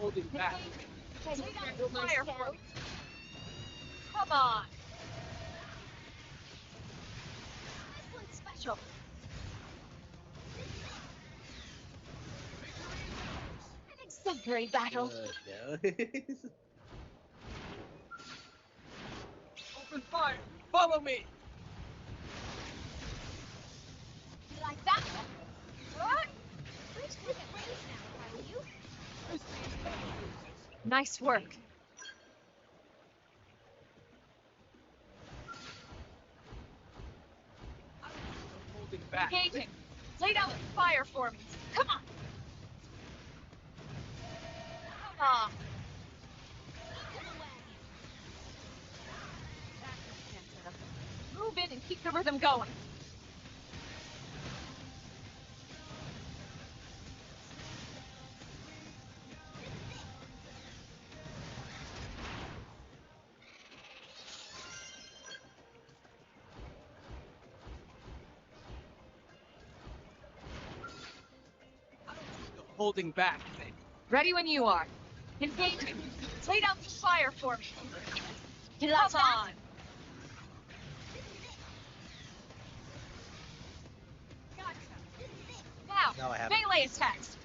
Speaker 18: Holding back.
Speaker 9: Can you handle my
Speaker 2: Fire
Speaker 9: scale?
Speaker 2: for me. Come on.
Speaker 9: This one's special. An exemplary battle.
Speaker 18: Open fire. Follow me.
Speaker 9: You like that? What? I'd attack at range now if I were you.
Speaker 18: This team never loses.
Speaker 2: Nice work.
Speaker 18: Holding back.
Speaker 2: Engaging. Lay down the fire for me. Come on. Come on.
Speaker 9: Eat them away.
Speaker 2: Move in and keep the rhythm going.
Speaker 18: Holding back.
Speaker 2: Ready when you are. Engaging. Lay down the fire for me.
Speaker 9: You like
Speaker 2: Come
Speaker 9: that?
Speaker 2: on. Gotcha. Now,
Speaker 1: No, I haven't.
Speaker 2: melee attacks.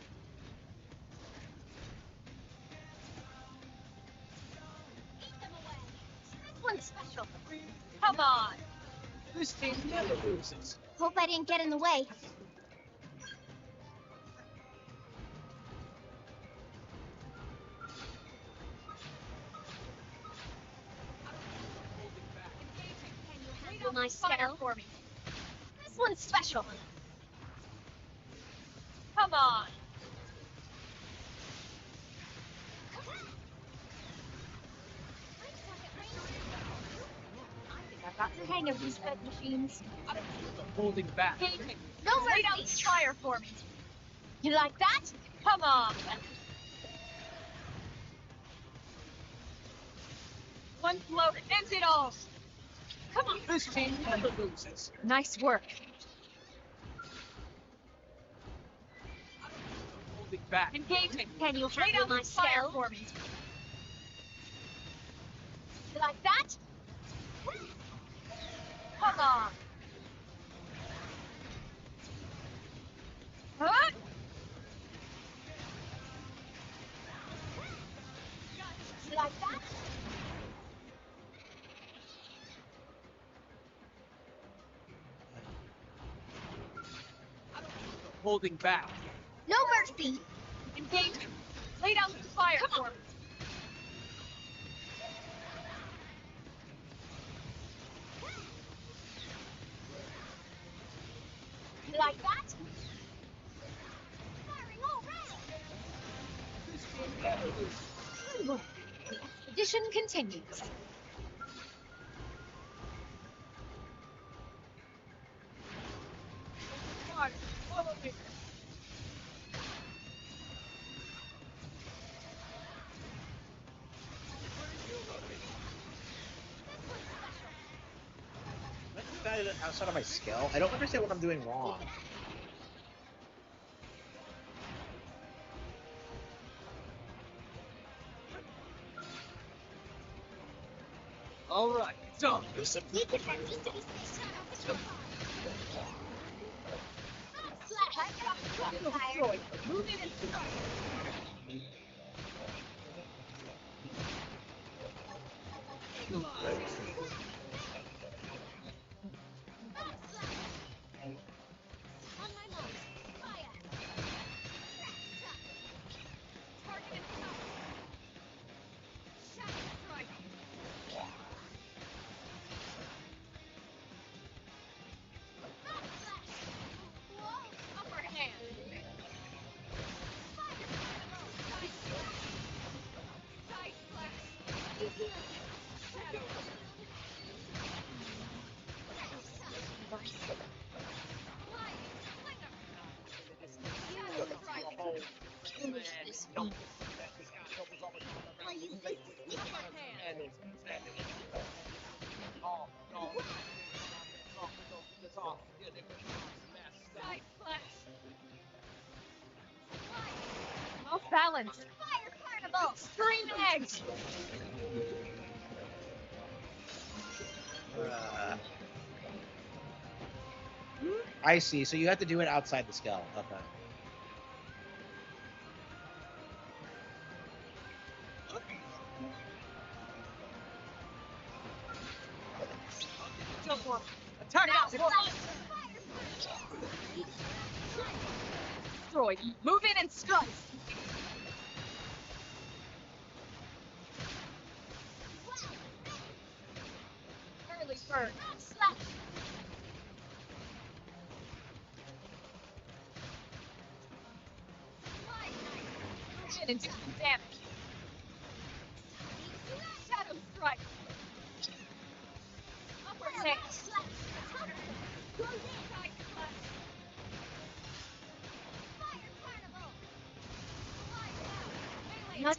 Speaker 9: Eat them away. This one's special.
Speaker 2: Come on.
Speaker 18: This team never loses.
Speaker 9: Hope I didn't get in the way.
Speaker 2: my spell for me. This one's special. Come on. I've got the hang of these red machines.
Speaker 6: Holding back.
Speaker 2: Engaging. No lay down the fire for me. You like that? Come on. One blow ends it all. Come on.
Speaker 6: This team never loses.
Speaker 2: Nice work.
Speaker 6: Holding back.
Speaker 2: Engaging. Can you lay down my fire for me? You like that? Come on. Huh? You like that?
Speaker 6: Holding back.
Speaker 2: No mercy. Engaging. Lay down the fire for me. You like that? Firing all round. The expedition continues. Follow me.
Speaker 1: Outside of my skill, I don't understand what I'm doing wrong.
Speaker 6: All right, done.
Speaker 2: Move it and off balance. Fire carnival. Scream eggs.
Speaker 1: I see. So you have to do it outside the skill. Okay.
Speaker 6: Attack out.
Speaker 2: Destroyed. Move in and strike. Early bird. Slash. Move in and do some damage. Shadow strike. Upper hand. Not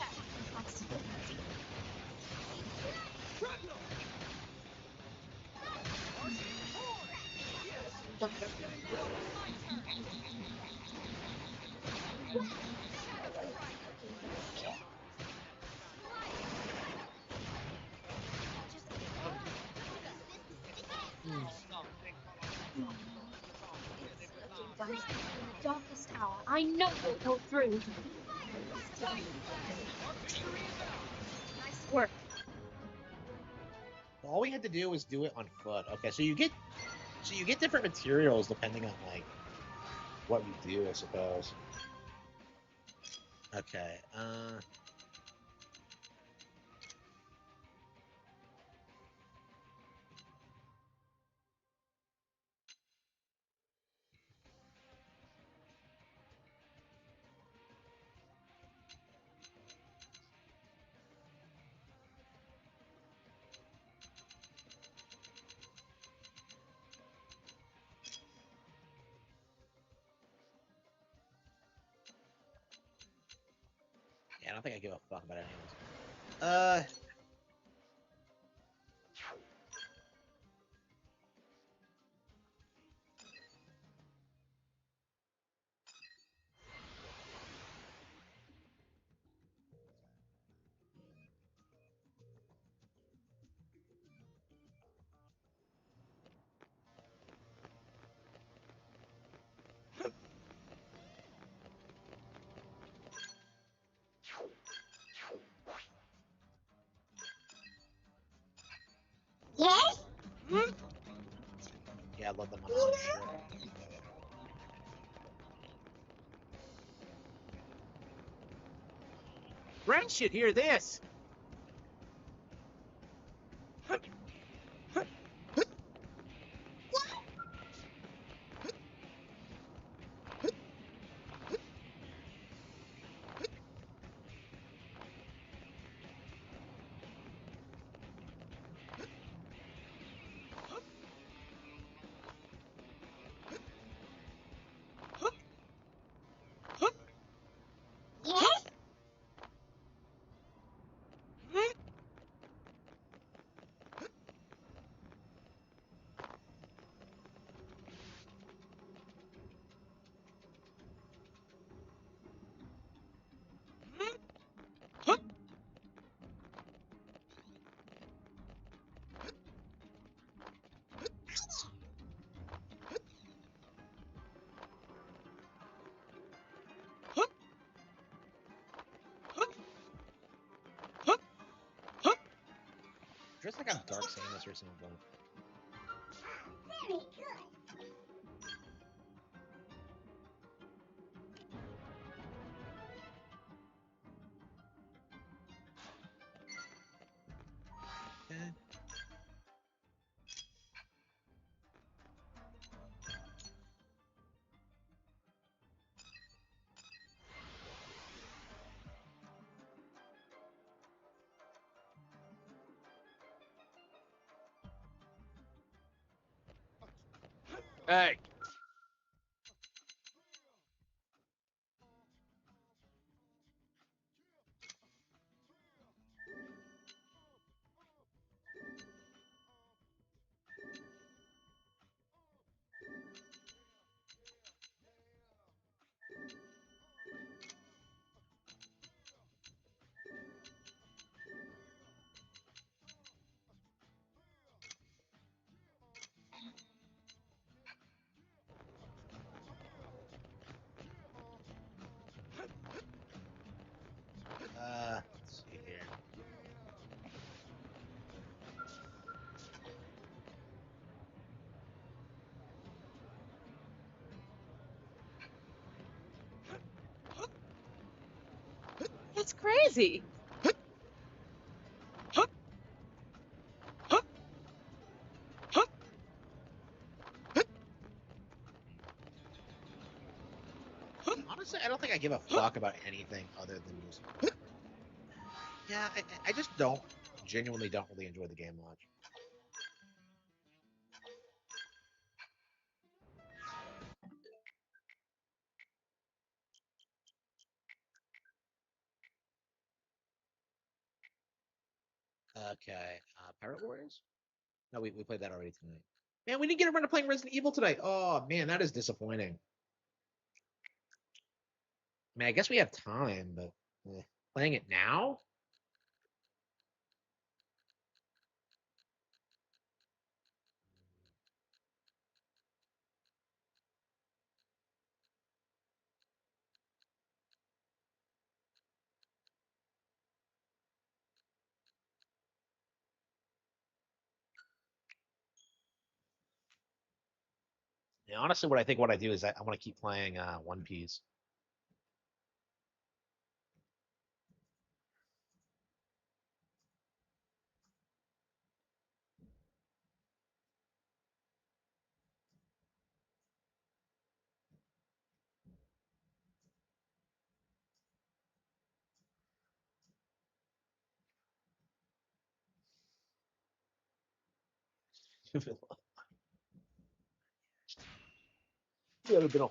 Speaker 2: in the darkest hour. I know you'll go through. Nice work.
Speaker 1: All we had to do was do it on foot. Okay, so you get different materials depending on like what you do, I suppose. Okay. Yeah, I don't think I give a fuck about any of this.
Speaker 9: Yes?
Speaker 1: Yeah, I love the money shit.
Speaker 6: Brent should hear this.
Speaker 9: Yes?
Speaker 1: Dressed like I'm Dark Samus or something.
Speaker 9: Very good.
Speaker 1: Okay.
Speaker 6: Hey.
Speaker 1: Let's see here.
Speaker 4: That's crazy.
Speaker 1: Honestly, I don't think I give a fuck about anything other than music. Yeah, I just genuinely don't really enjoy the game much. Okay, Pirate Warriors? No, we played that already tonight. Man, we didn't get around to playing Resident Evil tonight. Oh man, that is disappointing. I mean, I guess we have time, but playing it now? Yeah, honestly, what I do is I want to keep playing One Piece. Yeah, been on.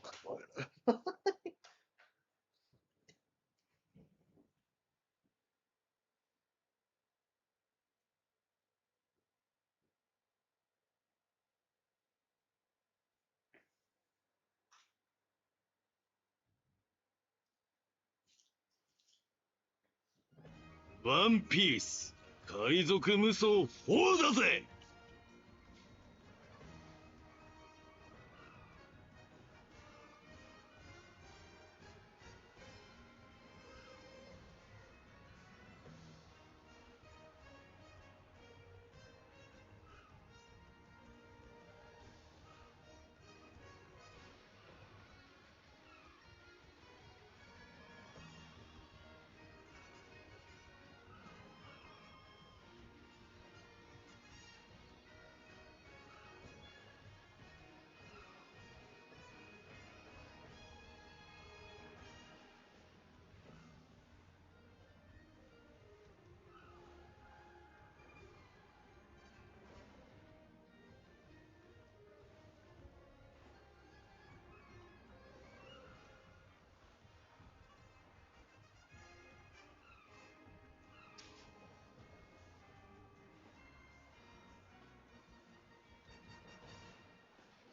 Speaker 5: ワンピース海賊無双4だぜ。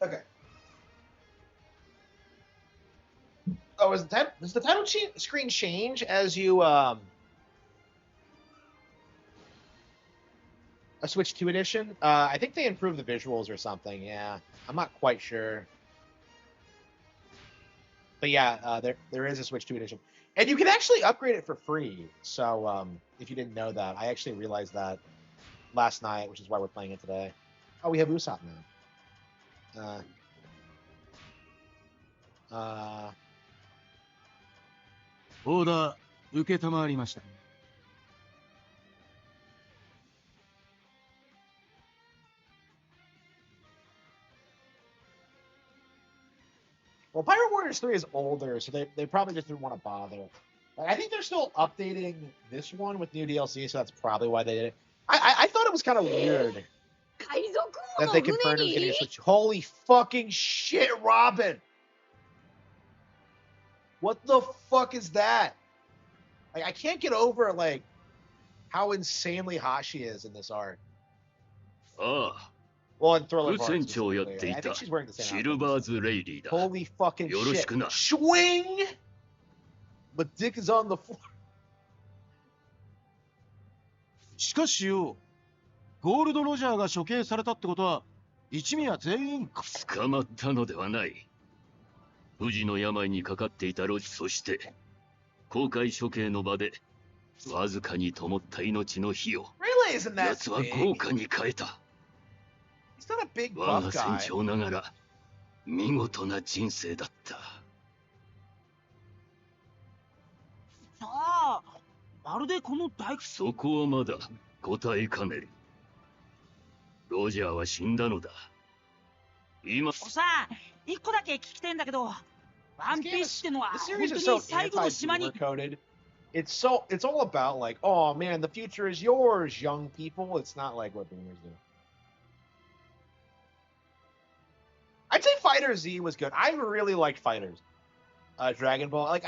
Speaker 1: Okay. Oh, does the title screen change as you a Switch 2 edition? I think they improved the visuals or something. Yeah, I'm not quite sure. But yeah, there is a Switch 2 edition, and you can actually upgrade it for free. So if you didn't know that, I actually realized that last night, which is why we're playing it today. Oh, we have Usopp now.
Speaker 5: オーダー受けたまわりました。
Speaker 1: Well, Pirate Warriors 3 is older, so they probably just didn't want to bother. I think they're still updating this one with new DLC, so that's probably why they did it. I thought it was kind of weird that they confirmed it was getting a Switch. Holy fucking shit, Robin! What the fuck is that? Like, I can't get over like how insanely hot she is in this art.
Speaker 5: ああ。
Speaker 1: Well, in Thriller
Speaker 5: 副船長をやってい
Speaker 1: I
Speaker 5: た
Speaker 1: think she's wearing the same
Speaker 5: シルバーズ・レイリーだ。
Speaker 1: Holy fucking
Speaker 5: よろし
Speaker 1: shit.
Speaker 5: くな。
Speaker 1: Swing! But dick is on the floor.
Speaker 5: しかしよ、ゴールド・ロジャーが処刑されたってことは、一味は全員捕まったのではない。不治の病にかかっていたロジ、そして公開処刑の場でわずかに灯った命の火を
Speaker 1: Really isn't that
Speaker 5: 奴は
Speaker 1: big?
Speaker 5: 豪華に変えた。
Speaker 1: He's not a big
Speaker 5: 我
Speaker 1: buff
Speaker 5: が船
Speaker 1: guy.
Speaker 5: 長ながら見事な人生だった。
Speaker 18: さあ、まるでこの大工。
Speaker 5: そこはまだ答えかねる。ロジャーは死んだのだ。今
Speaker 18: さあ、一個だけ聞きてんだけど、ワンピースってのは
Speaker 1: The
Speaker 18: 本
Speaker 1: series
Speaker 18: 当
Speaker 1: is so
Speaker 18: に最後の島に。
Speaker 1: anti-boomer coded. It's all about like, oh man, the future is yours, young people. It's not like what boomers do. I'd say Fighter Z was good. I really liked Fighters. Dragon Ball. Like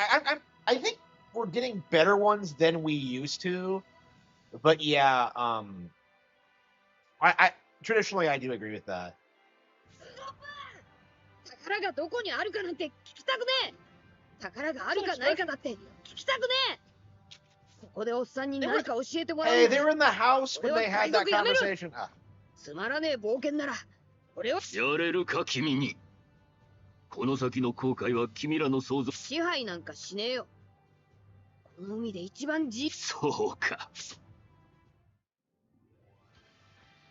Speaker 1: I think we're getting better ones than we used to. But yeah, I traditionally I do agree with that.
Speaker 7: 宝がどこにあるかなんて聞きたくねえ。宝があるかないかだって聞きたくねえ。ここでおっさんに何か教えてもらう。
Speaker 1: Hey, they were in the house when they had that conversation.
Speaker 7: つまらねえ冒険なら俺は
Speaker 5: やれるか君に。この先の後悔は君らの想像。
Speaker 7: 支配なんかしねえよ。この海で一番
Speaker 5: そうか。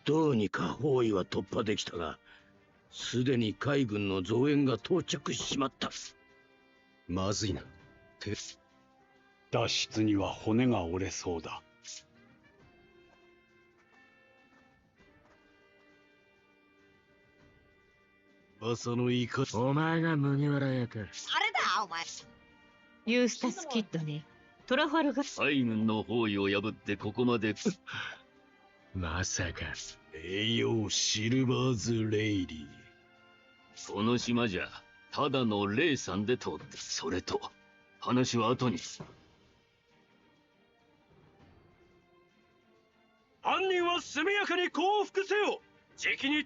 Speaker 10: どうにか包囲は突破できたが、すでに海軍の増援が到着しちまった。
Speaker 8: まずいな。
Speaker 5: 脱出には骨が折れそうだ。
Speaker 10: 噂の言い方。
Speaker 11: お前が麦わら役。
Speaker 19: あれだ、お前。
Speaker 20: ユースタスキッドにトラファルガー。
Speaker 5: 海軍の包囲を破ってここまで。
Speaker 11: まさか。
Speaker 10: 栄養シルバーズ・レイリ
Speaker 5: ー。この島じゃただのレイさんで通って、それと話は後に。
Speaker 10: 犯人は速やかに降伏せよ。じきに。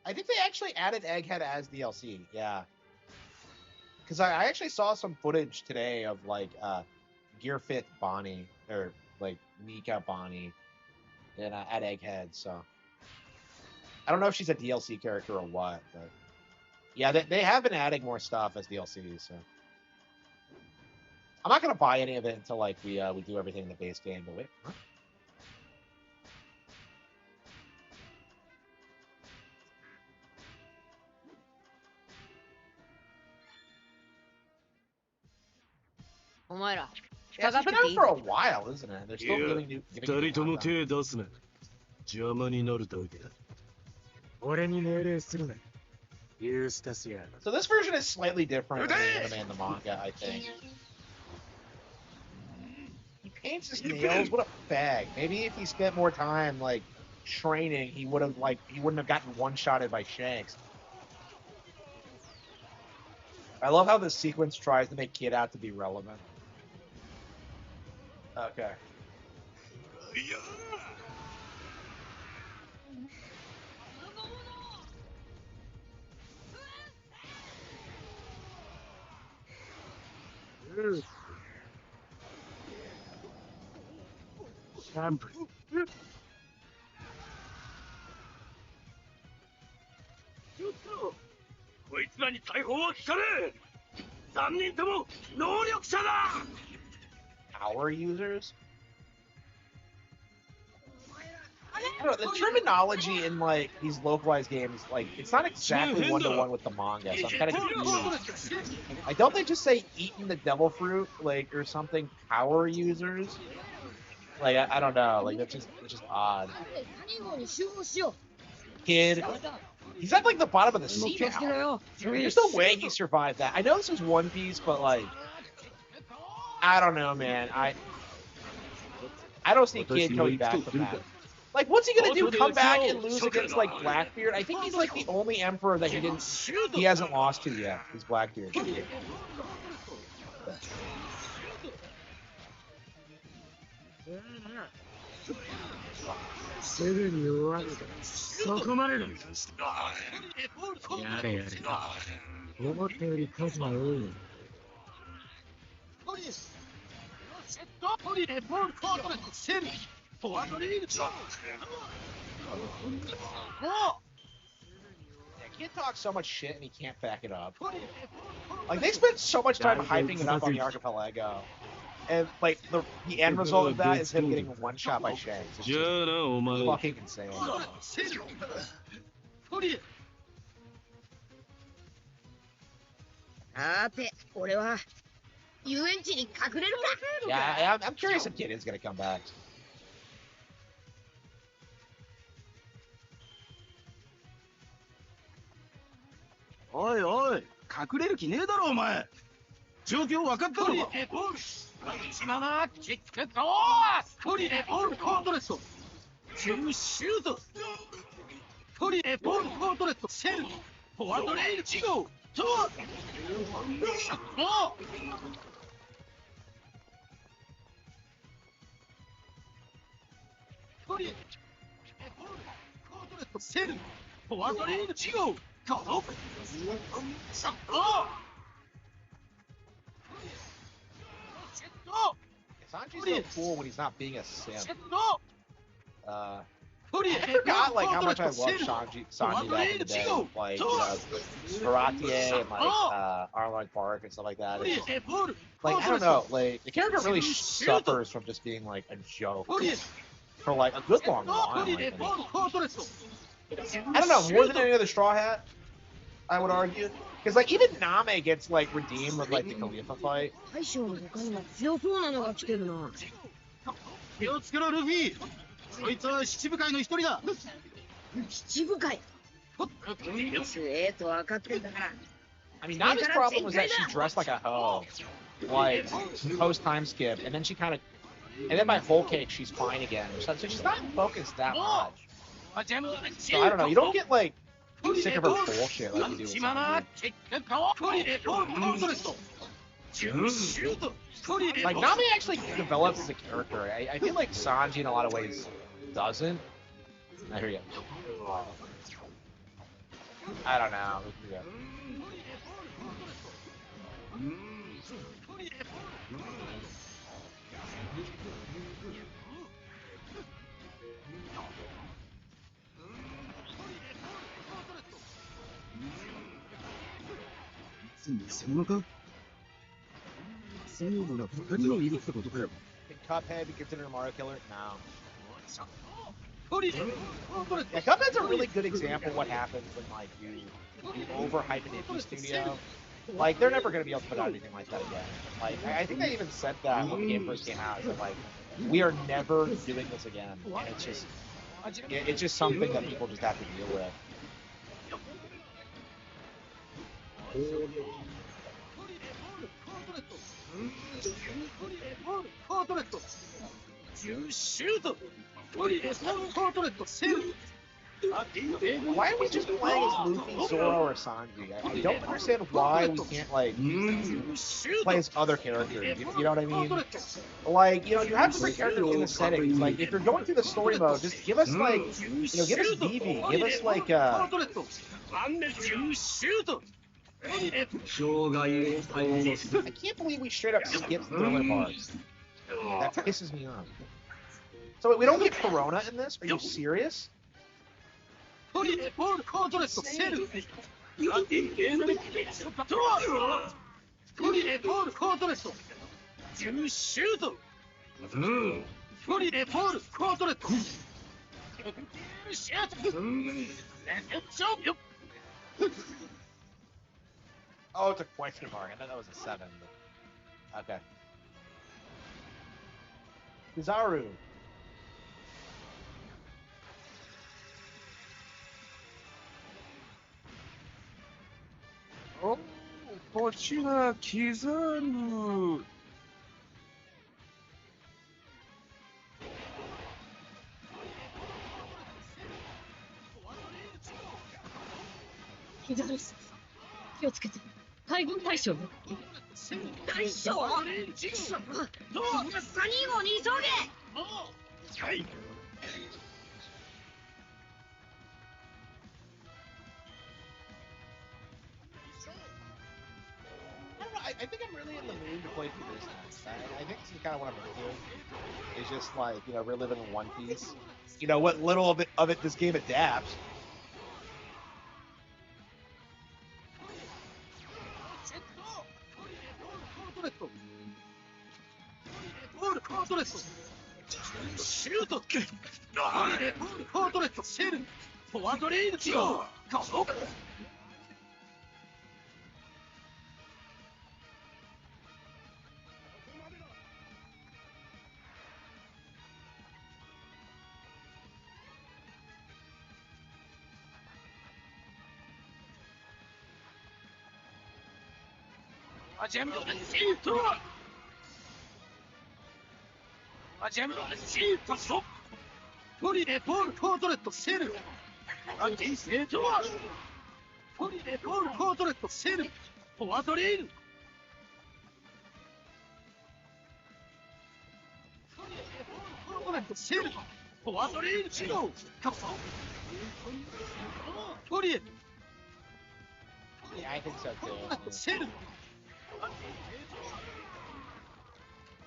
Speaker 1: I I think they actually added Egghead as DLC. Yeah. Because I actually saw some footage today of like Gear Fit Bonnie or like Mika Bonnie and at Egghead. So I don't know if she's a DLC character or what, but yeah, they have been adding more stuff as DLC. So I'm not gonna buy any of it until like we do everything in the base game. But wait, huh? Yeah, it's been out for a while, isn't it? They're still giving new
Speaker 5: 二人とも手出すな。邪魔になるだけだ。
Speaker 11: 俺に命令するな。ユースタスや。
Speaker 1: So this version is slightly different than the anime and the manga, I think. He paints his nails. What a fag. Maybe if he spent more time like training, he wouldn't have gotten one-shotted by Shanks. I love how this sequence tries to make Kid out to be relevant. Okay.
Speaker 11: Champ.
Speaker 5: こいつらに大砲は効かねえ。3人とも能力者だ。
Speaker 1: Power users? I don't know, the terminology in like these localized games, like it's not exactly one-to-one with the manga, so I'm kind of confused. Like, don't they just say eating the devil fruit, like, or something? Power users? Like, I don't know. Like, it's just odd. Kid. He's at like the bottom of the sea now. There's no way he survived that. I know this is One Piece, but like, I don't know, man. I don't see Kid coming back from that. Like, what's he gonna do? Come back and lose against like Blackbeard? I think he's like the only emperor that he hasn't lost to yet. Is Blackbeard. Kid talks so much shit and he can't back it up. Like, they spent so much time hyping it up on the archipelago. And, like, the end result of that is him getting one shot by Shanks. It's just fucking insane.
Speaker 7: さて、俺は遊園地に隠れるか。
Speaker 1: Yeah, I'm curious if Kid is gonna come back.
Speaker 6: おいおい、隠れる気ねえだろお前。状況分かったろ。島なキックコース。トリレボールコートレスト。チームシュート。トリレボールコートレスト。セル。フォワードレイル1号。と。トリレボールコートレスト。セル。フォワードレイル1号。Go!
Speaker 1: Sanji's so cool when he's not being a simp. I forgot like how much I love Sanji back in the day, like Karate and like Arlong Park and stuff like that. It's just, like, I don't know, like the character really suffers from just being like a joke for like a good long while. I don't know, more than any other Straw Hat, I would argue. Because, like, even Name gets, like, redeemed with, like, the Khalifa fight.
Speaker 7: 大将の他にも強そうなのが来てるな。
Speaker 6: 気をつけろ、ルフィ。そいつは七部会の一人だ。
Speaker 7: 七部会。強えと分かってんだから。
Speaker 1: I mean, Name's problem was that she dressed like a hoe. Like, post time skip, and then she kind of... And then by Whole Cake, she's fine again. So she's not focused that much. So, I don't know, you don't get, like, sick of her bullshit like you do with Sanji. Like, Nami actually develops as a character. I feel like Sanji in a lot of ways doesn't. I hear you. I don't know. Yeah. Can Cuphead be considered a Mario killer? No. Yeah, Cuphead's a really good example of what happens when like you overhype an indie studio. Like they're never gonna be able to put out anything like that again. Like I think they even said that when the game first came out. That like we are never doing this again, and it's just something that people just have to deal with. Why are we just playing as Luffy, Zoro, or Sanji? I don't understand why we can't like play as other characters. You know what I mean? Like, you know, you have different characters in the settings. Like, if you're going through the story mode, just give us like, you know, give us Vivi, give us like I can't believe we straight up skipped thriller parts. That pisses me off. So we don't get Corona in this? Are you serious? Oh, it's a question mark. I thought that was a 7. But... Okay. Kizaru.
Speaker 5: Oh, こちらキザル。
Speaker 3: キザルス、気をつけて。海軍大将よ。大将？そんな3人を急げ！はい。
Speaker 1: I think I'm really in the mood to play through this next. I think this is kind of what I'm into. It's just like, you know, reliving One Piece. You know, what little of it this game adapts. Yeah, I think so too.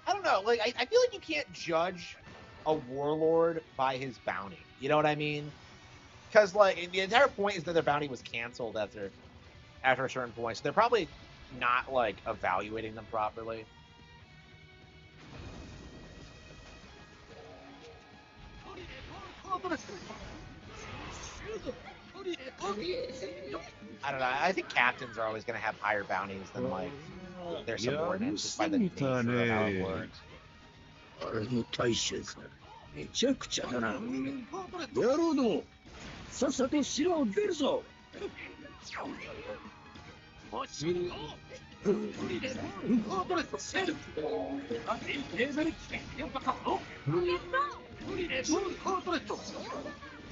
Speaker 1: I don't know. Like, I feel like you can't judge a warlord by his bounty. You know what I mean? Because like the entire point is that their bounty was canceled after a certain point, so they're probably not like evaluating them properly. I don't know. I think captains are always going to have higher bounties than like their subordinates, just by the nature of how it works.
Speaker 10: あれの大将か。めちゃくちゃだな。野郎ども、さっさと城を出るぞ。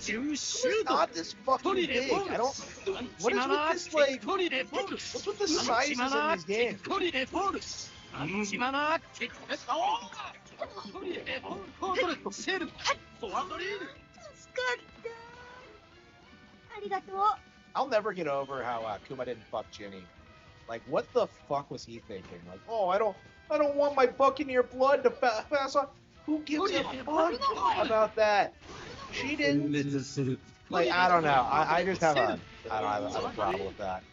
Speaker 1: It's not this fucking big. I don't. What is with this like? What's with the sizes in these games?
Speaker 9: ありがとう。
Speaker 1: I'll never get over how Kuma didn't fuck Ginny. Like, what the fuck was he thinking? Like, oh, I don't want my Buccaneer blood to pass on. Who gives a fuck about that? She didn't. Like, I don't know. I just have a I have a problem with that.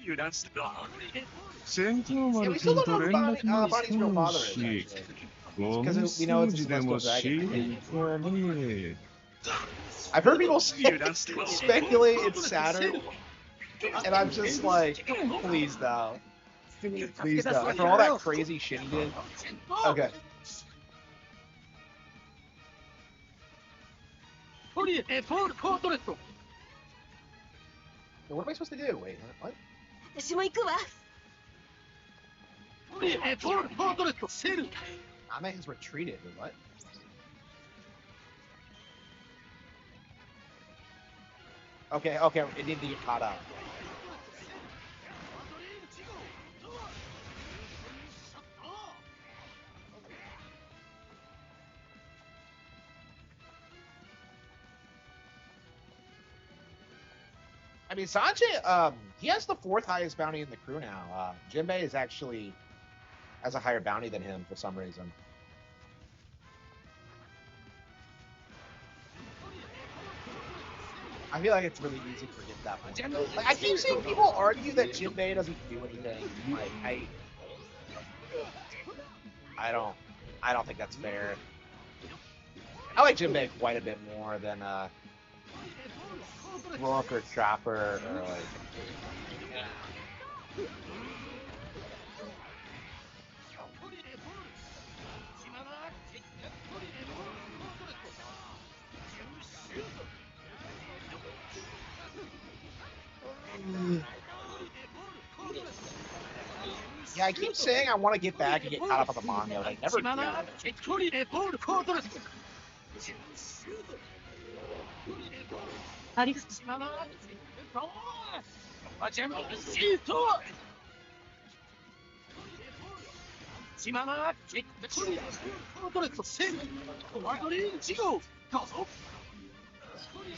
Speaker 1: Yeah, we still don't know who Bonnie's real father is, actually. Because we know it's a celestial dragon. I've heard people speculate it's Saturn, and I'm just like, please no. Please no. After all that crazy shit he did. Okay. What am I supposed to do? Wait, what? Ame has retreated. What? Okay, it needed to get caught up. I mean, Sanjay, he has the 4th highest bounty in the crew now. Jinbei is actually has a higher bounty than him for some reason. I feel like it's really easy to forget that one. Like, I keep seeing people argue that Jinbei doesn't do anything. Like, I don't think that's fair. I like Jinbei quite a bit more than Rook or Chopper or like. Yeah, I keep saying I want to get back and get caught up on the manga, but I never do.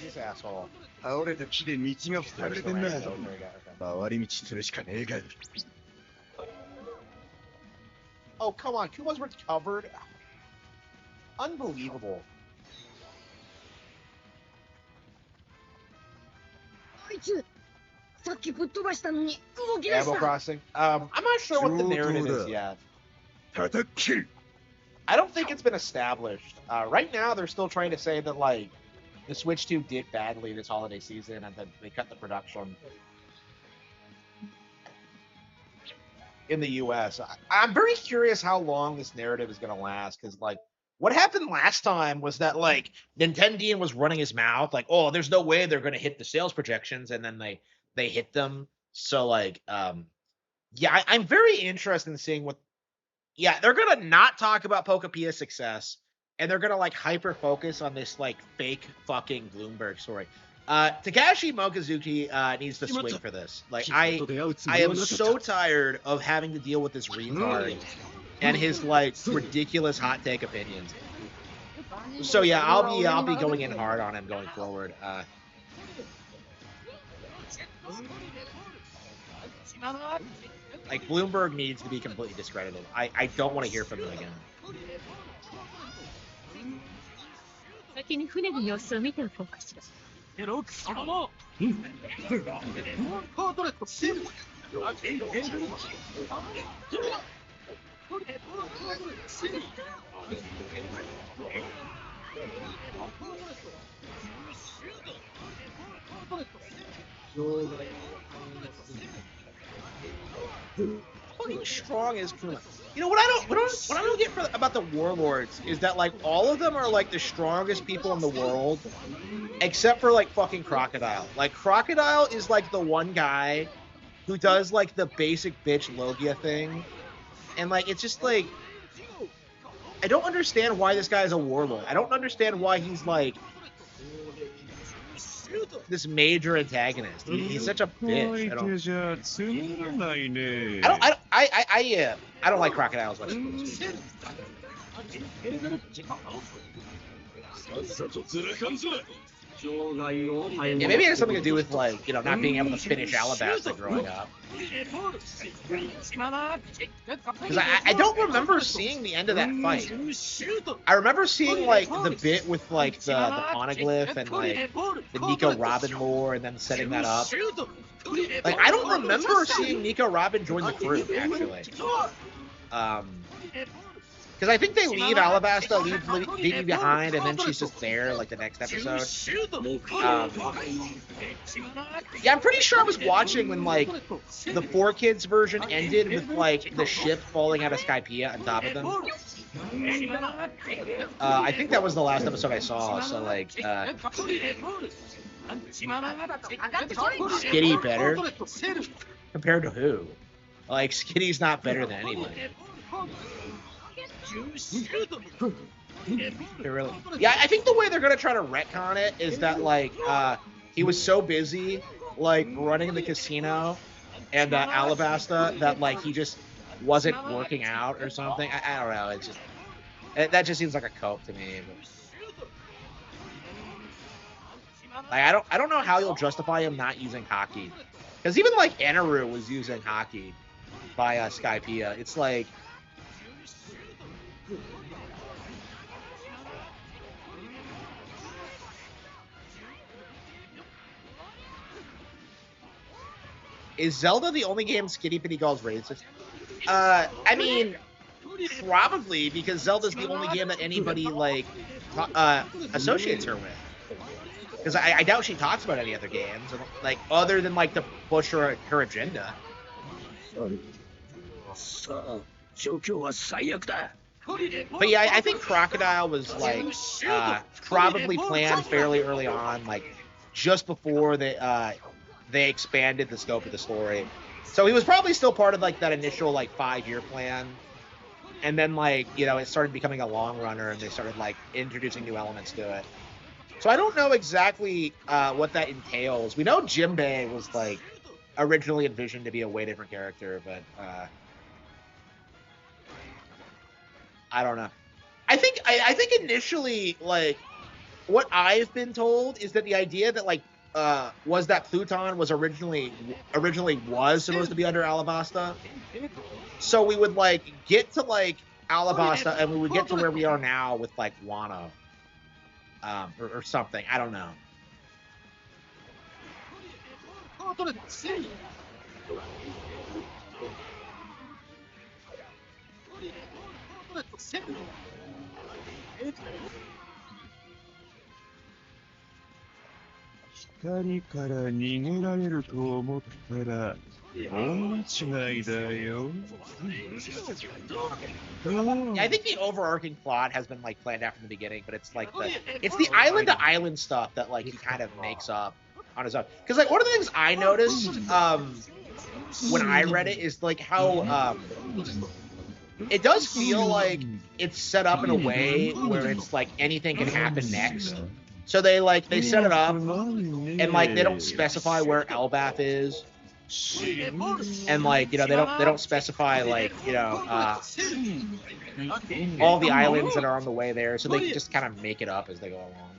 Speaker 1: This asshole.
Speaker 8: 倒れた木で道が塞がれてんな。回り道するしかねえか。
Speaker 1: Oh, come on. Kuma's recovered. Unbelievable. Animal Crossing. I'm not sure what the narrative is yet. I don't think it's been established. Right now, they're still trying to say that, like, the Switch 2 did badly this holiday season and then they cut the production. In the US. I'm very curious how long this narrative is going to last, because, like, what happened last time was that, like, Nintendian was running his mouth, like, oh, there's no way they're going to hit the sales projections, and then they hit them. So, like, yeah, I'm very interested in seeing what. Yeah, they're going to not talk about Pokopia's success, and they're going to, like, hyper focus on this, like, fake fucking Bloomberg story. Takashi Mochizuki needs to swing for this. Like, I am so tired of having to deal with this retard and his, like, ridiculous hot take opinions. So yeah, I'll be going in hard on him going forward. Like, Bloomberg needs to be completely discredited. I don't want to hear from him again.
Speaker 3: 先に船の様子を見ておこうかしら。
Speaker 1: Fucking strong as Kuma. You know what I don't get about the warlords is that, like, all of them are like the strongest people in the world, except for, like, fucking Crocodile. Like, Crocodile is like the one guy who does, like, the basic bitch Logia thing, and, like, it's just like, I don't understand why this guy is a warlord. I don't understand why he's, like, this major antagonist. He's such a bitch. I don't like Crocodile as much. Yeah, maybe it has something to do with, like, you know, not being able to finish Alabasta growing up. Because I don't remember seeing the end of that fight. I remember seeing, like, the bit with, like, the poneglyph and, like, the Nico Robin lore and then setting that up. Like, I don't remember seeing Nico Robin join the crew, actually. Because I think they leave Alabasta, leave Vivi behind, and then she's just there, like, the next episode. Yeah, I'm pretty sure I was watching when, like, the 4Kids version ended with, like, the ship falling out of Skypiea on top of them. I think that was the last episode I saw, so, like, Skitty better? Compared to who? Like, Skitty's not better than anybody. Really, yeah, I think the way they're gonna try to retcon it is that, like, he was so busy, like, running the casino and Alabasta that, like, he just wasn't working out or something. I don't know. It's just that just seems like a cope to me. But, like, I don't know how you'll justify him not using hockey, because even, like, Eneru was using hockey by Skypiea. It's like. Is Zelda the only game Skitty Pitty calls racist? I mean, probably, because Zelda's the only game that anybody, like, associates her with. Because I doubt she talks about any other games, like, other than, like, to push her agenda. But yeah, I think Crocodile was, like, probably planned fairly early on, like, just before they expanded the scope of the story. So he was probably still part of, like, that initial, like, 5-year plan. And then, like, you know, it started becoming a long runner and they started, like, introducing new elements to it. So I don't know exactly what that entails. We know Jimbei was, like, originally envisioned to be a way different character, but I don't know. I think initially, like, what I've been told is that the idea that, like, was that Pluton was originally was supposed to be under Alabasta. So we would, like, get to, like, Alabasta and we would get to where we are now with, like, Wano. Or something. I don't know.
Speaker 5: Yeah, I think
Speaker 1: the overarching plot has been, like, planned out from the beginning, but it's like it's the island to island stuff that, like, he kind of makes up on his own. Because, like, one of the things I noticed when I read it is, like, how it does feel like it's set up in a way where it's like anything can happen next. So they set it up and, like, they don't specify where Elbath is. And, like, you know, they don't specify, like, you know, all the islands that are on the way there, so they just kind of make it up as they go along,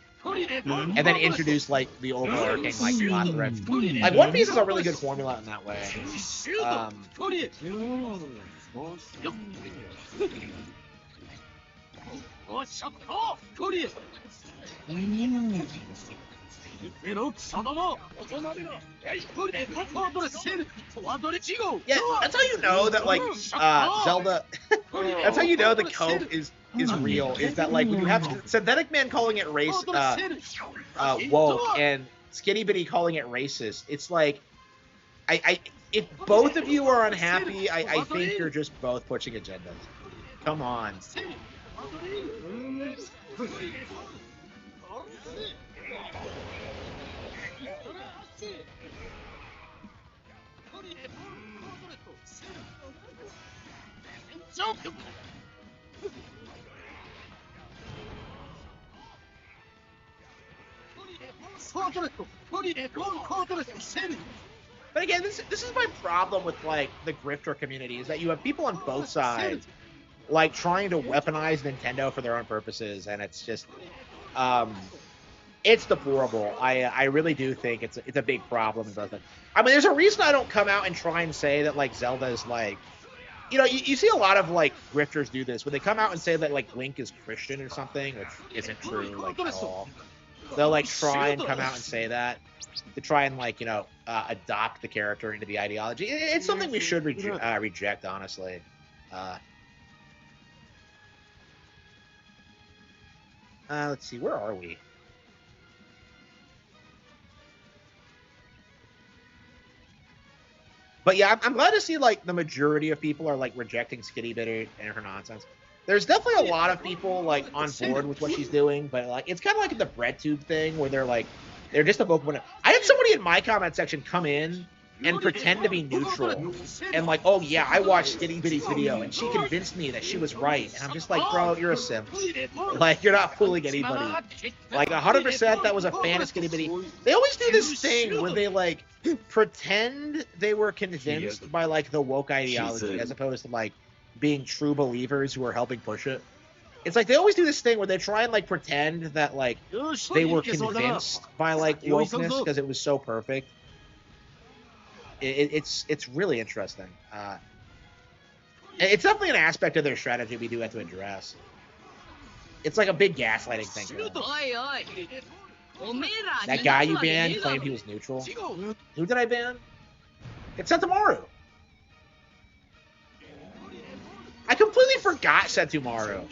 Speaker 1: and then introduce, like, the overarching, like, plot thread. Like, One Piece is a really good formula in that way. Yeah, that's how you know that, like, Zelda. That's how you know the cope is real. Is that, like, when you have Synthetic Man calling it race woke and Skinny Bitty calling it racist, it's like, if both of you are unhappy, I think you're just both pushing agendas. Come on. But again, this is my problem with, like, the grifter community, is that you have people on both sides, like trying to weaponize Nintendo for their own purposes, and it's just it's deplorable. I really do think it's a big problem in both. I mean, there's a reason I don't come out and try and say that like Zelda is like, you know, you see a lot of like grifters do this when they come out and say that like Link is Christian or something, which isn't true like at all. They'll like try and come out and say that to try and like, you know, adopt the character into the ideology. It's something we should reject, honestly. Let's see, where are we? But yeah, I'm glad to see like the majority of people are like rejecting Skitty Bitter and her nonsense. There's definitely a lot of people like on board with what she's doing, but like it's kind of like the BreadTube thing where they're just a Pokemon. I had somebody in my comment section come in and pretend to be neutral and like, oh yeah, I watched Skitty Bitty's video and she convinced me that she was right, and I'm just like, bro, you're a simp. Like, you're not fooling anybody. Like 100% that was a fan of Skitty Bitty. They always do this thing where they like pretend they were convinced by like the woke ideology as opposed to like being true believers who are helping push it. It's like they always do this thing where they try and like pretend that like they were convinced by like wokeness because it was so perfect. It's really interesting. It's definitely an aspect of their strategy we do have to address. It's like a big gaslighting thing. That guy you banned claimed he was neutral. Who did I ban? It's Sentamaru. I completely forgot Sentamaru.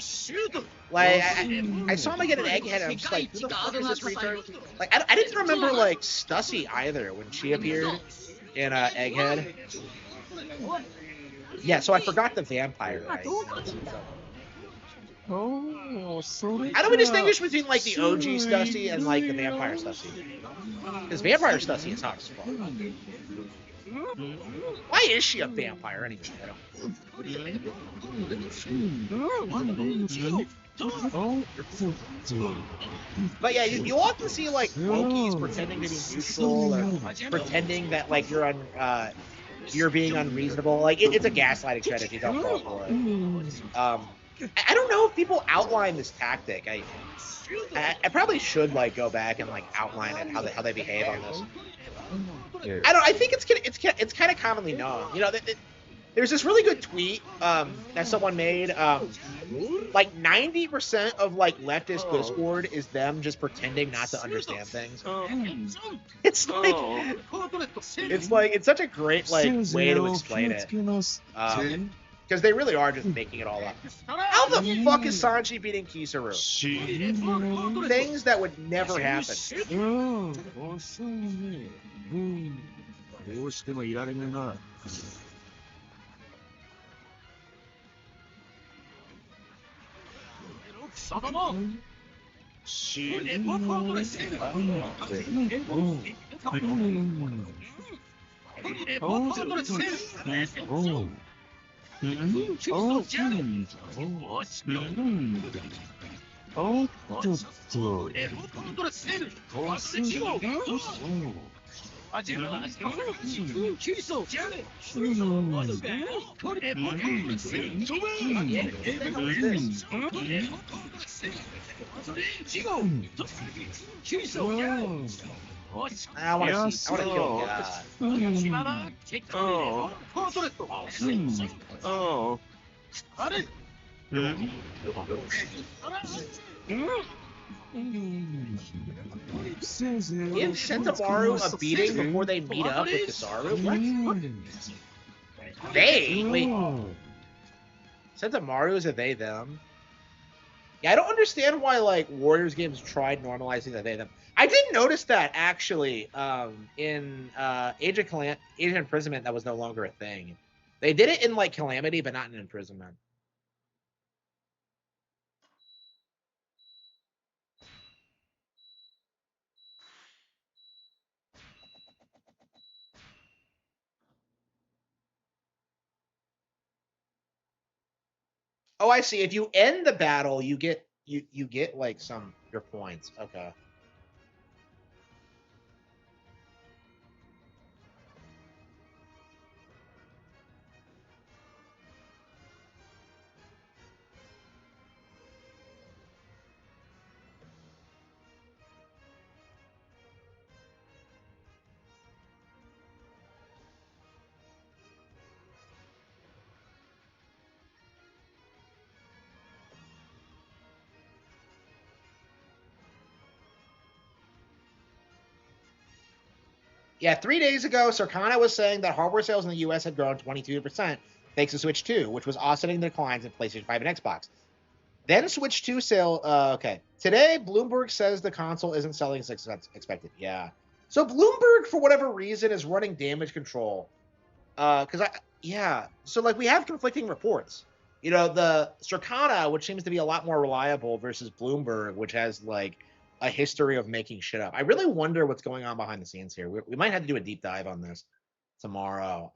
Speaker 1: Like, I saw him get an egghead, and I'm just like, who the fuck is this retard? Like, I didn't remember, like, Stussy either when she appeared in Egghead. Yeah, so I forgot the vampire, right? How do we distinguish between, like, the OG Stussy and, like, the vampire Stussy? Because vampire Stussy is hot as fuck. Why is she a vampire anyway? But yeah, you often see like Wokies pretending to be neutral or pretending that like you're being unreasonable. Like it's a gaslighting strategy. Don't fall for it. I don't know if people outline this tactic. I probably should like go back and like outline it how they behave on this. I think it's kind of commonly known. You know, there's this really good tweet that someone made. Like 90% of like leftist Discord is them just pretending not to understand things. It's such a great like way to explain it. Because they really are just making it all up. How the fuck is Sanji beating Kizaru? Things that would never happen. I want to kill Give Sentamaru a beating before they meet up with Kizaru? What? They? Wait. Sentamaru is a they, them? Yeah, I don't understand why, like, Warriors games tried normalizing the they, them. I did notice that, actually, in Age of Imprisonment, that was no longer a thing. They did it in, like, Calamity, but not in Imprisonment. Oh, I see. If you end the battle, you get like your points. Okay. Yeah, 3 days ago, Circana was saying that hardware sales in the US had grown 22% thanks to Switch 2, which was offsetting the declines in PlayStation 5 and Xbox. Then Switch 2 sale. Okay. Today, Bloomberg says the console isn't selling as expected. Yeah. So Bloomberg, for whatever reason, is running damage control. Yeah. So like we have conflicting reports. You know, the Circana, which seems to be a lot more reliable, versus Bloomberg, which has like a history of making shit up. I really wonder what's going on behind the scenes here. We might have to do a deep dive on this tomorrow.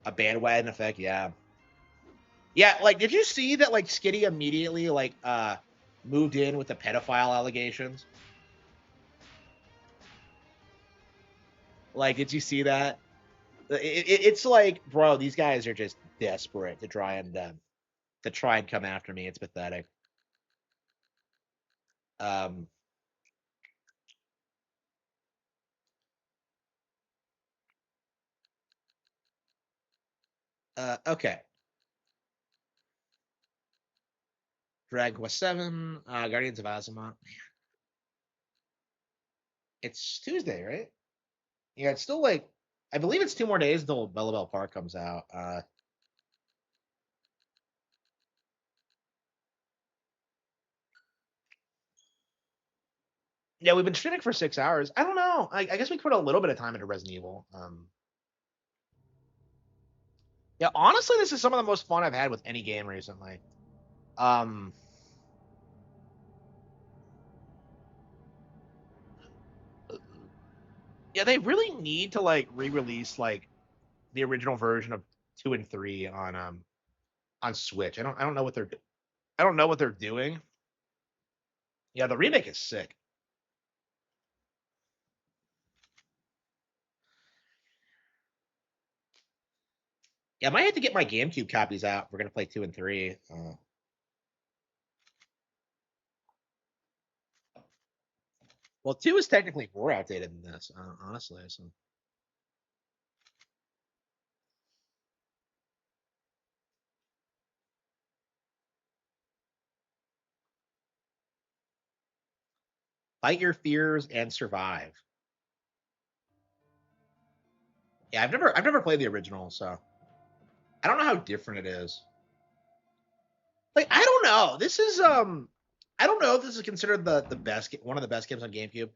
Speaker 1: A bandwagon effect, yeah. Yeah, like, did you see that, like, Skitty immediately, like, moved in with the pedophile allegations? Like, did you see that? It's like, bro, these guys are just desperate to try and come after me. It's pathetic. Um, okay. Dragon Quest 7, Guardians of Azimuth. It's Tuesday, right? Yeah, it's still like, I believe it's 2 more days until Bellabelle Park comes out. Yeah, we've been streaming for 6 hours. I don't know. I guess we put a little bit of time into Resident Evil. Yeah, honestly, this is some of the most fun I've had with any game recently. Um, yeah, they really need to like re-release like the original version of 2 and 3 on Switch. I don't know what they're doing. Yeah, the remake is sick. Yeah, I might have to get my GameCube copies out. We're gonna play 2 and 3. Well, 2 is technically more outdated than this, honestly. So. Fight your fears and survive. Yeah, I've never played the original, so I don't know how different it is. Like, I don't know. This is I don't know if this is considered the best one of the best games on GameCube.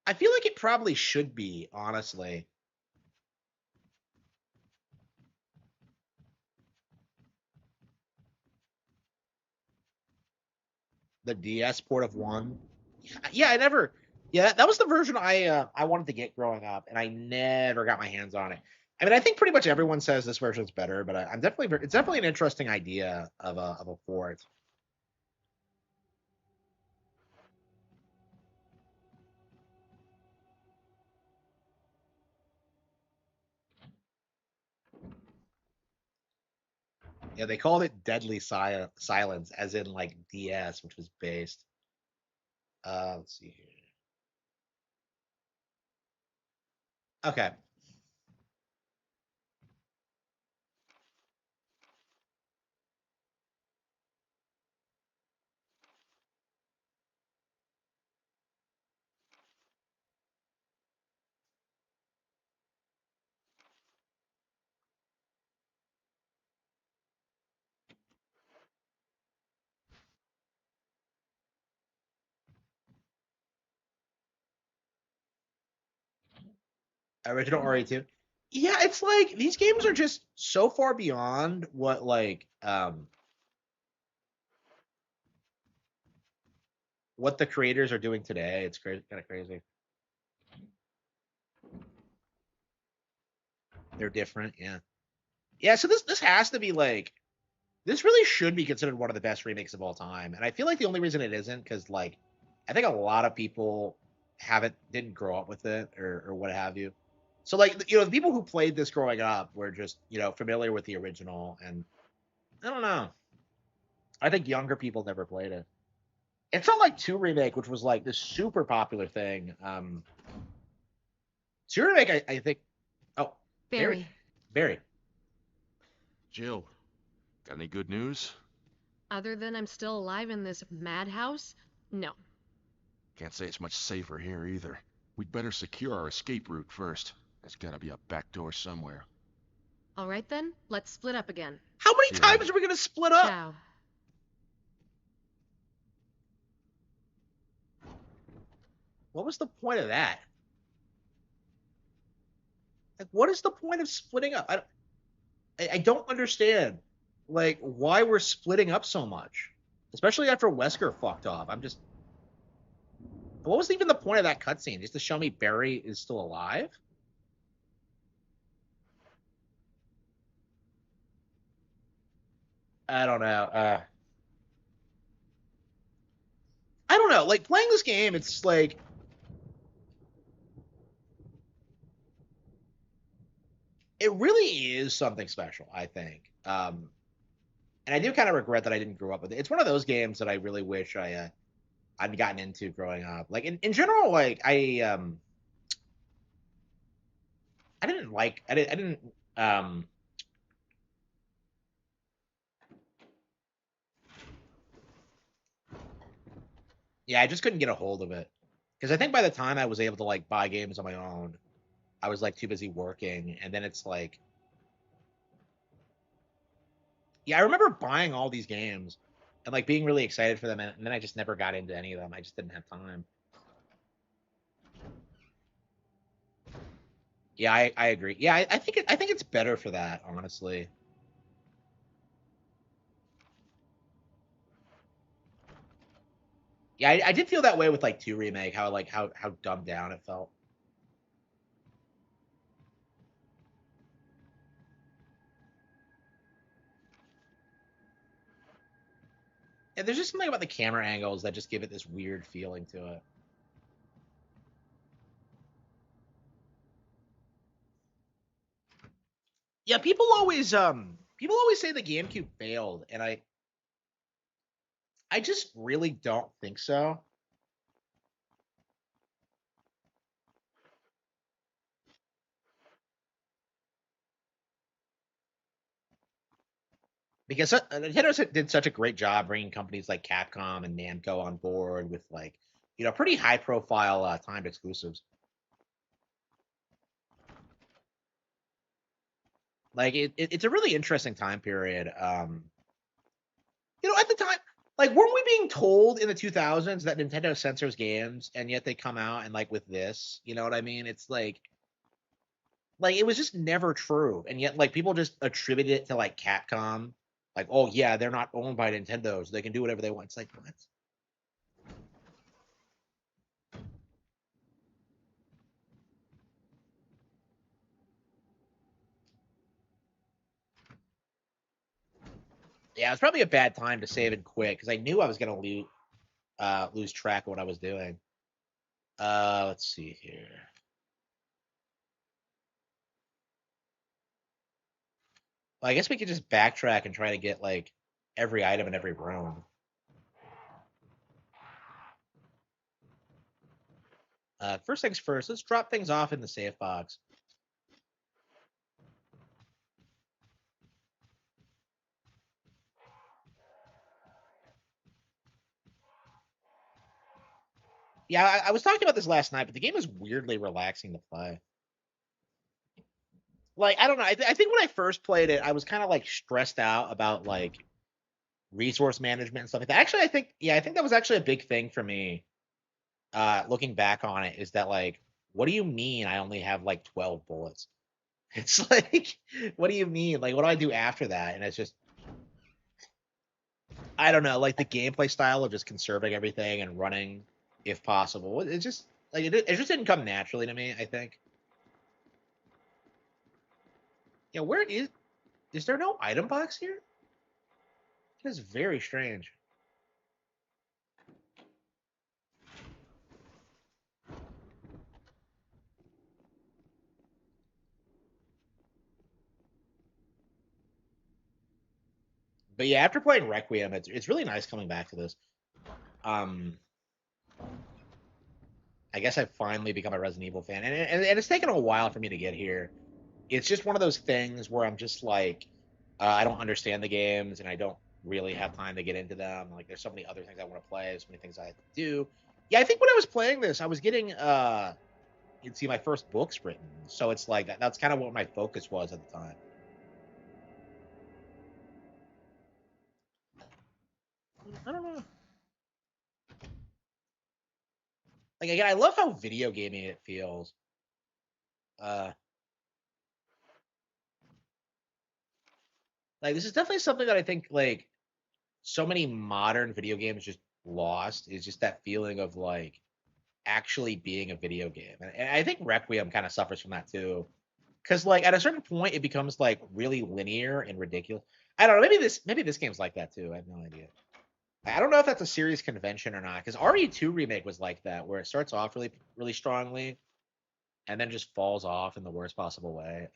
Speaker 1: I feel like it probably should be, honestly. The DS port of 1. Yeah, I never. Yeah, that was the version I wanted to get growing up, and I never got my hands on it. I mean, I think pretty much everyone says this version's better, but I'm definitely it's definitely an interesting idea of a port. Yeah, they called it Deadly Silence, as in like DS, which was based. Let's see here. Okay. Original RE2. Yeah, it's like these games are just so far beyond what the creators are doing today. It's kind of crazy. They're different, yeah. Yeah, so this has to be like this really should be considered one of the best remakes of all time. And I feel like the only reason it isn't because like I think a lot of people didn't grow up with it or what have you. So like the people who played this growing up were just, familiar with the original, and I don't know. I think younger people never played it. It's not like 2 remake, which was like this super popular thing. 2 remake, I think. Oh,
Speaker 13: Barry.
Speaker 1: Barry.
Speaker 22: Jill, got any good news?
Speaker 13: Other than I'm still alive in this madhouse? No.
Speaker 22: Can't say it's much safer here either. We'd better secure our escape route first. There's gotta be a back door somewhere.
Speaker 13: All right then, let's split up again.
Speaker 1: How many times are we gonna split up?
Speaker 13: Ciao.
Speaker 1: What was the point of that? Like, what is the point of splitting up? I don't understand, like, why we're splitting up so much, especially after Wesker fucked off. I'm just, what was even the point of that cutscene? Just to show me Barry is still alive? I don't know. I don't know. Like, playing this game, it's like, it really is something special, I think. And I do kind of regret that I didn't grow up with it. It's one of those games that I really wish I'd gotten into growing up. Like, in general, like, I didn't yeah, I just couldn't get a hold of it. Because I think by the time I was able to, like, buy games on my own, I was, like, too busy working. And then it's like, yeah, I remember buying all these games and, like, being really excited for them. And then I just never got into any of them. I just didn't have time. Yeah, I agree. Yeah, I think it's better for that, honestly. Yeah, I did feel that way with, like, 2 Remake, how dumbed down it felt. And there's just something about the camera angles that just give it this weird feeling to it. Yeah, people always say the GameCube failed, and I just really don't think so. Because Nintendo did such a great job bringing companies like Capcom and Namco on board with, like, pretty high profile timed exclusives. Like, it's a really interesting time period. At the time, like, weren't we being told in the 2000s that Nintendo censors games, and yet they come out and, like, with this, you know what I mean? It's like it was just never true, and yet, like, people just attribute it to, like, Capcom. Like, oh yeah, they're not owned by Nintendo, so they can do whatever they want. It's like, what? Yeah, it was probably a bad time to save and quit because I knew I was gonna lose track of what I was doing. Let's see here. Well, I guess we could just backtrack and try to get, like, every item in every room. First things first, let's drop things off in the safe box. Yeah, I was talking about this last night, but the game is weirdly relaxing to play. Like, I don't know. I think when I first played it, I was kind of, like, stressed out about, like, resource management and stuff like that. Actually, I think that was actually a big thing for me. Looking back on it, is that, like, what do you mean I only have, like, 12 bullets? It's like, what do you mean? Like, what do I do after that? And it's just, I don't know, like, the gameplay style of just conserving everything and running if possible. It's just, like, it just didn't come naturally to me, I think. Yeah, where is there no item box here? It is very strange. But yeah, after playing Requiem, it's really nice coming back to this. I guess I've finally become a Resident Evil fan, and it's taken a while for me to get here. It's just one of those things where I'm just like, I don't understand the games, and I don't really have time to get into them. Like, there's so many other things I want to play, so many things I have to do. Yeah, I think when I was playing this, I was getting see my first books written. So it's like that's kind of what my focus was at the time. I don't know. Like again, I love how video gaming it feels. Like this is definitely something that I think like so many modern video games just lost is just that feeling of like actually being a video game. And I think Requiem kind of suffers from that too. Cause like at a certain point it becomes like really linear and ridiculous. I don't know, maybe this game's like that too. I have no idea. I don't know if that's a serious convention or not, because RE2 remake was like that, where it starts off really strongly and then just falls off in the worst possible way.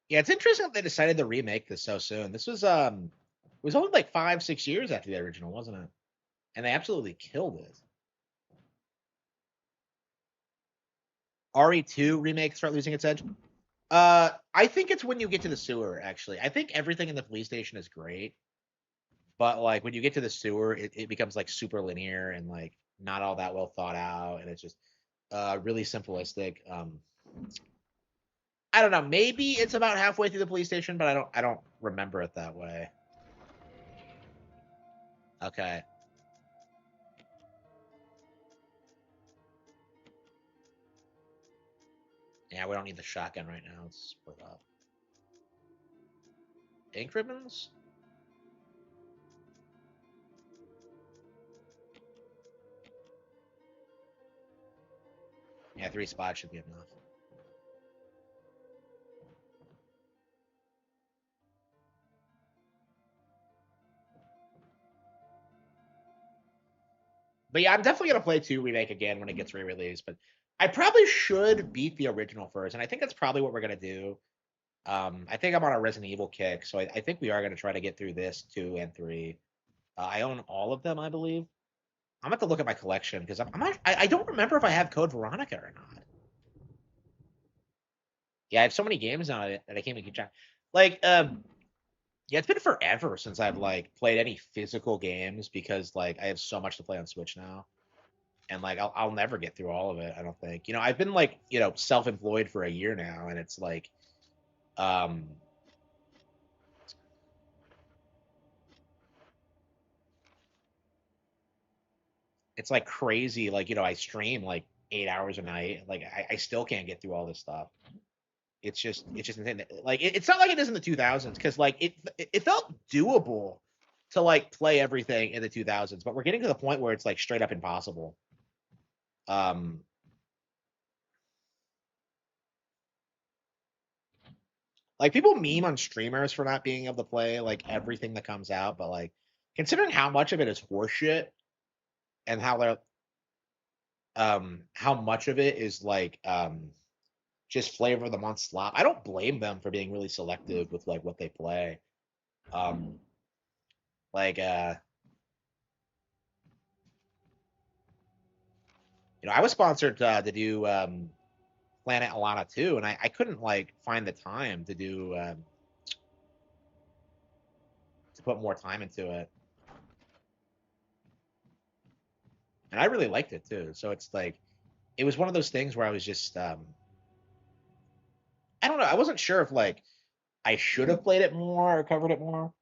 Speaker 1: Yeah, it's interesting that they decided to remake this so soon. This was it was only like 5-6 years after the original, wasn't it? And they absolutely killed it. RE2 remake start losing its edge. I think it's when you get to the sewer. Actually, I think everything in the police station is great, but like when you get to the sewer, it becomes like super linear and like not all that well thought out, and it's just really simplistic. I don't know. Maybe it's about halfway through the police station, but I don't remember it that way. Okay. Yeah, we don't need the shotgun right now. Let's split up. Ink ribbons? Yeah, 3 spots should be enough. But yeah, I'm definitely gonna play 2 remake again when it gets re-released. But I probably should beat the original first, and I think that's probably what we're gonna do. I think I'm on a Resident Evil kick, so I think we are gonna try to get through this 2 and 3. I own all of them, I believe. I'm gonna have to look at my collection because I don't remember if I have Code Veronica or not. Yeah, I have so many games on it that I can't even keep track. Like, yeah, it's been forever since I've like played any physical games because like I have so much to play on Switch now. And like I'll never get through all of it, I don't think. I've been like, self-employed for a year now, and it's like um it's like crazy. Like, I stream like 8 hours a night. Like I still can't get through all this stuff. It's just insane. Like it's not like it is in the 2000s because like it felt doable to like play everything in the 2000s, but we're getting to the point where it's like straight up impossible. Um, like people meme on streamers for not being able to play like everything that comes out, but like considering how much of it is horseshit and how much of it is like just flavor of the month slop, I don't blame them for being really selective with like what they play. Um, like I was sponsored to do Planet Alana too, and I couldn't like find the time to do to put more time into it. And I really liked it too. So it's like it was one of those things where I was just I don't know, I wasn't sure if like I should have played it more or covered it more.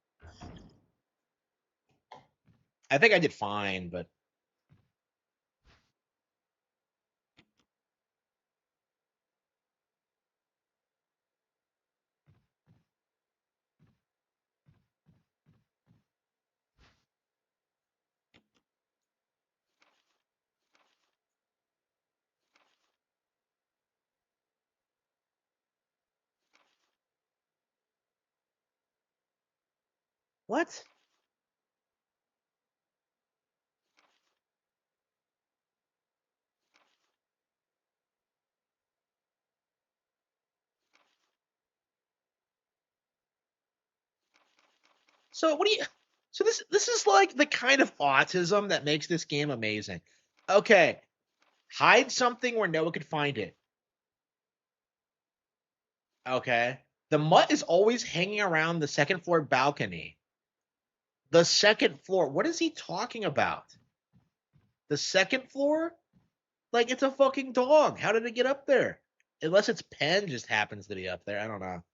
Speaker 1: I think I did fine, but What? So what do you? So this is like the kind of autism that makes this game amazing. Okay, hide something where no one could find it. Okay, the mutt is always hanging around the second floor balcony. The second floor. What is he talking about? The second floor? Like it's a fucking dog. How did it get up there? Unless its pen just happens to be up there. I don't know.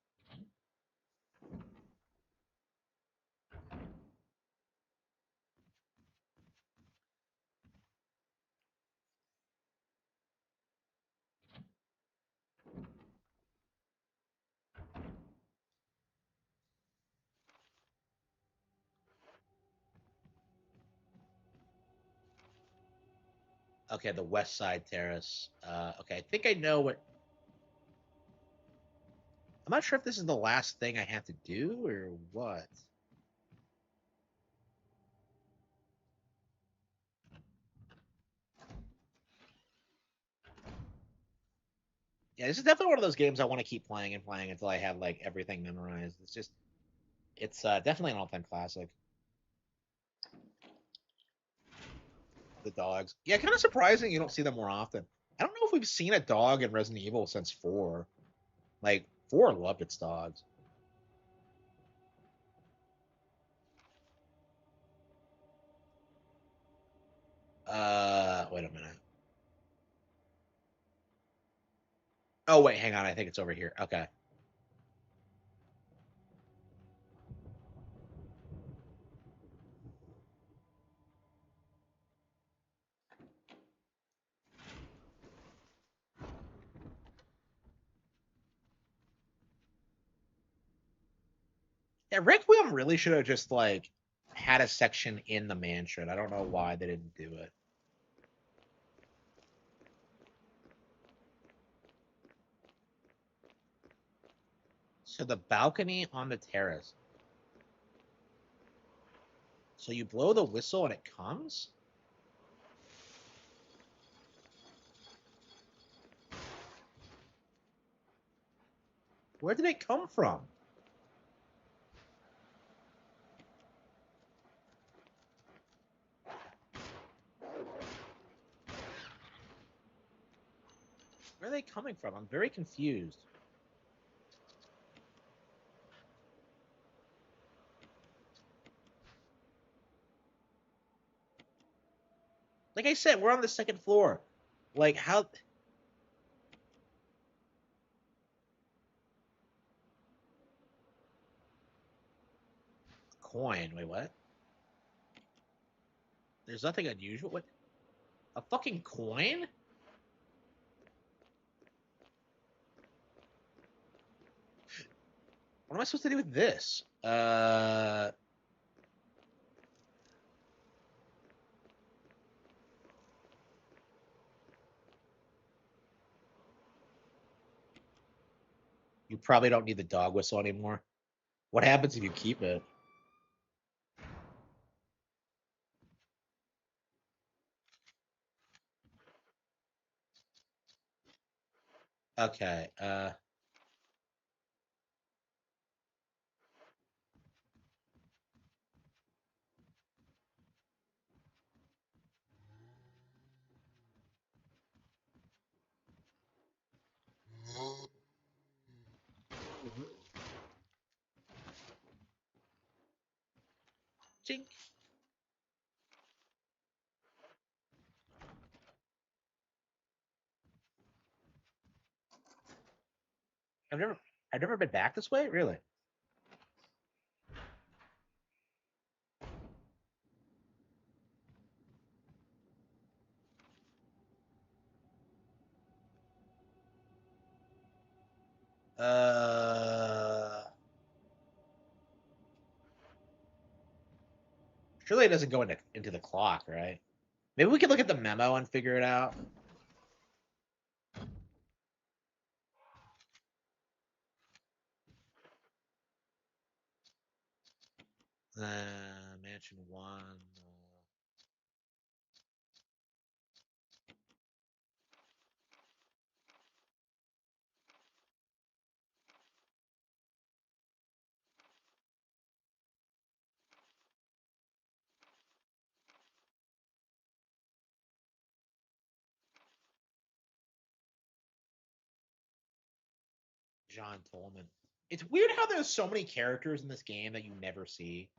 Speaker 1: Okay, the West Side Terrace. Okay, I think I know what. I'm not sure if this is the last thing I have to do or what. Yeah, this is definitely one of those games I want to keep playing and playing until I have like everything memorized. It's definitely an all-time classic. The dogs. Yeah, kind of surprising you don't see them more often. I don't know if we've seen a dog in Resident Evil since 4. Like 4 loved its dogs. Wait a minute. Oh wait, hang on. I think it's over here. Okay. Yeah, Requiem really should have just like had a section in the mansion. I don't know why they didn't do it. So the balcony on the terrace. So you blow the whistle and it comes? Where did it come from? Where are they coming from? I'm very confused. Like I said, we're on the second floor. Like how coin, wait, what? There's nothing unusual. What? A fucking coin? What am I supposed to do with this? You probably don't need the dog whistle anymore. What happens if you keep it? Okay, Chink. I've never I've never been back this way, really. Surely it doesn't go into the clock, right? Maybe we could look at the memo and figure it out. Mansion 1. John Tolman. It's weird how there's so many characters in this game that you never see.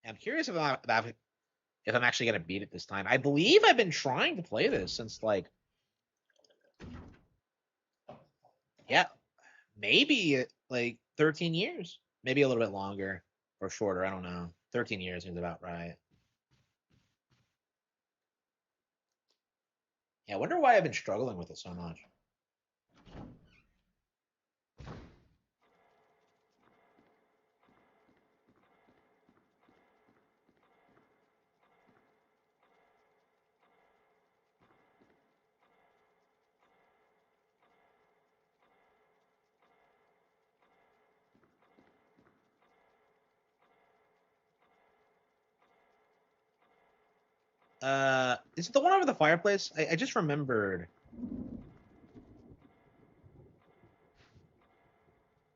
Speaker 1: I'm curious if I'm actually gonna beat it this time. I believe I've been trying to play this since like, yeah, maybe like 13 years, maybe a little bit longer or shorter. I don't know. 13 years seems about right. Yeah, I wonder why I've been struggling with it so much. Is it the one over the fireplace? I just remembered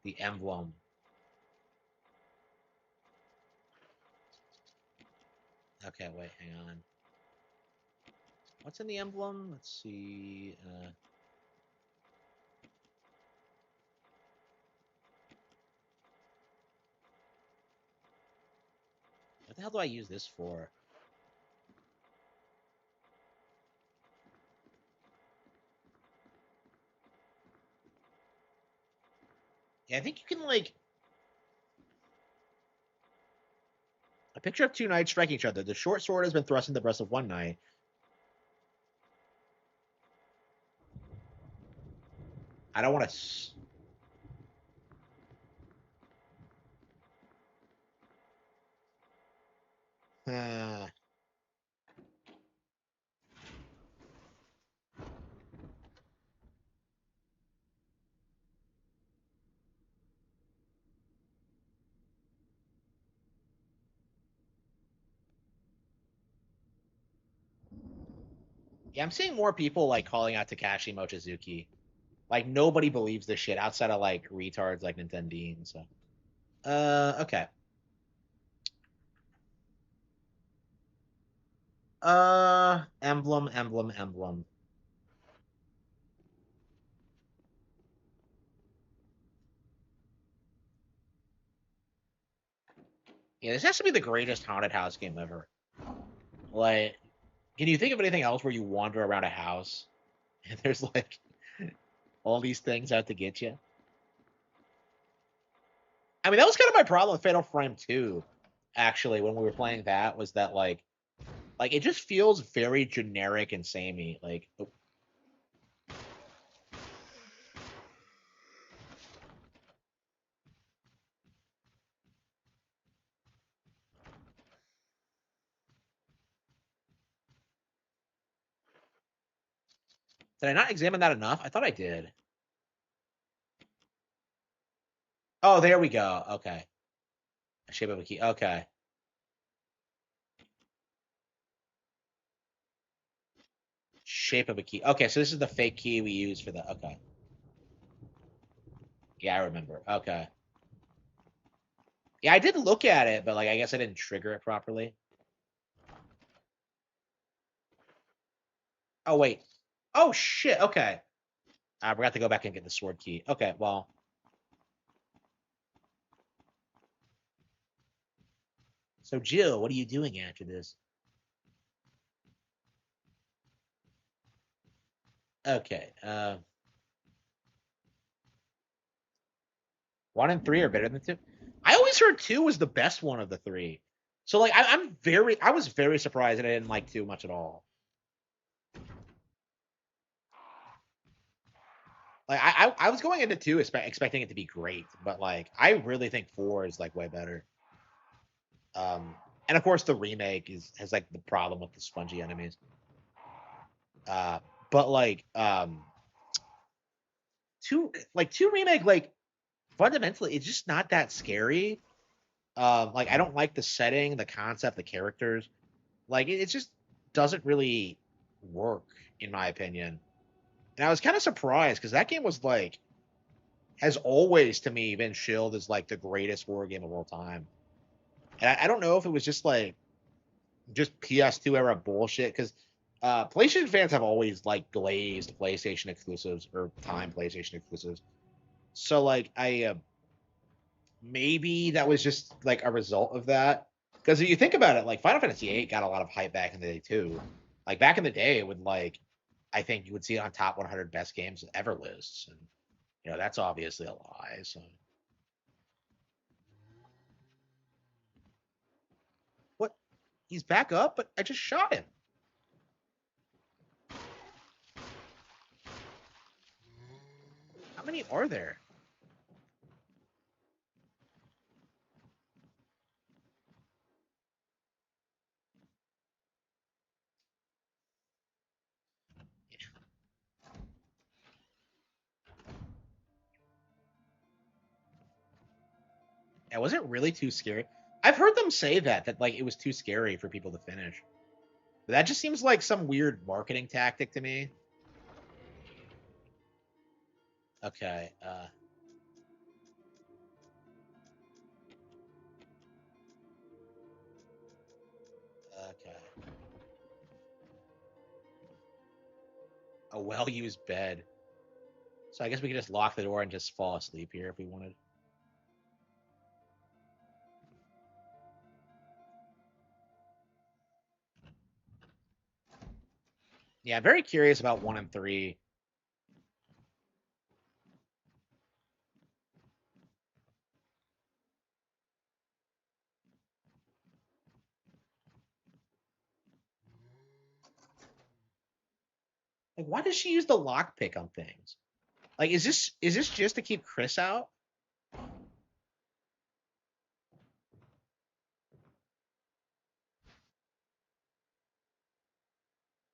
Speaker 1: the emblem. Okay, wait, hang on. What's in the emblem? Let's see. What the hell do I use this for? Yeah, I think you can like a picture of two knights striking each other. The short sword has been thrust in the breast of one knight. I don't want to. Yeah, I'm seeing more people like calling out Takashi Mochizuki. Like nobody believes this shit outside of like retards like Nintendine. So, okay. Emblem, emblem, emblem. Yeah, this has to be the greatest haunted house game ever. Like, can you think of anything else where you wander around a house and there's like all these things out to get you? I mean, that was kind of my problem with Fatal Frame 2, actually, when we were playing that, was that like it just feels very generic and samey. Like, did I not examine that enough? I thought I did. Oh, there we go. Okay. Shape of a key. Okay. Shape of a key. Okay, so this is the fake key we use for the. Okay. Yeah, I remember. Okay. Yeah, I did look at it, but like I guess I didn't trigger it properly. Oh wait. Oh shit. Okay. I forgot to go back and get the sword key. Okay, well. So Jill, what are you doing after this? Okay. 1 and 3 are better than 2. I always heard 2 was the best one of the 3. So like I was very surprised that I didn't like 2 much at all. Like I was going into 2 expecting it to be great, but like I really think 4 is like way better. And of course, the remake has like the problem with the spongy enemies. But like two remake, like fundamentally, it's just not that scary. Like I don't like the setting, the concept, the characters. Like it just doesn't really work in my opinion. And I was kind of surprised because that game was like has always to me been shilled as like the greatest horror game of all time. And I don't know if it was just like just PS2 era bullshit because PlayStation fans have always like glazed PlayStation exclusives or time PlayStation exclusives. So like I maybe that was just like a result of that. Because if you think about it, like Final Fantasy VIII got a lot of hype back in the day too. Like back in the day, it would like I think you would see it on top 100 best games ever lists, and you know that's obviously a lie. So what? He's back up, but I just shot him. How many are there? Yeah, was it really too scary? I've heard them say that like it was too scary for people to finish. But that just seems like some weird marketing tactic to me. Okay. Okay. A well-used bed. So I guess we could just lock the door and just fall asleep here if we wanted. Yeah, I'm very curious about 1 and 3. Like, why does she use the lockpick on things? Like, is this just to keep Chris out?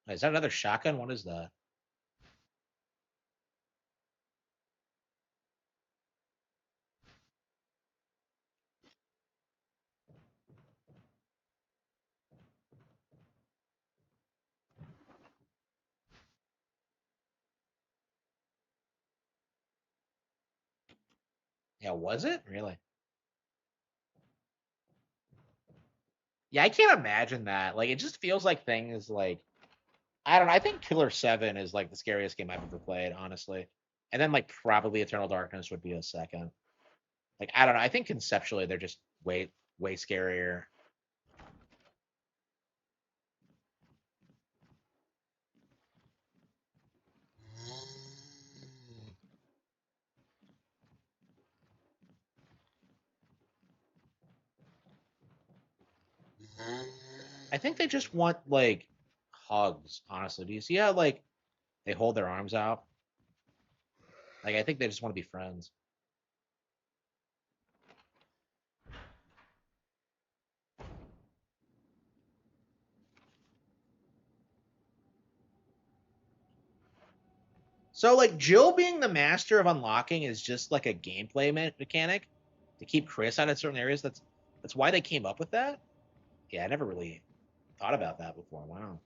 Speaker 1: Is that another shotgun? What is that? Yeah, was it? Really? Yeah, I can't imagine that. Like, it just feels like things like I don't know. I think Killer 7 is like the scariest game I've ever played, honestly. And then like probably Eternal Darkness would be a second. Like, I don't know. I think conceptually they're just way scarier. I think they just want like hugs, honestly. Do you see how like they hold their arms out? Like I think they just want to be friends. So like Jill being the master of unlocking is just like a gameplay mechanic to keep Chris out of certain areas. That's why they came up with that. Yeah, I never really thought about that before. Wow.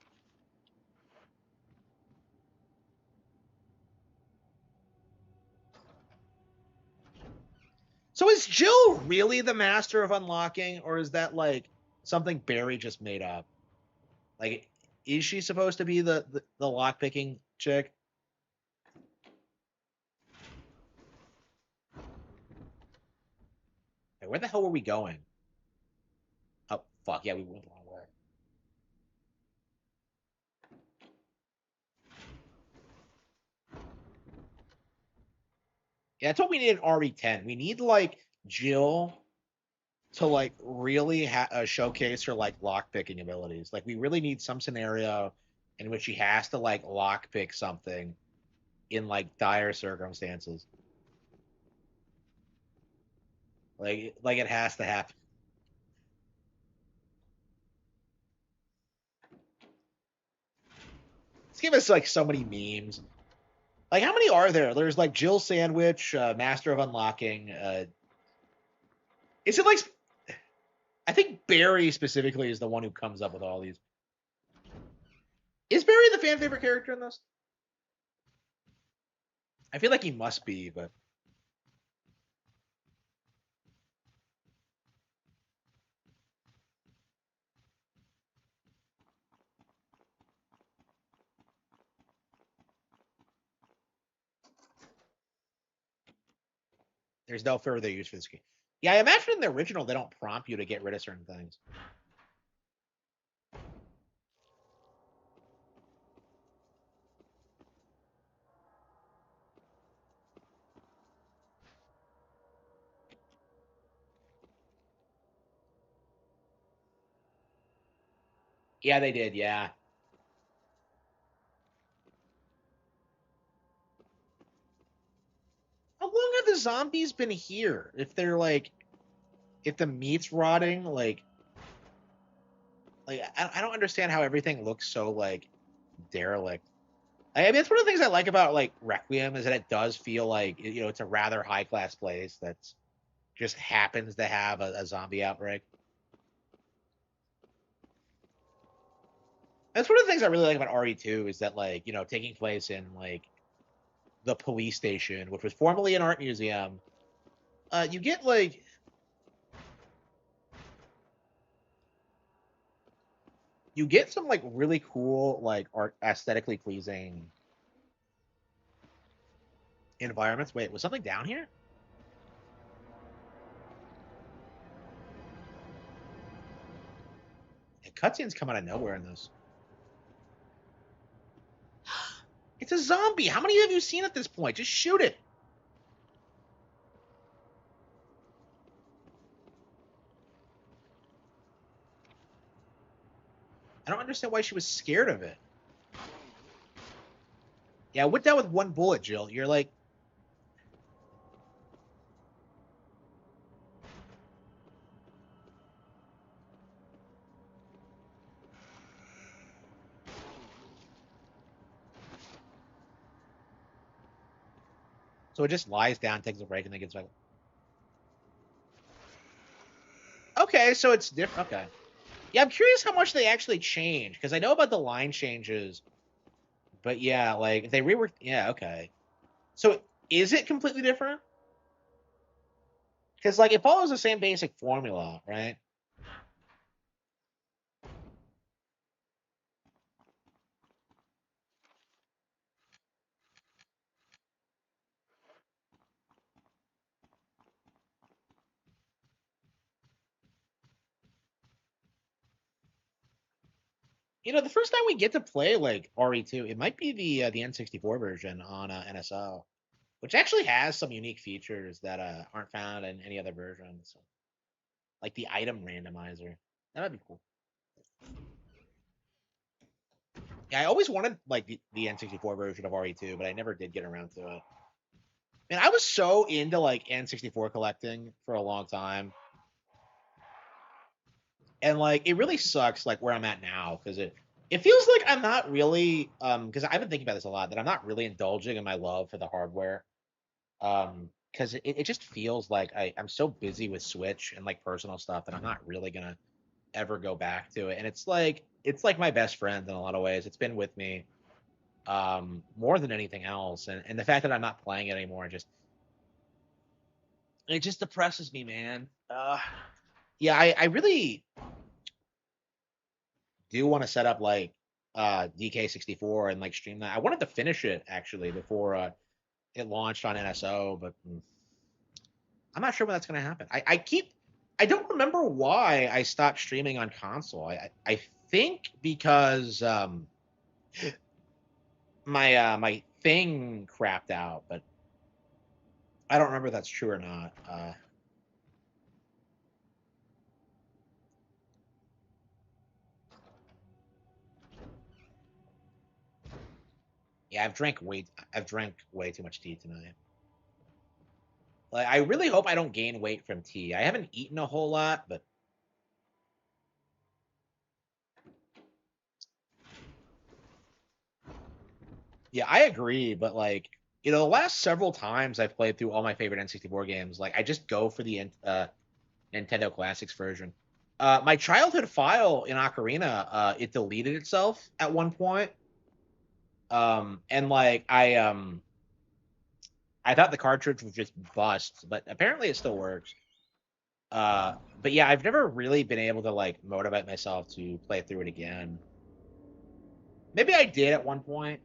Speaker 1: So is Jill really the master of unlocking, or is that like something Barry just made up? Like, is she supposed to be the lock picking chick? Hey, where the hell were we going? Oh fuck yeah, we went the wrong way. Yeah, that's what we need in RE10. We need like Jill to like really showcase her like lock picking abilities. Like we really need some scenario in which she has to like lock pick something in like dire circumstances. Like it has to happen. game has like so many memes. Like, how many are there? There's like Jill Sandwich, Master of Unlocking. Is it like? I think Barry specifically is the one who comes up with all these. Is Barry the fan favorite character in this? I feel like he must be, but there's no further use for this game. Yeah, I imagine in the original they don't prompt you to get rid of certain things. Yeah, they did. Yeah. How long have the zombies been here? If they're like, if the meat's rotting, like I don't understand how everything looks so like derelict. I mean, it's one of the things I like about like Requiem is that it does feel like it's a rather high class place that's just happens to have a zombie outbreak. That's one of the things I really like about RE2 is that like taking place in like the police station, which was formerly an art museum. You get like some like really cool like art aesthetically pleasing environments. Wait, was something down here? Yeah, cutscenes come out of nowhere in this. It's a zombie. How many have you seen at this point? Just shoot it. I don't understand why she was scared of it. Yeah, I went down with one bullet, Jill. You're like, so it just lies down, takes a break, and then gets back. Okay, so it's different. Okay. Yeah, I'm curious how much they actually change because I know about the line changes, but yeah, like if they reworked. Yeah, okay. So is it completely different? Because like it follows the same basic formula, right? The first time we get to play like RE2, it might be the N64 version on NSO, which actually has some unique features that aren't found in any other versions, like the item randomizer. That might be cool. Yeah, I always wanted like the N64 version of RE2, but I never did get around to it. Man, I was so into like N64 collecting for a long time. And like it really sucks like where I'm at now because it feels like I'm not really because I've been thinking about this a lot that I'm not really indulging in my love for the hardware. Because it just feels like I'm so busy with Switch and like personal stuff that I'm not really gonna ever go back to it. And it's like my best friend in a lot of ways. It's been with me more than anything else. And the fact that I'm not playing it anymore it just depresses me, man. Yeah, I really do want to set up like DK64 and like stream that. I wanted to finish it actually before it launched on NSO, but I'm not sure when that's going to happen. I don't remember why I stopped streaming on console. I think because my thing crapped out, but I don't remember if that's true or not. Yeah, I've drank way too much tea tonight. Like, I really hope I don't gain weight from tea. I haven't eaten a whole lot, but Yeah, I agree, but like, the last several times I've played through all my favorite N64 games, like I just go for the Nintendo Classics version. My childhood file in Ocarina, it deleted itself at one point. And like I thought the cartridge was just bust, but apparently it still works. But yeah, I've never really been able to like motivate myself to play through it again. Maybe I did at one point,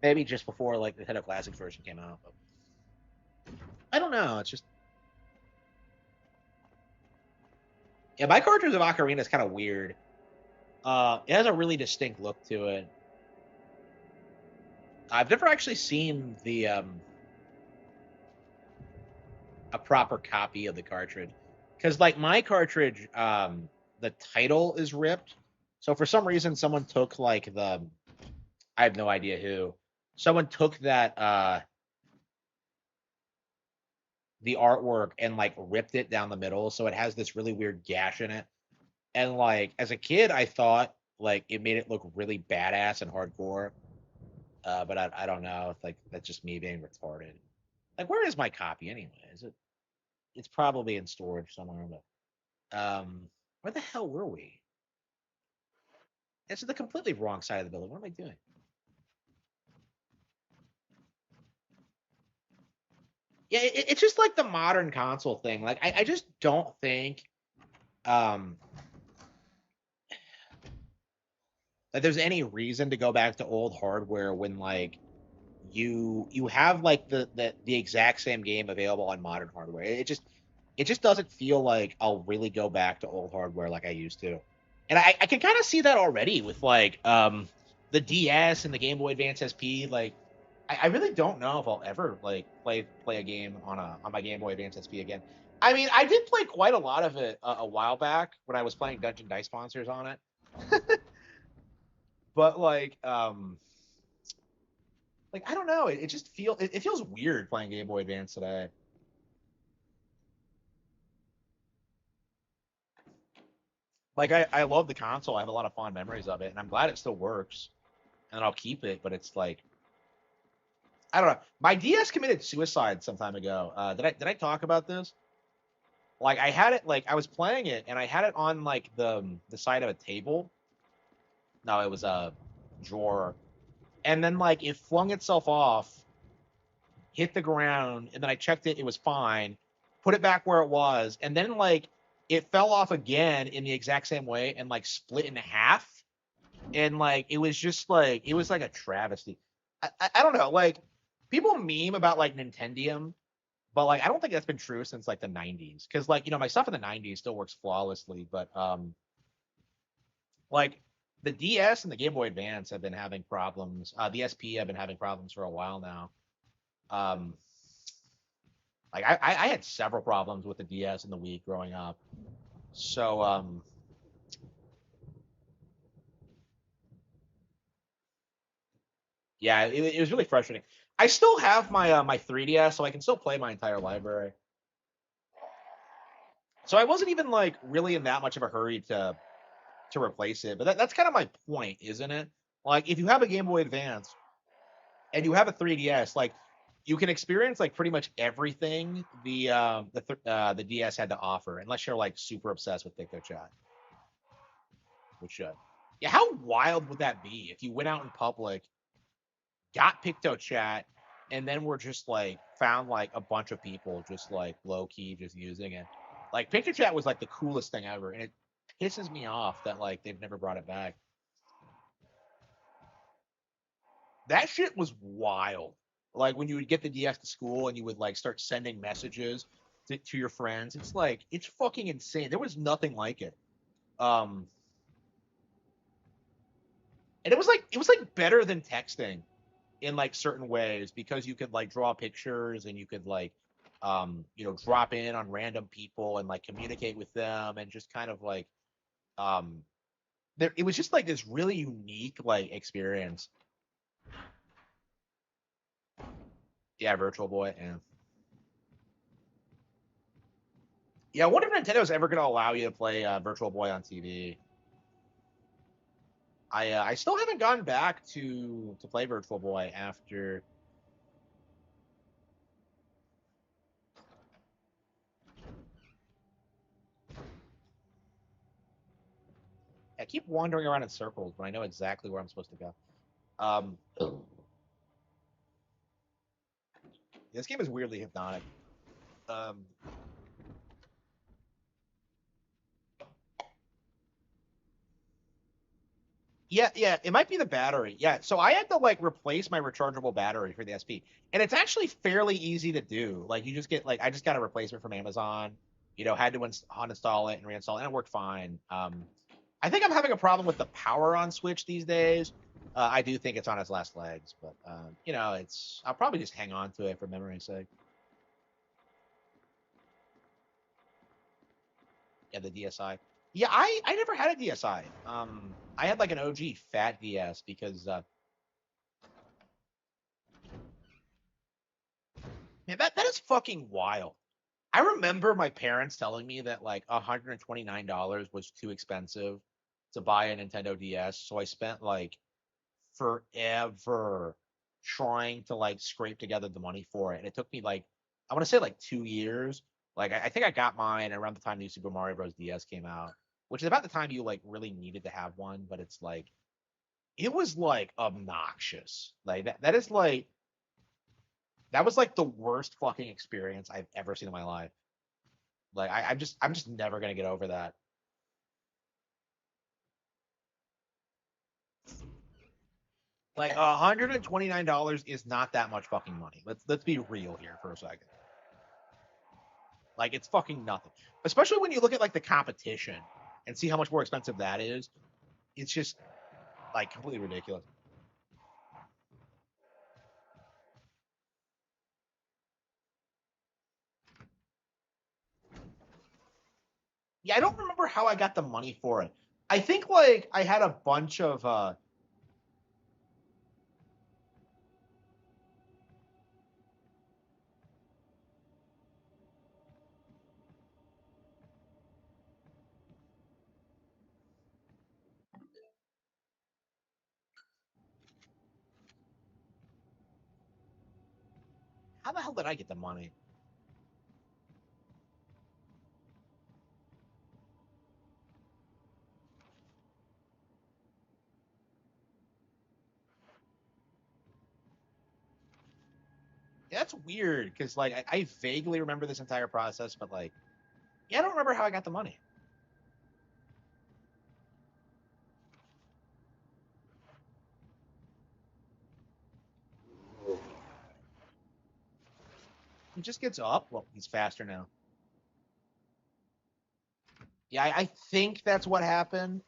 Speaker 1: maybe just before like the Nintendo Classics version came out. But I don't know. It's just yeah, my cartridge of Ocarina is kind of weird. It has a really distinct look to it. I've never actually seen the a proper copy of the cartridge because like my cartridge, the title is ripped. So for some reason, someone took like I have no idea who. Someone took that the artwork and like ripped it down the middle, so it has this really weird gash in it. And like as a kid, I thought like it made it look really badass and hardcore. But I don't know if like that's just me being retarded. Like where is my copy anyway? Is it? It's probably in storage somewhere. But where the hell were we? It's the completely wrong side of the building. What am I doing? Yeah, it's just like the modern console thing. Like I just don't think um that there's any reason to go back to old hardware when like you have like the exact same game available on modern hardware. It just doesn't feel like I'll really go back to old hardware like I used to. And I can kind of see that already with like the DS and the Game Boy Advance SP. Like I really don't know if I'll ever like play a game on my Game Boy Advance SP again. I mean, I did play quite a lot of it a while back when I was playing Dungeon Dice Monsters on it. But like I don't know, it just it feels weird playing Game Boy Advance today. Like I love the console. I have a lot of fond memories of it, and I'm glad it still works. And I'll keep it, but it's like I don't know. My DS committed suicide some time ago. Did I talk about this? Like I had it like I was playing it and I had it on like the side of a table. No, it was a drawer. And then like it flung itself off, hit the ground, and then I checked it, it was fine. Put it back where it was, and then like it fell off again in the exact same way and like split in half. And like it was just like it was like a travesty. I don't know, like people meme about like Nintendium, but like I don't think that's been true since like the 90s. Because like my stuff in the 90s still works flawlessly, but like the DS and the Game Boy Advance have been having problems. The SP have been having problems for a while now. Um, like I had several problems with the DS and the Wii growing up. So yeah, it was really frustrating. I still have my 3DS, so I can still play my entire library. So I wasn't even like really in that much of a hurry to replace it. But that's kind of my point, isn't it? Like if you have a Game Boy Advance and you have a 3DS, like you can experience like pretty much everything the DS had to offer, unless you're like super obsessed with PictoChat, which should. Yeah, how wild would that be if you went out in public, got PictoChat, and then were just like found like a bunch of people just like low key just using it. Like PictoChat was like the coolest thing ever, and it pisses me off that like they've never brought it back. That shit was wild. Like when you would get the DS to school and you would like start sending messages to your friends, it's like it's fucking insane. There was nothing like it. Um, and it was like better than texting in like certain ways because you could like draw pictures and you could like drop in on random people and like communicate with them and just kind of like um it was just like this really unique like experience. Yeah, Virtual Boy. Yeah, I wonder if Nintendo's ever going to allow you to play Virtual Boy on TV. I still haven't gone back to play Virtual Boy after. I keep wandering around in circles, but I know exactly where I'm supposed to go. This game is weirdly hypnotic. Yeah, it might be the battery. Yeah, so I had to like replace my rechargeable battery for the SP, and it's actually fairly easy to do. Like you just get like I just got a replacement from Amazon. Had to uninstall it and reinstall it, and it worked fine. I think I'm having a problem with the power on Switch these days. I do think it's on its last legs, but it's I'll probably just hang on to it for memory's sake. Yeah, the DSi. Yeah, I never had a DSi. I had like an OG fat DS because man, that is fucking wild. I remember my parents telling me that like $129 was too expensive to buy a Nintendo DS, so I spent like forever trying to like scrape together the money for it. And it took me like I want to say like 2 years. Like I think I got mine around the time New Super Mario Bros. DS came out, which is about the time you like really needed to have one. But it's like it was like obnoxious. Like that is like that was like the worst fucking experience I've ever seen in my life. Like I'm just never gonna get over that. Like $129 is not that much fucking money. Let's be real here for a second. Like it's fucking nothing. Especially when you look at like the competition and see how much more expensive that is. It's just like completely ridiculous. Yeah, I don't remember how I got the money for it. I think like I had a bunch of how the hell did I get the money? Yeah, that's weird because like I vaguely remember this entire process, but like yeah, I don't remember how I got the money. He just gets up. Well, he's faster now. Yeah, I think that's what happened.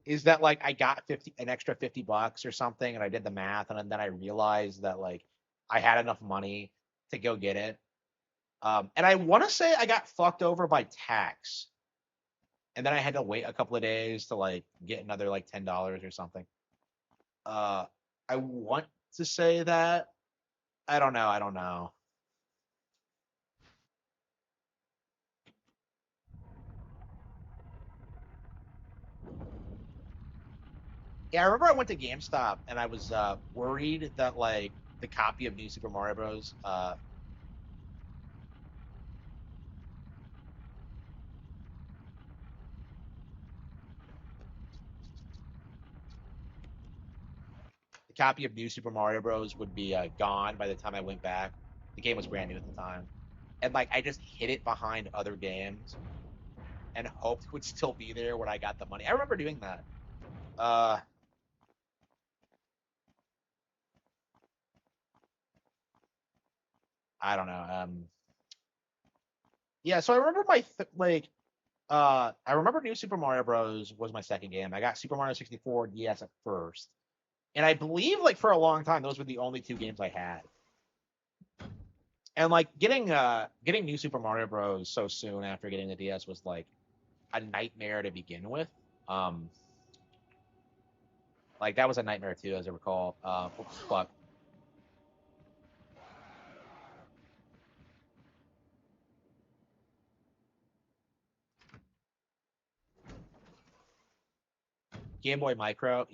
Speaker 1: Is that like I got an extra $50 or something, and I did the math, and then I realized that like I had enough money to go get it. And I want to say I got fucked over by tax, and then I had to wait a couple of days to like get another like $10 or something. Uh, I want to say that. I don't know. I don't know. Yeah, I remember I went to GameStop and I was worried that like the copy of New Super Mario Bros. The copy of New Super Mario Bros. Would be gone by the time I went back. The game was brand new at the time, and like I just hid it behind other games and hoped it would still be there when I got the money. I remember doing that. Uh, I don't know. Yeah, so I remember I remember New Super Mario Bros. Was my second game. I got Super Mario 64 DS at first, and I believe like for a long time those were the only two games I had. And like getting New Super Mario Bros. So soon after getting the DS was like a nightmare to begin with. Um, like that was a nightmare too, as I recall. Fuck. Game Boy Micro.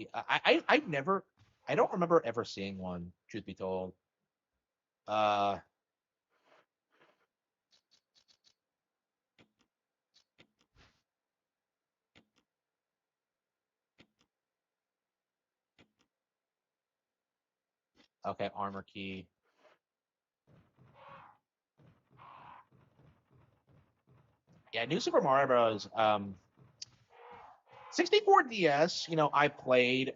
Speaker 1: I've never, I don't remember ever seeing one. Truth be told. Uh, okay, Armor Key. Yeah, New Super Mario Bros. 64 DS. You know, I played.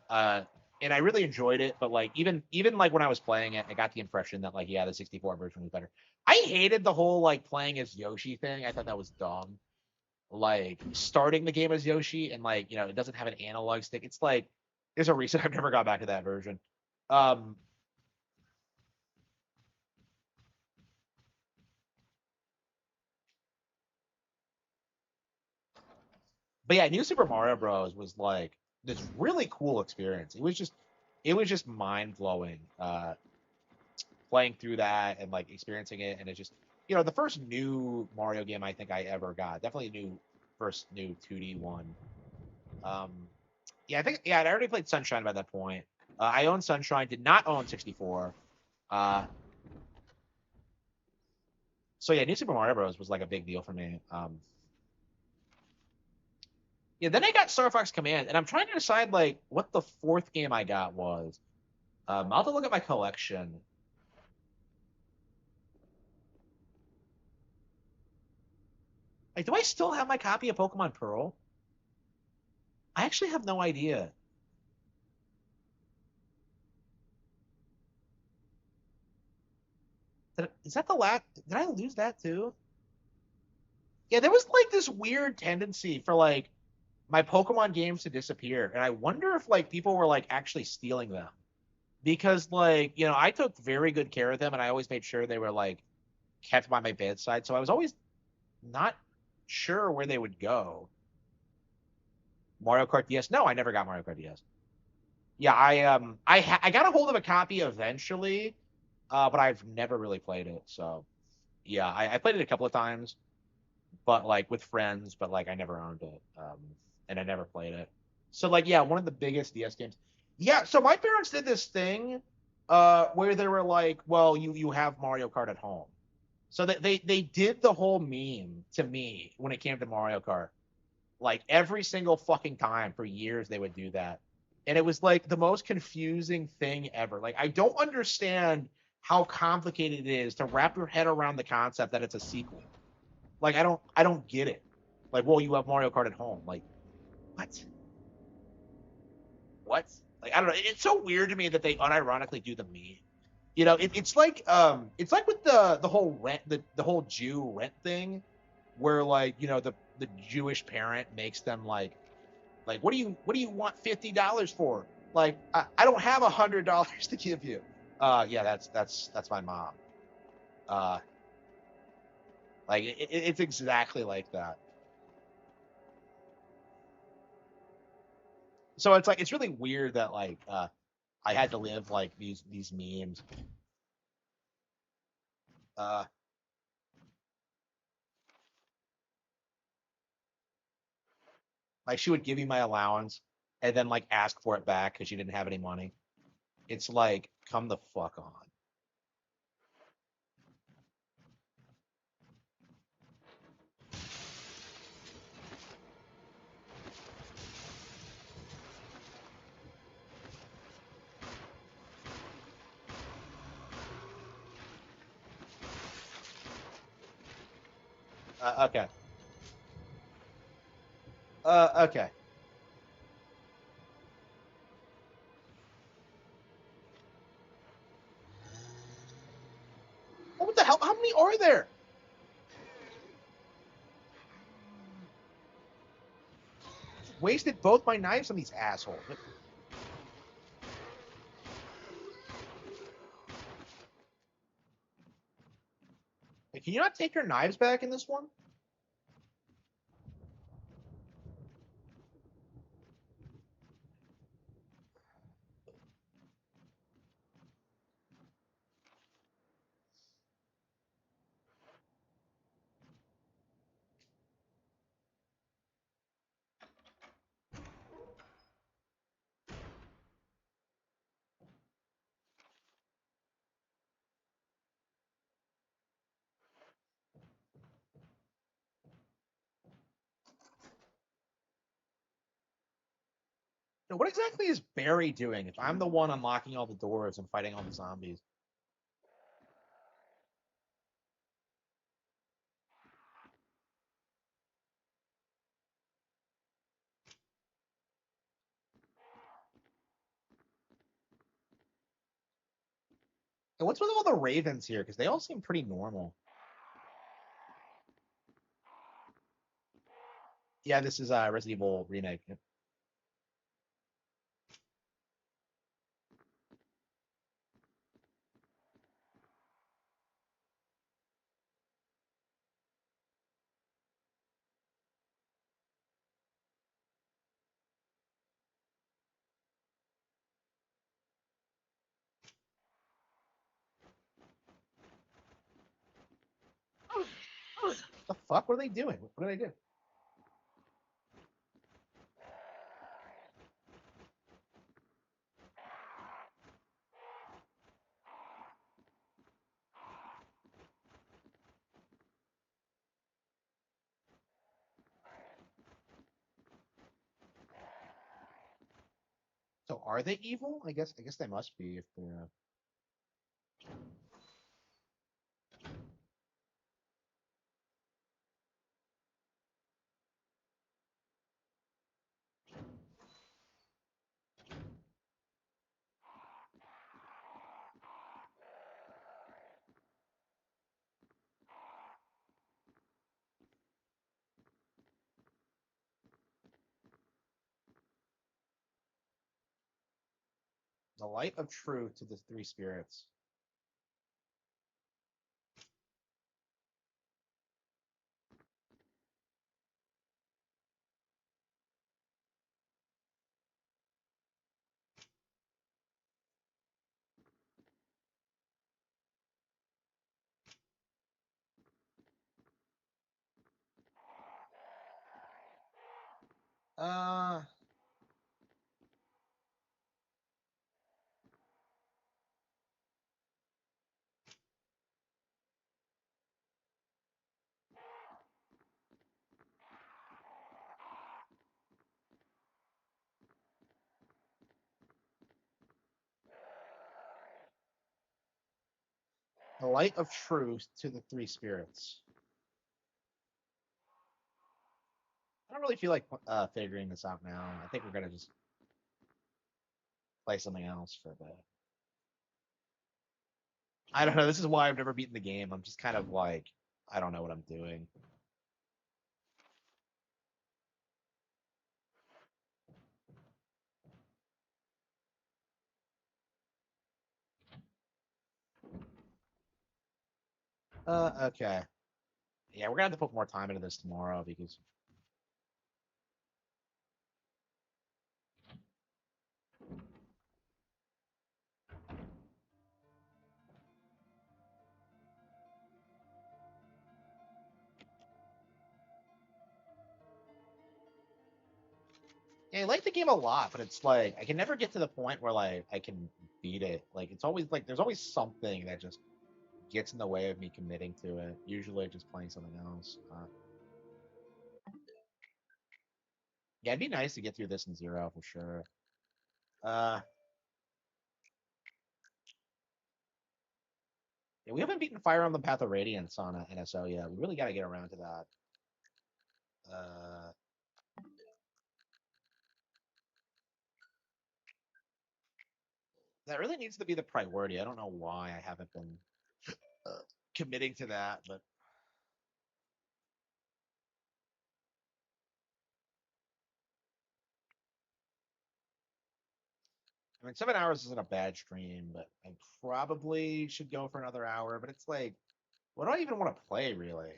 Speaker 1: Uh, and I really enjoyed it. But like, even like when I was playing it, I got the impression that like, yeah, the 64 version was better. I hated the whole like playing as Yoshi thing. I thought that was dumb. Like starting the game as Yoshi and like, you know, it doesn't have an analog stick. It's like there's a reason I've never got back to that version. Um, but yeah, New Super Mario Bros. Was like this really cool experience. It was just mind blowing. Playing through that and like experiencing it, and it just, you know, the first new Mario game I think I ever got. Definitely first new 2D one. Um, yeah, I think yeah, I already played Sunshine by that point. I owned Sunshine, did not own 64. Uh, so yeah, New Super Mario Bros. Was like a big deal for me. Yeah, then I got Star Fox Command, and I'm trying to decide like what the fourth game I got was. I'll have to look at my collection. Like, do I still have my copy of Pokemon Pearl? I actually have no idea. Is that the last? Did I lose that too? Yeah, there was like this weird tendency for like my Pokemon games to disappear, and I wonder if like people were like actually stealing them because like, you know, I took very good care of them, and I always made sure they were like kept by my bedside, so I was always not sure where they would go. Mario Kart DS? No, I never got Mario Kart DS. Yeah, I got a hold of a copy eventually, but I've never really played it. So yeah, I played it a couple of times, but like with friends, but like I never owned it, and I never played it. So like, yeah, one of the biggest DS games. Yeah, so my parents did this thing, where they were like, well, you have Mario Kart at home. So they did the whole meme to me when it came to Mario Kart. Like every single fucking time for years they would do that. And it was like the most confusing thing ever. Like I don't understand how complicated it is to wrap your head around the concept that it's a sequel. Like I don't get it. Like, well, you have Mario Kart at home. Like, what? What? Like, I don't know. It's so weird to me that they unironically do the meme. You know, it's like with the whole rent the whole Jew rent thing, where like, you know, the Jewish parent makes them like what do you want $50 for? Like I don't have $100 to give you. Yeah, that's my mom. Uh, like it's exactly like that. So it's like it's really weird that like I had to live like these memes. Uh, like she would give me my allowance and then like ask for it back because she didn't have any money. It's like, come the fuck on. Okay. Okay. What the hell? How many are there? Wasted both my knives on these assholes. Like, can you not take your knives back in this one? Now, what exactly is Barry doing if I'm the one unlocking all the doors and fighting all the zombies? And what's with all the ravens here? Because they all seem pretty normal. Yeah, this is Resident Evil remake. Yep. What the fuck? What are they doing? What do they do? So are they evil? I guess they must be if they're. The light of truth to the three spirits. Uh, the light of truth to the three spirits. I don't really feel like figuring this out now. I think we're gonna just play something else for a bit. I don't know. This is why I've never beaten the game. I'm just kind of like, I don't know what I'm doing. Okay. Yeah, we're gonna have to put more time into this tomorrow because. Yeah, I like the game a lot, but it's like I can never get to the point where like I can beat it. Like it's always like there's always something that just gets in the way of me committing to it. Usually just playing something else. Yeah, it'd be nice to get through this in zero for sure. Uh, yeah, we haven't beaten Fire Emblem Path of Radiance on NSO yet. We really got to get around to that. Uh, that really needs to be the priority. I don't know why I haven't been uh, committing to that, but I mean, 7 hours isn't a bad stream, but I probably should go for another hour. But it's like, what do I even want to play really?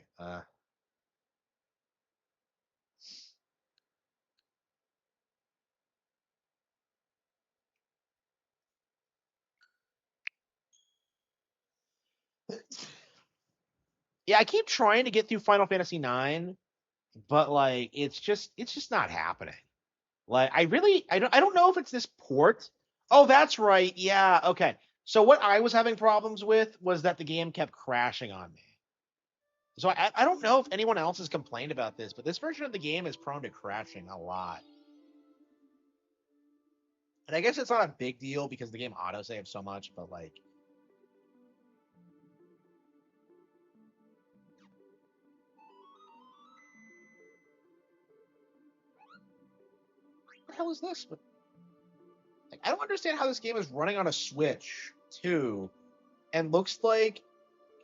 Speaker 1: Yeah, I keep trying to get through Final Fantasy IX, but like it's just not happening. Like I don't know if it's this port. Oh, that's right. Yeah, okay. So what I was having problems with was that the game kept crashing on me. So I don't know if anyone else has complained about this, but this version of the game is prone to crashing a lot. And I guess it's not a big deal because the game autosaves so much, but like, what the hell is this? Like, I don't understand how this game is running on a Switch too, and looks like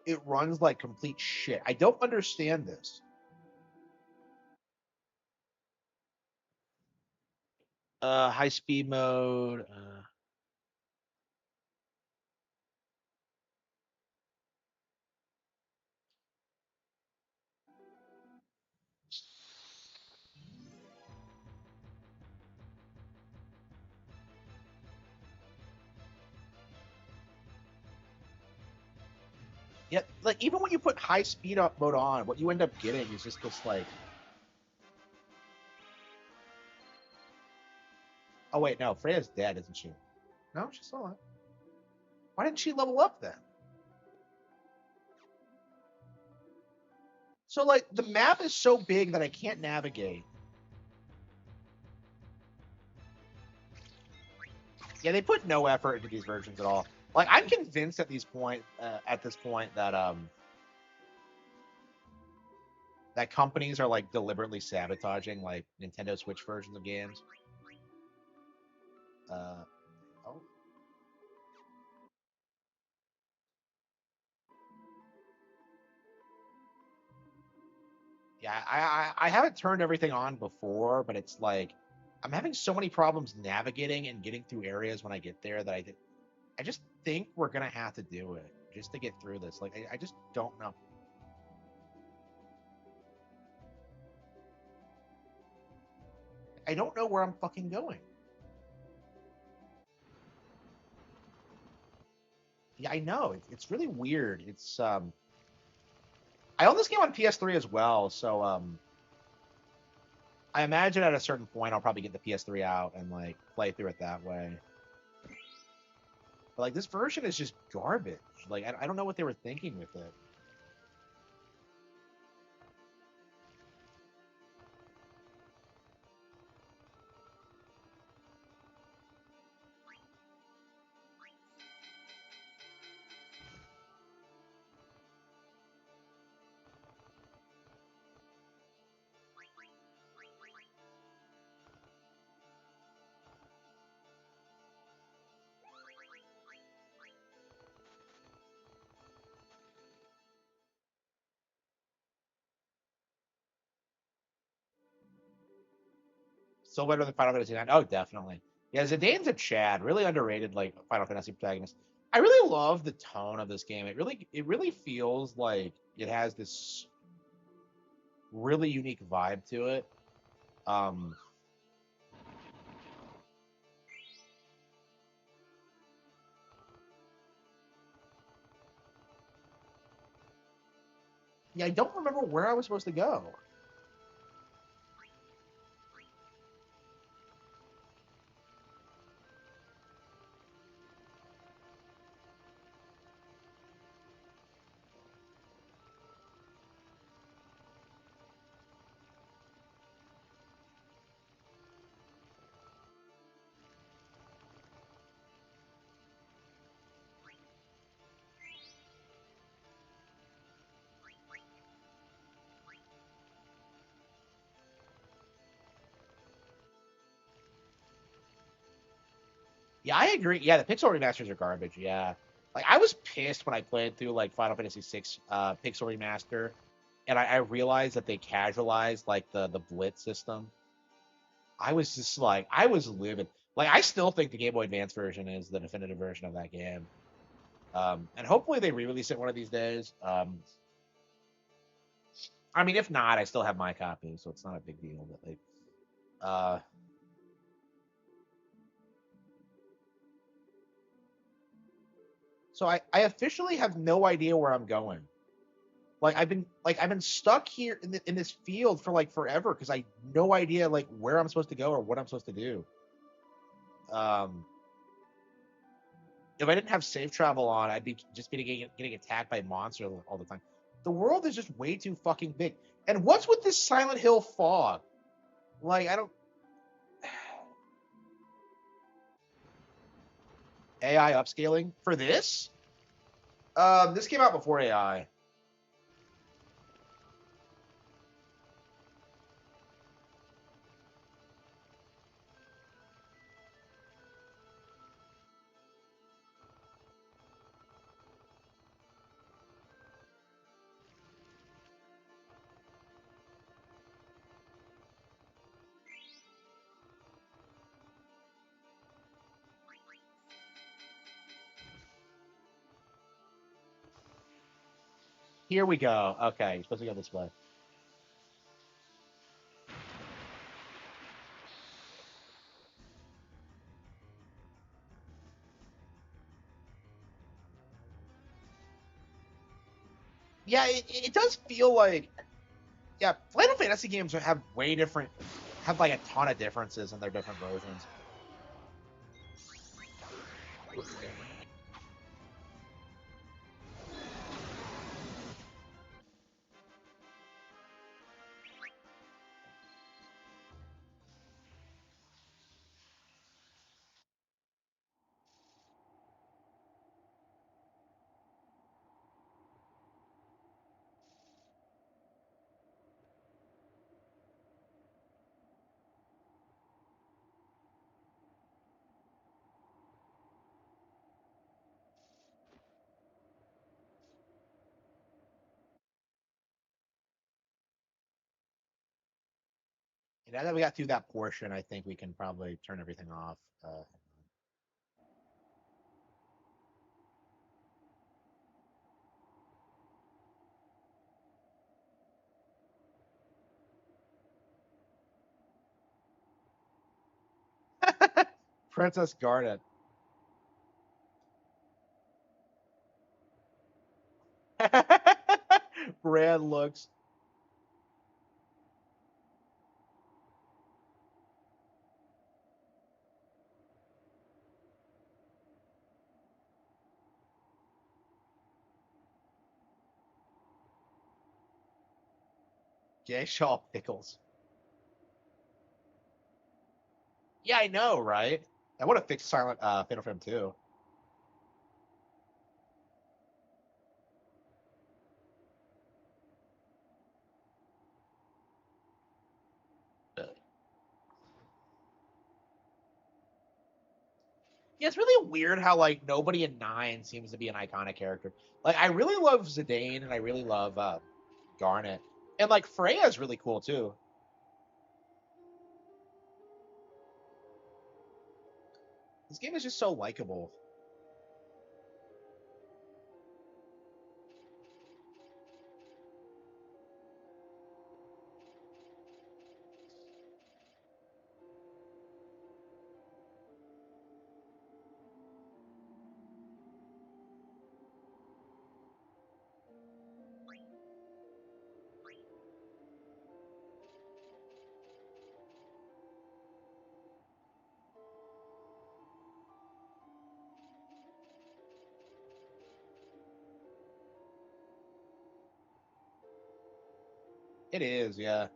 Speaker 1: it runs like complete shit. I don't understand this. High speed mode. Yeah, like even when you put high speed up mode on, what you end up getting is just this like. Oh wait, no, Freya's dead, isn't she? No, she's still alive. Why didn't she level up then? So like the map is so big that I can't navigate. Yeah, they put no effort into these versions at all. Like I'm convinced at this point that that companies are like deliberately sabotaging like Nintendo Switch versions of games. Oh. Yeah, I haven't turned everything on before, but it's like I'm having so many problems navigating and getting through areas when I get there that I just think we're gonna have to do it just to get through this. Like I just don't know. I don't know where I'm fucking going. Yeah, I know. It's really weird. It's I own this game on PS3 as well, so I imagine at a certain point I'll probably get the PS3 out and like play through it that way. But like this version is just garbage. Like I don't know what they were thinking with it. Still better than Final Fantasy 9. Oh, definitely. Yeah, Zidane's a Chad, really underrated like Final Fantasy protagonist. I really love the tone of this game. It really feels like it has this really unique vibe to it. Um yeah, I don't remember where I was supposed to go. Yeah, I agree. Yeah, the pixel remasters are garbage. Yeah, like I was pissed when I played through like Final Fantasy VI pixel remaster, and I realized that they casualized like the blitz system. I was just like, I was livid. Like, I still think the Game Boy Advance version is the definitive version of that game. And hopefully they re-release it one of these days. I mean, if not, I still have my copy, so it's not a big deal. But like, uh, so I officially have no idea where I'm going. Like I've been stuck here in this field for like forever because I no idea like where I'm supposed to go or what I'm supposed to do. Um, if I didn't have safe travel on, I'd be just be getting attacked by monsters all the time. The world is just way too fucking big. And what's with this Silent Hill fog? Like I don't. AI upscaling for this. This came out before AI. Here we go. Okay, you're supposed to go this way. Yeah, it does feel like, yeah, Final Fantasy games have have like a ton of differences in their different versions. And now that we got through that portion, I think we can probably turn everything off. Princess Garnet. Brand looks. Jay Shaw Pickles. Yeah, I know, right? I would have fixed Silent Fatal Frame 2. Yeah, it's really weird how like nobody in 9 seems to be an iconic character. Like I really love Zidane and I really love Garnet. And like Freya's really cool too. This game is just so likable. It is, yeah.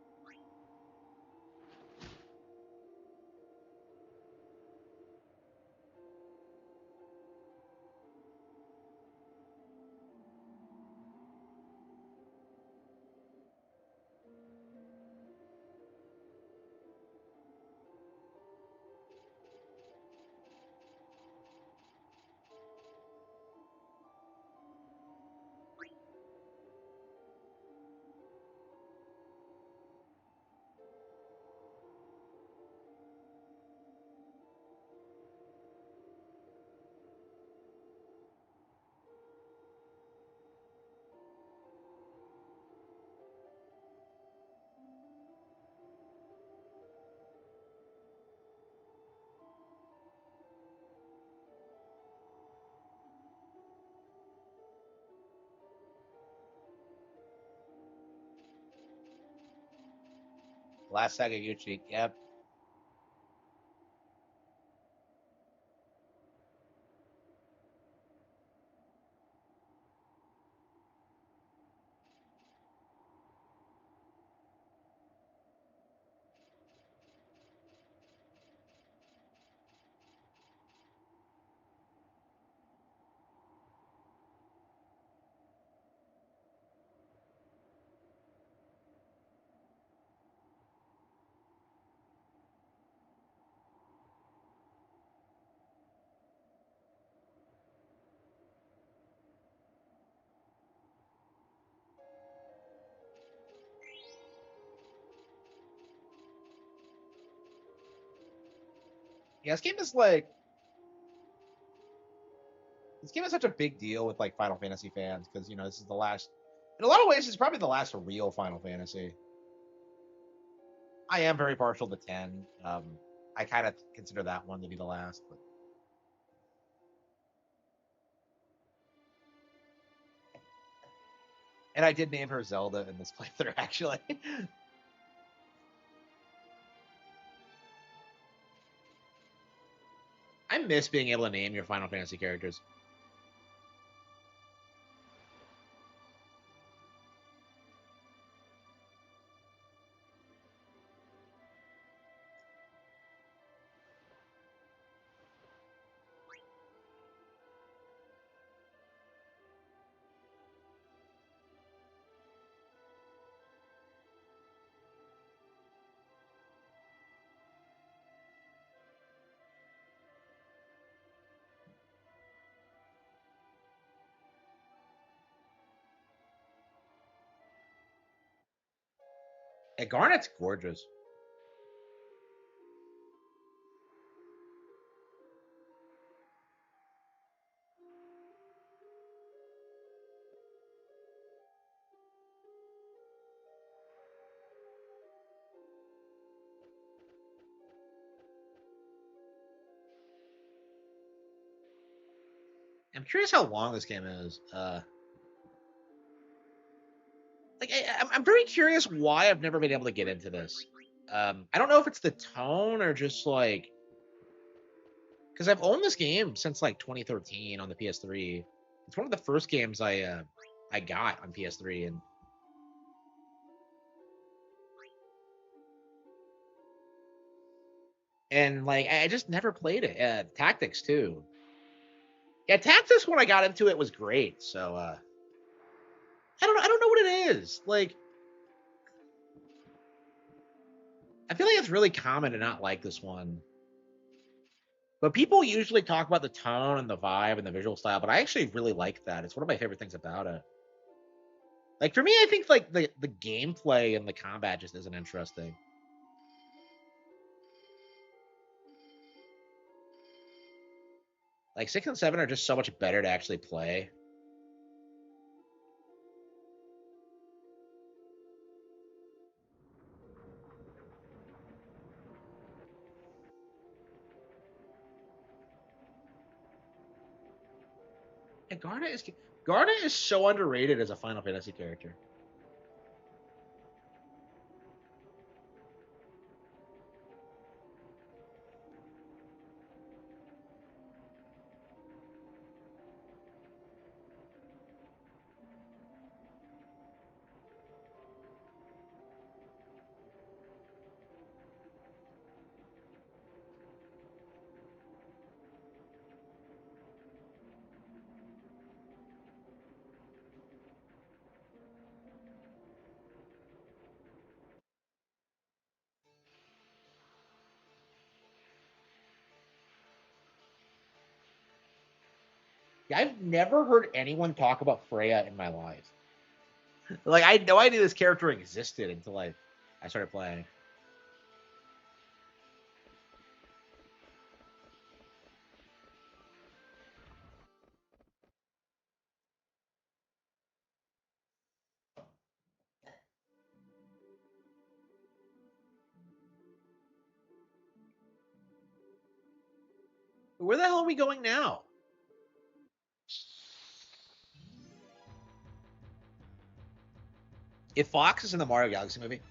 Speaker 1: Last Sakaguchi, yep. Yeah, this game is such a big deal with like Final Fantasy fans because you know this is the last. In a lot of ways, it's probably the last real Final Fantasy. I am very partial to 10. I kind of consider that one to be the last, but and I did name her Zelda in this playthrough actually. I miss being able to name your Final Fantasy characters. And Garnet's gorgeous. I'm curious how long this game is. I'm very curious why I've never been able to get into this. I don't know if it's the tone or just like because I've owned this game since like 2013 on the PS3. It's one of the first games I got on PS3, and like I just never played it. Tactics too. Yeah, Tactics when I got into it was great. So I don't know what it is. Like I feel like it's really common to not like this one. But people usually talk about the tone and the vibe and the visual style, but I actually really like that. It's one of my favorite things about it. Like for me, I think like the gameplay and the combat just isn't interesting. Like 6 and 7 are just so much better to actually play. And Garnet is so underrated as a Final Fantasy character. Yeah, I've never heard anyone talk about Freya in my life. Like I had no idea this character existed until I started playing. Where the hell are we going now? If Fox is in the Mario Galaxy movie.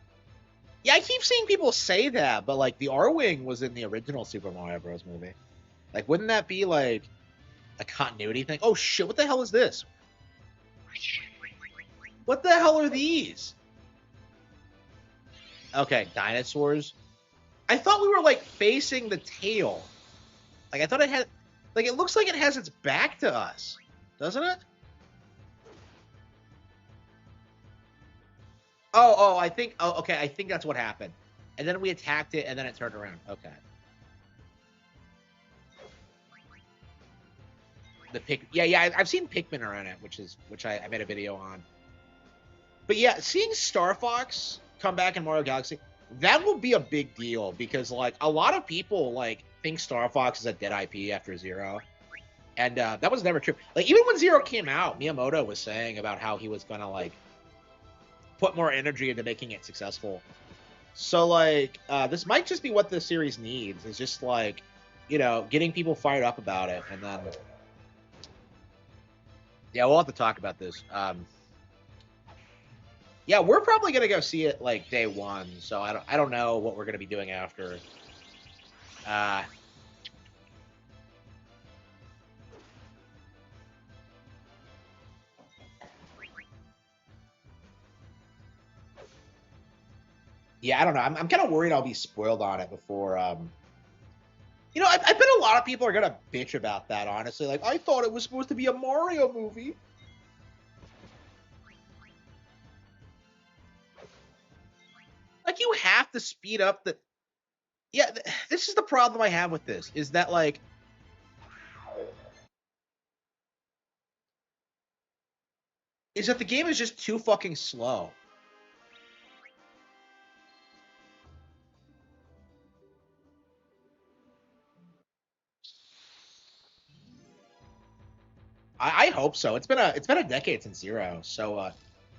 Speaker 1: Yeah, I keep seeing people say that, but like the R-Wing was in the original Super Mario Bros. Movie. Like, wouldn't that be like a continuity thing? Oh shit, what the hell is this? What the hell are these? Okay, dinosaurs. I thought we were like facing the tail. Like I thought it had like it looks like it has its back to us. Doesn't it? I think okay, I think that's what happened. And then we attacked it and then it turned around. Okay. Yeah, I've seen Pikmin around it, which I made a video on. But yeah, seeing Star Fox come back in Mario Galaxy, that will be a big deal because like a lot of people like think Star Fox is a dead IP after Zero, and that was never true. Like even when Zero came out, Miyamoto was saying about how he was gonna like put more energy into making it successful. So like this might just be what the series needs. Is just like, you know, getting people fired up about it, and then yeah, we'll have to talk about this. Yeah, we're probably gonna go see it like day one. So I don't know what we're gonna be doing after. Yeah, I don't know. I'm kind of worried I'll be spoiled on it before. You know, I bet a lot of people are gonna bitch about that. Honestly, like I thought it was supposed to be a Mario movie. Like you have to speed up the. Yeah, this is the problem I have with this. Is that like. Is that the game is just too fucking slow. I hope so. It's been a decade since Zero, so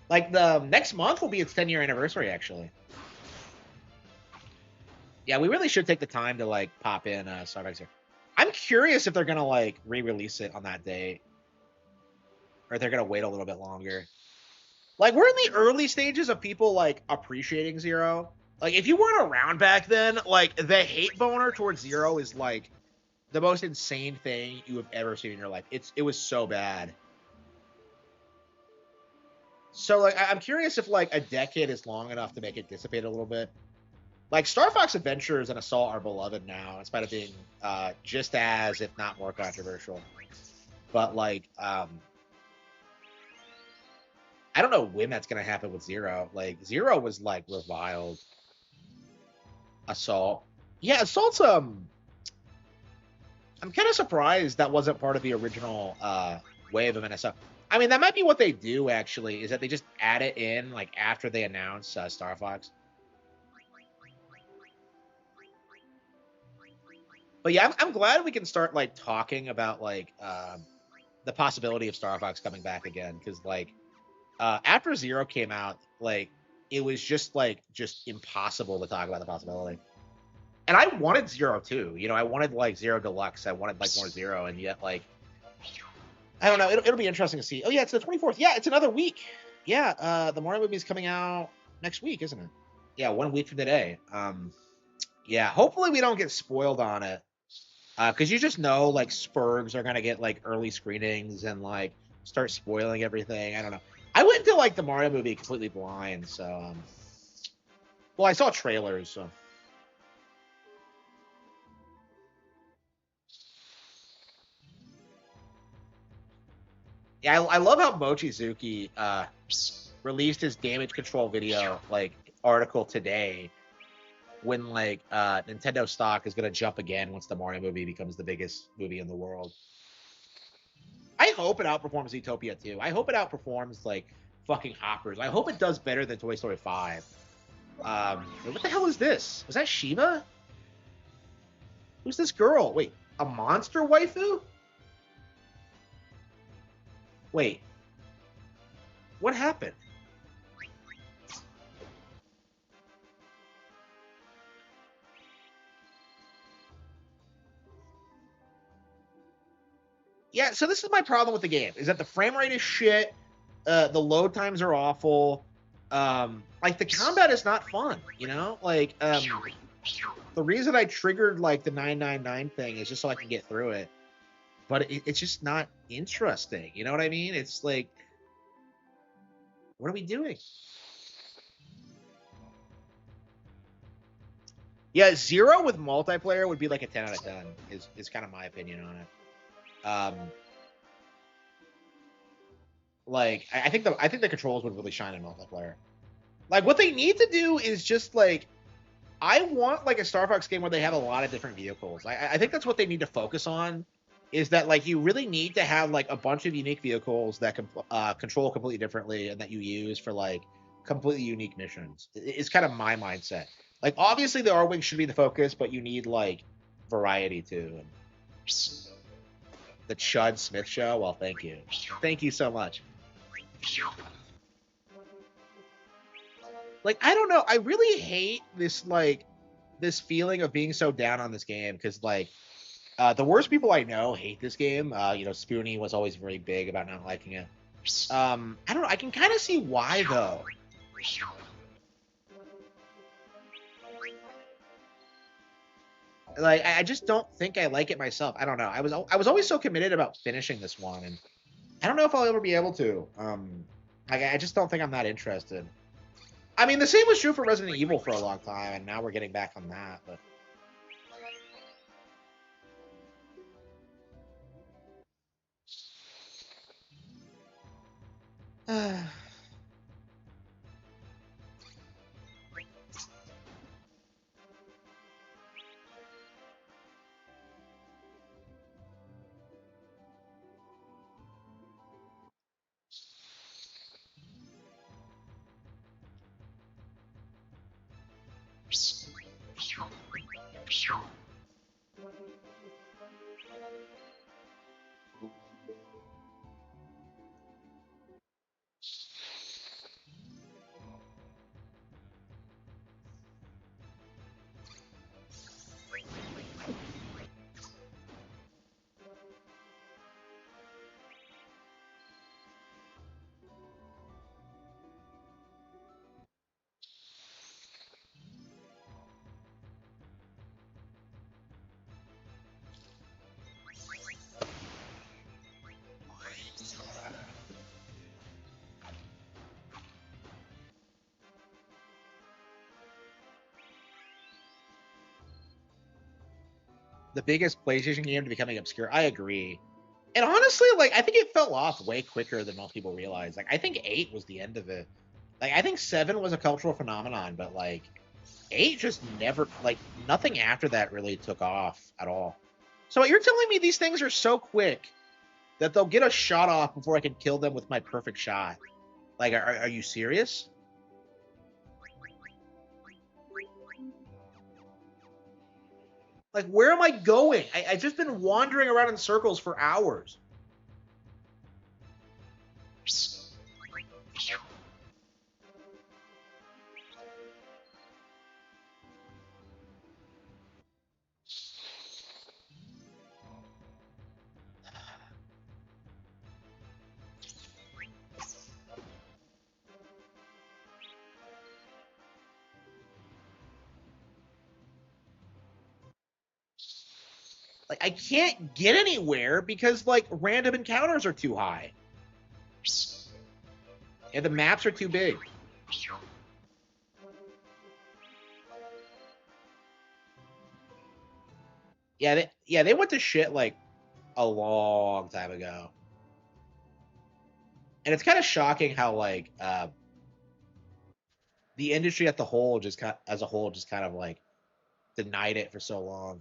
Speaker 1: like the next month will be its 10-year anniversary actually. Yeah, we really should take the time to like pop in Starbucks here. I'm curious if they're gonna like re-release it on that day, or they're gonna wait a little bit longer. Like we're in the early stages of people like appreciating Zero. Like if you weren't around back then, like the hate boner towards Zero is like the most insane thing you have ever seen in your life. It was so bad. So like I'm curious if like a decade is long enough to make it dissipate a little bit. Like Star Fox Adventures and Assault are beloved now, in spite of being just as, if not more, controversial. But like I don't know when that's gonna happen with Zero. Like Zero was like reviled. Assault. Yeah, Assault's I'm kind of surprised that wasn't part of the original wave of NSO. I mean, that might be what they do actually, is that they just add it in like after they announce Star Fox. But yeah, I'm glad we can start like talking about like the possibility of Star Fox coming back again, because like after Zero came out, like it was just impossible to talk about the possibility. And I wanted Zero too. You know, I wanted like Zero Deluxe. I wanted like more Zero, and yet like I don't know. It'll be interesting to see. Oh yeah, it's the 24th. Yeah, it's another week. Yeah, the Mario movie is coming out next week, isn't it? Yeah, 1 week from today. Yeah, hopefully we don't get spoiled on it. Because you just know like Spurgs are gonna get like early screenings and like start spoiling everything. I don't know. I went to like the Mario movie completely blind, so well, I saw trailers, so yeah, I love how Mochizuki released his damage control video like article today when like Nintendo stock is gonna jump again once the Mario movie becomes the biggest movie in the world. I hope it outperforms Zootopia 2. I hope it outperforms like fucking Hoppers. I hope it does better than Toy Story 5. What the hell is this? Was that Shiva? Who's this girl? Wait, a monster waifu? Wait, what happened? Yeah, so this is my problem with the game, is that the frame rate is shit, the load times are awful, like the combat is not fun, you know? Like, the reason I triggered like the 999 thing is just so I can get through it, but it's just not interesting, you know what I mean? It's like, what are we doing? Yeah, Zero with multiplayer would be like a 10 out of 10, is kind of my opinion on it. Like I think the controls would really shine in multiplayer. Like what they need to do is just like, I want like a Star Fox game where they have a lot of different vehicles. I think that's what they need to focus on. Is that like you really need to have like a bunch of unique vehicles that can control completely differently and that you use for like completely unique missions. It's kind of my mindset. Like, obviously, the R-Wing should be the focus, but you need, like, variety, too. And the Chud Smith show? Well, thank you. Thank you so much. Like, I don't know. I really hate this, like, this feeling of being so down on this game, because, like, the worst people I know hate this game. You know, Spoonie was always very big about not liking it. I don't know. I can kind of see why, though. Like, I just don't think I like it myself. I don't know. I was always so committed about finishing this one, and I don't know if I'll ever be able to. Like, I just don't think I'm that interested. I mean, the same was true for Resident Evil for a long time, and now we're getting back on that. But the biggest PlayStation game to becoming obscure. I agree. And honestly, like, I think it fell off way quicker than most people realize. Like, I think 8 was the end of it. Like, I think 7 was a cultural phenomenon, but, like, 8 just never, like, nothing after that really took off at all. So you're telling me these things are so quick that they'll get a shot off before I can kill them with my perfect shot? Like, are you serious? Like, where am I going? I've just been wandering around in circles for hours. Like, I can't get anywhere because, like, random encounters are too high. And the maps are too big. Yeah, they went to shit, like, a long time ago. And it's kind of shocking how, like, the industry as a whole just kind of, like, denied it for so long.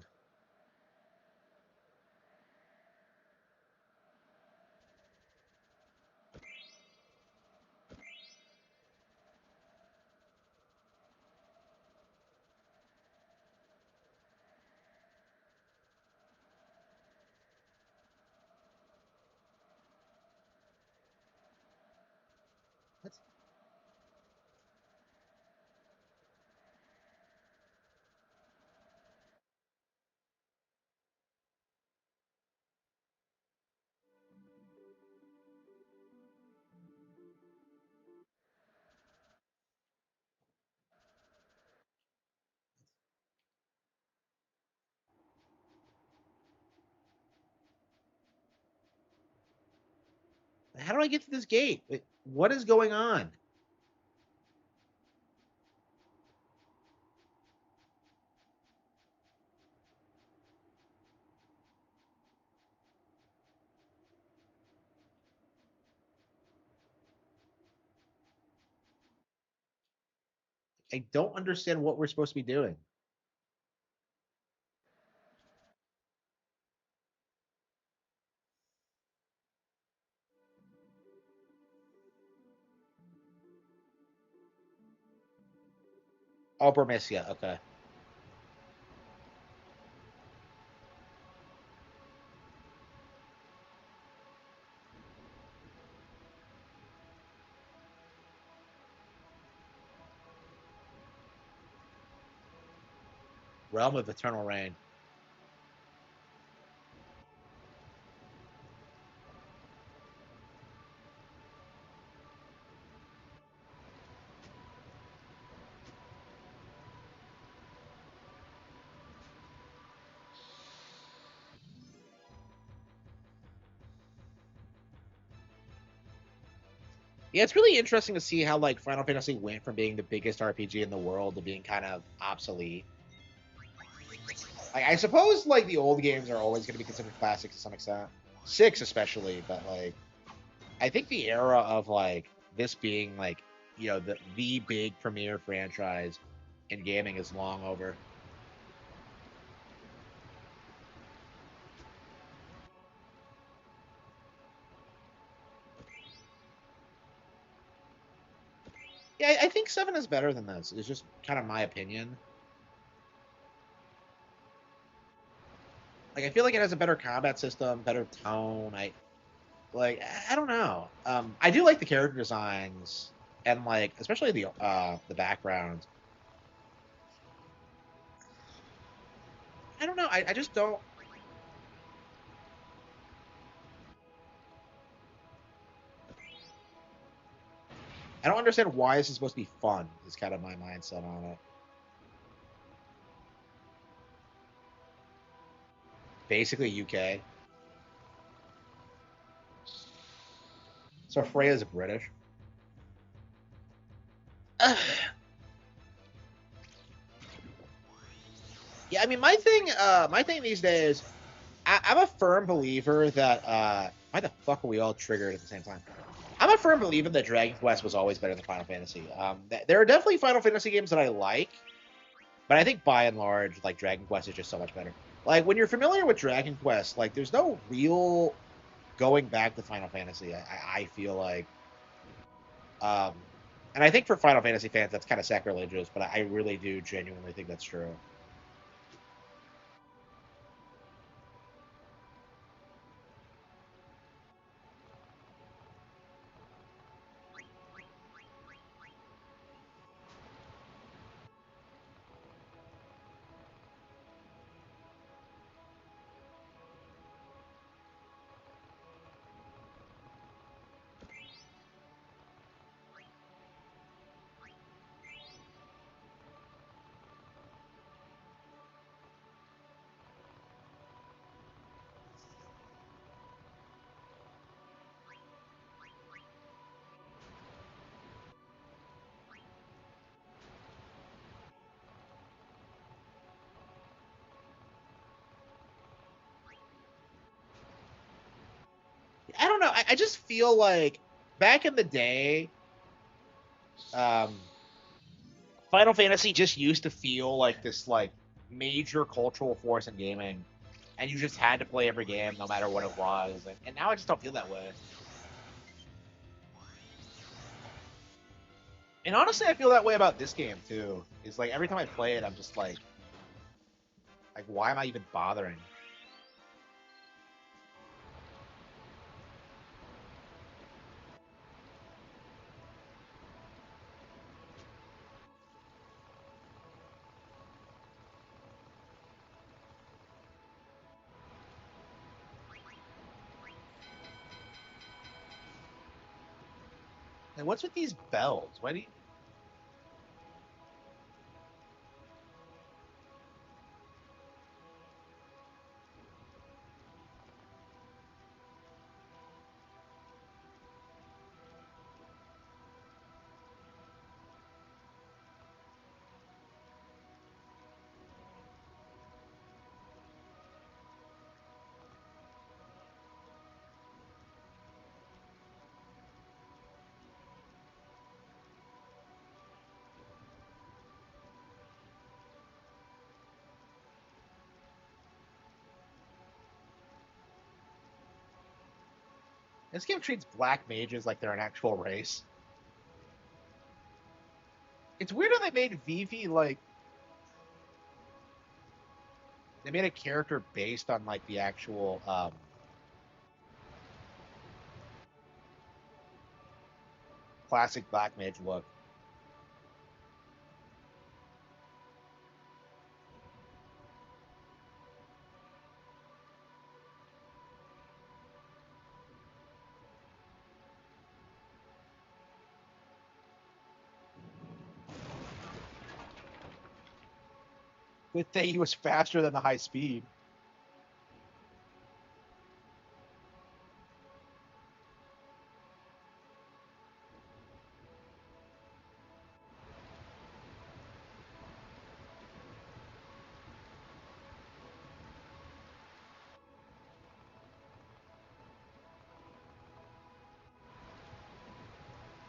Speaker 1: How do I get to this gate? What is going on? I don't understand what we're supposed to be doing. Oh, Burmecia, okay. Realm of Eternal Rain. Yeah, it's really interesting to see how like Final Fantasy went from being the biggest RPG in the world to being kind of obsolete. Like, I suppose like the old games are always going to be considered classics to some extent, six especially. But like, I think the era of like this being like the big premier franchise in gaming is long over. Yeah, I think seven is better than this. It's just kind of my opinion. Like, I feel like it has a better combat system, better tone. I don't know. I do like the character designs and like especially the background. I don't know. I just don't. I don't understand why this is supposed to be fun. Is kind of my mindset on it. Basically, UK. So Freya's British. Yeah, I mean, my thing these days, I'm a firm believer that why the fuck are we all triggered at the same time? I'm a firm believer that Dragon Quest was always better than Final Fantasy. There are definitely Final Fantasy games that I like, but I think by and large, like Dragon Quest is just so much better. Like when you're familiar with Dragon Quest, like there's no real going back to Final Fantasy. I feel like, um, and I think for Final Fantasy fans that's kind of sacrilegious, but I really do genuinely think that's true. I don't know. I just feel like back in the day, um, Final Fantasy just used to feel like this like major cultural force in gaming, and you just had to play every game no matter what it was. And now I just don't feel that way. And honestly, I feel that way about this game too. Is like every time I play it, I'm just like why am I even bothering? And what's with these bells? Why do you? This game treats black mages like they're an actual race. It's weird how they made Vivi like they made a character based on like the actual classic Black Mage look. Good thing he was faster than the high speed.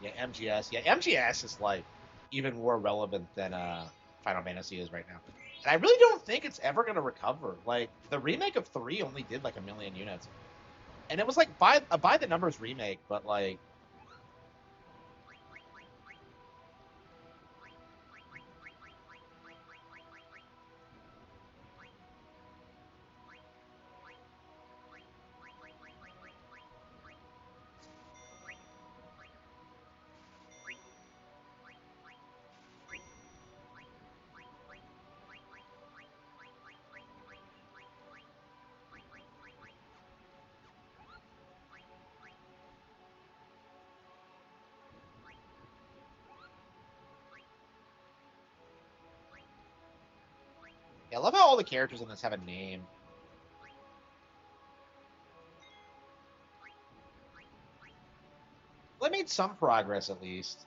Speaker 1: Yeah, MGS. Yeah, MGS is like even more relevant than Final Fantasy is right now. And I really don't think it's ever gonna recover. Like the remake of 3 only did like 1,000,000 units. And it was like by the numbers remake, but like yeah, I love how all the characters in this have a name. Well, they made some progress at least.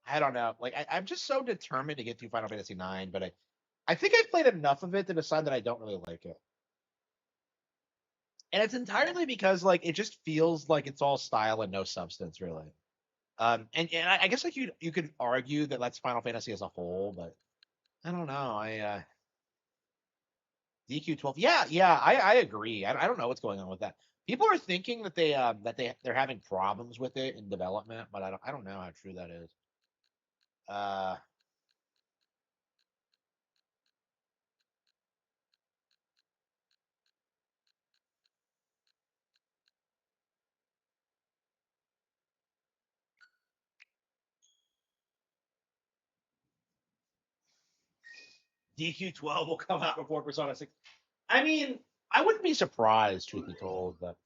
Speaker 1: I don't know. Like I'm just so determined to get through Final Fantasy 9, but I think I've played enough of it to decide that I don't really like it. And it's entirely because like it just feels like it's all style and no substance really. And I guess like you could argue that that's Final Fantasy as a whole, but I don't know. DQ12. Yeah, I agree. I don't know what's going on with that. People are thinking that they're having problems with it in development, but I don't know how true that is. Uh, DQ12 will come out before Persona 6. I mean, I wouldn't be surprised, truth be told, but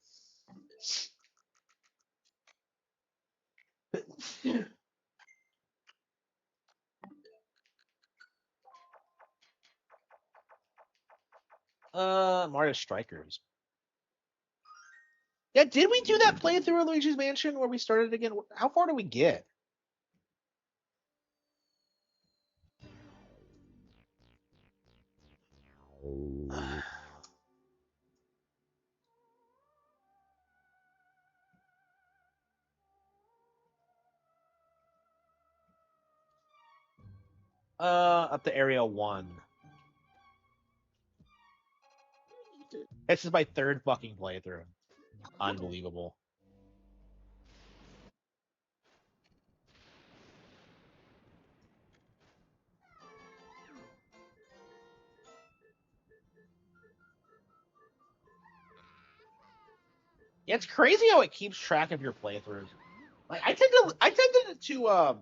Speaker 1: Mario Strikers. Yeah, did we do that playthrough of Luigi's Mansion where we started again? How far do we get? Up to Area 1. This is my third fucking playthrough. Unbelievable. Yeah, it's crazy how it keeps track of your playthroughs. Like I tended to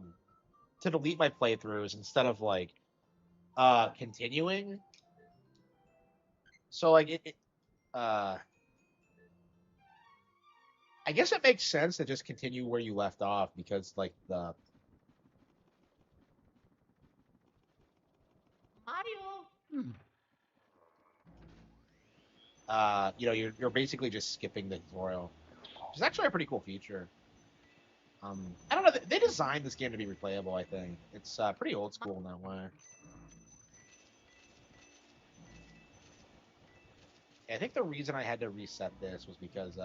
Speaker 1: delete my playthroughs instead of like continuing. So like it I guess it makes sense to just continue where you left off because like the
Speaker 18: Mario.
Speaker 1: you're basically just skipping the tutorial. Which is actually a pretty cool feature. I don't know. They designed this game to be replayable. I think it's pretty old school in that way. I think the reason I had to reset this was because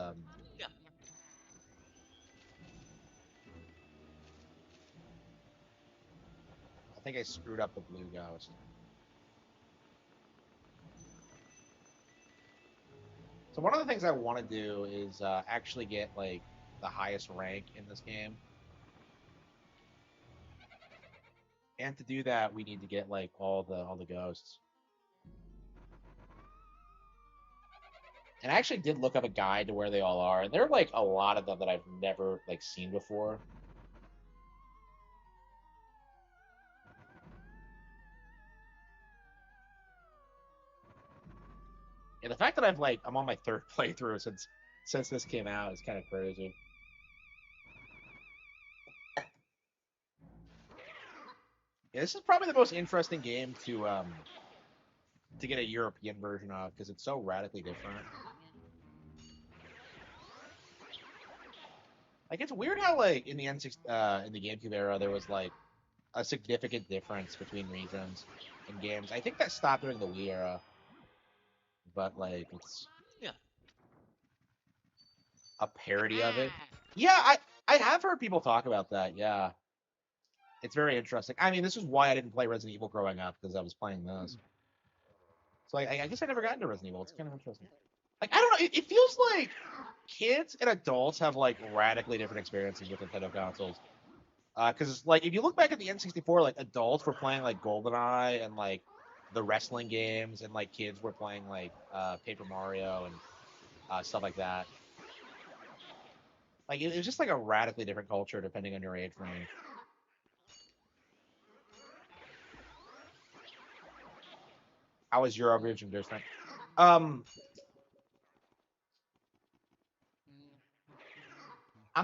Speaker 1: think I screwed up the blue ghost. So one of the things I want to do is actually get like the highest rank in this game. And to do that, we need to get like all the ghosts. And I actually did look up a guide to where they all are, and there are like a lot of them that I've never like seen before. And the fact that I'm on my third playthrough since this came out is kind of crazy. Yeah, this is probably the most interesting game to get a European version of because it's so radically different. Like it's weird how like in the in the GameCube era there was like a significant difference between regions in games. I think that stopped during the Wii era, but like it's a parody of it. Yeah, I have heard people talk about that. Yeah, it's very interesting. I mean, this is why I didn't play Resident Evil growing up because I was playing this. So I guess I never got into Resident Evil. It's kind of interesting. Like I don't know. It feels like kids and adults have like radically different experiences with Nintendo consoles. Because like if you look back at the N64, like adults were playing like GoldenEye and like the wrestling games, and like kids were playing like Paper Mario and stuff like that. Like it was just like a radically different culture depending on your age range. How is your version different? I'm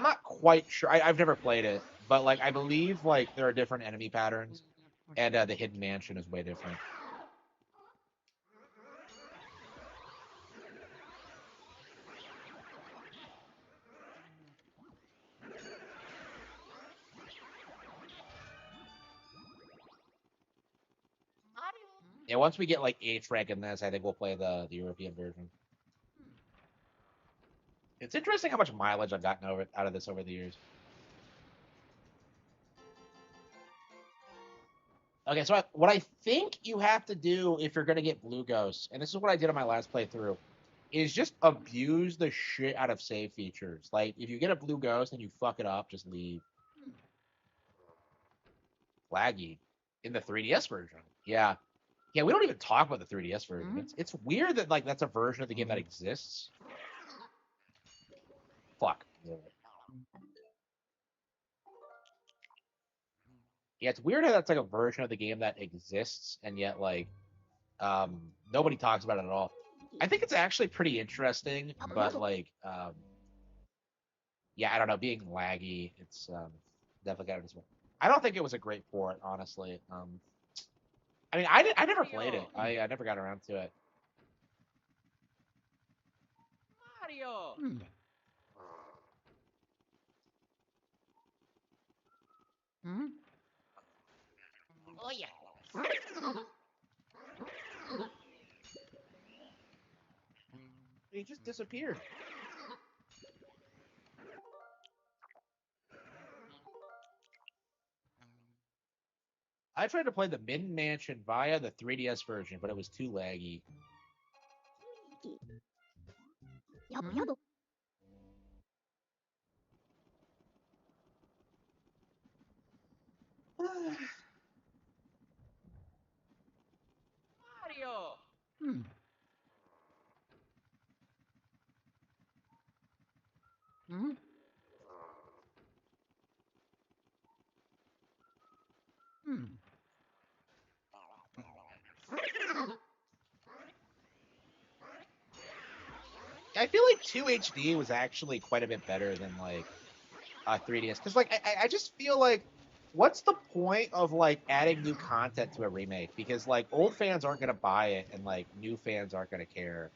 Speaker 1: not quite sure. I've never played it, but like I believe like there are different enemy patterns, and the hidden mansion is way different. Yeah, once we get like 8th rank in this, I think we'll play the European version. It's interesting how much mileage I've gotten out of this over the years. Okay, so what I think you have to do if you're gonna get blue ghosts, and this is what I did on my last playthrough, is just abuse the shit out of save features. Like if you get a blue ghost and you fuck it up, just leave. Laggy in the 3DS version. Yeah. Yeah, we don't even talk about the 3DS version. It's weird that like that's a version of the game that exists. Fuck. Yeah, it's weird how that's like a version of the game that exists and yet like nobody talks about it at all. I think it's actually pretty interesting, but like yeah, I don't know, being laggy, it's definitely got it. I don't think it was a great port, honestly. I mean, I never played it. I never got around to it.
Speaker 4: Mario. Oh yeah.
Speaker 1: He just disappeared. I tried to play the Mid Mansion via the 3DS version, but it was too laggy.
Speaker 4: Mario.
Speaker 1: I feel like 2 HD was actually quite a bit better than like 3DS, because like I just feel like what's the point of like adding new content to a remake? Because like old fans aren't gonna buy it, and like new fans aren't gonna care.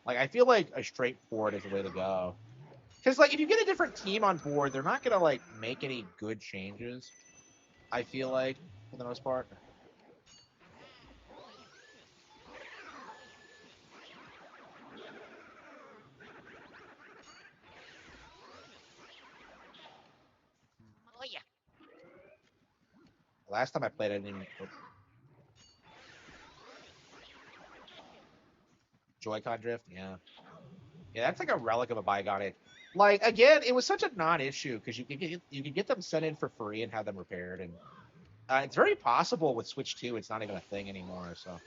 Speaker 1: Like I feel like a straight port is the way to go. Because like if you get a different team on board, they're not gonna like make any good changes. I feel like for the most part.
Speaker 4: Oh yeah.
Speaker 1: Last time I played, I didn't even. Joy-Con drift, yeah. Yeah, that's like a relic of a bygone age. Like again, it was such a non-issue because you could get them sent in for free and have them repaired, and it's very possible with Switch 2, it's not even a thing anymore. So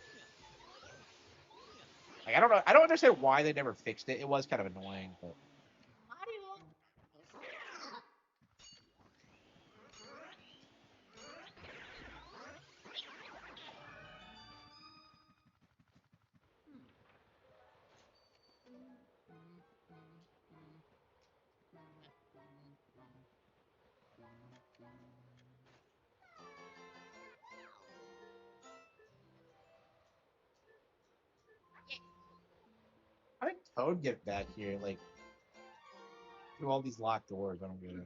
Speaker 1: like, I don't understand why they never fixed it. It was kind of annoying, but how did Toad get back here? Like through all these locked doors, I don't get it.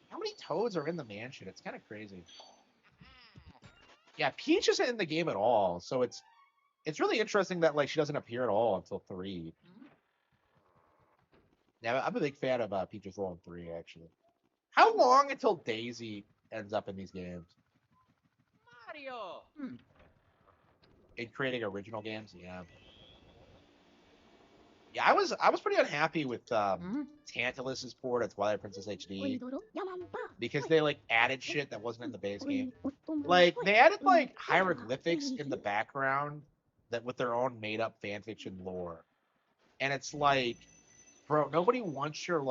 Speaker 1: How many Toads are in the mansion? It's kind of crazy. Yeah, Peach isn't in the game at all, so it's really interesting that like she doesn't appear at all until 3. Yeah, I'm a big fan of Peach's role in 3 actually. How long until Daisy ends up in these games?
Speaker 4: Mario.
Speaker 1: In creating original games, yeah. Yeah, I was pretty unhappy with Tantalus's port of Twilight Princess HD because they like added shit that wasn't in the base game. Like they added like hieroglyphics in the background that with their own made up fanfiction lore. And it's like, bro, nobody wants your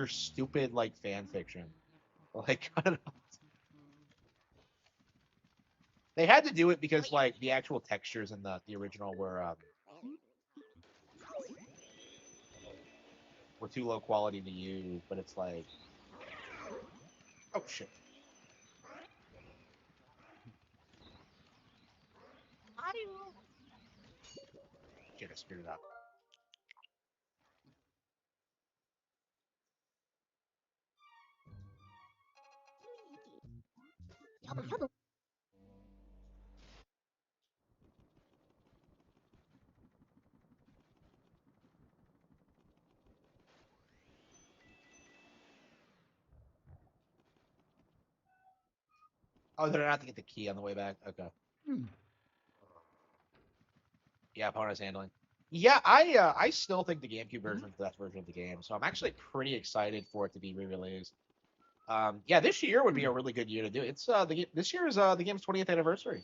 Speaker 1: stupid like fan fiction. Like I don't know. They had to do it because like the actual textures in the original were too low quality to use, but it's like, oh shit,
Speaker 4: Mario.
Speaker 1: shit, I screwed it up. Oh, they're not to get the key on the way back. Okay. Yeah, opponent's handling. Yeah, I still think the GameCube version is the best version of the game, so I'm actually pretty excited for it to be re-released. Yeah, this year would be a really good year to do it. It's this year is the game's 20th anniversary.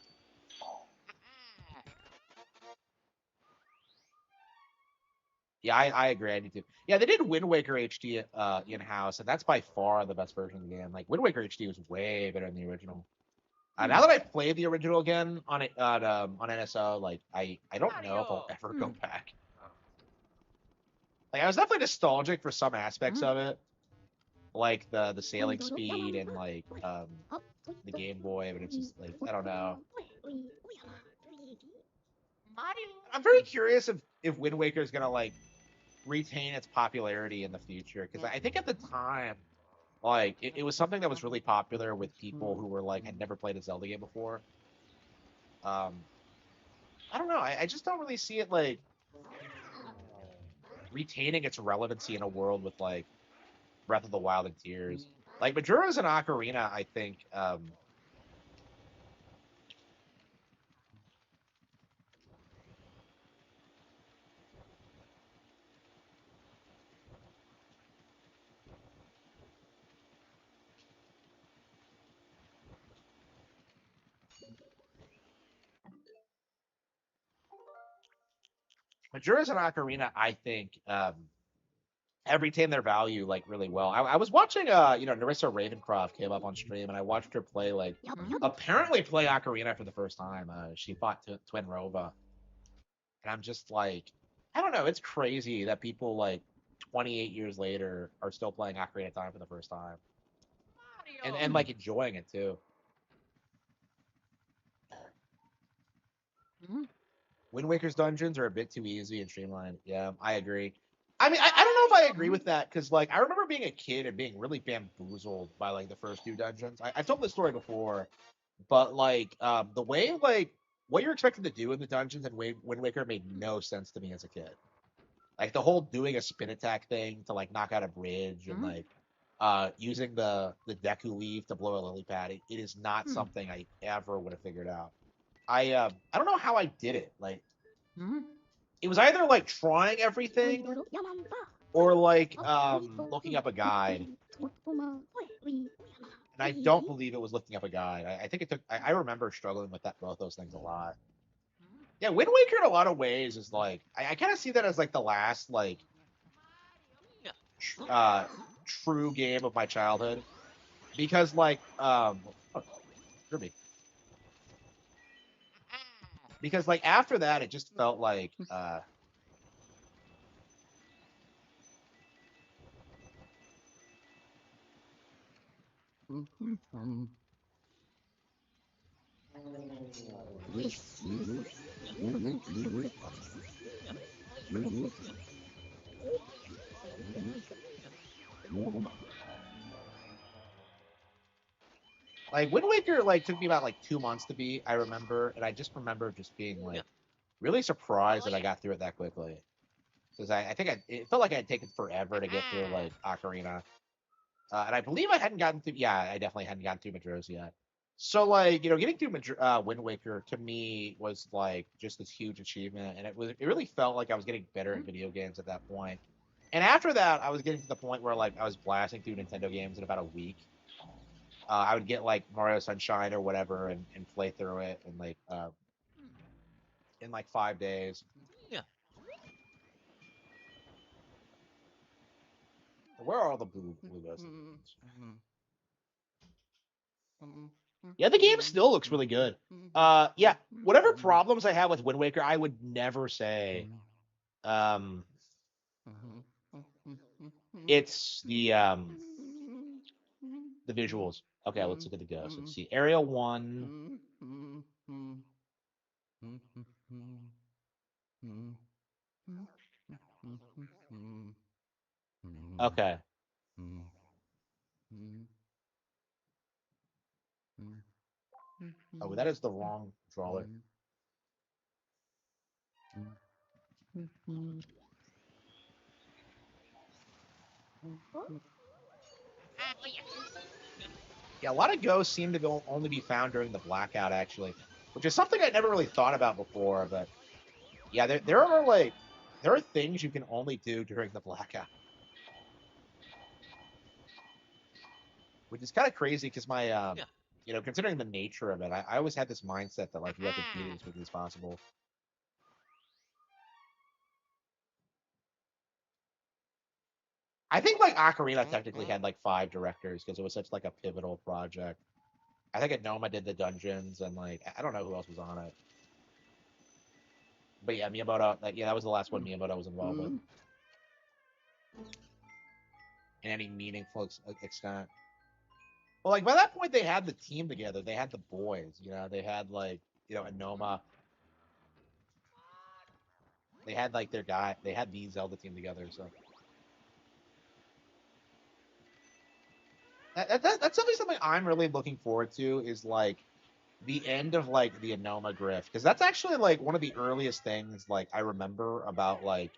Speaker 1: Yeah, I agree. I need to. Yeah, they did Wind Waker HD in house, and that's by far the best version of the game. Like Wind Waker HD was way better than the original. Now that I've played the original again on it on NSO, like I don't know if I'll ever go back. Like I was definitely nostalgic for some aspects of it, like the sailing speed and like the Game Boy, but it's just like I don't know.
Speaker 4: Mario.
Speaker 1: I'm very curious if Wind Waker is gonna like retain its popularity in the future because I think at the time like it was something that was really popular with people who were like had never played a Zelda game before. Um, I don't know. I just don't really see it like retaining its relevancy in a world with like Breath of the Wild and Tears. Like Majora's and Ocarina, I think. Majora's and Ocarina, I think, have retained their value like really well. I was watching, Narissa Ravencroft came up on stream, and I watched her play apparently play Ocarina for the first time. She fought Twin Rova, and I'm just like, I don't know. It's crazy that people like 28 years later are still playing Ocarina of Time for the first time, and like enjoying it too. Wind Waker's dungeons are a bit too easy and streamlined. Yeah, I agree. I mean, I don't know if I agree with that because like I remember being a kid and being really bamboozled by like the first two dungeons. I've told this story before, but like the way like what you're expected to do in the dungeons and Wind Waker made no sense to me as a kid. Like the whole doing a spin attack thing to like knock out a bridge and like using the Deku leaf to blow a lily pad. It is not something I ever would have figured out. I don't know how I did it. Like it was either like trying everything or like looking up a guide. And I don't believe it was looking up a guide. I think it took. I remember struggling with that both those things a lot. Yeah, Wind Waker in a lot of ways is like I kind of see that as like the last like true game of my childhood because like Kirby. Because like after that it just felt like like Wind Waker like took me about like 2 months to beat, I remember, and I just remember just being like really surprised that I got through it that quickly. Because I think it felt like I had taken forever to get through like Ocarina. And I believe I hadn't gotten through. Yeah, I definitely hadn't gotten through Madros yet. So like getting through Wind Waker to me was like just this huge achievement, and it really felt like I was getting better at video games at that point. And after that, I was getting to the point where like I was blasting through Nintendo games in about a week. I would get like Mario Sunshine or whatever and play through it in like 5 days. Where are all the blue ghosts? Yeah, the game still looks really good. Yeah, whatever problems I have with Wind Waker, I would never say. It's the visuals. Okay, let's look at the ghosts. Let's see. Area 1. Okay. Oh, that is the wrong controller. Yeah, a lot of ghosts seem to only be found during the blackout, actually, which is something I never really thought about before. But yeah, there are things you can only do during the blackout, which is kind of crazy because my considering the nature of it, I always had this mindset that like you have to beat it as quickly as possible. I think like Ocarina technically had like 5 directors because it was such like a pivotal project. I think Noma did the dungeons and like I don't know who else was on it. But yeah, Miyamoto, that was the last one Miyamoto was involved with. In any meaningful extent. Well, like by that point they had the team together. They had the boys, they had like, Noma. They had like their guy, they had the Zelda team together, so that's something I'm really looking forward to is like the end of like the Anoma Grift, because that's actually like one of the earliest things like I remember about like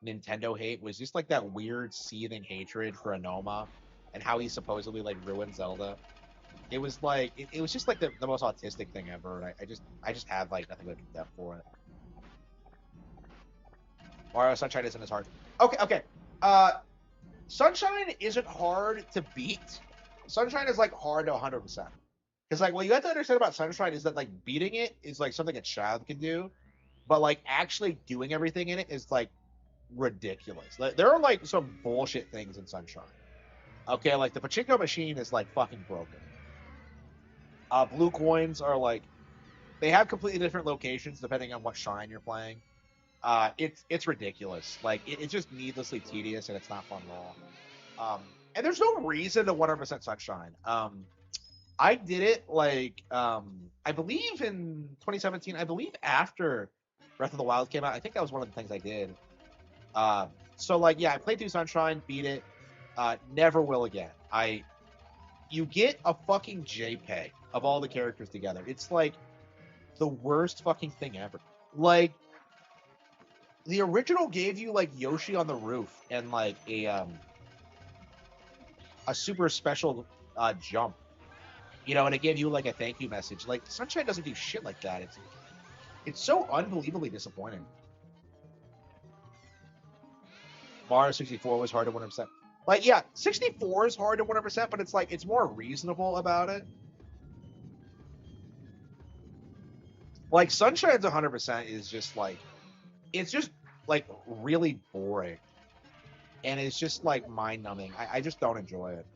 Speaker 1: Nintendo hate was just like that weird seething hatred for Anoma and how he supposedly like ruined Zelda. It was like it was just like the most autistic thing ever, and I just had like nothing but contempt for it. Mario Sunshine isn't as hard. Okay. Sunshine isn't hard to beat. Sunshine is like hard to 100%. Because like what you have to understand about Sunshine is that like beating it is like something a child can do, but like actually doing everything in it is like ridiculous. Like, there are like some bullshit things in Sunshine. Okay, like the pachinko machine is like fucking broken. Blue coins are like they have completely different locations depending on what shrine you're playing. It's ridiculous. Like it's just needlessly tedious and it's not fun at all. And there's no reason to 100% Sunshine. I did it like I believe in 2017. I believe after Breath of the Wild came out. I think that was one of the things I did. So like yeah, I played through Sunshine, beat it. Never will again. You get a fucking JPEG of all the characters together. It's like the worst fucking thing ever. Like the original gave you like Yoshi on the roof and like a super special jump, you know, and it gave you like a thank you message. Like Sunshine doesn't do shit like that. It's so unbelievably disappointing. Mario 64 was hard to 100%. Like, yeah, 64 is hard to 100%, but it's like it's more reasonable about it. Like Sunshine's 100% is just like it's just like really boring, and it's just like mind numbing. I just don't enjoy it.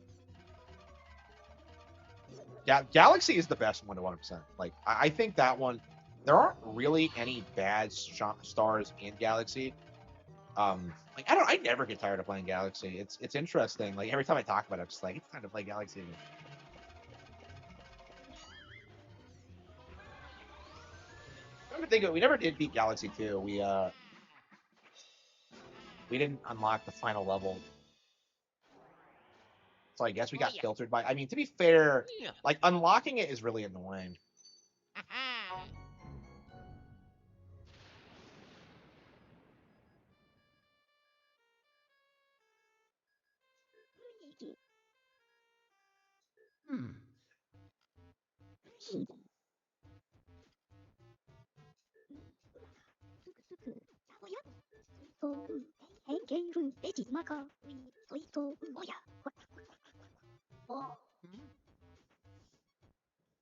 Speaker 1: Galaxy is the best one to 100%. Like I think that one, there aren't really any bad stars in Galaxy. Like I never get tired of playing Galaxy. It's interesting. Like every time I talk about it, I'm just like it's time to play Galaxy again. I'm trying to think of, we never did beat Galaxy 2. We didn't unlock the final level. So I guess we got filtered by. I mean, to be fair, like unlocking it is really annoying.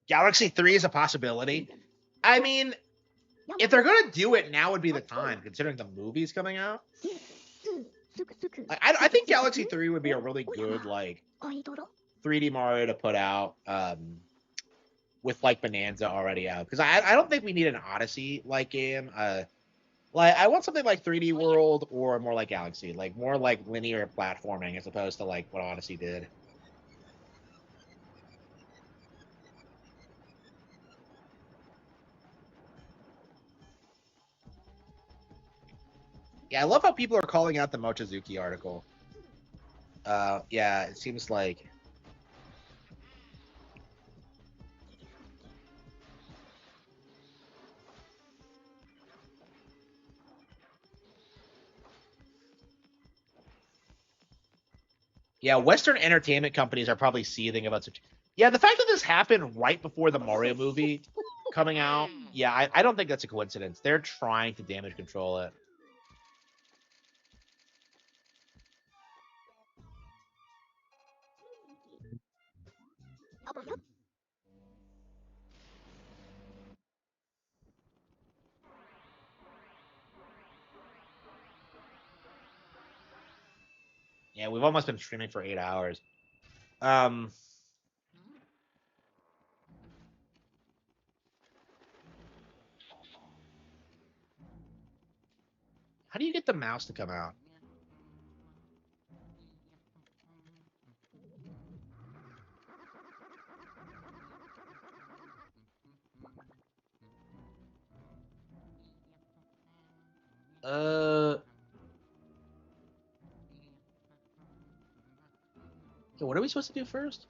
Speaker 1: Galaxy 3 is a possibility. I mean, if they're gonna do it, now would be the time, considering the movie's coming out. Like, I think Galaxy 3 would be a really good like 3D Mario to put out with like Bonanza already out, because I don't think we need an Odyssey like game. Like I want something like 3D World or more like Galaxy, like more like linear platforming as opposed to like what Odyssey did. Yeah, I love how people are calling out the Mochizuki article. Yeah, it seems like yeah, Western entertainment companies are probably seething about such. Yeah, the fact that this happened right before the Mario movie coming out, yeah, I don't think that's a coincidence. They're trying to damage control it. Yeah, we've almost been streaming for 8 hours. Um, how do you get the mouse to come out? Yeah, what are we supposed to do first?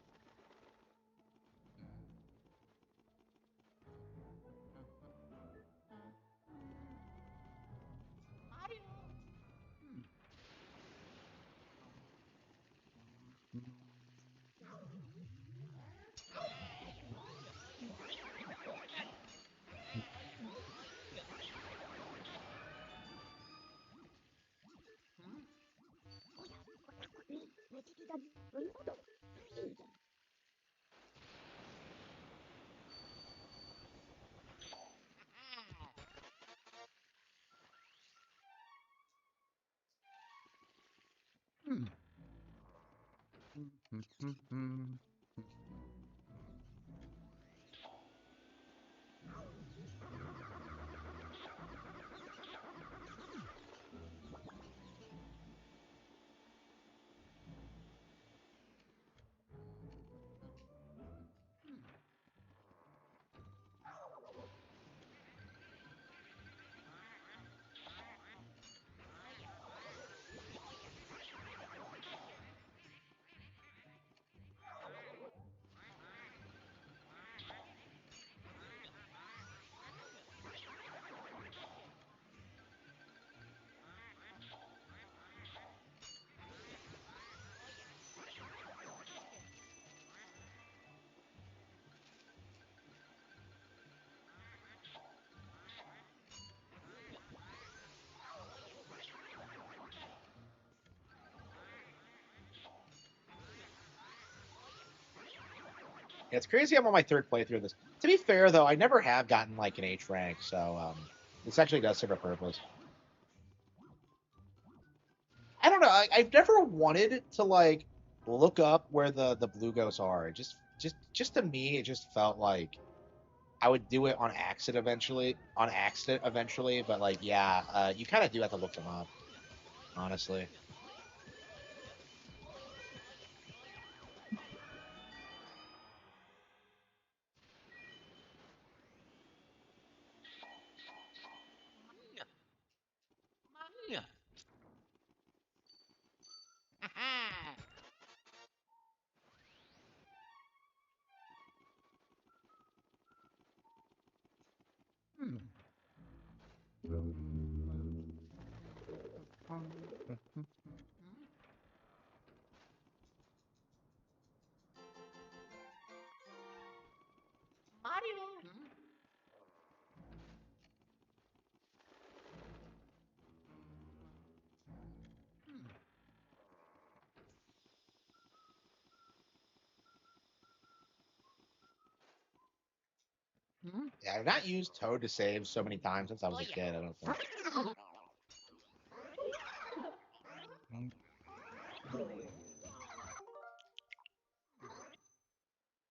Speaker 1: It's crazy I'm on my third playthrough of this. To be fair, though, I never have gotten like an H rank, so this actually does serve a purpose. I don't know. I've never wanted to like look up where the blue ghosts are. Just to me, it just felt like I would do it on accident eventually. On accident eventually, but like, yeah, you kind of do have to look them up, honestly. Yeah, I've not used Toad to save so many times since I was a kid. I don't think.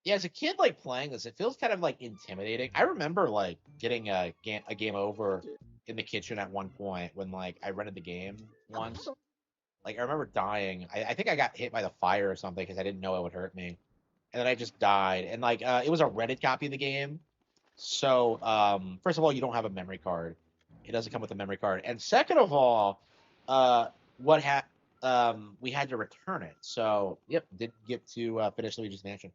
Speaker 1: Yeah, as a kid, like playing this, it feels kind of like intimidating. I remember like getting a game over in the kitchen at one point when like I rented the game once. Like I remember dying. I think I got hit by the fire or something because I didn't know it would hurt me, and then I just died. And like it was a rented copy of the game, so first of all, you don't have a memory card. It doesn't come with a memory card, and second of all, uh, what ha we had to return it. So yep, didn't get to finish Luigi's Mansion.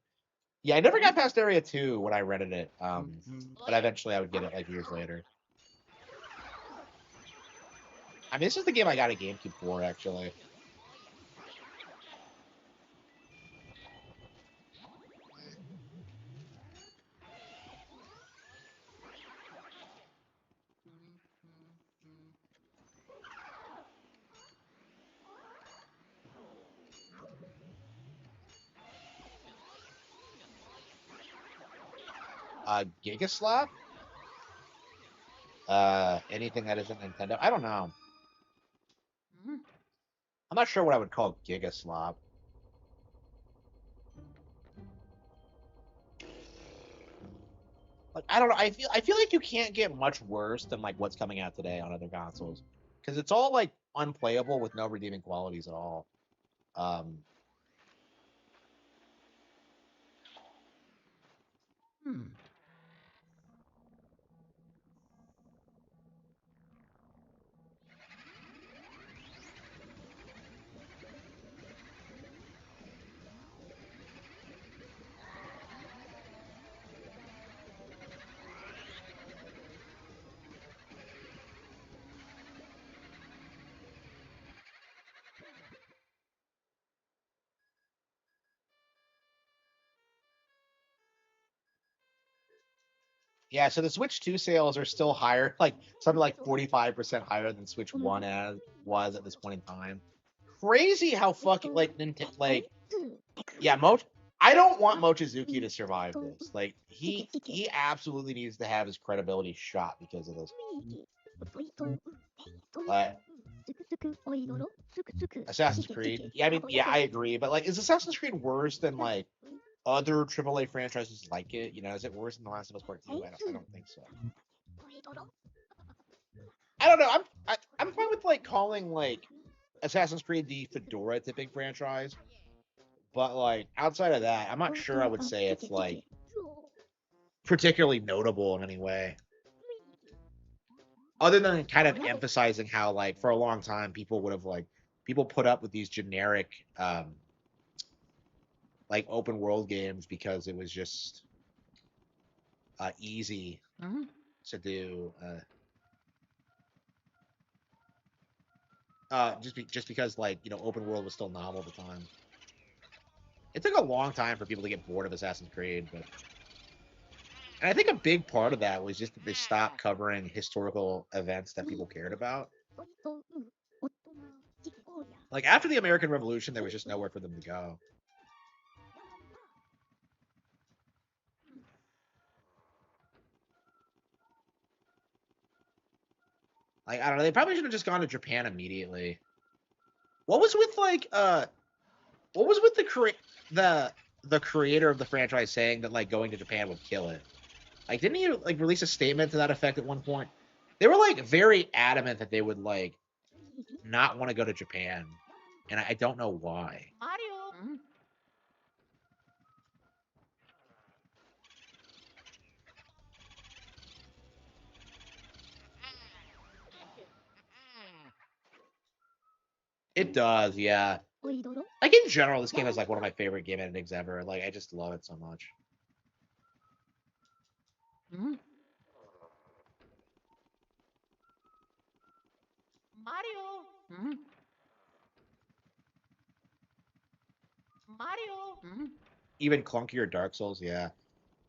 Speaker 1: Yeah, I never got past Area 2 when I rented it, but eventually I would get it like years later. I mean, this is the game I got a GameCube for, actually. Giga Slap? Anything that isn't Nintendo? I don't know. I'm not sure what I would call Giga Slop. Like I don't know. I feel like you can't get much worse than like what's coming out today on other consoles because it's all like unplayable with no redeeming qualities at all. Um, Yeah, so the Switch 2 sales are still higher, like something like 45% higher than Switch 1 as was at this point in time. Crazy how fucking like Nintendo like yeah, I don't want Mochizuki to survive this. Like he absolutely needs to have his credibility shot because of this. But Assassin's Creed. Yeah, I mean, yeah, I agree. But like, is Assassin's Creed worse than like other AAA franchises like it? You know, is it worse than The Last of Us Part 2? I don't think so. I don't know. I'm fine with like calling like Assassin's Creed the Fedora tipping franchise, but like outside of that, I'm not sure I would say it's like particularly notable in any way. Other than kind of emphasizing how like for a long time people would have like people put up with these generic like open world games because it was just easy to do. Just because like open world was still novel at the time. It took a long time for people to get bored of Assassin's Creed, but and I think a big part of that was just that they stopped covering historical events that people cared about. Like after the American Revolution, there was just nowhere for them to go. Like, I don't know, they probably should have just gone to Japan immediately. What was with like what was with the creator of the franchise saying that like going to Japan would kill it? Like, didn't he like release a statement to that effect at one point? They were like very adamant that they would like not want to go to Japan, and I don't know why.
Speaker 4: Mario.
Speaker 1: It does, yeah. Like in general, this game is like one of my favorite game endings ever. Like I just love it so much.
Speaker 4: Mario. Mario.
Speaker 1: Even clunkier Dark Souls, yeah.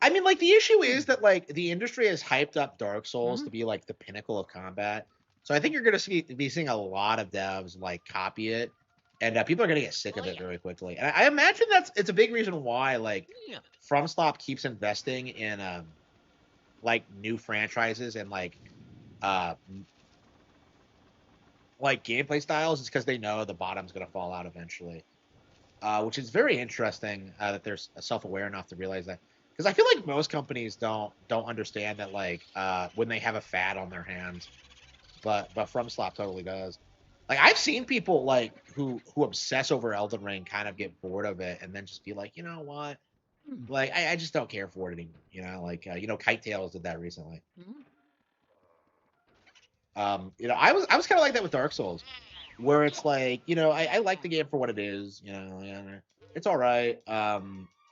Speaker 1: I mean, like the issue is that like the industry has hyped up Dark Souls to be like the pinnacle of combat. So I think you're gonna be seeing a lot of devs like copy it, and people are gonna get sick of it very quickly. And I imagine it's a big reason why like FromSoft keeps investing in like new franchises and like gameplay styles is because they know the bottom's gonna fall out eventually. Which is very interesting that they're self-aware enough to realize that. Because I feel like most companies don't understand that like when they have a fad on their hands, but FromSoft totally does. Like I've seen people like who obsess over Elden Ring kind of get bored of it and then just be like, you know what, like I just don't care for it anymore. You know, like Kite Tails did that recently. I was kind of like that with Dark Souls, where it's like I like the game for what it is. It's all right.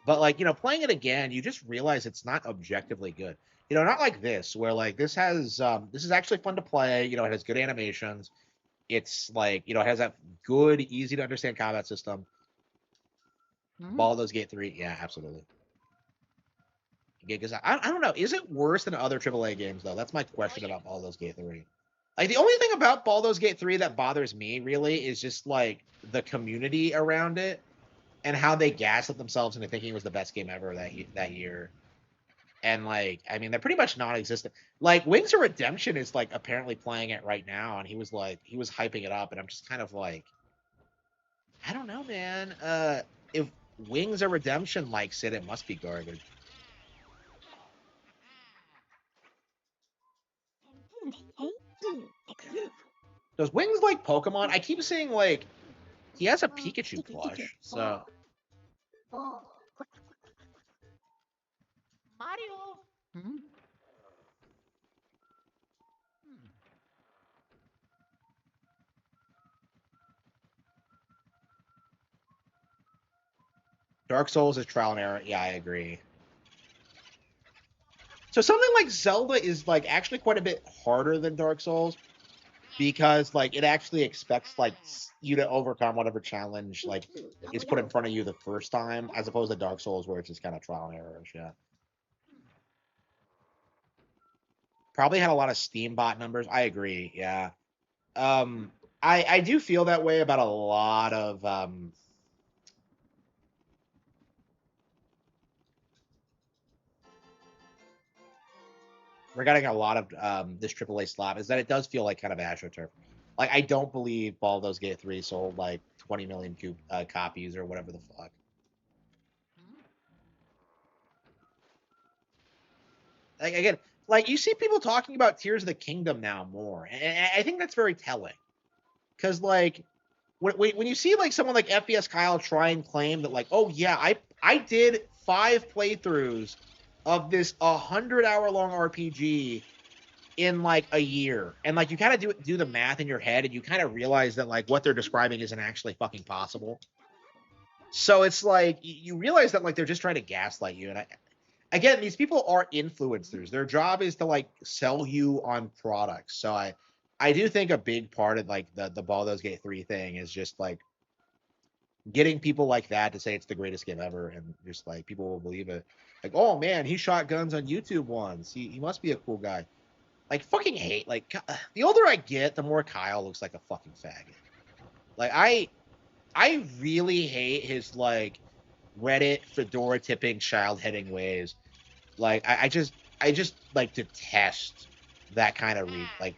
Speaker 1: But like playing it again, you just realize it's not objectively good. Not like this, where like this has this is actually fun to play. It has good animations. It's like it has that good, easy to understand combat system. Baldur's Gate 3, yeah, absolutely. Because I don't know, is it worse than other AAA games though? That's my question about Baldur's Gate 3. Like the only thing about Baldur's Gate 3 that bothers me really is just like the community around it and how they gaslit themselves into thinking it was the best game ever that year. And like, I mean, they're pretty much non-existent. Like Wings of Redemption is like apparently playing it right now, and he was hyping it up, and I'm just kind of like, I don't know, man. If Wings of Redemption likes it, it must be garbage. Does Wings like Pokemon? I keep seeing like he has a Pikachu plush, so.
Speaker 4: Mario.
Speaker 1: Dark Souls is trial and error. Yeah, I agree. So something like Zelda is like actually quite a bit harder than Dark Souls because like it actually expects like you to overcome whatever challenge like is put in front of you the first time, as opposed to Dark Souls where it's just kind of trial and error. Yeah. Probably had a lot of Steam bot numbers. I agree. Yeah. I do feel that way about a lot of regarding a lot of this AAA slop is that it does feel like kind of AstroTurf. Like I don't believe Baldur's Gate 3 sold like 20 million copies or whatever the fuck. Like again, like you see people talking about Tears of the Kingdom now more, and I think that's very telling. Because like when you see like someone like FPS Kyle try and claim that like, oh yeah, I did 5 playthroughs of this 100-hour long RPG in like a year, and like you kind of do the math in your head, and you kind of realize that like what they're describing isn't actually fucking possible. So it's like you realize that like they're just trying to gaslight you, and again, these people are influencers. Their job is to like sell you on products. So I do think a big part of like the Baldur's Gate 3 thing is just like getting people like that to say it's the greatest game ever, and just like people will believe it. Like, oh man, he shot guns on YouTube once. He must be a cool guy. Like fucking hate. Like the older I get, the more Kyle looks like a fucking faggot. Like I really hate his like Reddit fedora tipping child heading ways. Like I just like detest that kind of like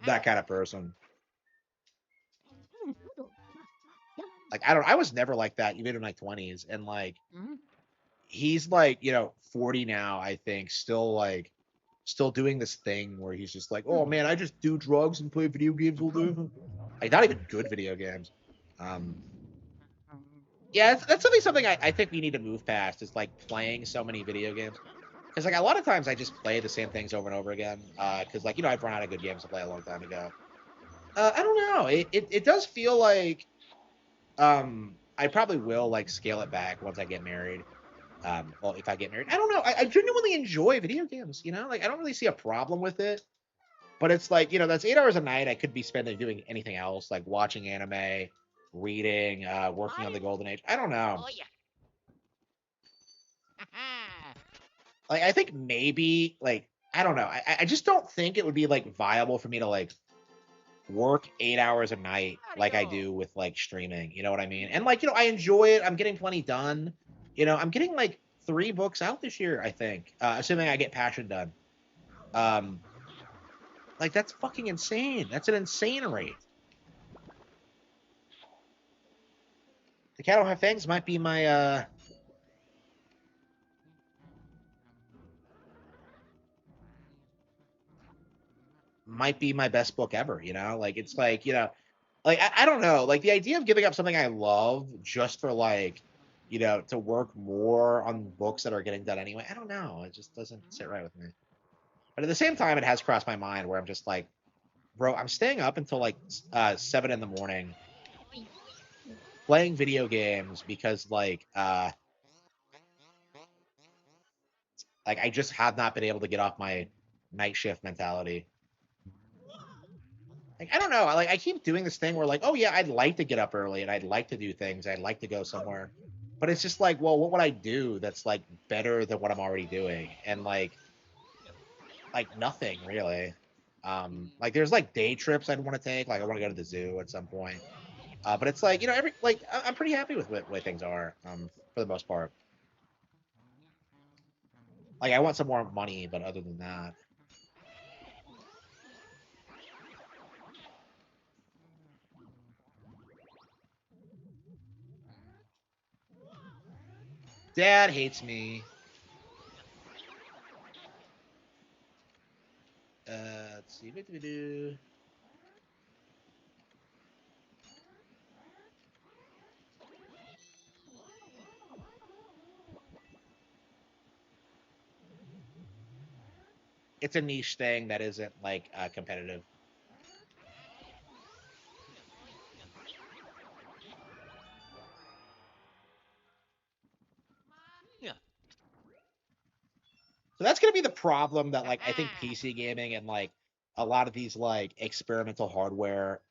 Speaker 1: that kind of person. Like I was never like that, even in my 20s, and like he's like 40 now, I think, still doing this thing where he's just like, oh man, I just do drugs and play video games all day. Like not even good video games. Yeah, that's something I think we need to move past, is like playing so many video games. Because like a lot of times I just play the same things over and over again. Because like I've run out of good games to play a long time ago. I don't know. It does feel like I probably will like scale it back once I get married. Well, if I get married, I don't know. I genuinely enjoy video games. Like I don't really see a problem with it. But it's like that's 8 hours a night I could be spending doing anything else, like watching anime, reading, working on the Golden Age. I don't know.
Speaker 14: Oh, yeah.
Speaker 1: Like I think maybe like I don't know. I just don't think it would be like viable for me to like work 8 hours a night like I do with like streaming. You know what I mean? And like I enjoy it. I'm getting plenty done. I'm getting like 3 books out this year, I think, assuming I get Passion done. Like that's fucking insane. That's an insane rate. The Cat Don't Have Fangs might be my best book ever. Like it's like like I don't know, like the idea of giving up something I love just for like to work more on books that are getting done anyway. I don't know, it just doesn't sit right with me. But at the same time, it has crossed my mind where I'm just like, bro, I'm staying up until like 7 in the morning playing video games because like I just have not been able to get off my night shift mentality. Like I don't know, I keep doing this thing where like, oh yeah, I'd like to get up early and I'd like to do things, I'd like to go somewhere, but it's just like, well, what would I do that's like better than what I'm already doing? And like nothing really. Like there's like day trips I'd want to take, like I want to go to the zoo at some point, but it's like every like I'm pretty happy with what way things are, for the most part. Like I want some more money, but other than that. Dad hates me. Let's see. What do we do? It's a niche thing that isn't like competitive.
Speaker 14: Yeah.
Speaker 1: So that's gonna be the problem that like I think PC gaming and like a lot of these like experimental hardware,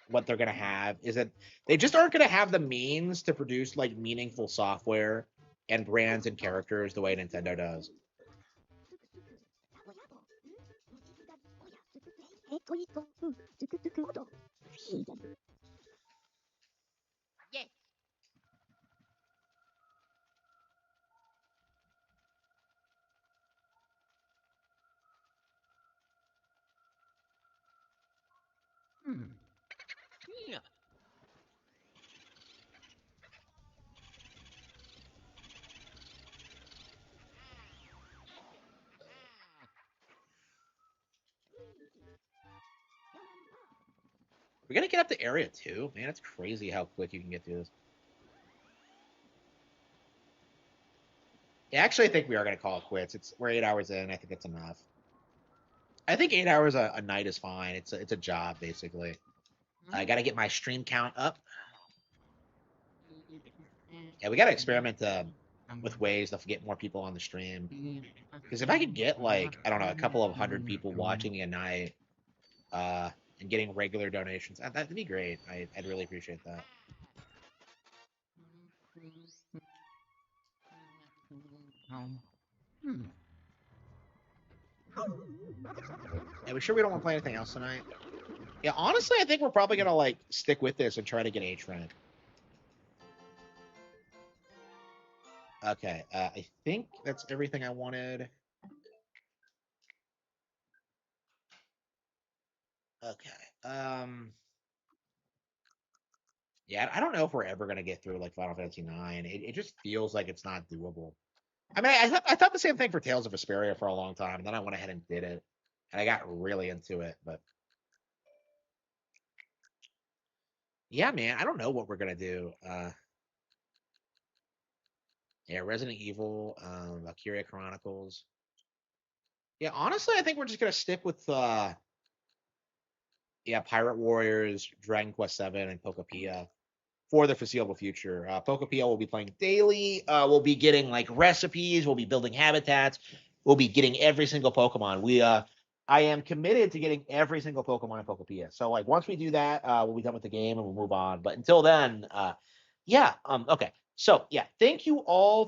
Speaker 1: what they're gonna have is that they just aren't gonna have the means to produce like meaningful software and brands and characters the way Nintendo does.
Speaker 14: Yes. Yeah.
Speaker 1: We're gonna get up to area 2, man. It's crazy how quick you can get through this. Yeah, actually, I think we are gonna call it quits. We're 8 hours in. I think that's enough. I think 8 hours a night is fine. It's a job basically. I got to get my stream count up. Yeah, we got to experiment with ways to get more people on the stream. Because if I could get like I don't know a couple of hundred people watching me a night, and getting regular donations, that'd be great. I'd really appreciate that. Yeah, we sure we don't want to play anything else tonight? Yeah, honestly, I think we're probably gonna like stick with this and try to get H rank. Okay, I think that's everything I wanted. Okay. Yeah, I don't know if we're ever gonna get through like Final Fantasy IX. It just feels like it's not doable. I mean, I thought the same thing for Tales of Vesperia for a long time, and then I went ahead and did it, and I got really into it. But yeah, man, I don't know what we're gonna do. Yeah, Resident Evil, Valkyria Chronicles. Yeah, honestly, I think we're just gonna stick with yeah, Pirate Warriors, Dragon Quest VII, and Pokopia for the foreseeable future. Pokopia will be playing daily. We'll be getting like recipes. We'll be building habitats. We'll be getting every single Pokemon. I am committed to getting every single Pokemon in Pokopia. So like once we do that, we'll be done with the game and we'll move on. But until then, yeah. Okay. So yeah, thank you all